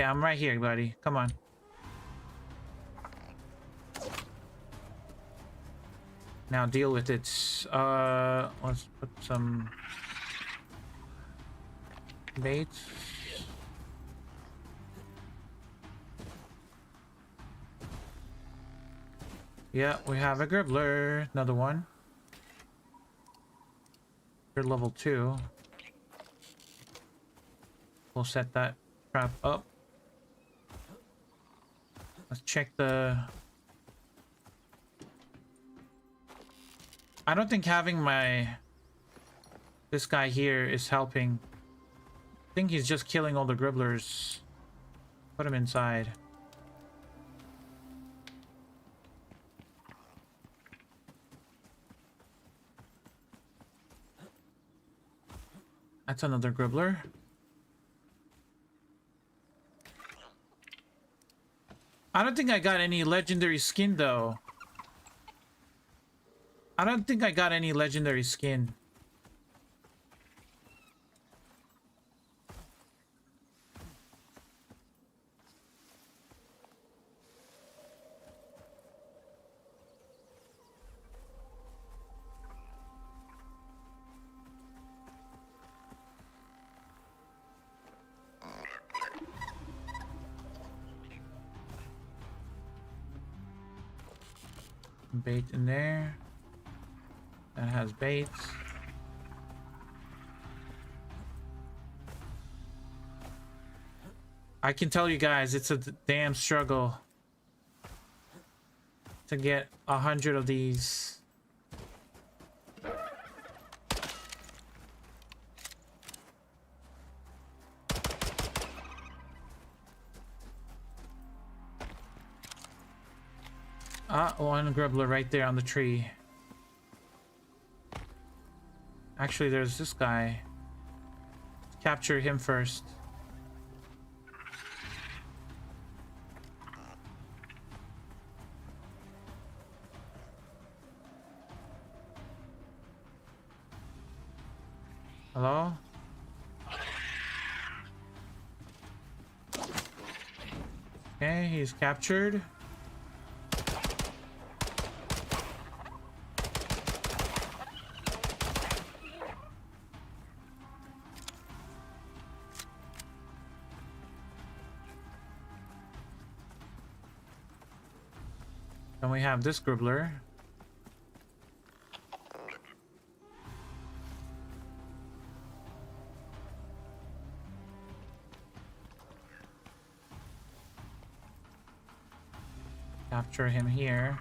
Yeah, I'm right here, buddy. Come on. Now deal with it. Let's put some bait. Yeah, we have a Gribbler. Another one. You're level 2. We'll set that trap up. Let's check the... I don't think having this guy here is helping. I think he's just killing all the Gribblers. Put him inside. That's another Gribbler. I don't think I got any legendary skin though. I don't think I got any legendary skin. Bait in there. That has bait. I can tell you guys, it's a damn struggle to get 100 of these. Ah, one Gribbler right there on the tree. Actually, there's this guy. Capture him first. Hello? Okay, he's captured. Then we have this Gribbler. Capture him here.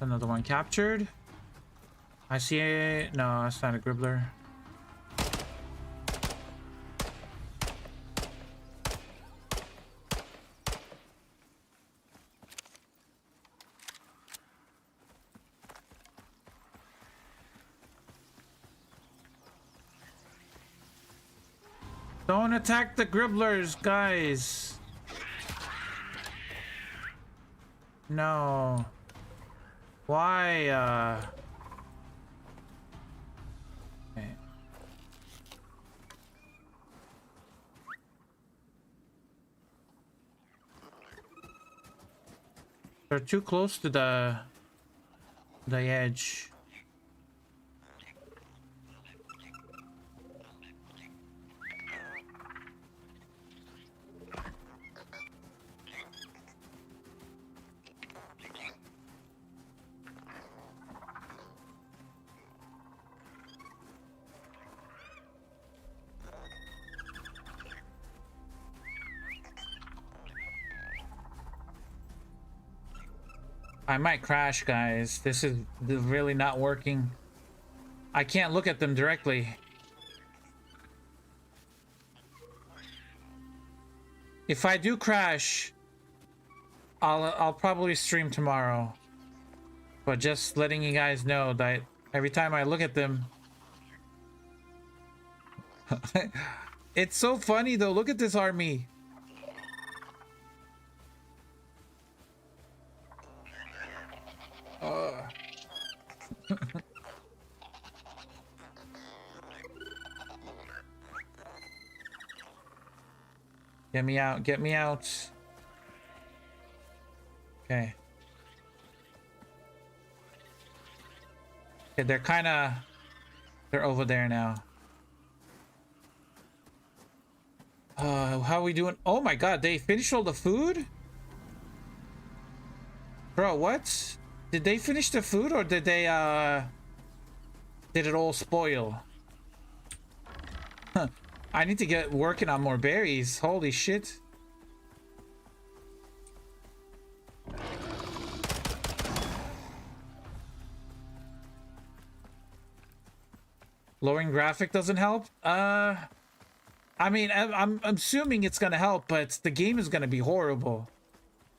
Another one captured. I see a... No, that's not a Gribbler. Don't attack the Gribblers, guys. No. Why, Okay. They're too close to the edge. I might crash, guys. This is really not working. I can't look at them directly. If I do crash, I'll probably stream tomorrow. But just letting you guys know that every time I look at them, it's so funny though. Look at this army. Get me out, get me out. Okay. Okay, they're over there now. How are we doing? Oh my god, they finished all the food? Bro, what? Did they finish the food or did they, did it all spoil? I need to get working on more berries. Holy shit. Lowering graphic doesn't help? I mean, I'm assuming it's gonna help, but the game is gonna be horrible.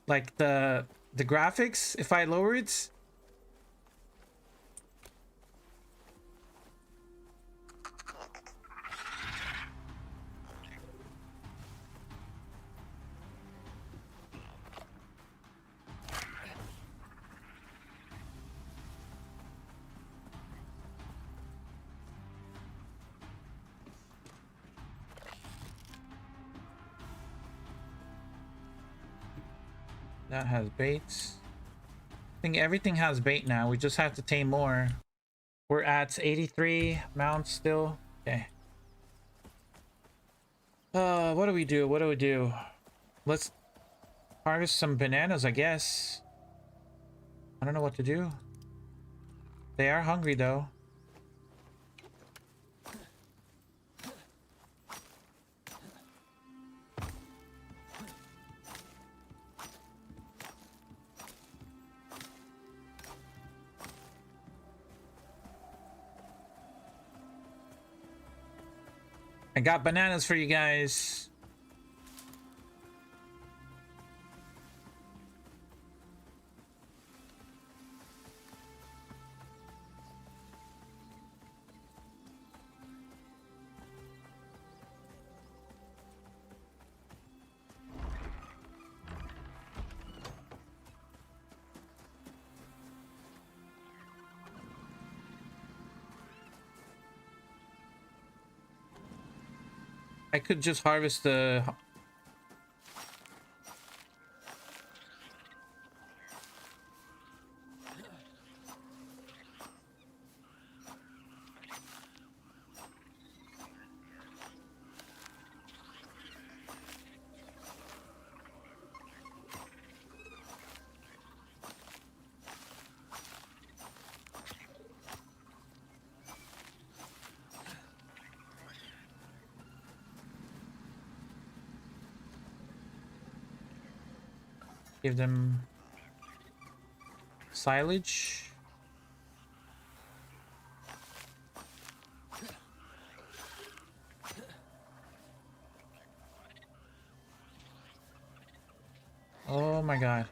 Like the graphics, if I lower it. That has baits. I think everything has bait now. We just have to tame more. We're at 83 mounts still. Okay. What do we do? What do we do? Let's harvest some bananas, I guess. I don't know what to do. They are hungry though. I got bananas for you guys. I could just harvest the... Give them silage. Oh my god.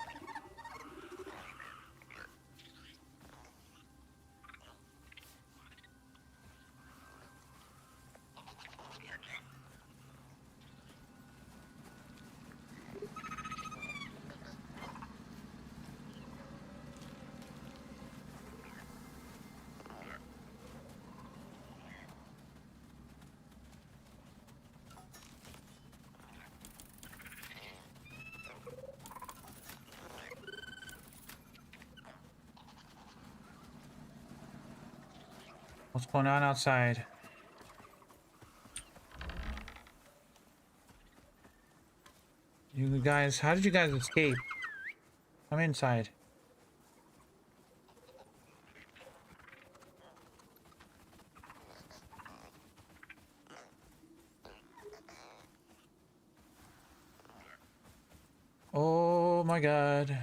What's going on outside? You guys, how did you guys escape? I'm inside. Oh my god.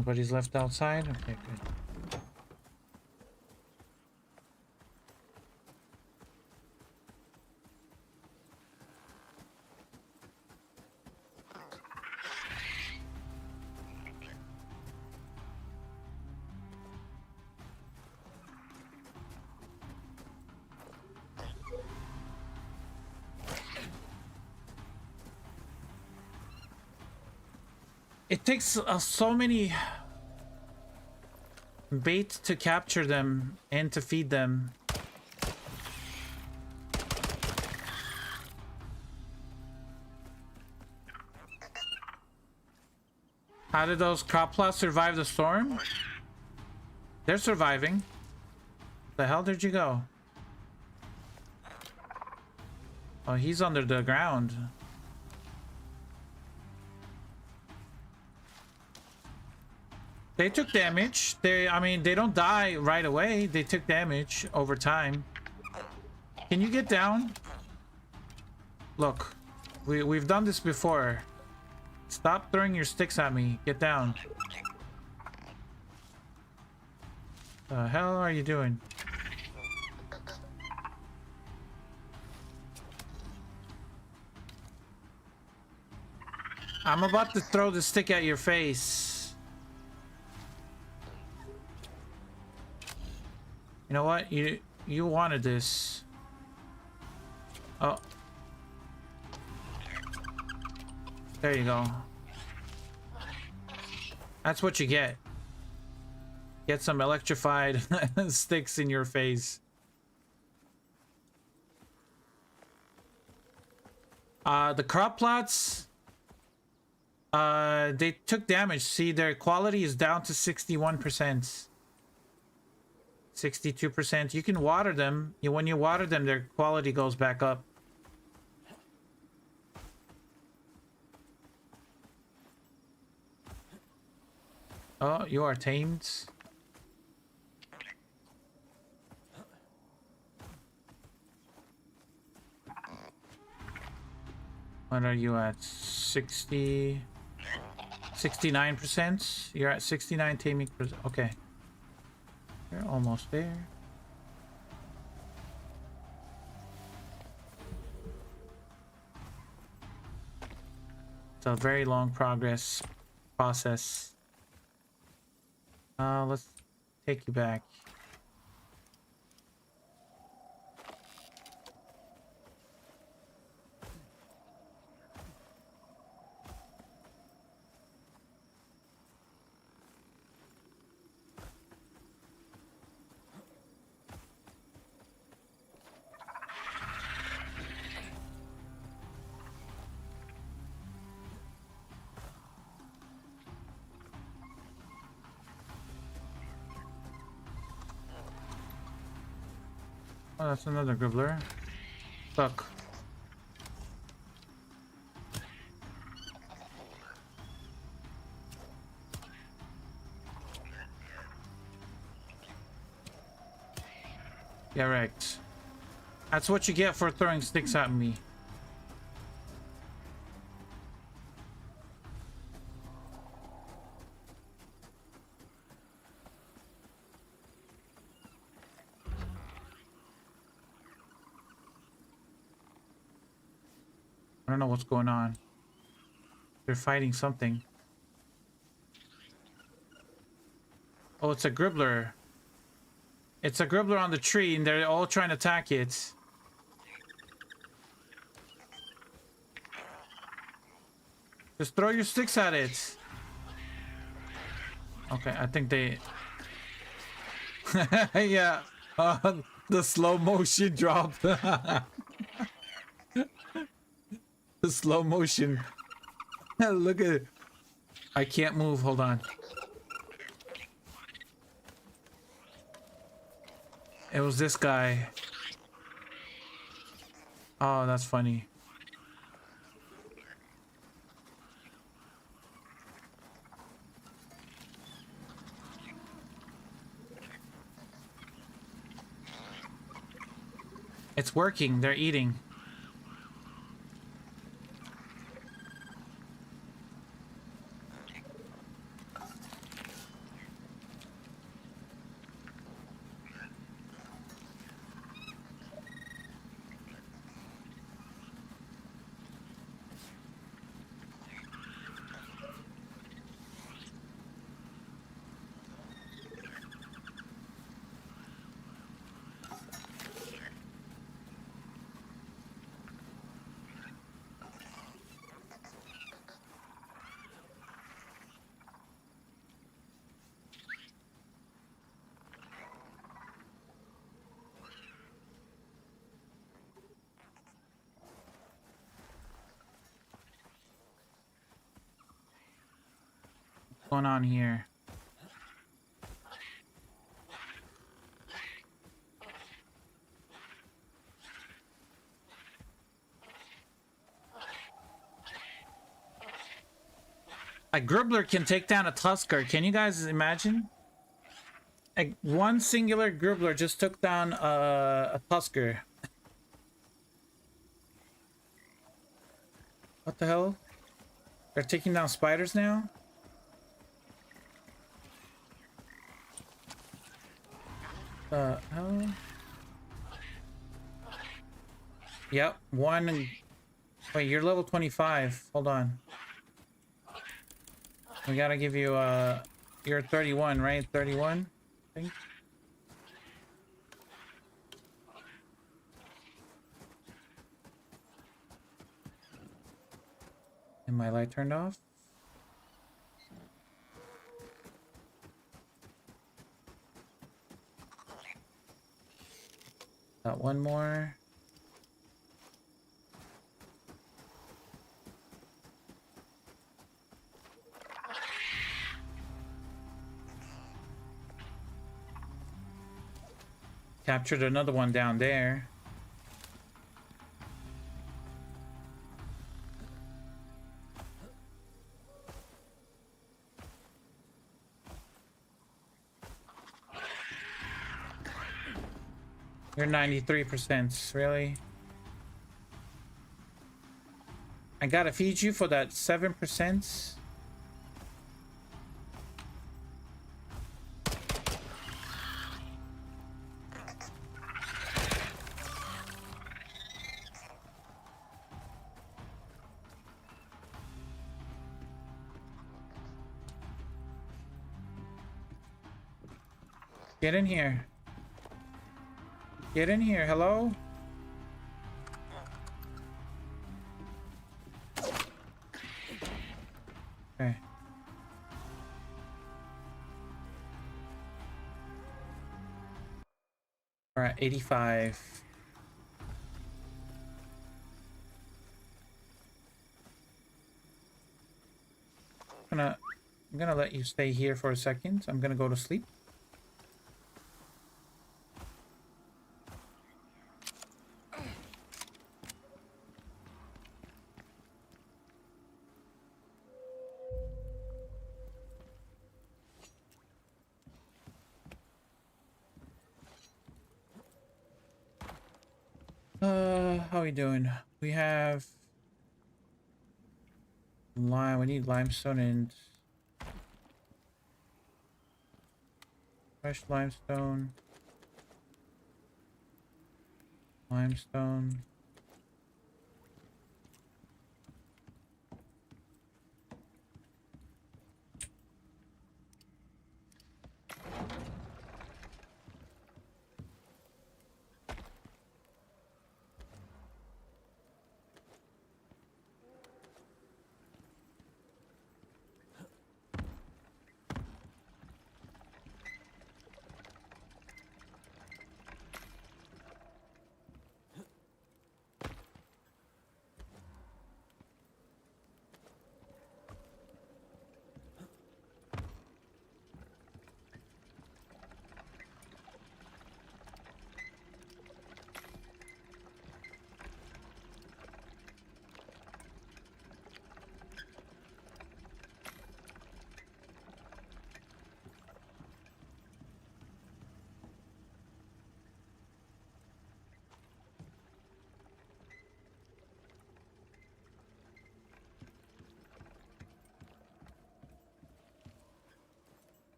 Nobody's left outside? Okay, good. It takes so many bait to capture them and to feed them. How did those crop plots survive the storm? They're surviving. The hell did you go? Oh, he's under the ground. They took damage. I mean, they don't die right away. They took damage over time. Can you get down? Look, we've done this before. Stop throwing your sticks at me. Get down. The hell are you doing? I'm about to throw the stick at your face. You know what? You wanted this. Oh. There you go. That's what you get. Get some electrified sticks in your face. The crop plots, they took damage. See, their quality is down to 61%. 62%. You can water them. When you water them, their quality goes back up. Oh, you are tamed. What are you at? 60... 69%? You're at 69 taming. Okay. You're almost there. It's a very long process. Let's take you back. Oh, that's another Gribbler. Look. Yeah, right. That's what you get for throwing sticks at me. I don't know what's going on. They're fighting something. Oh, it's a Gribbler. It's a Gribbler on the tree, and they're all trying to attack it. Just throw your sticks at it. Okay, I think they... yeah. The slow motion drop. The slow motion. Look at it. I can't move. Hold on. It was this guy. Oh, that's funny. It's working. They're eating. going on here? A Gribbler can take down a Tusker. Can you guys imagine? One singular Gribbler just took down a Tusker. What the hell? They're taking down spiders now? Hell? Yep, one. Wait, you're level 25. Hold on. We gotta give you, you're 31, right? 31, I think. And my light turned off. Got one more. Captured another one down there. You're 93%, really? I gotta feed you for that 7%. Get in here. Get in here, hello? Okay. We're at 85. I'm gonna let you stay here for a second. I'm gonna go to sleep. How are we doing? We have lime. We need limestone and fresh limestone. Limestone.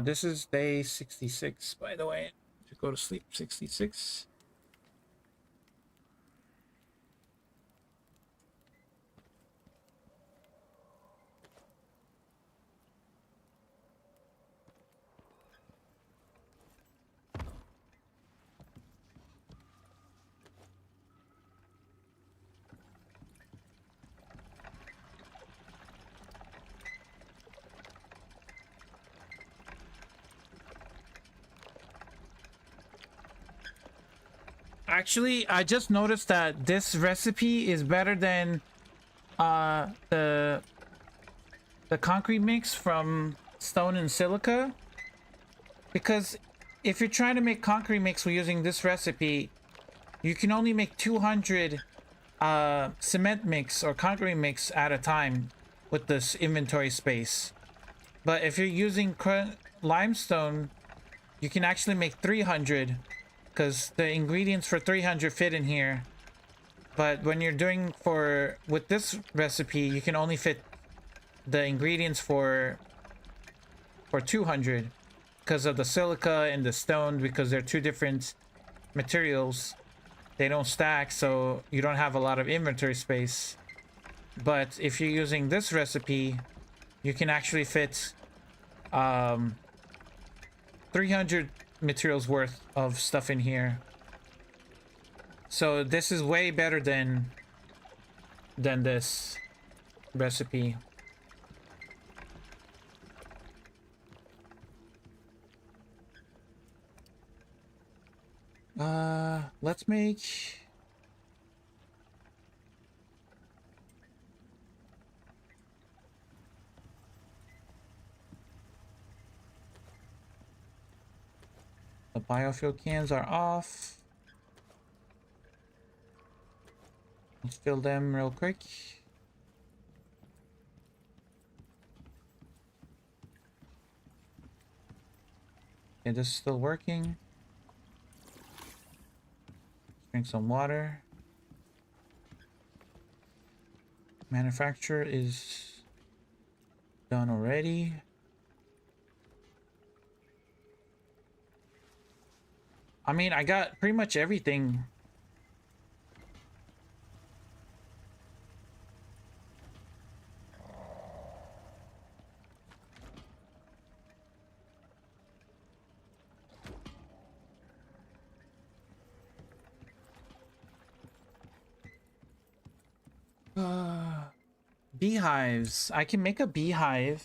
This is day 66, by the way. To go to sleep, 66. Actually, I just noticed that this recipe is better than the the concrete mix from stone and silica, because if you're trying to make concrete mix using this recipe, you can only make 200 cement mix or concrete mix at a time with this inventory space. But if you're using limestone, you can actually make 300 because the ingredients for 300 fit in here. But when you're doing with this recipe, you can only fit the ingredients for 200 because of the silica and the stone, because they're two different materials. They don't stack, so you don't have a lot of inventory space. But if you're using this recipe, you can actually fit 300 materials worth of stuff in here. So this is way better than this recipe. Let's make the biofuel cans are off. Let's fill them real quick. Okay, this is still working. Drink some water. Manufacture is done already. I mean, I got pretty much everything. Beehives. I can make a beehive,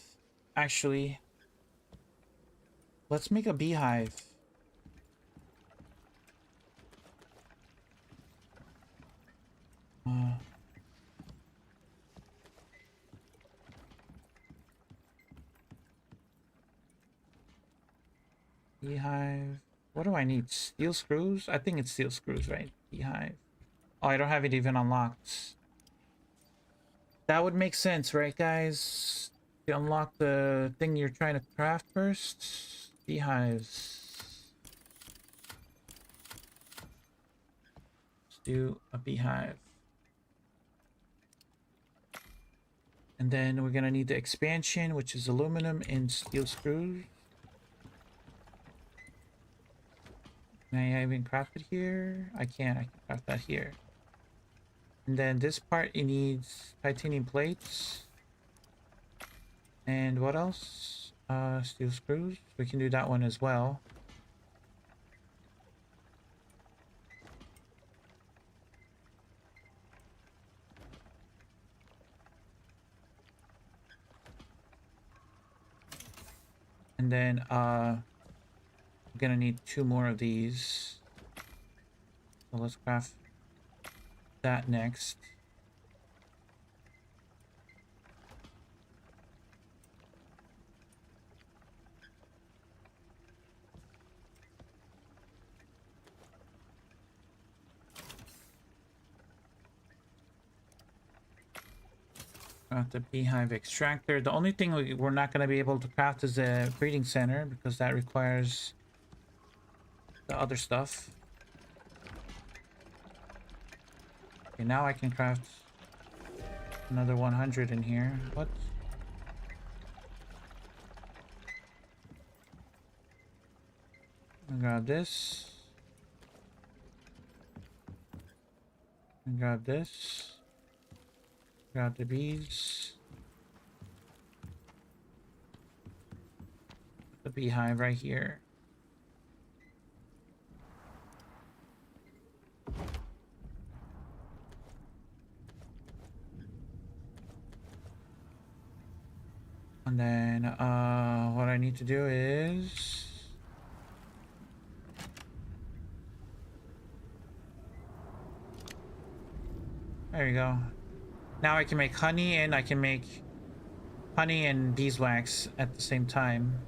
actually. Let's make a beehive. Beehive. What do I need? Steel screws? I think it's steel screws, right? Beehive. Oh, I don't have it even unlocked. That would make sense, right, guys? To unlock the thing you're trying to craft first. Beehives. Let's do a beehive. And then we're gonna need the expansion, which is aluminum and steel screws. Can I even craft it here? I can craft that here. And then this part, it needs titanium plates. And what else? Steel screws. We can do that one as well. And then we're gonna need 2 more of these. So let's craft that next. Craft the beehive extractor. The only thing we're not going to be able to craft is a breeding center, because that requires the other stuff. Okay, now I can craft another 100 in here. What? I'll grab this. And grab this. Grab the bees. The beehive right here. And then what I need to do is there you go. Now I can make honey, and I can make honey and beeswax at the same time.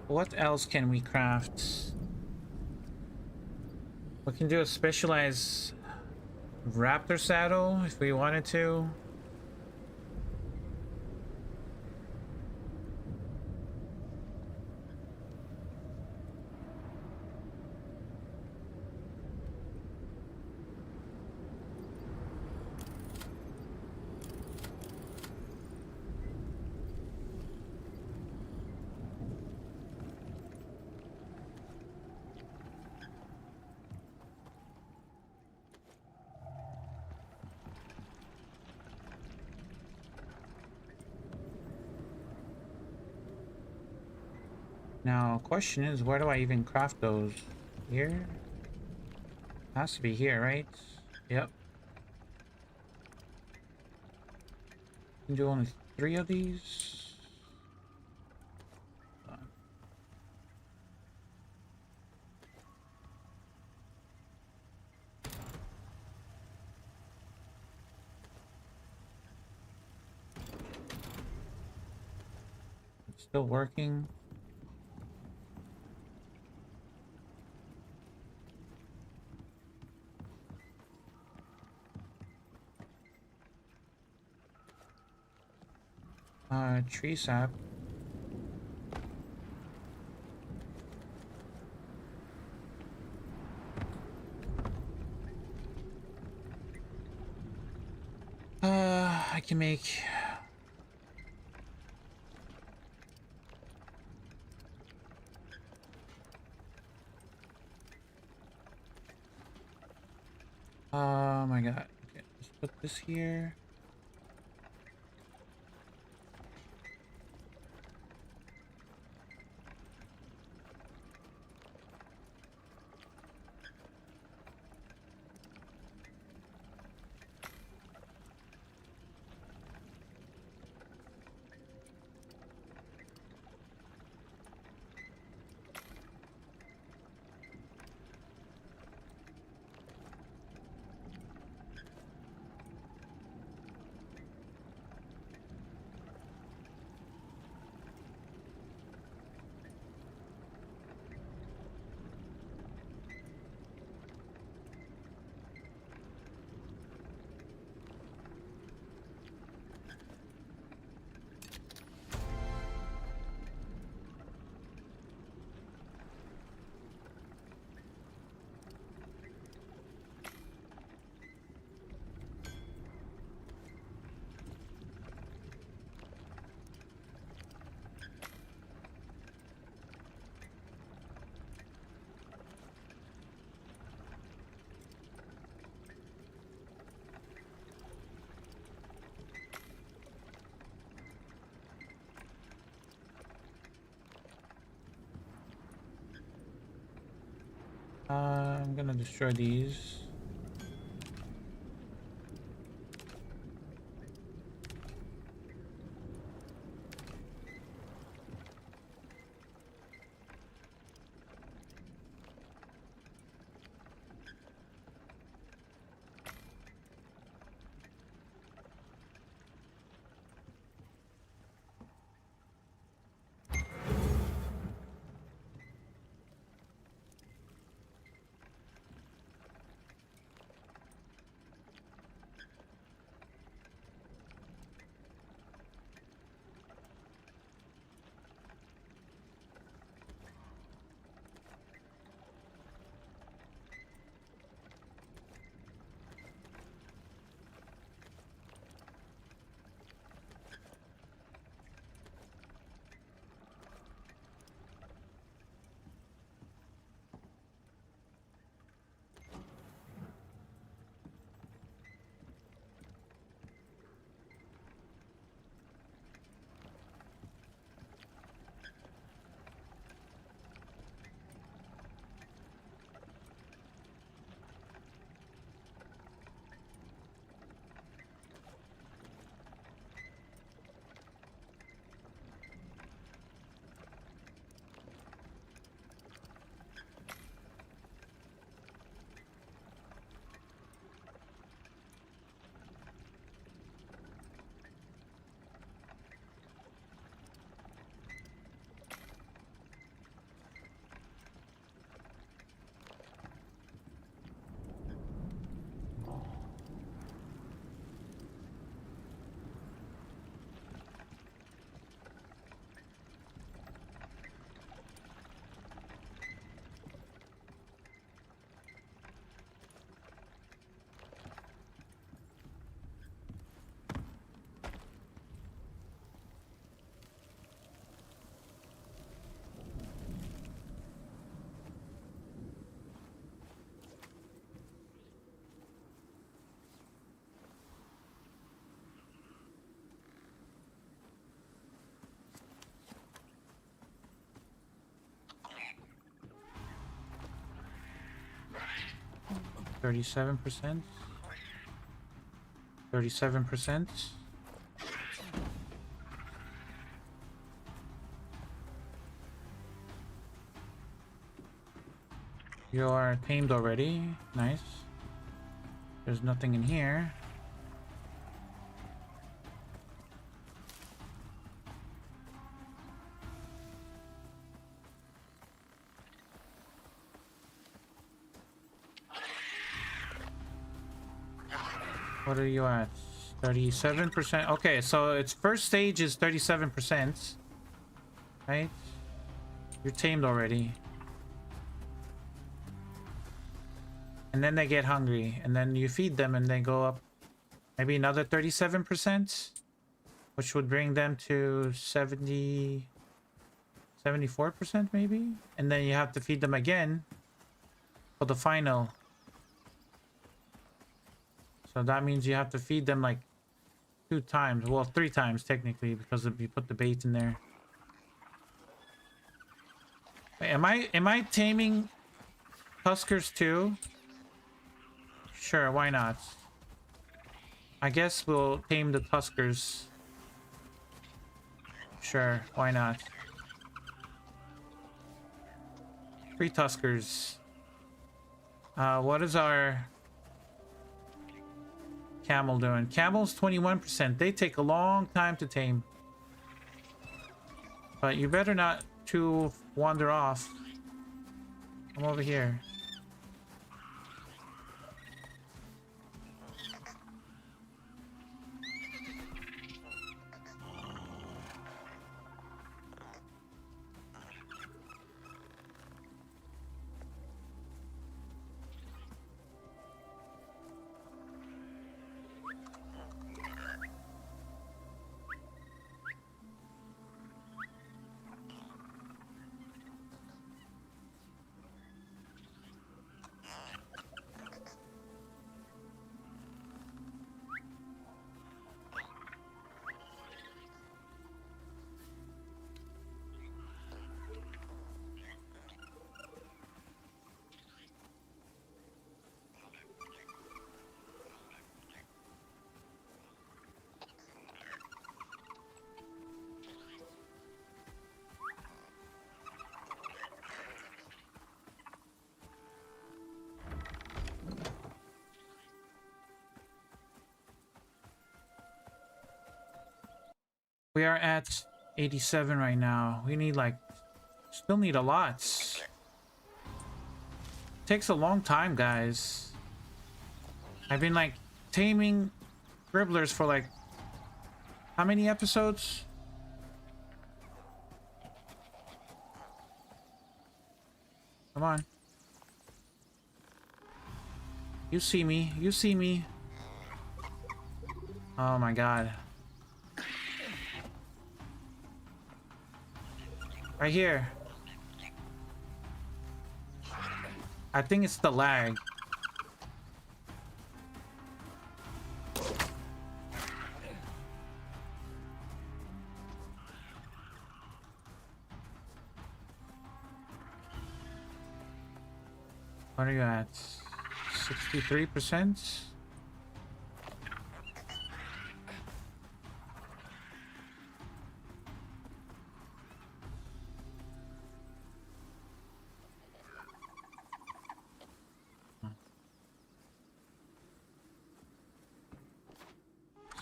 What else can we craft? We can do a specialized raptor saddle if we wanted to. Now, question is, where do I even craft those? Here? Has to be here, right? Yep. Can do only 3 of these. It's still working. Tree sap. I can make... Oh my god. Okay, let's put this here. I'm gonna destroy these. 37%. 37%. You are tamed already. Nice. There's nothing in here. What are you at? 37%. Okay, so its first stage is 37%. Right? You're tamed already. And then they get hungry. And then you feed them and they go up maybe another 37%. Which would bring them to 74% maybe? And then you have to feed them again for the final. So that means you have to feed them like 2 times. Well, 3 times technically, because if you put the bait in there. Wait, am I taming Tuskers too? Sure, why not? I guess we'll tame the Tuskers. Sure, why not? 3 Tuskers. What is our camel doing? Camel's 21%. They take a long time to tame. But you better not to wander off. Come over here. We are at 87 right now. We need like, still need a lot. Takes a long time, guys. I've been like taming Gribblers for like, how many episodes? Come on. You see me. You see me. Oh my god. Right here. I think it's the lag. What are you at? 63%?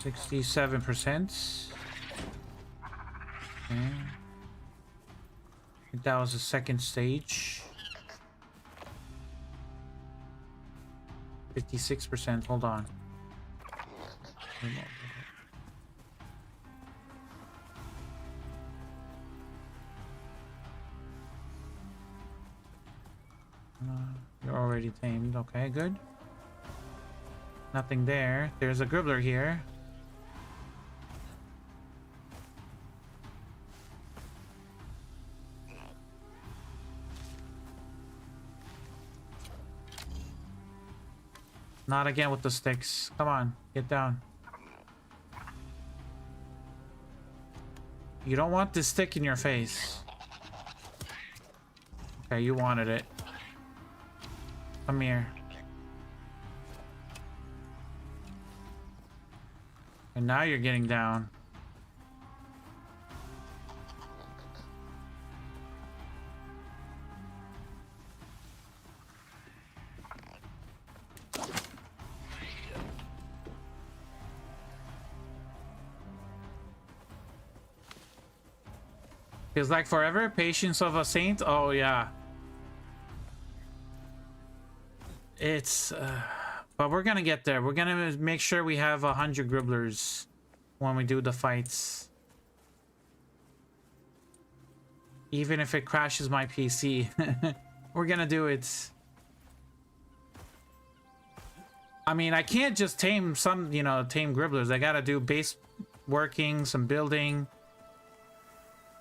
$67%. Okay. I think that was the second stage. 56%. Hold on. You're already tamed. Okay, good. Nothing there. There's a Gribbler here. Not again with the sticks. Come on, get down. You don't want this stick in your face. Okay, you wanted it. Come here. And now you're getting down. Feels like forever. Patience of a saint. Oh yeah. It's but we're gonna get there. We're gonna make sure we have 100 gribblers when we do the fights, even if it crashes my PC. We're gonna do it. I mean, I can't just tame some, you know, tame gribblers. I gotta do base working, some building.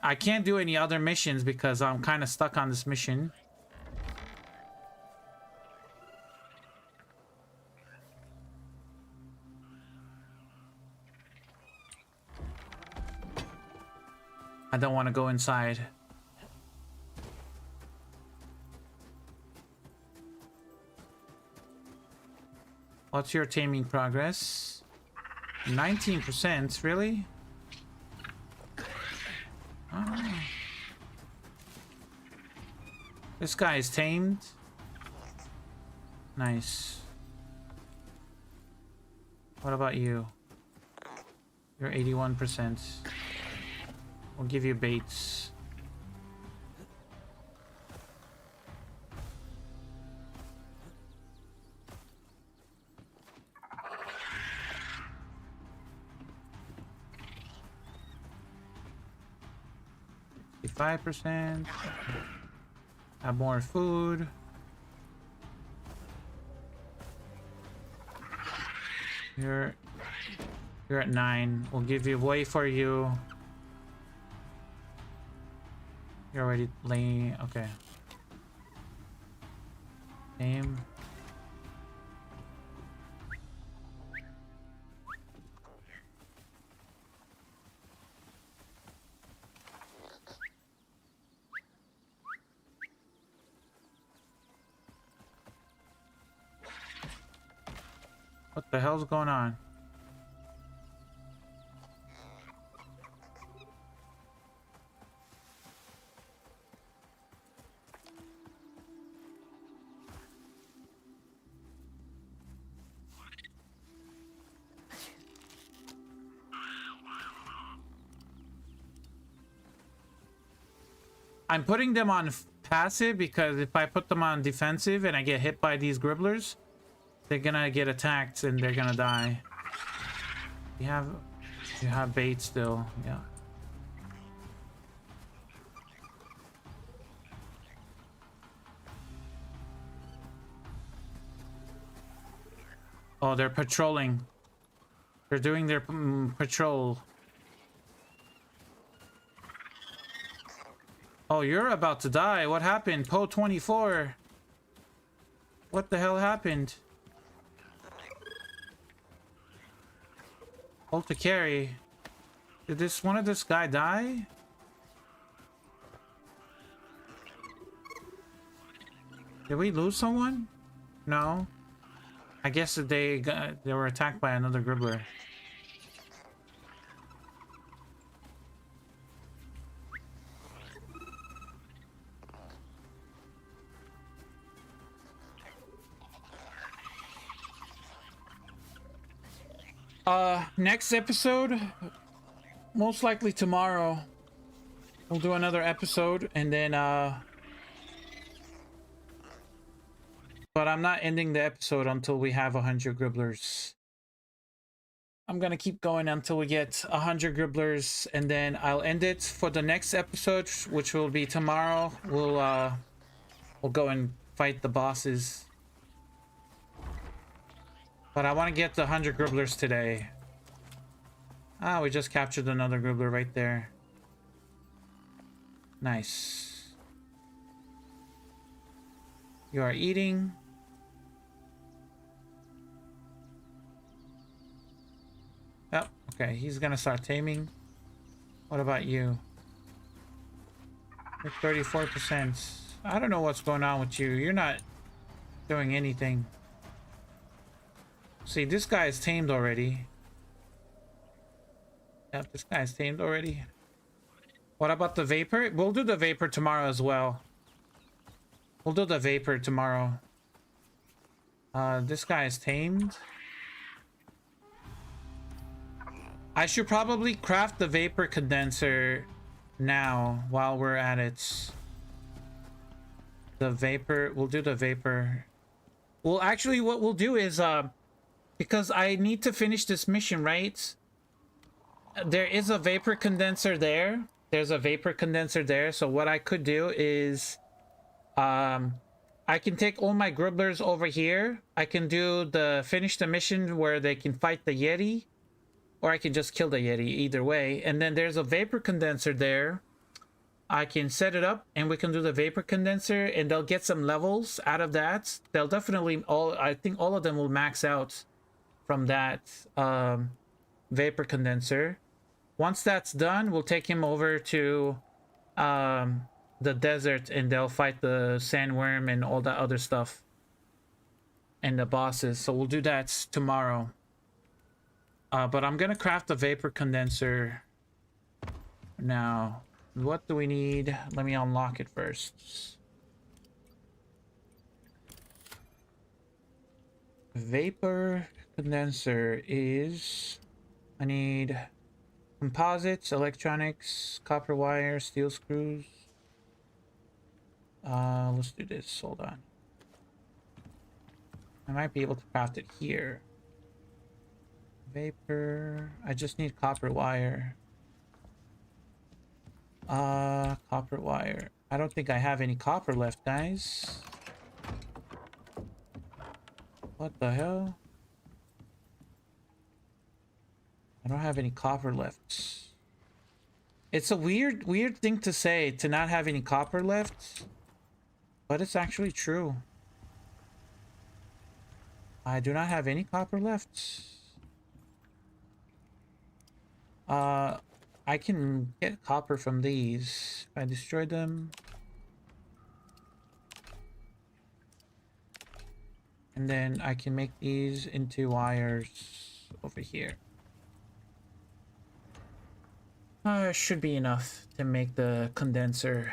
I can't do any other missions because I'm kind of stuck on this mission. I don't want to go inside. What's your taming progress? 19%, really? Oh. This guy is tamed. Nice. What about you? You're 81%. We'll give you baits. %. Have more food. You're at 9. We'll give you way for you. You're already laying. Okay. Name. What the hell's going on? I'm putting them on passive because if I put them on defensive and I get hit by these gribblers, they're gonna get attacked and they're gonna die. You have bait still, yeah. Oh, they're patrolling. They're doing their patrol. Oh, you're about to die. What happened? Poe 24. What the hell happened? Hold to carry. Did one of this guy die? Did we lose someone? No. I guess that they were attacked by another Gribbler. Next episode, most likely tomorrow, we'll do another episode, and then but I'm not ending the episode until we have 100 gribblers. I'm gonna keep going until we get 100 gribblers, and then I'll end it for the next episode, which will be tomorrow. We'll go and fight the bosses. But I want to get the 100 gribblers today. Ah, we just captured another gribbler right there. Nice. You are eating. Oh, okay. He's gonna start taming. What about you? You're 34%. I don't know what's going on with you. You're not doing anything. See, this guy is tamed already. Yep, this guy's tamed already. What about the vapor? We'll do the vapor tomorrow as well. We'll do the vapor tomorrow. This guy is tamed. I should probably craft the vapor condenser now while we're at it. The vapor, we'll do the vapor. Well, actually what we'll do is, because I need to finish this mission, right? There is a vapor condenser there. There's a vapor condenser there. So what I could do is, I can take all my gribblers over here. I can do finish the mission where they can fight the Yeti. Or I can just kill the Yeti, either way. And then there's a vapor condenser there. I can set it up and we can do the vapor condenser and they'll get some levels out of that. They'll definitely I think all of them will max out from that vapor condenser. Once that's done, we'll take him over to the desert and they'll fight the sandworm and all that other stuff and the bosses. So we'll do that tomorrow. But I'm gonna craft the vapor condenser now. What do we need? Let me unlock it first. Vapor condenser is... I need composites, electronics, copper wire, steel screws. Let's do this. Hold on. I might be able to craft it here. Vapor. I just need copper wire. Copper wire. I don't think I have any copper left, guys. What the hell? I don't have any copper left. It's a weird thing to say, to not have any copper left. But it's actually true. I do not have any copper left. I can get copper from these if I destroy them. And then I can make these into wires over here. Should be enough to make the condenser.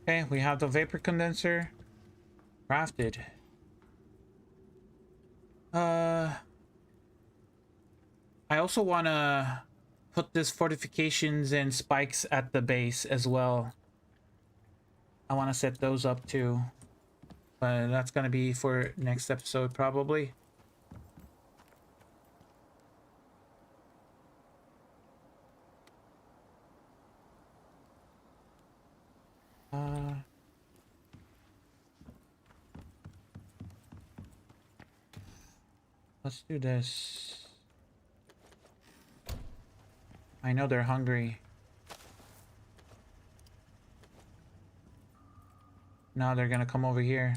Okay, we have the vapor condenser crafted. I also want to put this fortifications and spikes at the base as well. I want to set those up too. But that's going to be for next episode probably. Let's do this. I know they're hungry. Now they're gonna come over here.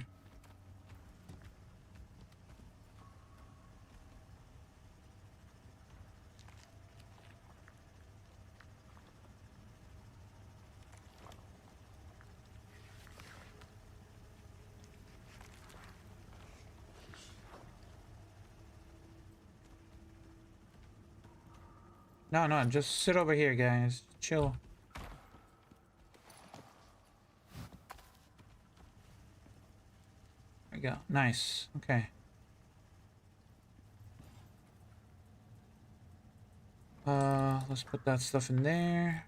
No, just sit over here, guys. Chill. There we go. Nice. Okay. Let's put that stuff in there.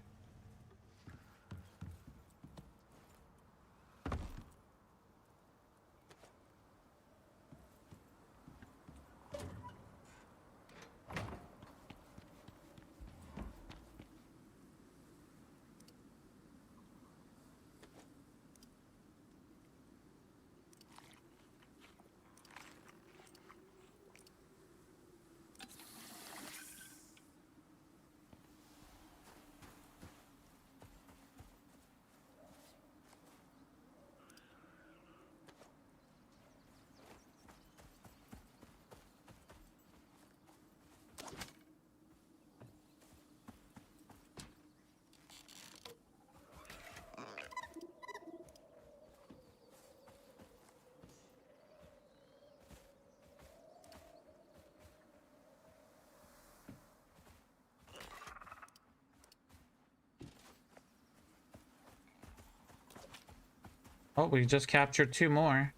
Oh, we just captured 2 more.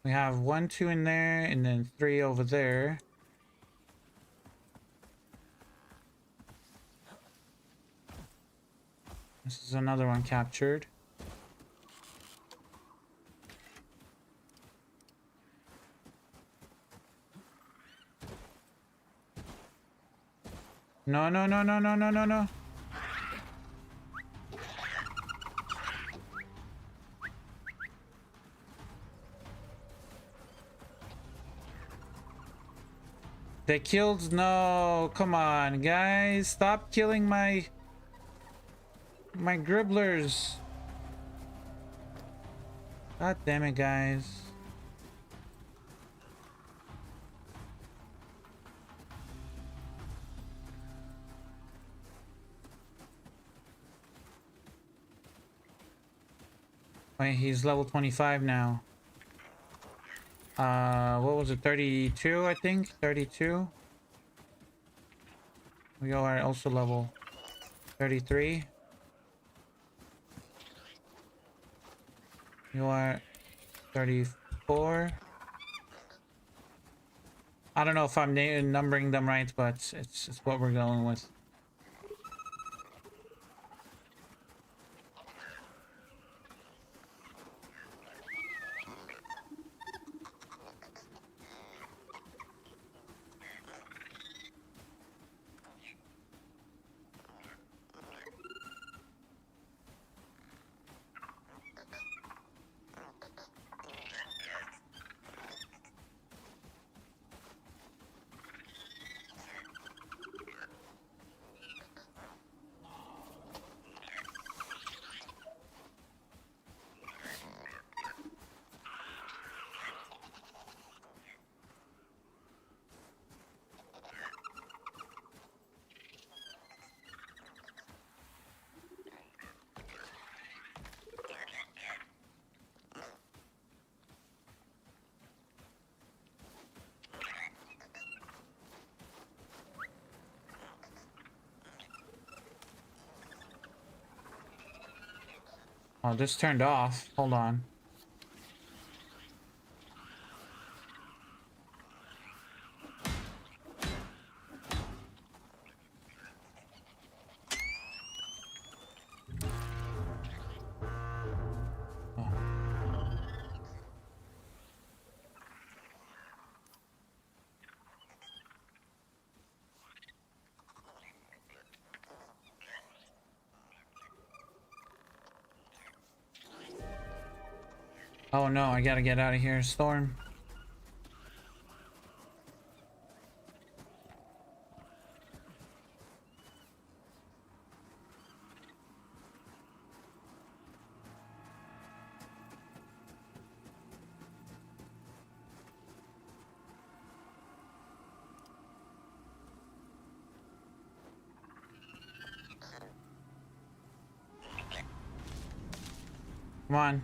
We have 1, 2 in there, and then 3 over there. This is another one captured. No, no, no, no, no, no, no, no. They killed... No, come on, guys. Stop killing my gribblers. God damn it, guys. Wait, he's level 25 now. What was it? 32, I think? 32? We are also level 33. You are 34. I don't know if I'm numbering them right, but it's what we're going with. Oh, this turned off. Hold on. Oh no, I gotta get out of here. Storm. Come on.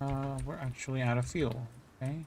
We're actually out of fuel. Okay.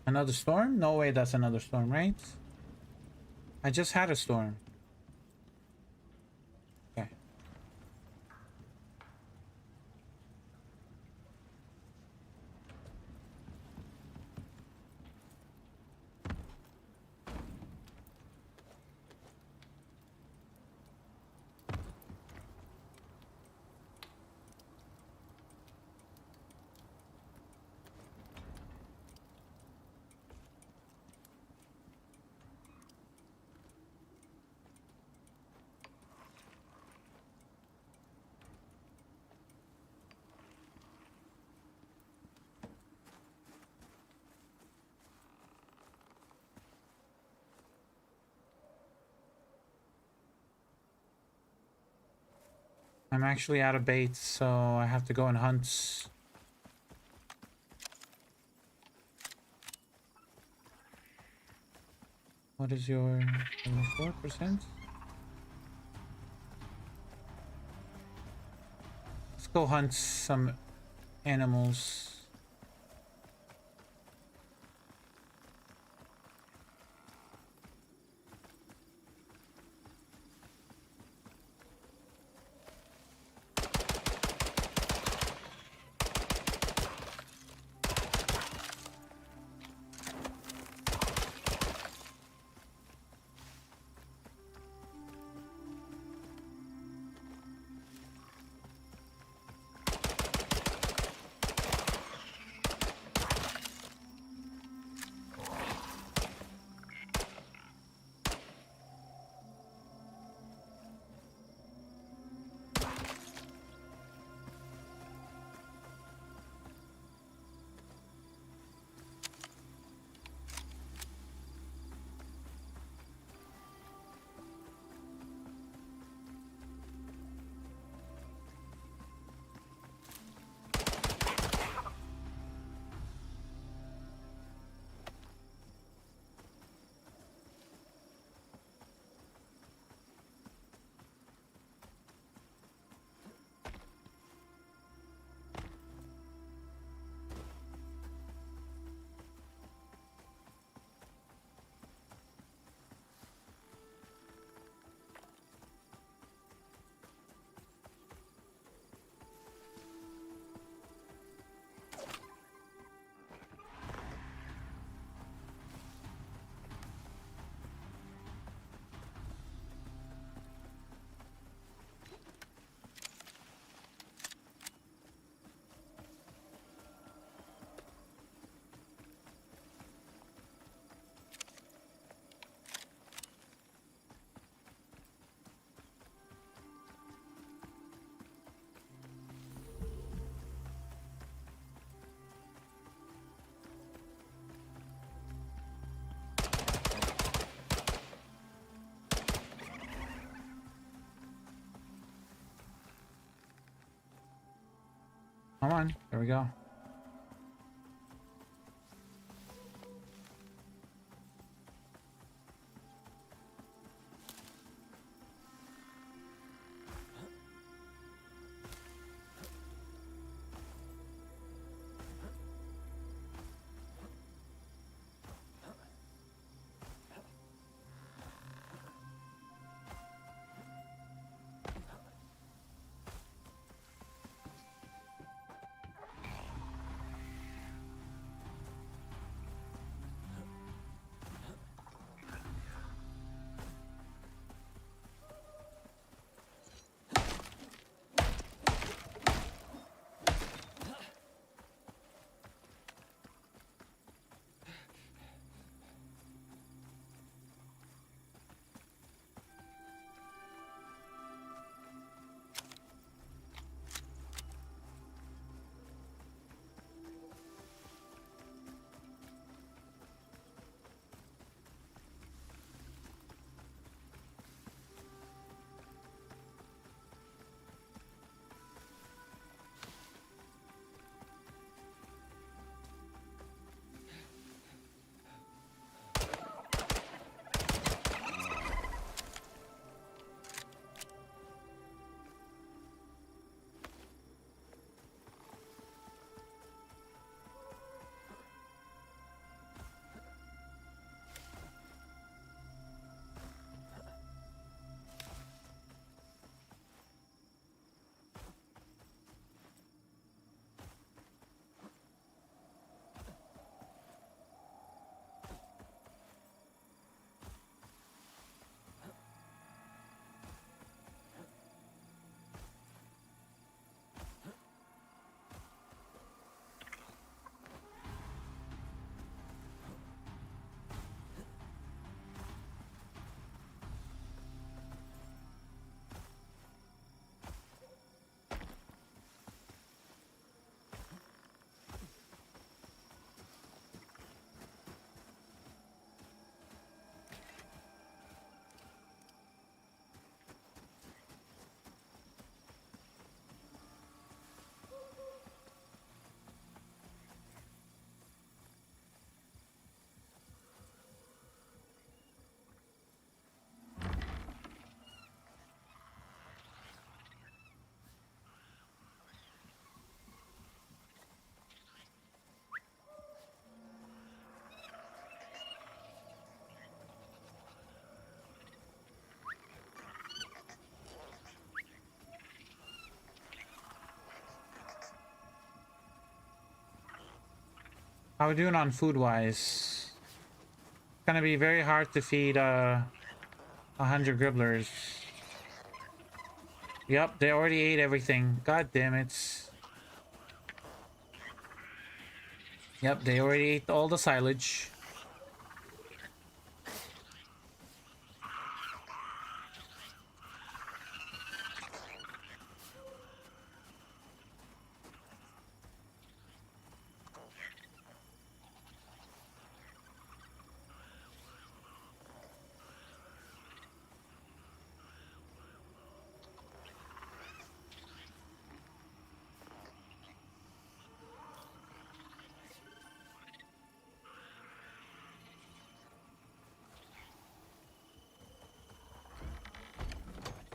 Another storm? No way that's another storm, right? I just had a storm. Okay. I'm actually out of bait, so I have to go and hunt. What is your 4%? Let's go hunt some animals. Come on, there we go. How are we doing on food wise? Gonna be very hard to feed 100 gribblers. Yep, they already ate everything. God damn it. Yep, they already ate all the silage.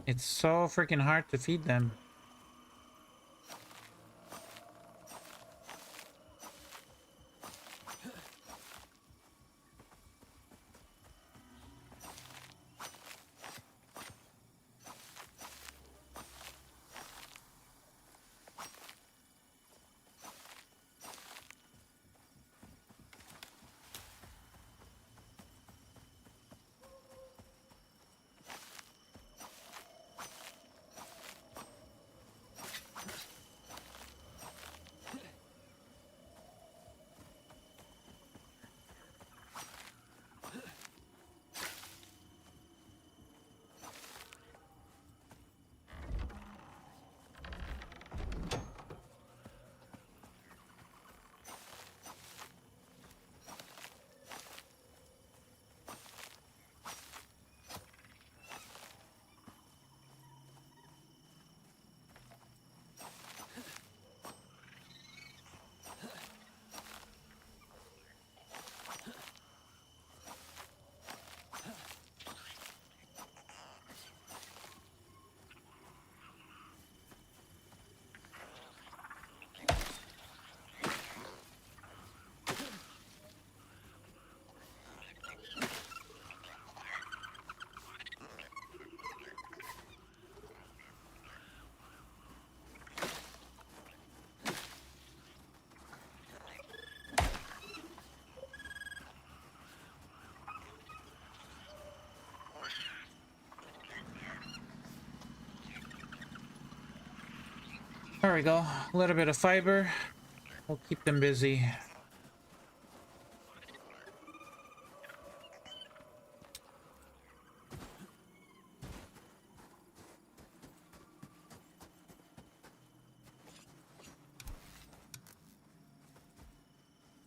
It's so freaking hard to feed them. There we go. A little bit of fiber. We'll keep them busy.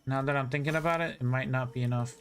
Now that I'm thinking about it, it might not be enough.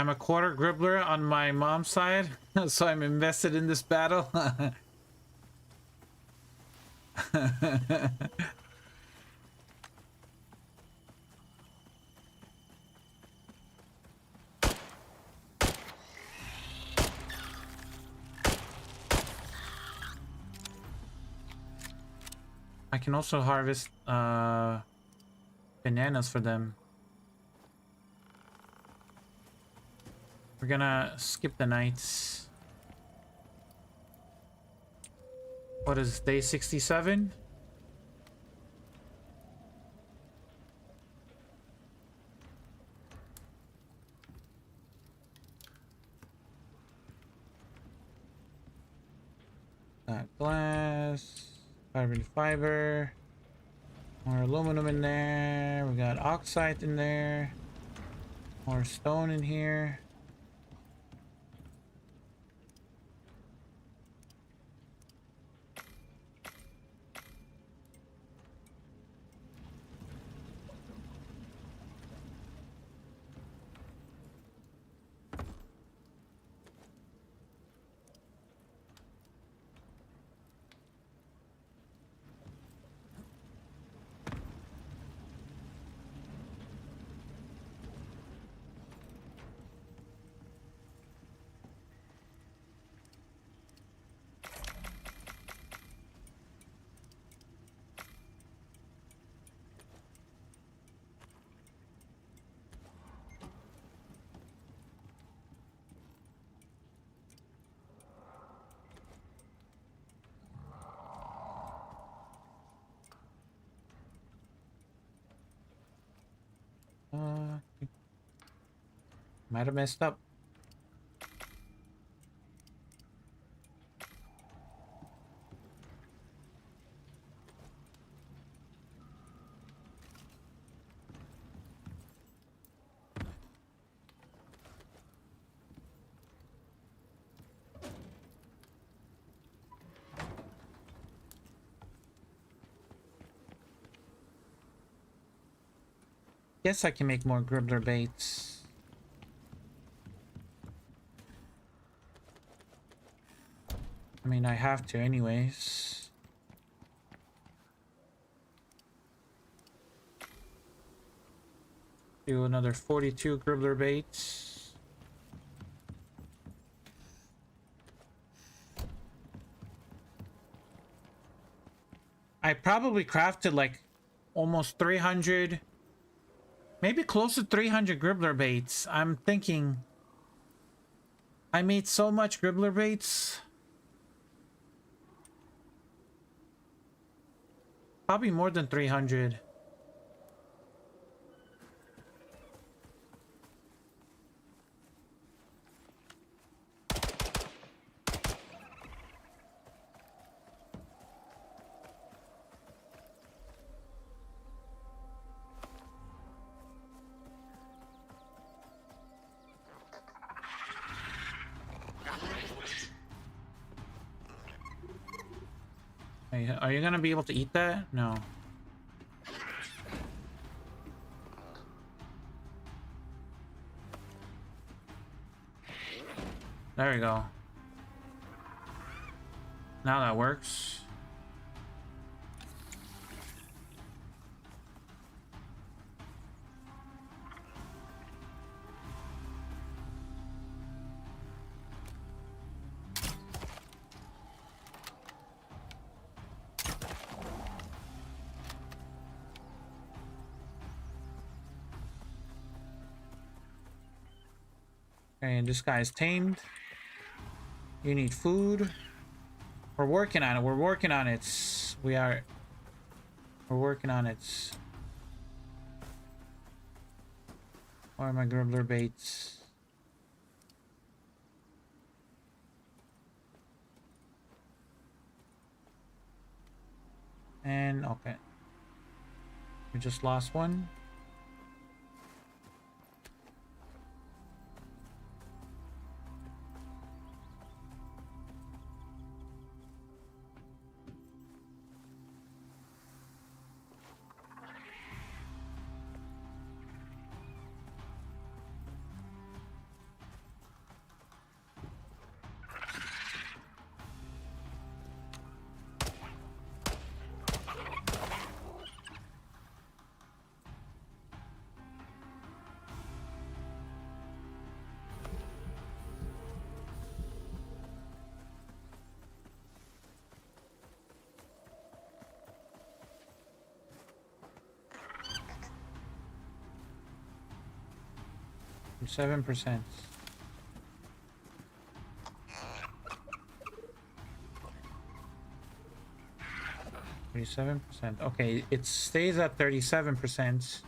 I'm a quarter Gribbler on my mom's side, so I'm invested in this battle. I can also harvest bananas for them. We're gonna skip the nights. What is day 67? Glass, carbon fiber, more aluminum in there. We got oxide in there, more stone in here. Might have messed up. Guess I can make more Gribbler baits. I mean, I have to anyways. Do another 42 Gribbler baits. I probably crafted like almost 300, maybe close to 300 Gribbler baits. I'm thinking I made so much Gribbler baits. Probably more than 300. Hey, are you gonna be able to eat that? No. There we go. Now that works. Okay, and this guy's tamed. You need food. We're working on it. We're working on it. We're working on it. Where are my Gribbler baits? And okay. We just lost one. 7%. 37%. Okay, it stays at 37%.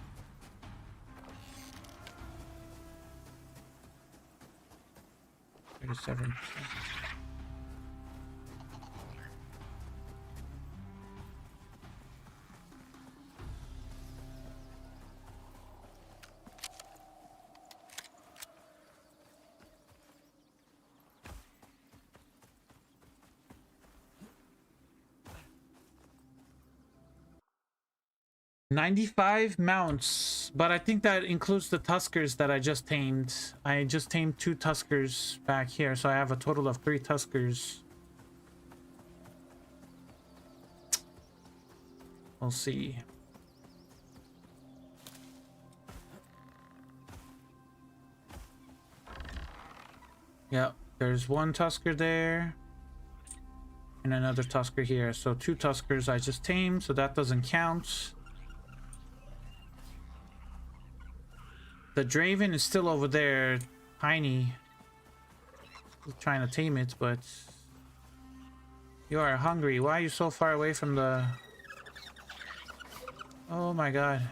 Thirty-seven percent. $95 mounts, but I think that includes the Tuskers that I just tamed. I just tamed 2 Tuskers back here, so I have a total of 3 Tuskers. We'll see. Yep, there's 1 Tusker there. And another Tusker here. So 2 Tuskers I just tamed, so that doesn't count. The Draven is still over there, tiny. Still trying to tame it, but... You are hungry. Why are you so far away from the... Oh my god.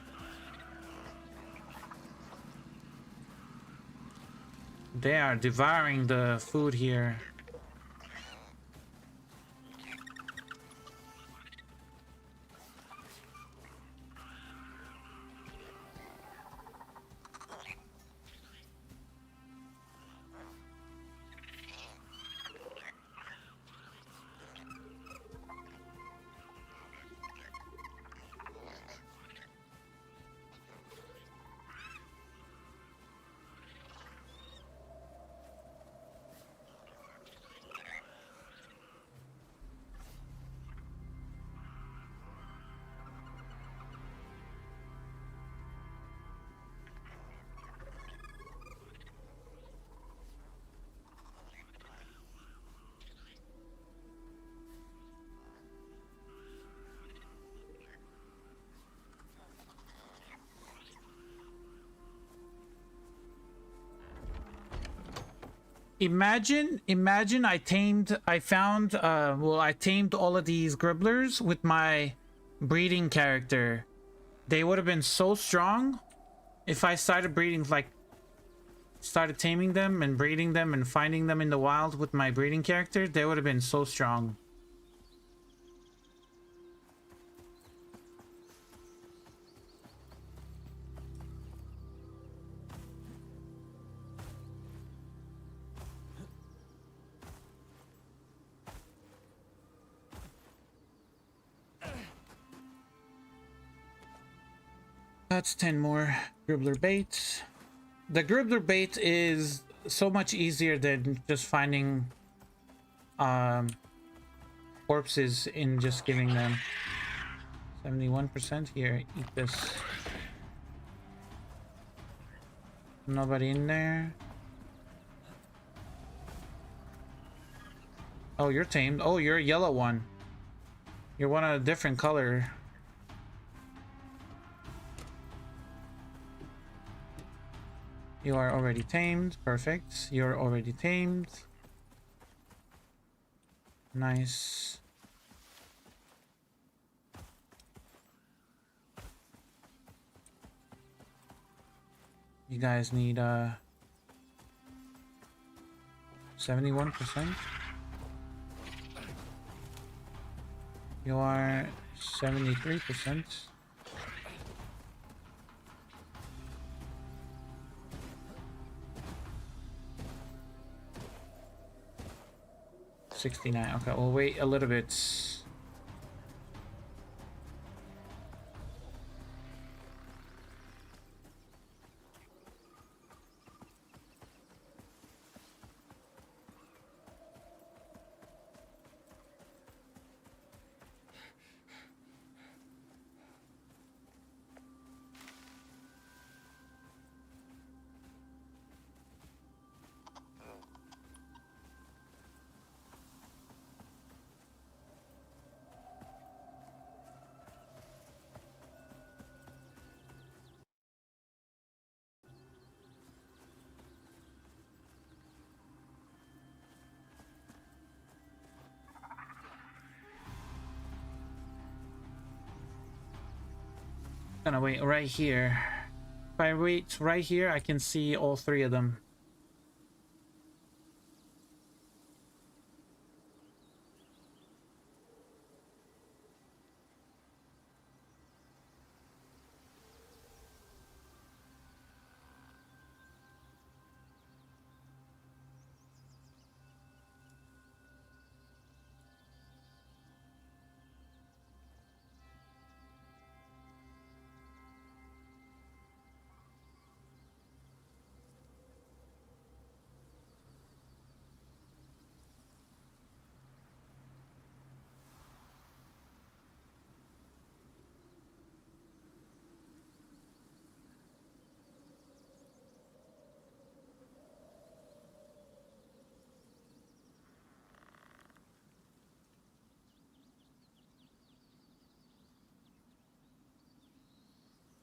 They are devouring the food here. Imagine I tamed all of these Gribblers with my breeding character. They would have been so strong if I started breeding, like, started taming them and breeding them and finding them in the wild with my breeding character. They would have been so strong. That's 10 more Gribbler baits. The Gribbler bait is so much easier than just finding corpses in just giving them. 71% here. Eat this. Nobody in there. Oh, you're tamed. Oh, you're a yellow one. You're one of a different color. You are already tamed. Perfect. You're already tamed. Nice. You guys need 71%. You are 73%. $69. Okay, we'll wait a little bit. gonna wait right here. If I wait right here, I can see all three of them.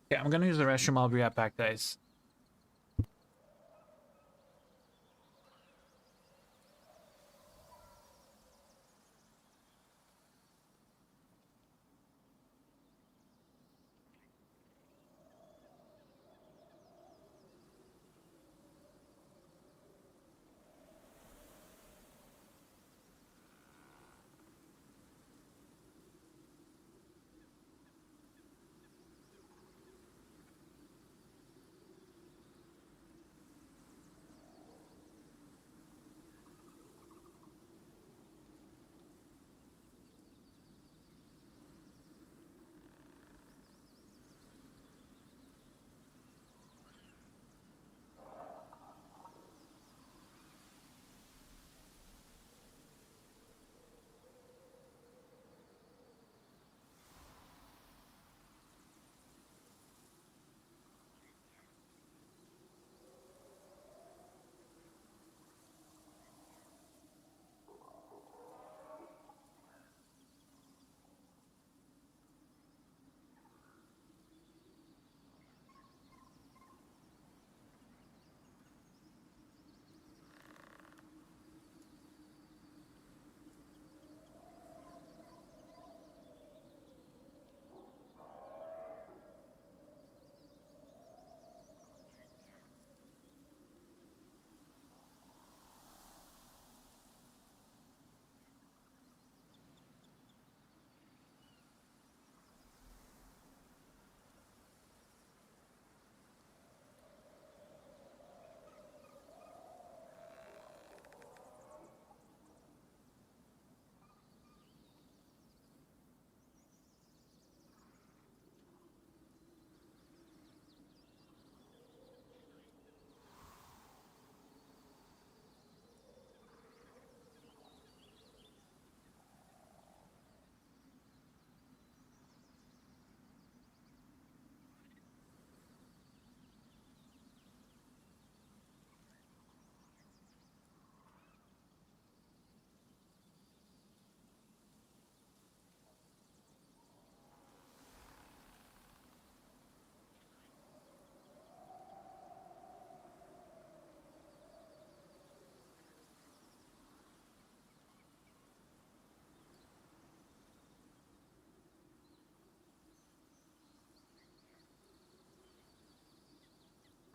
Okay, I'm gonna use the restroom. I'll be right back, guys.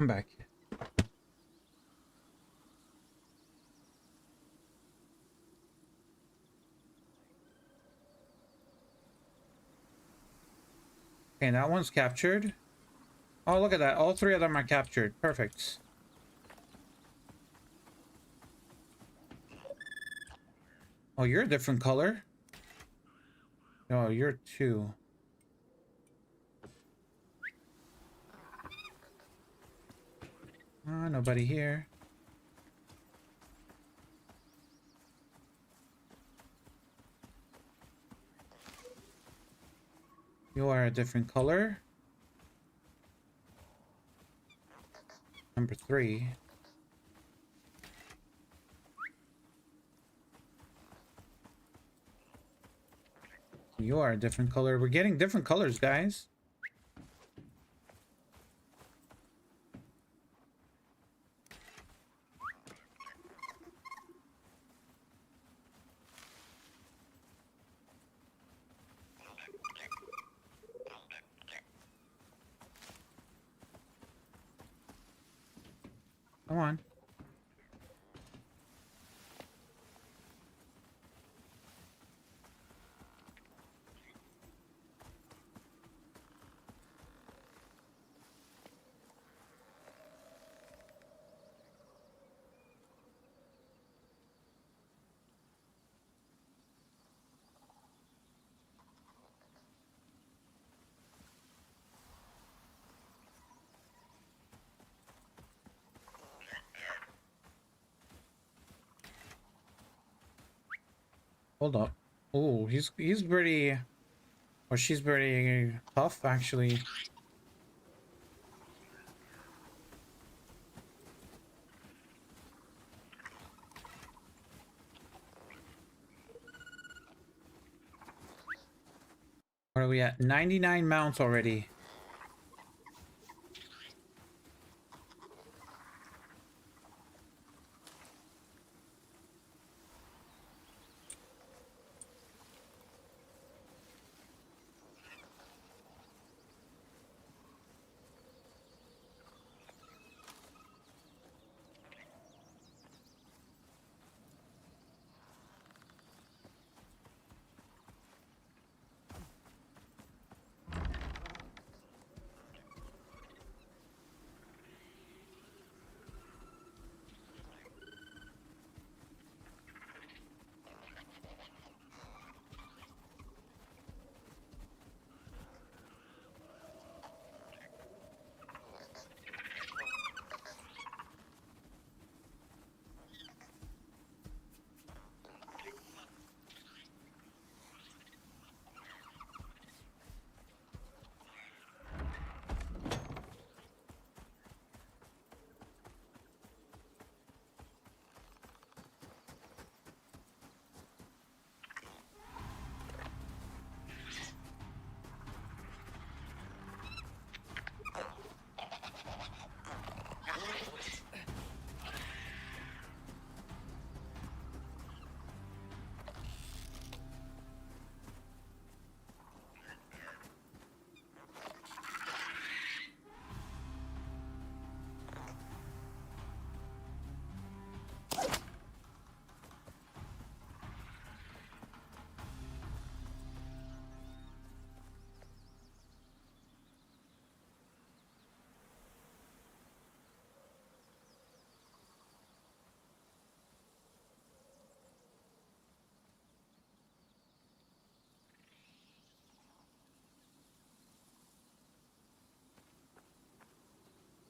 I'm back. Okay, that one's captured. Oh, look at that. All three of them are captured. Perfect. Oh, you're a different color. Oh, you're two. Nobody here. You are a different color. Number three. You are a different color. We're getting different colors, guys. Come on. Hold up. Oh, he's pretty, or she's pretty tough actually. What are we at? 99 mounts already.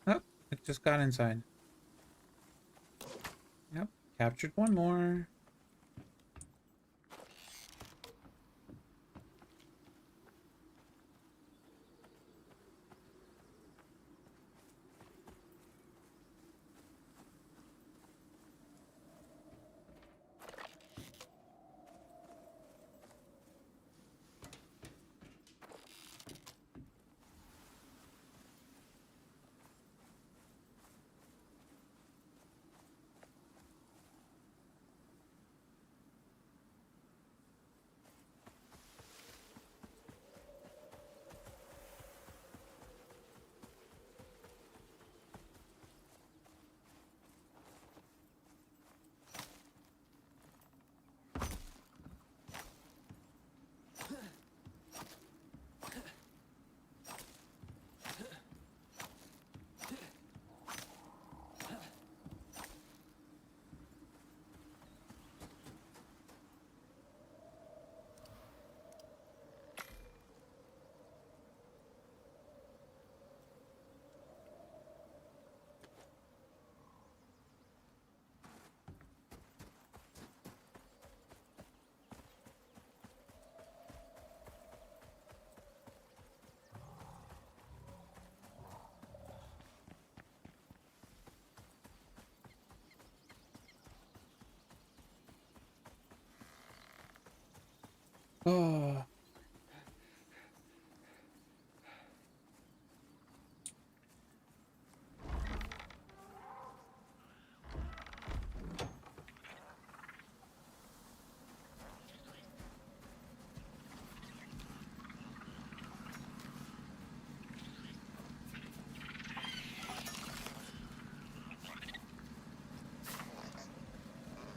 Oh, it just got inside. Yep, captured one more. Oh.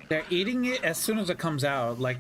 They're eating it as soon as it comes out. Like,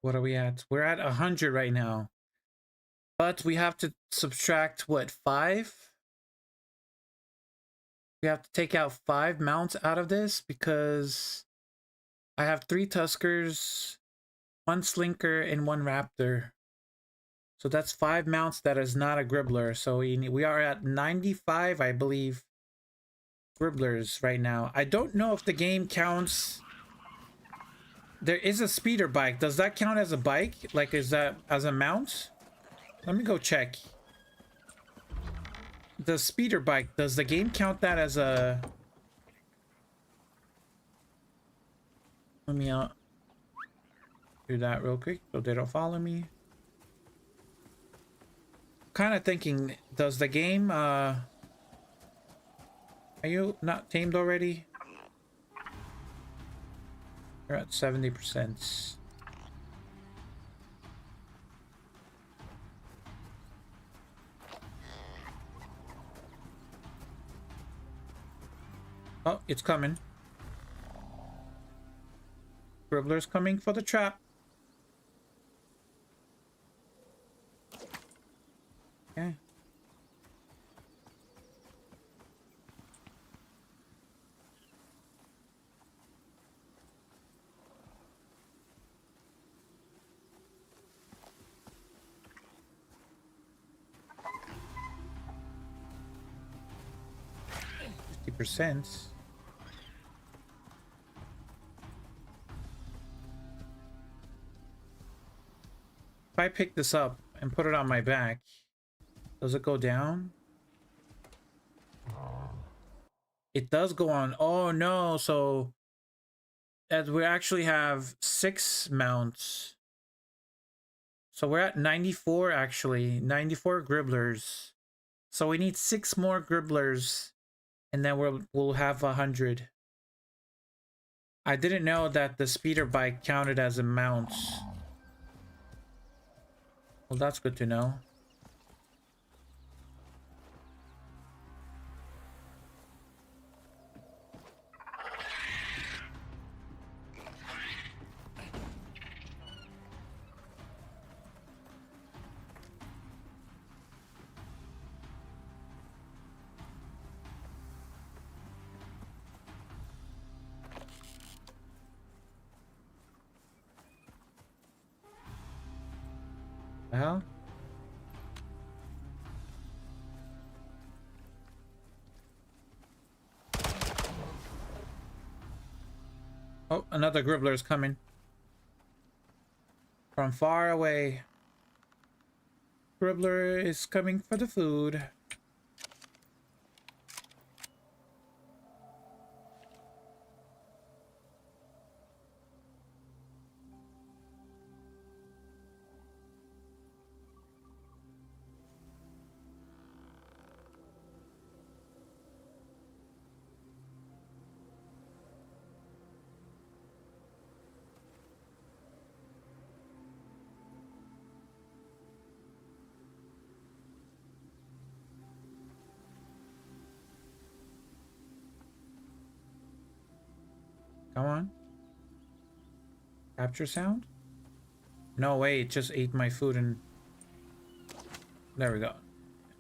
what are we at? We're at 100 right now. But we have to subtract, what, 5? We have to take out 5 mounts out of this because I have 3 Tuskers, 1 Slinker, and 1 Raptor. So that's 5 mounts that is not a Gribbler. So we are at 95, I believe, Gribblers right now. I don't know if the game counts. There is a speeder bike. Does that count as a bike? Like, is that as a mount? Let me go check. The speeder bike, does the game count that as a... Let me do that real quick so they don't follow me. Kind of thinking, does the game are you not tamed already? You're at 70%. Oh, it's coming. Gribbler's coming for the trap. Okay. %. If I pick this up and put it on my back, does it go down? It does go on. Oh no, so as we actually have 6 mounts. So we're at 94 actually, 94 Gribblers. So we need 6 more Gribblers and then we'll have 100. I didn't know that the speeder bike counted as a mount. Well, that's good to know. The hell? Oh, another Gribbler is coming. From far away. Gribbler is coming for the food. Come on. Capture sound? No way, it just ate my food and... There we go.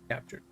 Captured.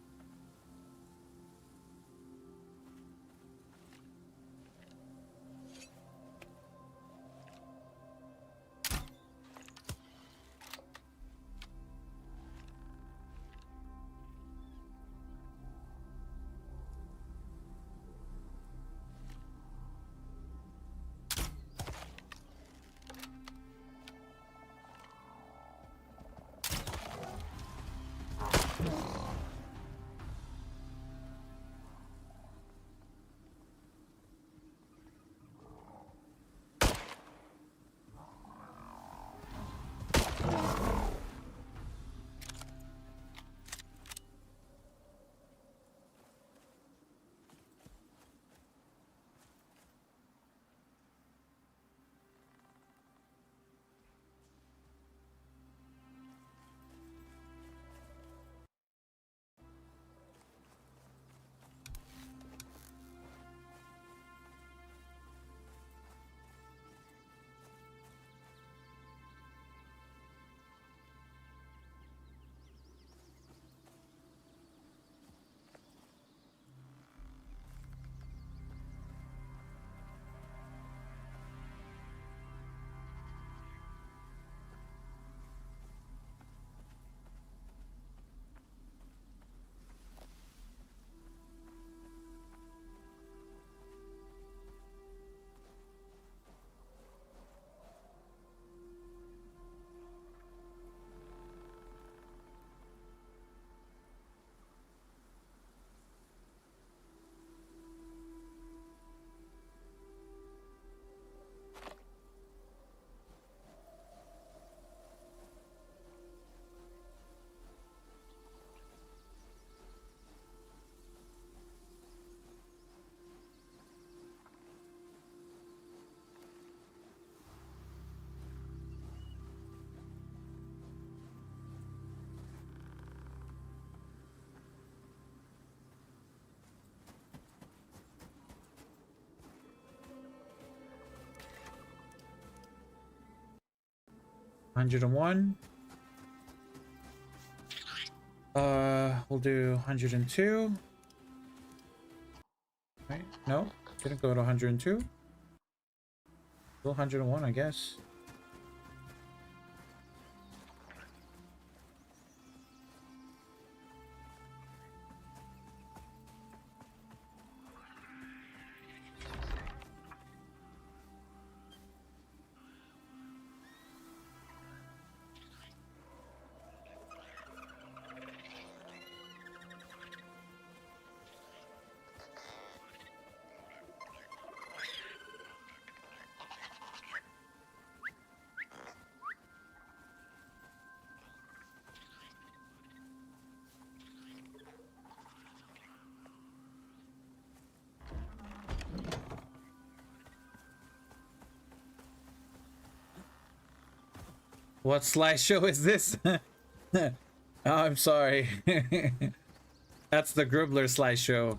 $101. We'll do 102. Right? No, didn't go to 102. Still 101, I guess. What slideshow is this? Oh, I'm sorry. That's the Gribbler slideshow.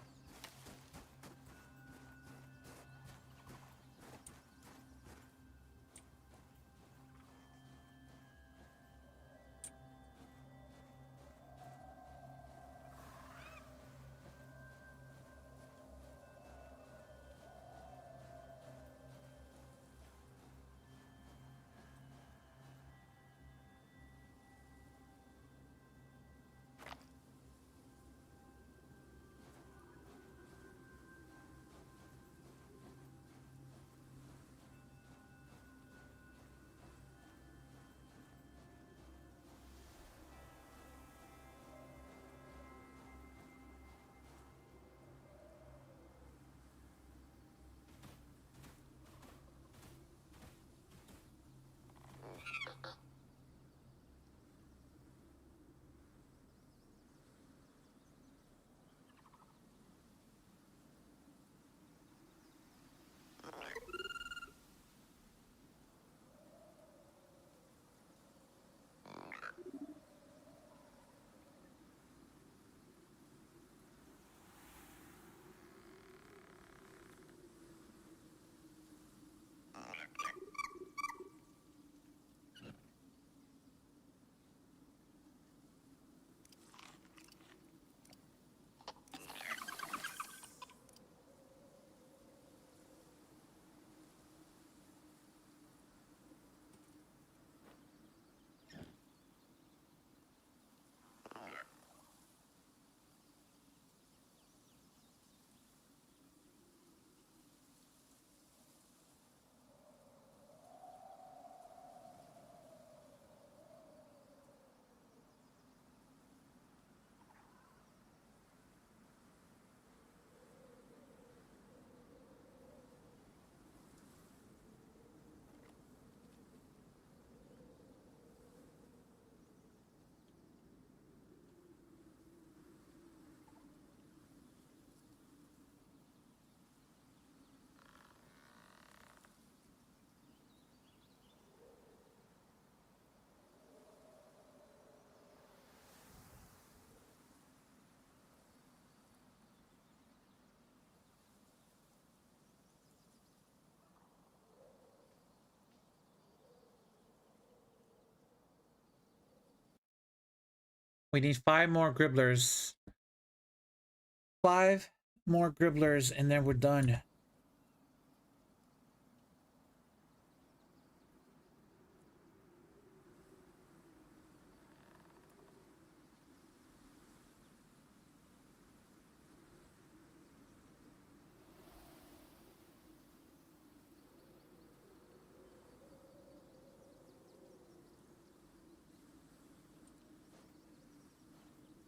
We need 5 more Gribblers. 5 more Gribblers and then we're done.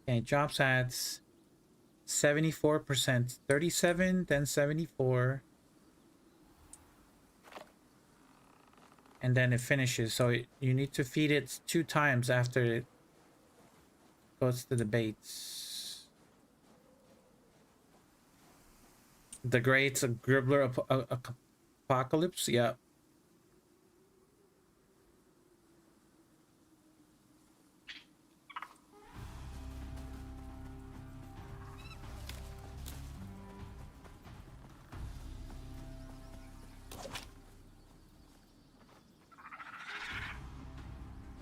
Okay, job stats 74%, 37, then 74, and then it finishes. So you need to feed it 2 times after it goes to the baits. The Great Gribbler Apocalypse, yeah.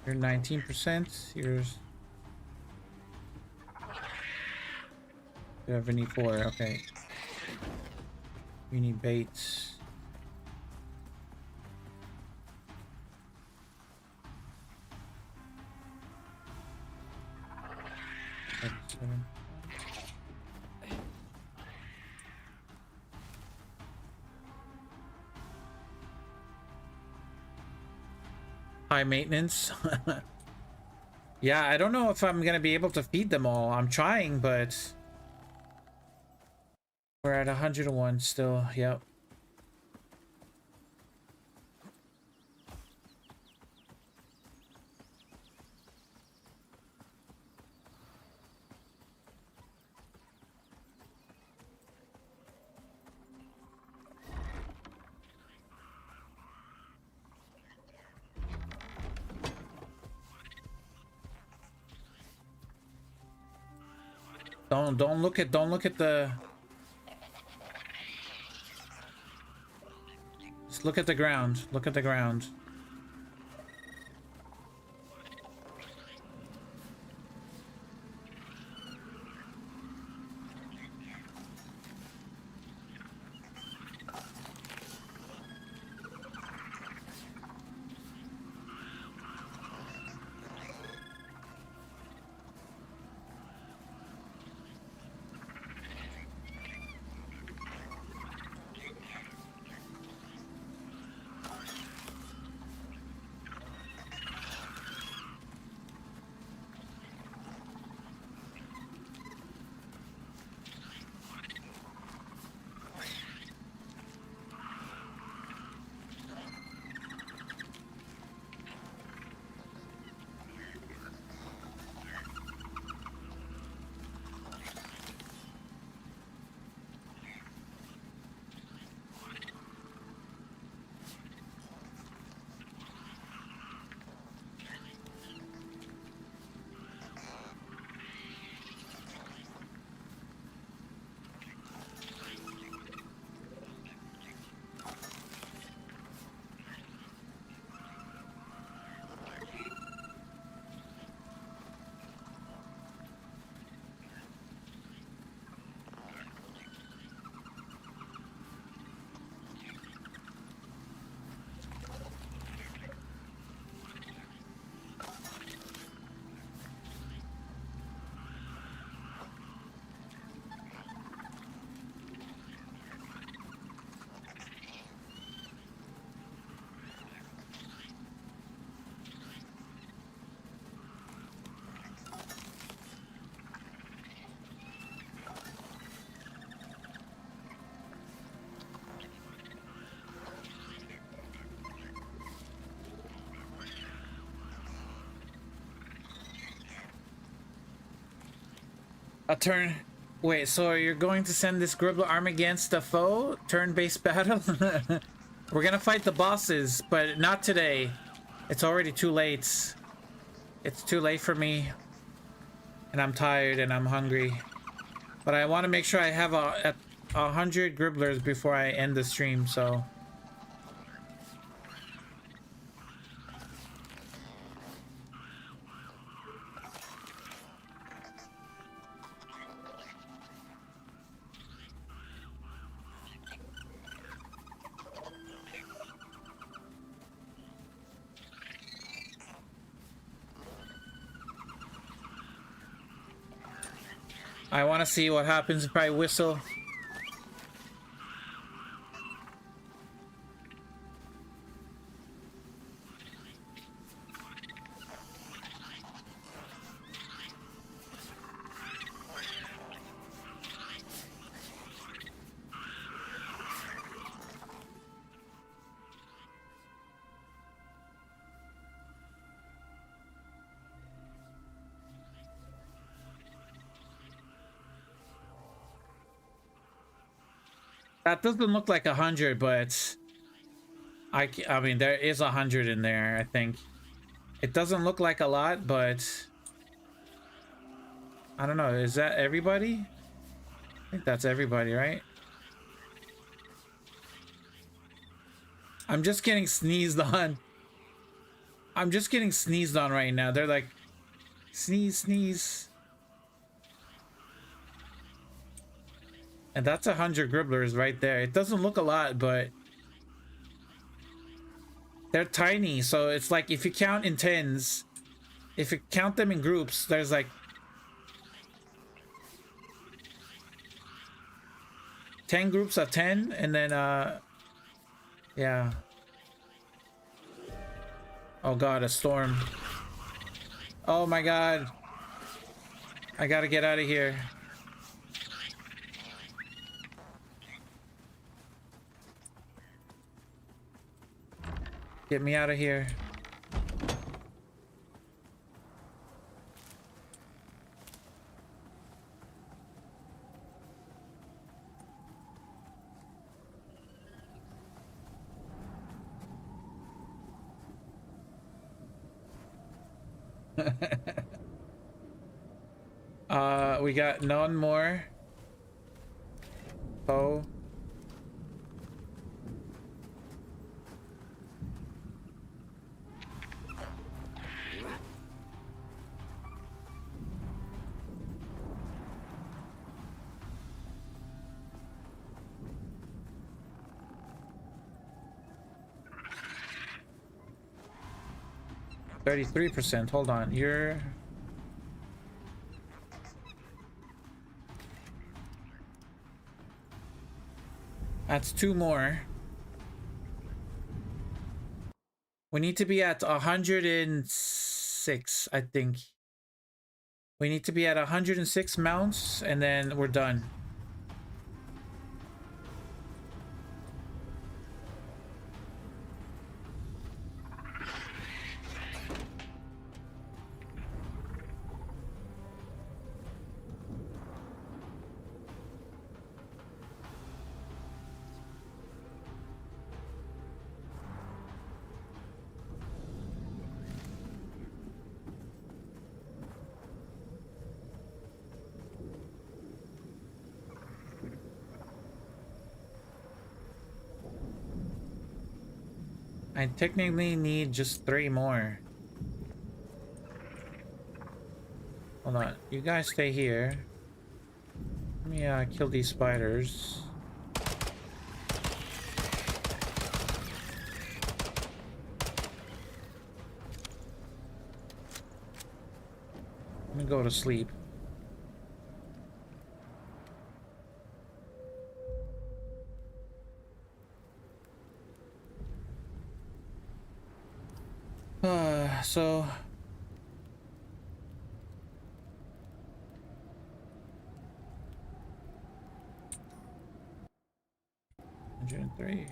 You're 19%. You're 74. Okay. We need baits. High maintenance. Yeah, I don't know if I'm gonna be able to feed them all. I'm trying, but we're at 101 still. Yep. Don't look at the. Just look at the ground. Look at the ground. A turn. Wait, so you're going to send this Gribbler army against a foe? Turn-based battle? We're gonna fight the bosses, but not today. It's already too late. It's too late for me. And I'm tired and I'm hungry. But I want to make sure I have 100 Gribblers before I end the stream, so... I want to see what happens if I whistle. That doesn't look like 100, but I mean, there is 100 in there, I think. It doesn't look like a lot, but I don't know. Is that everybody? I think that's everybody, right? I'm just getting sneezed on. I'm just getting sneezed on right now. They're like, sneeze, sneeze. And that's 100 gribblers right there. It doesn't look a lot, but they're tiny. So it's like if you count in tens, if you count them in groups, there's like 10 groups of 10, and then yeah. Oh god, a storm. Oh my god. I gotta get out of here. Get me out of here. We got none more. Oh. %. Hold on. You're... That's 2 more. We need to be at 106, I think. We need to be at 106 mounts, and then we're done. I technically need just 3 more. Hold on. You guys stay here. Let me kill these spiders. Let me go to sleep. So 103.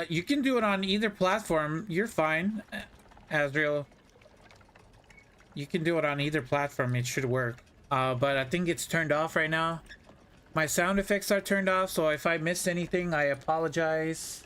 You can do it on either platform. You're fine, Azrael. You can do it on either platform. It should work. But I think it's turned off right now. My sound effects are turned off, so if I missed anything, I apologize.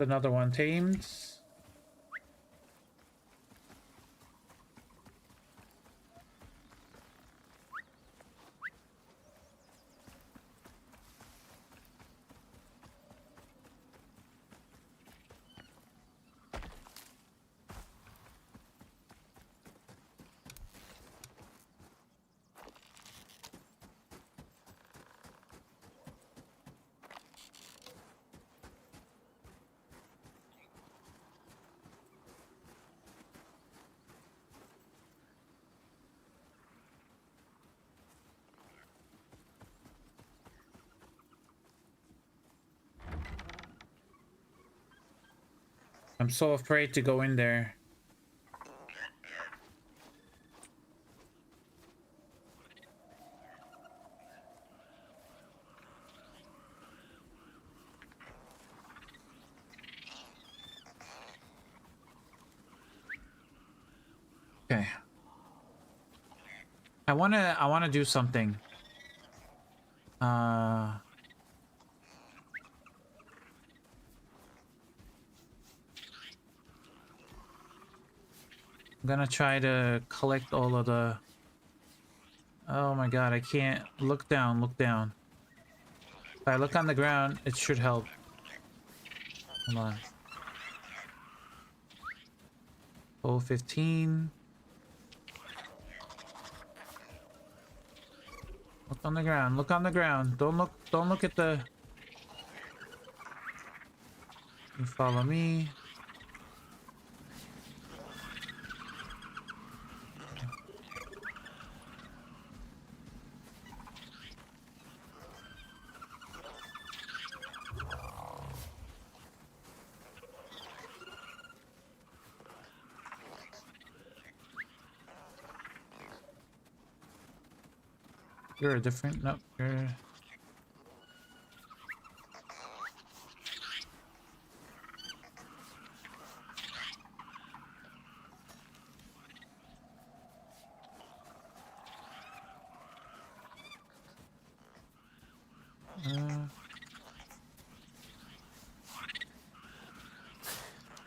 Another one tamed. I'm so afraid to go in there. Okay. I wanna do something. I'm gonna try to collect all of the... Oh my god, I can't. Look down, look down. If I look on the ground, it should help. Hold on. Oh, 15. Look on the ground, look on the ground. Don't look at the... You follow me. You're a different... Nope, you're...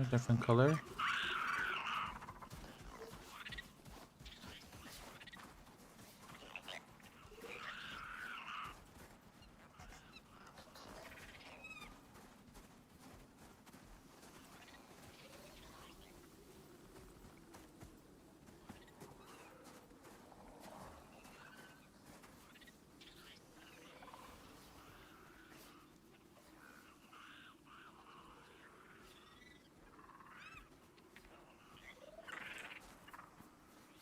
A different color.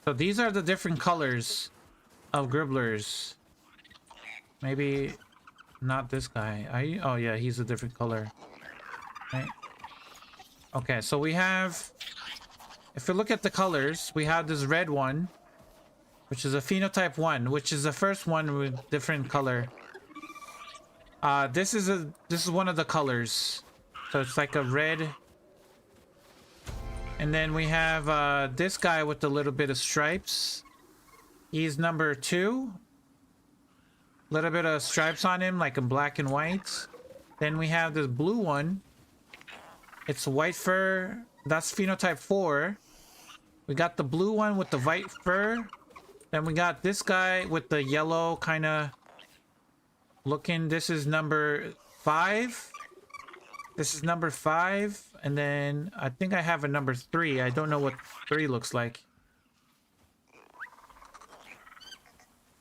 So these are the different colors of Gribblers. Maybe not this guy. Oh yeah, he's a different color. Right. Okay, so we have, if you look at the colors, we have this red one, which is a phenotype 1, which is the first one with different color. This is one of the colors. So it's like a red. And then we have this guy with a little bit of stripes. He's number 2. Little bit of stripes on him, like in black and white. Then we have this blue one. It's white fur. That's phenotype 4. We got the blue one with the white fur. Then we got this guy with the yellow kind of looking. This is number 5. This is number 5. And then I think I have a number 3. I don't know what 3 looks like.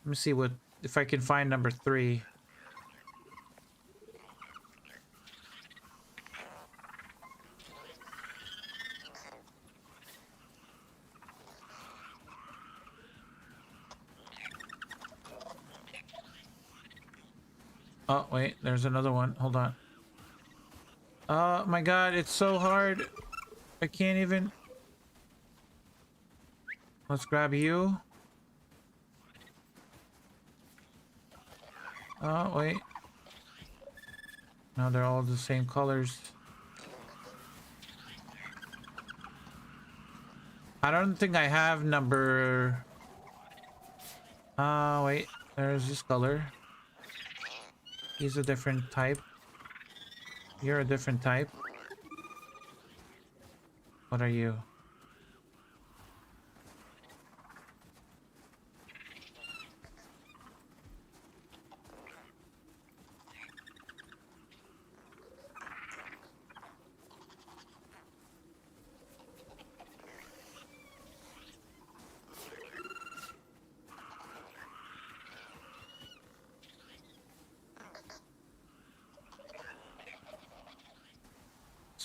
Let me see what, if I can find number 3. Oh, wait, there's another one. Hold on. Oh my god, it's so hard. I can't even. Let's grab you. Oh, wait. No, they're all the same colors. I don't think I have number... wait. There's this color. He's a different type. You're a different type. What are you?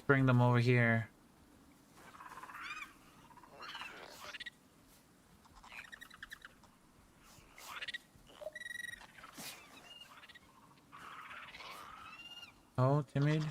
Bring them over here. Oh, timid.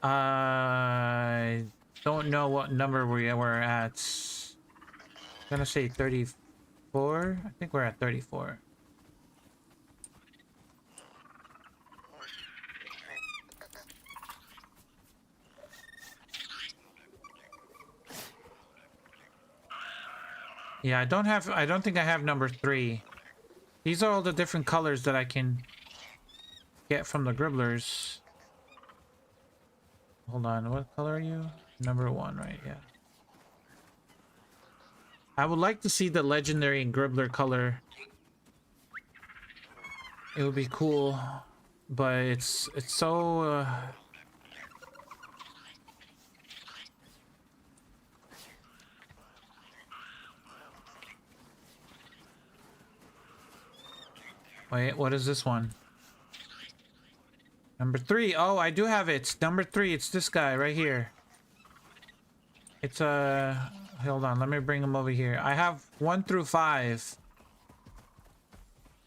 I don't know what number we were at. I'm gonna say 34. I think we're at 34. Yeah, I don't think I have number 3. These are all the different colors that I can get from the Gribblers. Hold on, what color are you? Number 1, right? Yeah. I would like to see the legendary Gribbler color. It would be cool, but it's so Wait, what is this one? Number 3. Oh, I do have it. Number 3. It's this guy right here. It's hold on. Let me bring him over here. I have 1 through 5.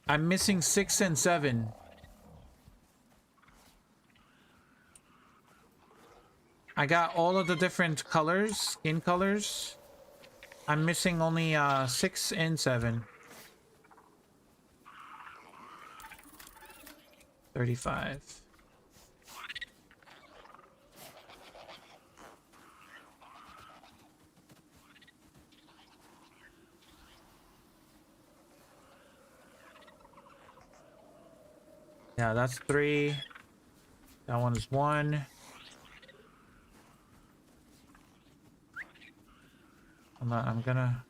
I'm missing 6 and 7. I got all of the different colors, skin colors. I'm missing only 6 and 7. 35. Yeah, that's 3. That one is 1. I'm gonna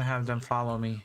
have them follow me.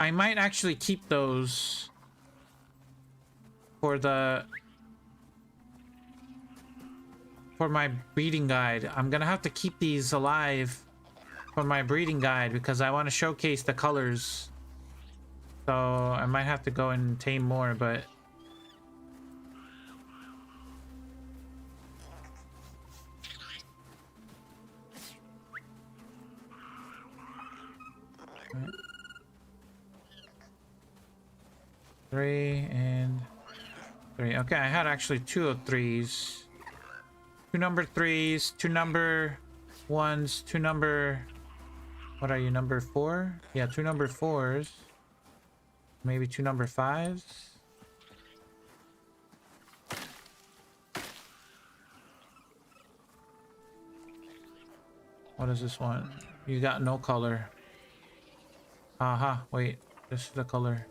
I might actually keep those for my breeding guide. I'm gonna have to keep these alive for my breeding guide because I want to showcase the colors. So I might have to go and tame more, but right. 3 and 3. Okay, I had actually 2 of 3s. 2 number 3s, 2 number 1s, 2 number... What are you, number 4? Yeah, 2 number 4s. Maybe 2 number 5s. What is this one? You got no color. Aha, wait. This is the color.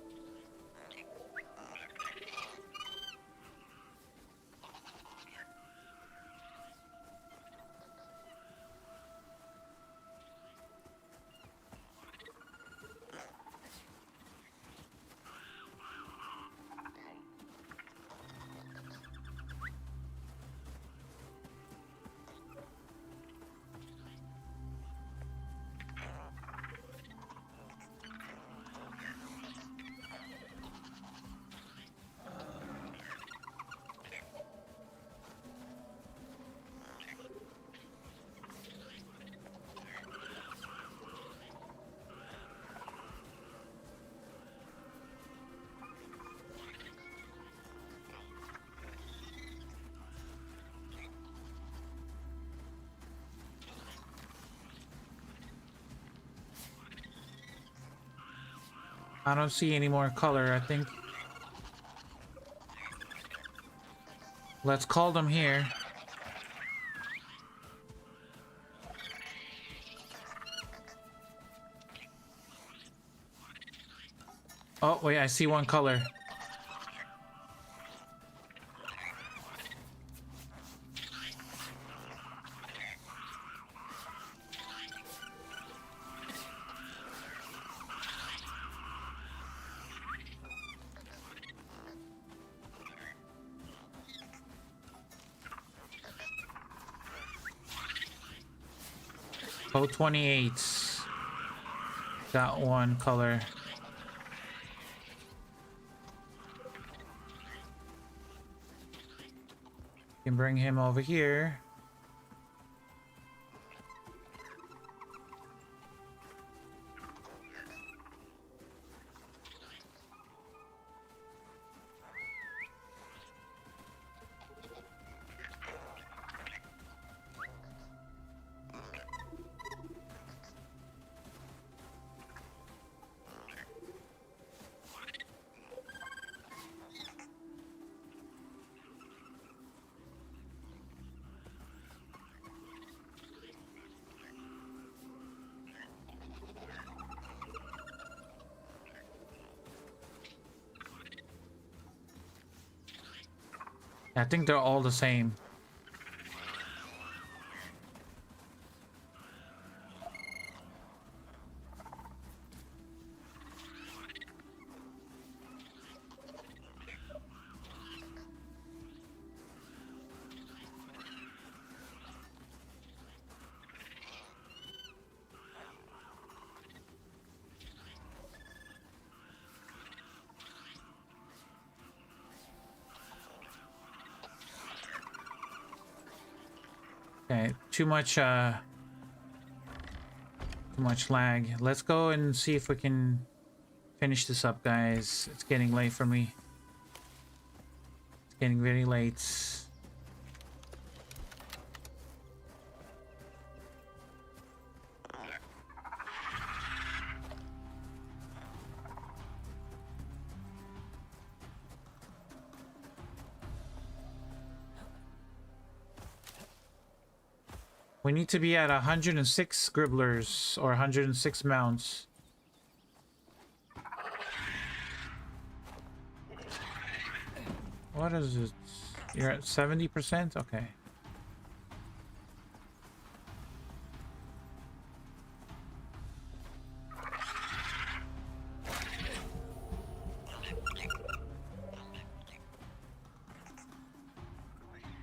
I don't see any more color, I think. Let's call them here. Oh, wait, I see one color. Oh, 28. Got one color. Can bring him over here. I think they're all the same. Okay, too much Too much lag. Let's go and see if we can finish this up, guys. It's getting late for me. It's getting very late. We need to be at 106 Gribblers or 106 mounts. What is it? You're at 70%? Okay.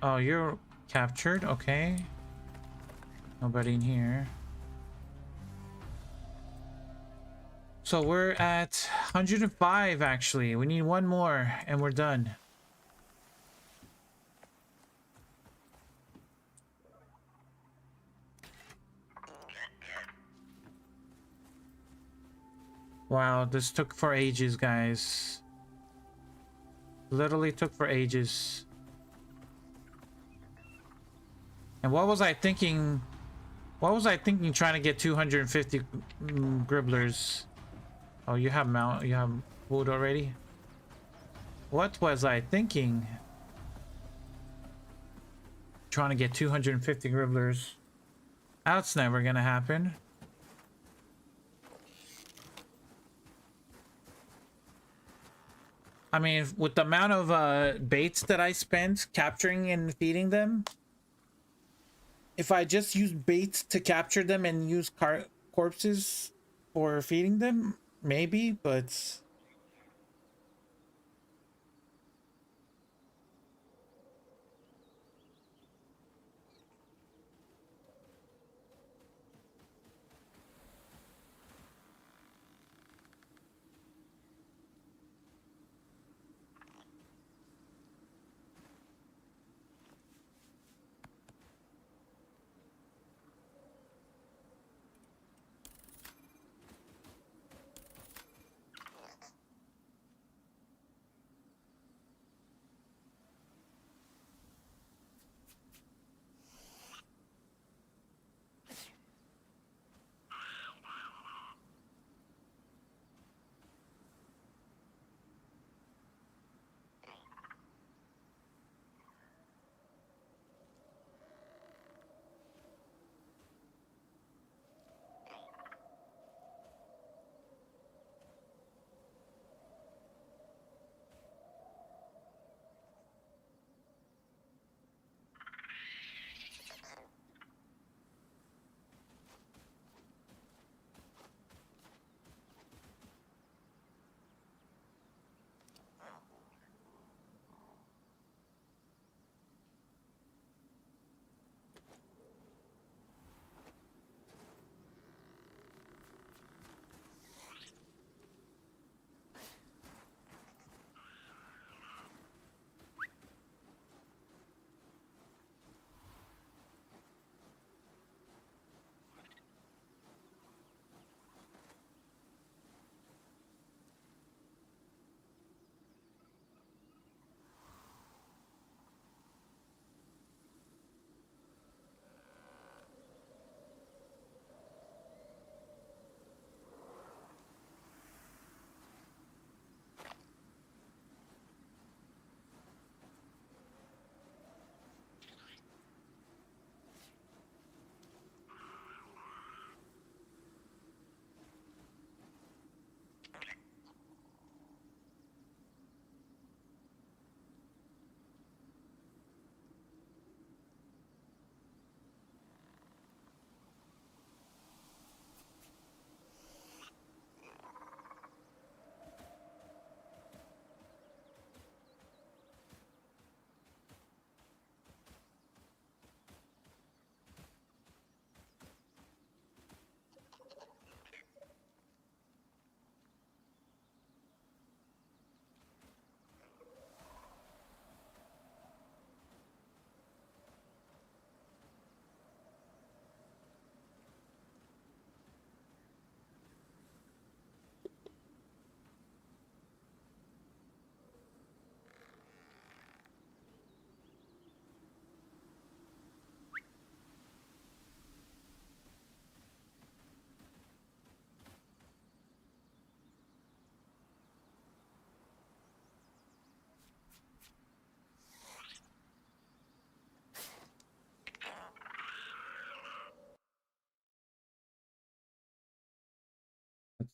Oh, you're captured? Okay. Nobody in here. So we're at 105 actually. We need one more and we're done. Wow, this took for ages, guys. Literally took for ages. And what was I thinking? What was I thinking trying to get 250 Gribblers? Oh, you have wood already? What was I thinking? Trying to get 250 Gribblers. That's never gonna happen. I mean, with the amount of baits that I spent capturing and feeding them, if I just use baits to capture them and use corpses for feeding them, maybe, but...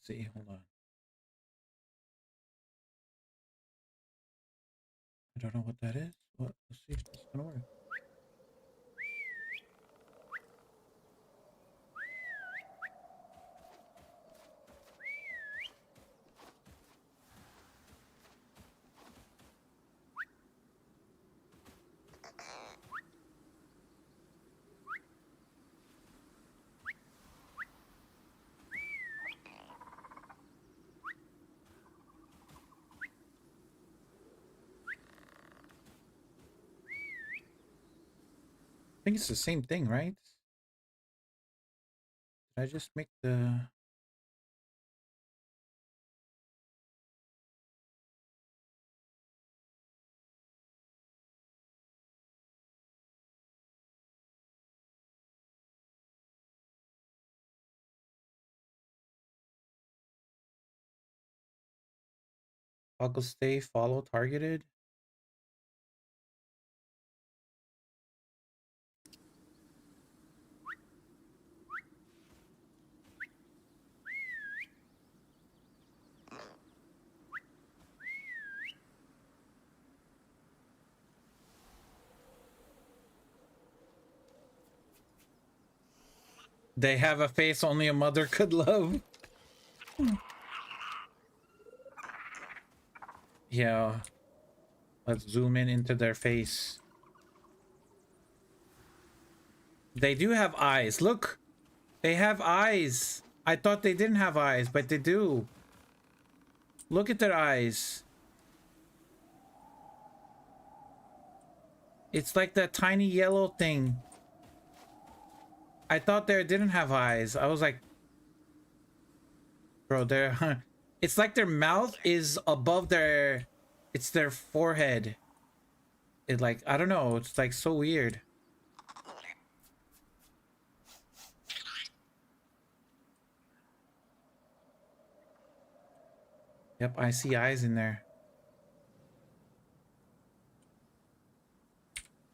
Let's see, hold on. I don't know what that is. What? Let's see if this is gonna work. I think it's the same thing, right? Did I just make the... Toggle stay, follow, targeted? They have a face only a mother could love. Yeah. Let's zoom in into their face. They do have eyes. Look. They have eyes. I thought they didn't have eyes, but they do. Look at their eyes. It's like that tiny yellow thing. I thought they didn't have eyes. I was like, bro, they're... It's like their mouth is above their... It's their forehead. It like, I don't know. It's like so weird. Yep, I see eyes in there.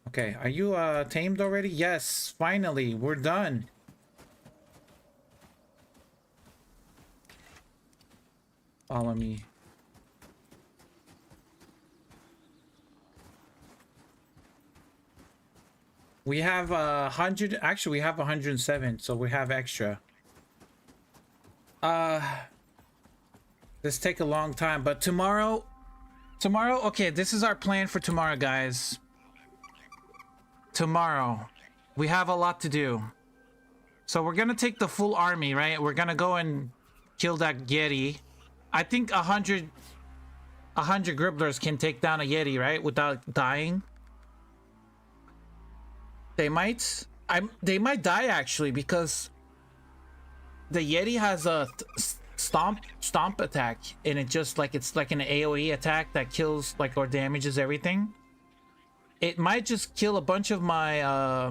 Okay, are you tamed already? Yes, finally, we're done. Follow me. We have 100, actually we have 107, so we have extra. This take a long time, but tomorrow, okay, this is our plan for tomorrow, guys. Tomorrow, we have a lot to do. So we're gonna take the full army, right? We're gonna go and kill that Yeti. I think 100 Gribblers can take down a Yeti, right? Without dying. They might. They might die actually, because the Yeti has a stomp attack, and it just like, it's like an AoE attack that kills like, or damages everything. It might just kill a bunch of my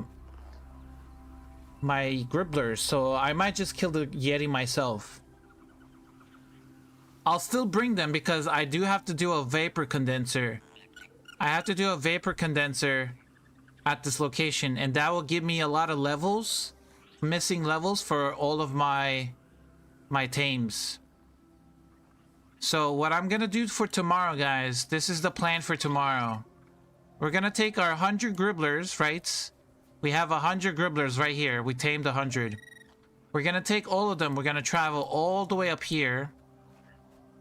my Gribblers, so I might just kill the Yeti myself. I'll still bring them because I do have to do a vapor condenser. I have to do a vapor condenser at this location, and that will give me a lot of levels, missing levels for all of my tames. So what I'm gonna do for tomorrow, guys, this is the plan for tomorrow. We're gonna take our 100 Gribblers, right? We have 100 Gribblers right here. We tamed 100. We're gonna take all of them. We're gonna travel all the way up here.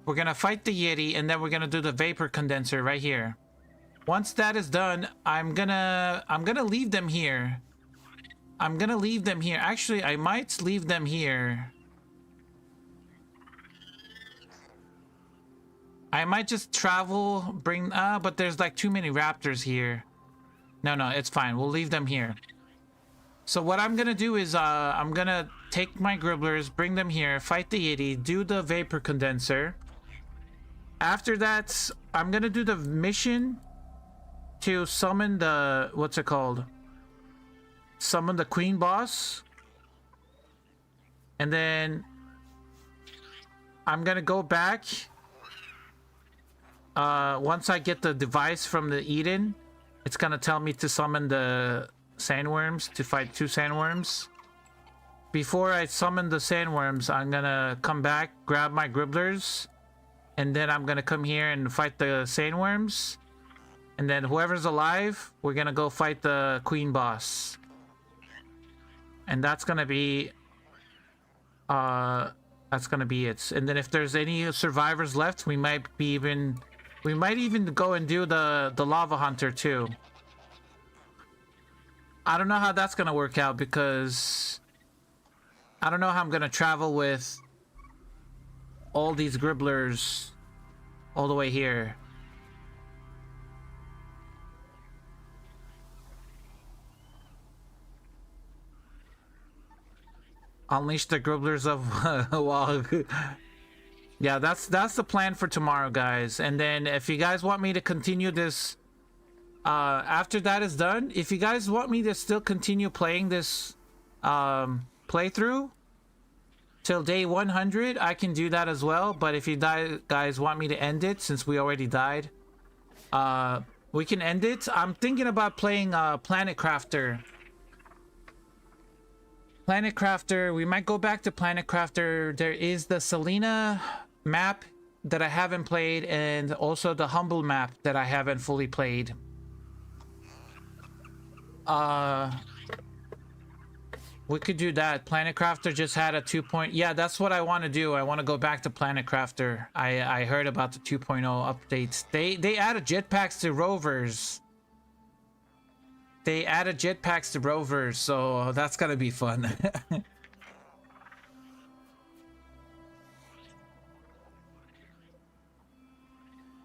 We're gonna fight the Yeti, and then we're gonna do the vapor condenser right here. Once that is done, I'm gonna leave them here. I'm gonna leave them here. Actually, I might leave them here. I might just travel, bring... but there's like too many raptors here. No, it's fine. We'll leave them here. So what I'm gonna do is, I'm gonna take my Gribblers, bring them here, fight the Yeti, do the vapor condenser. After that, I'm gonna do the mission to summon the... What's it called? Summon the Queen Boss. And then I'm gonna go back... once I get the device from the Eden, it's gonna tell me to summon the sandworms, to fight 2 sandworms. before I summon the sandworms, I'm gonna come back, grab my gribblers, and then I'm gonna come here and fight the sandworms. And then whoever's alive, we're gonna go fight the queen boss. And that's gonna be it. And then if there's any survivors left, we might even go and do the lava hunter too. I don't know how that's gonna work out because I don't know how I'm gonna travel with all these gribblers all the way here. Unleash the gribblers of Wog. Yeah, that's the plan for tomorrow, guys. And then if you guys want me to continue this after that is done, if you guys want me to still continue playing this playthrough till day 100, I can do that as well. But if you guys want me to end it, since we already died, we can end it. I'm thinking about playing Planet Crafter. Planet Crafter, we might go back to Planet Crafter. There is the Selena map that I haven't played, and also the Humble map that I haven't fully played. We could do that. Planet Crafter just had a 2.0. Yeah, that's what I want to do. I want to go back to Planet Crafter. I heard about the 2.0 updates. They added jetpacks to rovers. They added jetpacks to rovers, so that's gonna be fun.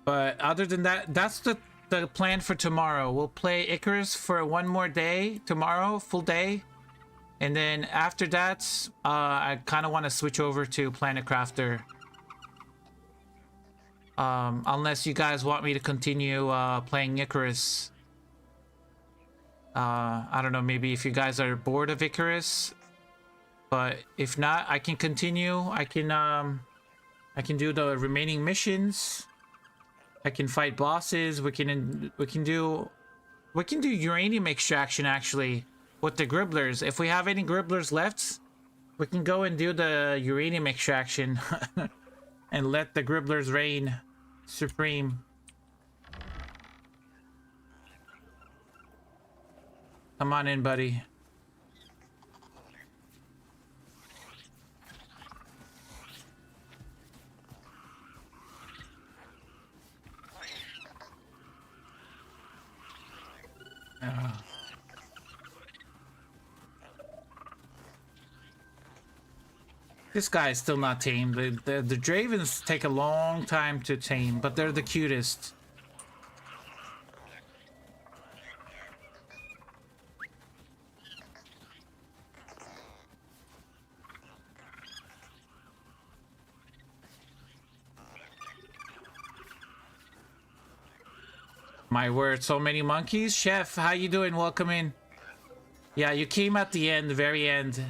But other than that, that's the plan for tomorrow. We'll play Icarus for one more day tomorrow, full day. And then after that, I kind of want to switch over to Planet Crafter. Unless you guys want me to continue playing Icarus. I don't know, maybe if you guys are bored of Icarus, but if not, I can continue. I can do the remaining missions. I can fight bosses. We can do uranium extraction actually with the gribblers. If we have any gribblers left, we can go and do the uranium extraction and let the gribblers reign supreme. Come on in, buddy. This guy is still not tamed. The Dravens take a long time to tame, but they're the cutest. My word, so many monkeys. Chef, how you doing? Welcome in. Yeah, you came at the end, the very end.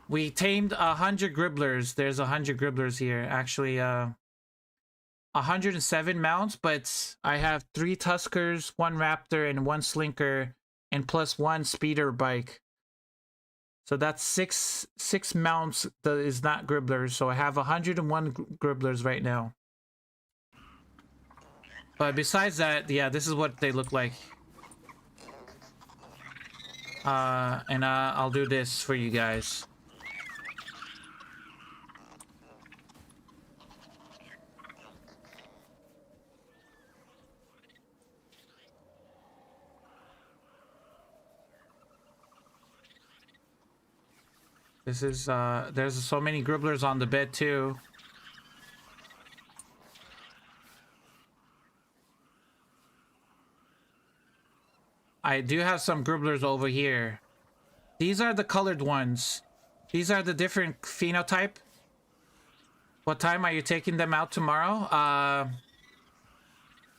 We tamed 100 gribblers. There's 100 gribblers here. Actually, 107 mounts, but I have 3 tuskers, 1 raptor, and 1 slinker, and plus 1 speeder bike. So that's six mounts that is not gribblers. So I have 101 gribblers right now. But besides that, yeah, this is what they look like. And I'll do this for you guys. This is, there's so many gribblers on the bed too. I do have some gribblers over here. These are the colored ones. These are the different phenotype. What time are you taking them out tomorrow? I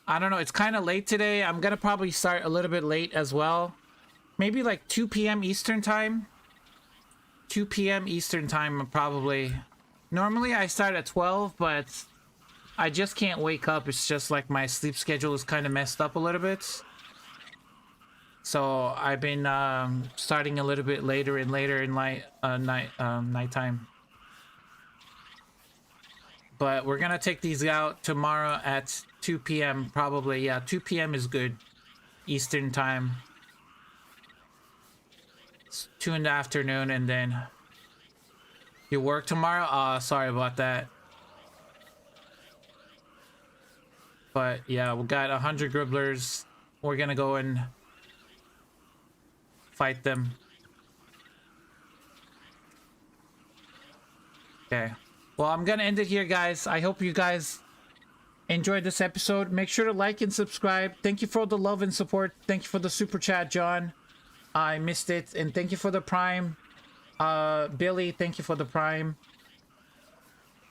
don't know. It's kind of late today. I'm gonna probably start a little bit late as well. Maybe like 2 p.m. Eastern time. 2 p.m. Eastern time, probably. Normally I start at 12, but I just can't wake up. It's just like my sleep schedule is kind of messed up a little bit. So I've been starting a little bit later and later in nighttime. But we're gonna take these out tomorrow at 2 p.m. probably. Yeah, 2 p.m. is good. Eastern time. It's 2 in the afternoon, and then you work tomorrow? Sorry about that. But yeah, we got 100 Gribblers. We're gonna go and fight them. Okay. Well, I'm gonna end it here, guys. I hope you guys enjoyed this episode. Make sure to like and subscribe. Thank you for the love and support. Thank you for the super chat, John. I missed it. And thank you for the prime. Billy, thank you for the prime.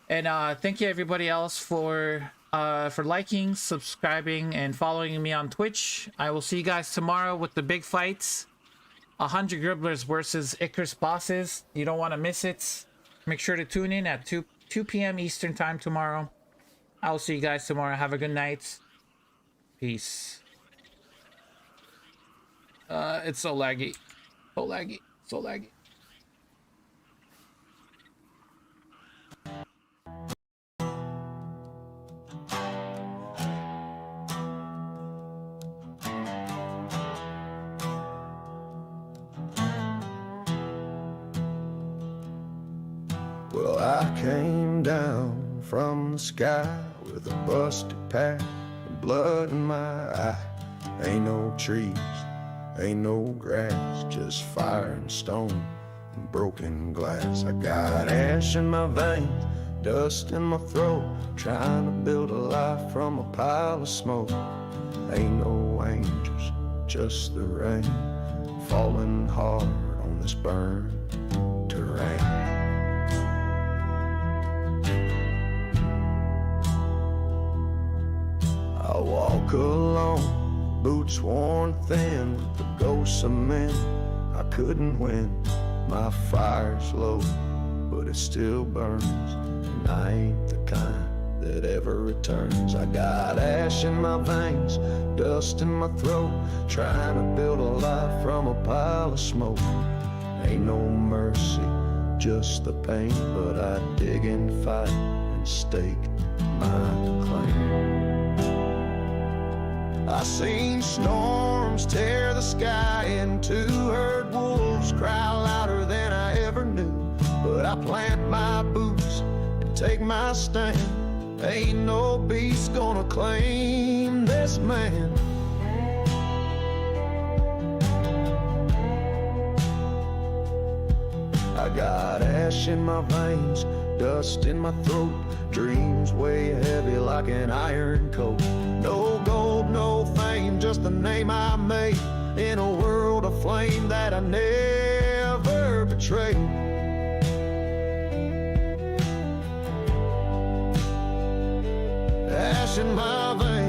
And thank you everybody else for liking, subscribing, and following me on Twitch. I will see you guys tomorrow with the big fights. 100 Gribblers versus Icarus bosses. You don't want to miss it. Make sure to tune in at 2 p.m. Eastern time tomorrow. I will see you guys tomorrow. Have a good night. Peace. It's so laggy. So laggy. So laggy. Well, I came down from the sky with a busted pack and blood in my eye. Ain't no trees, ain't no grass, just fire and stone and broken glass. I got ash in my veins, dust in my throat, trying to build a life from a pile of smoke. Ain't no angels, just the rain falling hard on this burned terrain. I walk alone, boots worn thin, with the ghosts of men I couldn't win. My fire's low, but it still burns, and I ain't the kind that ever returns. I got ash in my veins, dust in my throat, trying to build a life from a pile of smoke. Ain't no mercy, just the pain, but I dig and fight and stake my claim. I seen storms tear the sky in two, heard wolves cry louder than I ever knew. But I plant my boots and take my stand. Ain't no beast gonna claim this man. I got ash in my veins, dust in my throat, dreams weigh heavy like an iron coat. No gold, no fame, just the name I made in a world of flame that I never betrayed. Ash in my veins.